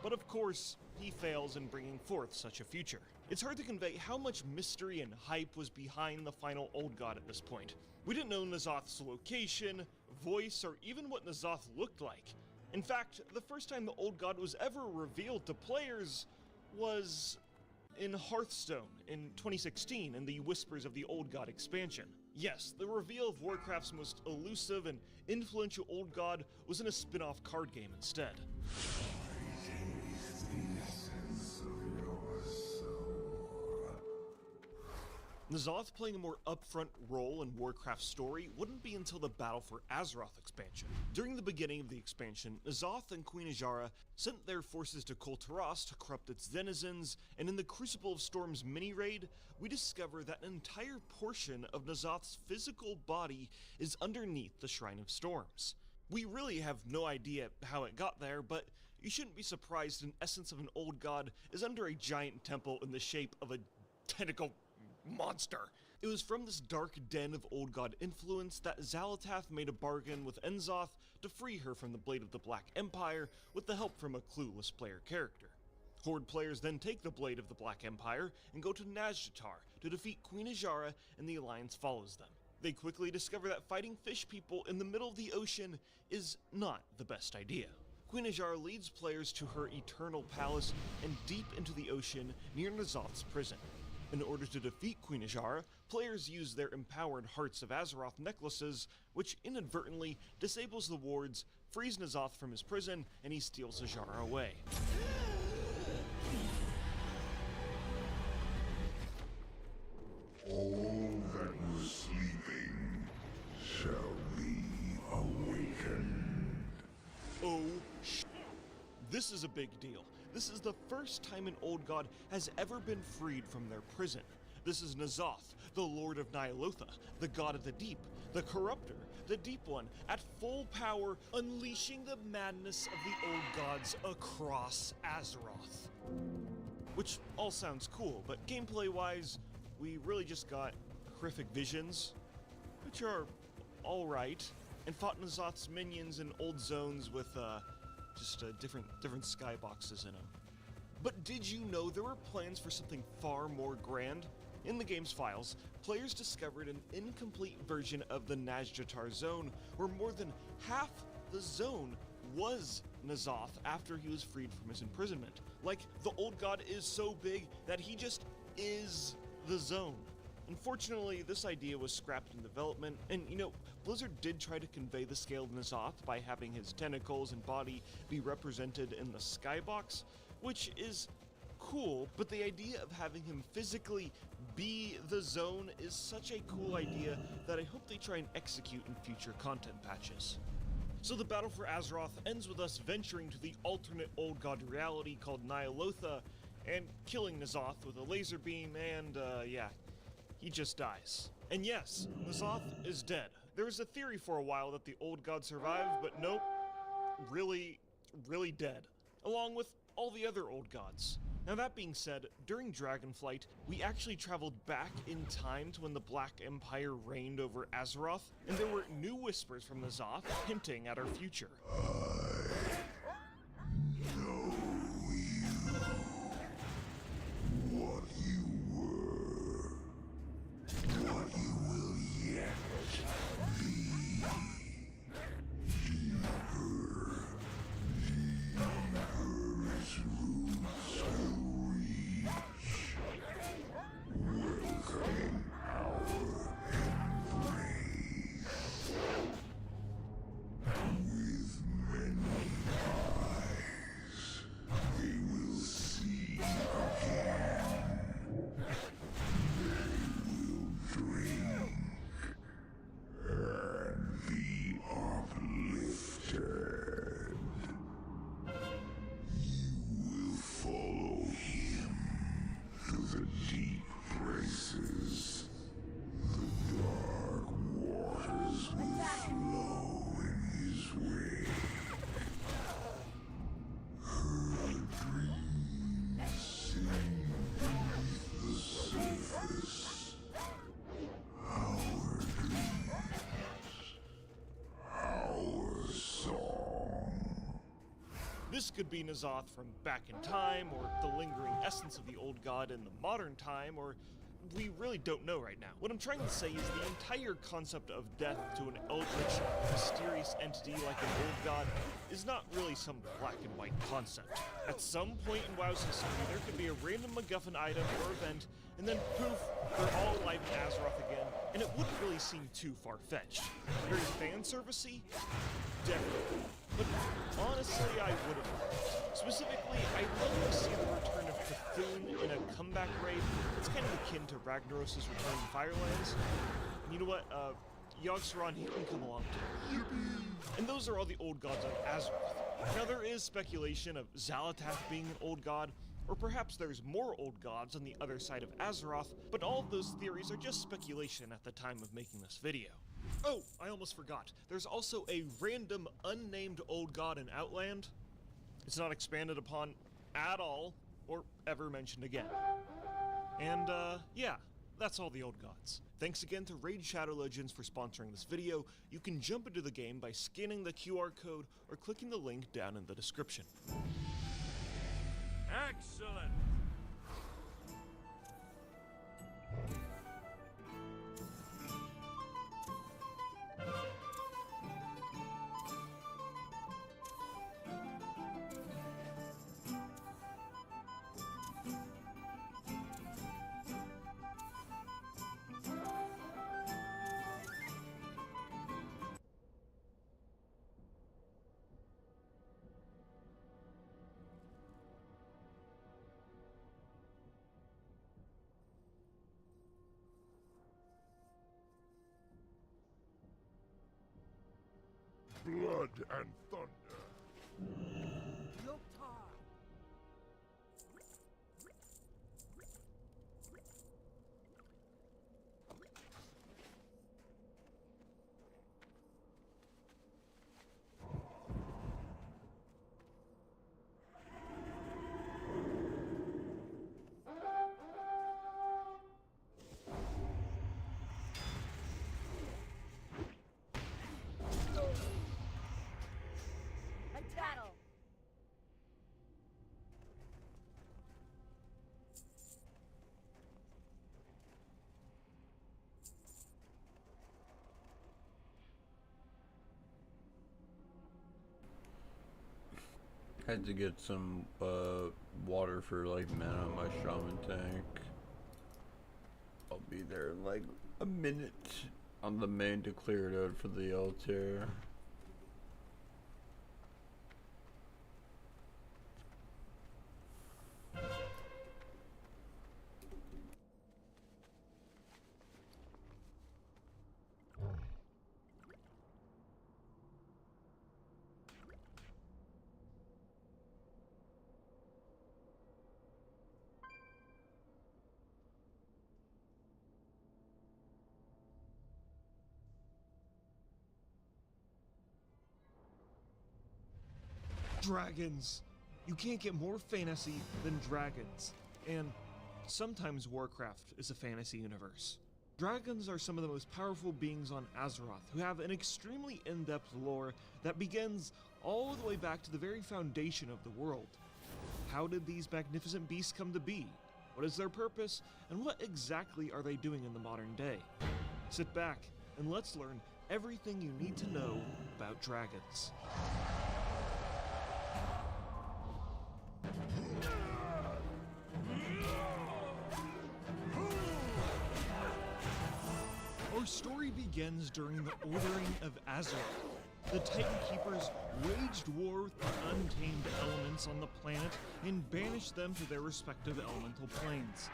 But of course, he fails in bringing forth such a future. It's hard to convey how much mystery and hype was behind the final old god at this point. We didn't know N'Zoth's location, voice, or even what N'Zoth looked like. In fact, the first time the old god was ever revealed to players was in Hearthstone in 2016 in the Whispers of the Old God expansion. Yes, the reveal of Warcraft's most elusive and influential old god was in a spin-off card game instead. N'Zoth playing a more upfront role in Warcraft's story wouldn't be until the Battle for Azeroth expansion. During the beginning of the expansion, N'Zoth and Queen Majora sent their forces to Kul Tiras to corrupt its denizens, and in the Crucible of Storms mini-raid, we discover that an entire portion of N'Zoth's physical body is underneath the Shrine of Storms. We really have no idea how it got there, but you shouldn't be surprised an essence of an old god is under a giant temple in the shape of a tentacle monster. It was from this dark den of old god influence that Xal'atath made a bargain with N'Zoth to free her from the Blade of the Black Empire with the help from a clueless player character. Horde players then take the Blade of the Black Empire and go to Nazjatar to defeat Queen Majora, and the Alliance follows them. They quickly discover that fighting fish people in the middle of the ocean is not the best idea. Queen Majora leads players to her eternal palace and deep into the ocean near N'Zoth's prison. In order to defeat Queen Majora, players use their empowered Hearts of Azeroth necklaces, which inadvertently disables the wards, frees N'Zoth from his prison, and he steals Majora away. All that was sleeping shall be awakened. Oh, this is a big deal. This is the first time an old god has ever been freed from their prison. This is N'Zoth, the Lord of Ny'alotha, the god of the deep, the corruptor, the deep one, at full power, unleashing the madness of the old gods across Azeroth. Which all sounds cool, but gameplay-wise, we really just got horrific visions, which are alright, and fought N'Zoth's minions in old zones with, different skyboxes in them. But did you know there were plans for something far more grand? In the game's files, players discovered an incomplete version of the Nazjatar zone, where more than half the zone was N'Zoth after he was freed from his imprisonment. Like, the old god is so big that he just is the zone. Unfortunately, this idea was scrapped in development, and you know, Blizzard did try to convey the scale of N'Zoth by having his tentacles and body be represented in the skybox, which is cool, but the idea of having him physically be the zone is such a cool idea that I hope they try and execute in future content patches. So the battle for Azeroth ends with us venturing to the alternate old god reality called Ny'alotha and killing N'Zoth with a laser beam and, yeah, he just dies. And yes, N'Zoth is dead. There was a theory for a while that the old god survived, but nope, really dead, along with all the other old gods. Now that being said, during Dragonflight, we actually traveled back in time to when the Black Empire reigned over Azeroth, and there were new whispers from N'Zoth hinting at our future. What you were, what you will yet be. Deeper its roots will reach, welcoming our embrace. With many eyes, they will see again. They will drink and be uplifted. You will follow him to the deep places. The dark waters will flow in his wake. Her dreams sing beneath the surface. Our dreams, our song. This could be N'Zoth from back in time, or the lingering essence of the old god in the modern time, or we really don't know right now. What I'm trying to say is the entire concept of death to an eldritch, mysterious entity like an old god is not really some black and white concept. At some point in WoW's history, there could be a random MacGuffin item or event, and then poof, they're all alive in Azeroth again, and it wouldn't really seem too far-fetched. Very fan-servicey? Definitely. But honestly, I wouldn't mind. Specifically, I'd love to see the return of Cthulhu in a comeback raid. It's kind of akin to Ragnaros' return in Firelands. And you know what? Yogg-Saron, he can come along too. Yippee! And those are all the old gods on Azeroth. Now there is speculation of Xal'atath being an old god, or perhaps there's more old gods on the other side of Azeroth, but all of those theories are just speculation at the time of making this video. Oh, I almost forgot. There's also a random unnamed old god in Outland. It's not expanded upon at all, or ever mentioned again. And, yeah, that's all the old gods. Thanks again to Raid Shadow Legends for sponsoring this video. You can jump into the game by scanning the QR code or clicking the link down in the description. Excellent! Blood and thunder. Battle. Had to get some water for like mana on my Shaman tank. I'll be be there in like a minute on the main to clear it out for the altar. Dragons! You can't get more fantasy than dragons. And sometimes Warcraft is a fantasy universe. Dragons are some of the most powerful beings on Azeroth who have an extremely in-depth lore that begins all the way back to the very foundation of the world. How did these magnificent beasts come to be? What is their purpose? And what exactly are they doing in the modern day? Sit back and let's learn everything you need to know about dragons. Our story begins during the Ordering of Azeroth. The Titan Keepers waged war with the untamed elements on the planet and banished them to their respective elemental planes.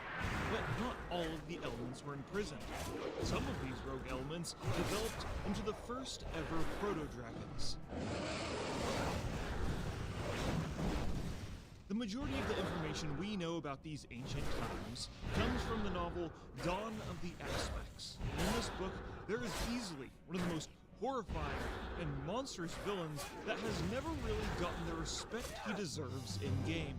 But not all of the elements were imprisoned. Some of these rogue elements developed into the first ever proto-dragons. The majority of the information we know about these ancient times comes from the novel Dawn of the Aspects. In this book, there is easily one of the most horrifying and monstrous villains that has never really gotten the respect he deserves in-game.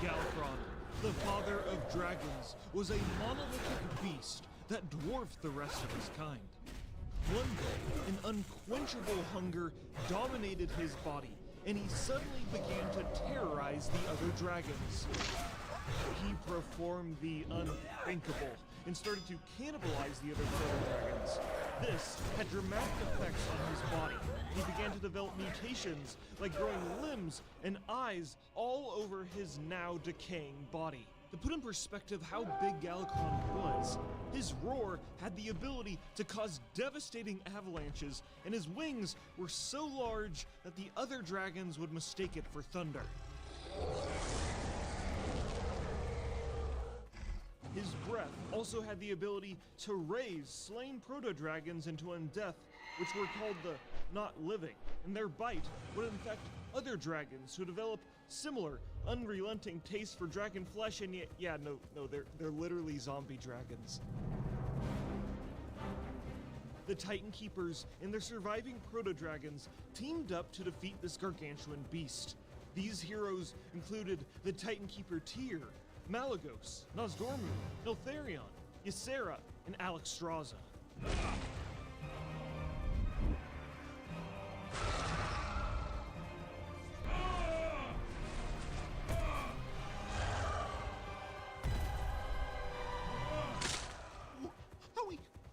Galakrond, the father of dragons, was a monolithic beast that dwarfed the rest of his kind. One day, an unquenchable hunger dominated his body, and he suddenly began to terrorize the other dragons. He performed the unthinkable and started to cannibalize the other proto-dragons. This had dramatic effects on his body. He began to develop mutations, like growing limbs and eyes all over his now decaying body. To put in perspective how big Galakrond was, his roar had the ability to cause devastating avalanches, and his wings were so large that the other dragons would mistake it for thunder. His breath also had the ability to raise slain proto-dragons into undeath, which were called the Not Living, and their bite would infect other dragons who develop similar, unrelenting tastes for dragon flesh, and yet, they're literally zombie dragons. The Titan Keepers and their surviving proto-dragons teamed up to defeat this gargantuan beast. These heroes included the Titan Keeper Tyr, Malygos, Nozdormu, Neltharion, Ysera, and Alexstrasza.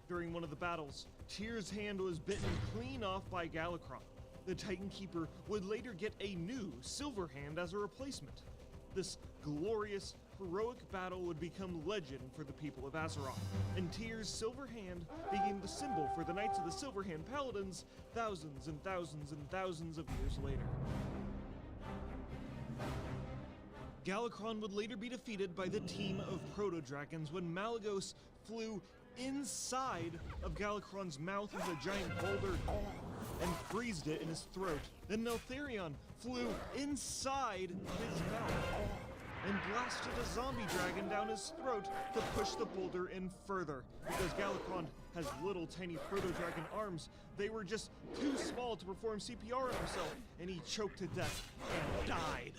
During one of the battles, Tyr's hand was bitten clean off by Galakrond. The Titan Keeper would later get a new silver hand as a replacement. This glorious, heroic battle would become legend for the people of Azeroth, and Tyr's silver hand became the symbol for the Knights of the Silver Hand Paladins thousands and thousands and thousands of years later. Galakrond would later be defeated by the team of proto-dragons when Malygos flew inside of Galakrond's mouth with a giant boulder and freezed it in his throat. Then Neltharion flew inside his mouth and blasted a zombie dragon down his throat to push the boulder in further. Because Galakrond has little tiny proto-dragon arms, they were just too small to perform CPR on himself, and he choked to death and died.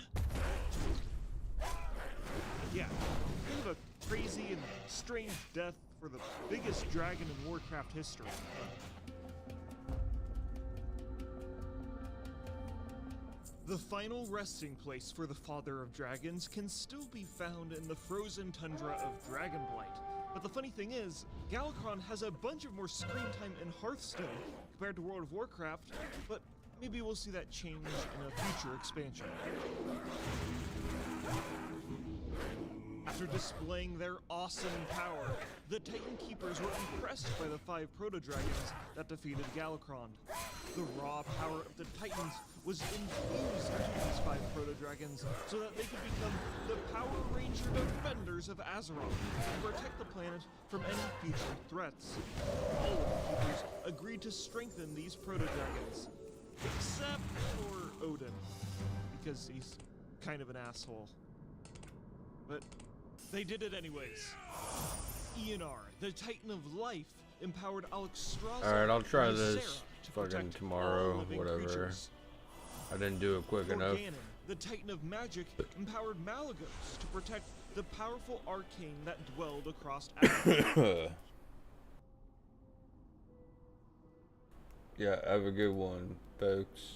Yeah, kind of a crazy and strange death for the biggest dragon in Warcraft history. The final resting place for the Father of Dragons can still be found in the frozen tundra of Dragonblight. But the funny thing is, Galakrond has a bunch of more screen time in Hearthstone compared to World of Warcraft, but maybe we'll see that change in a future expansion. After displaying their awesome power, the Titan Keepers were impressed by the 5 proto-dragons that defeated Galakrond. The raw power of the Titans was infused into these 5 proto-dragons so that they could become the Power Ranger defenders of Azeroth and protect the planet from any future threats. All of the Keepers agreed to strengthen these proto-dragons, except for Odin, because he's kind of an asshole. But they did it anyways. Eonar, the Titan of Life, empowered Alexstrasza. Alright, I'll try and this Sarah to fucking protect tomorrow, all living whatever. creatures. I didn't do it quick enough. Ganon, the Titan of Magic, empowered Malygos to protect the powerful arcane that dwelled across Africa. Yeah, have a good one, folks.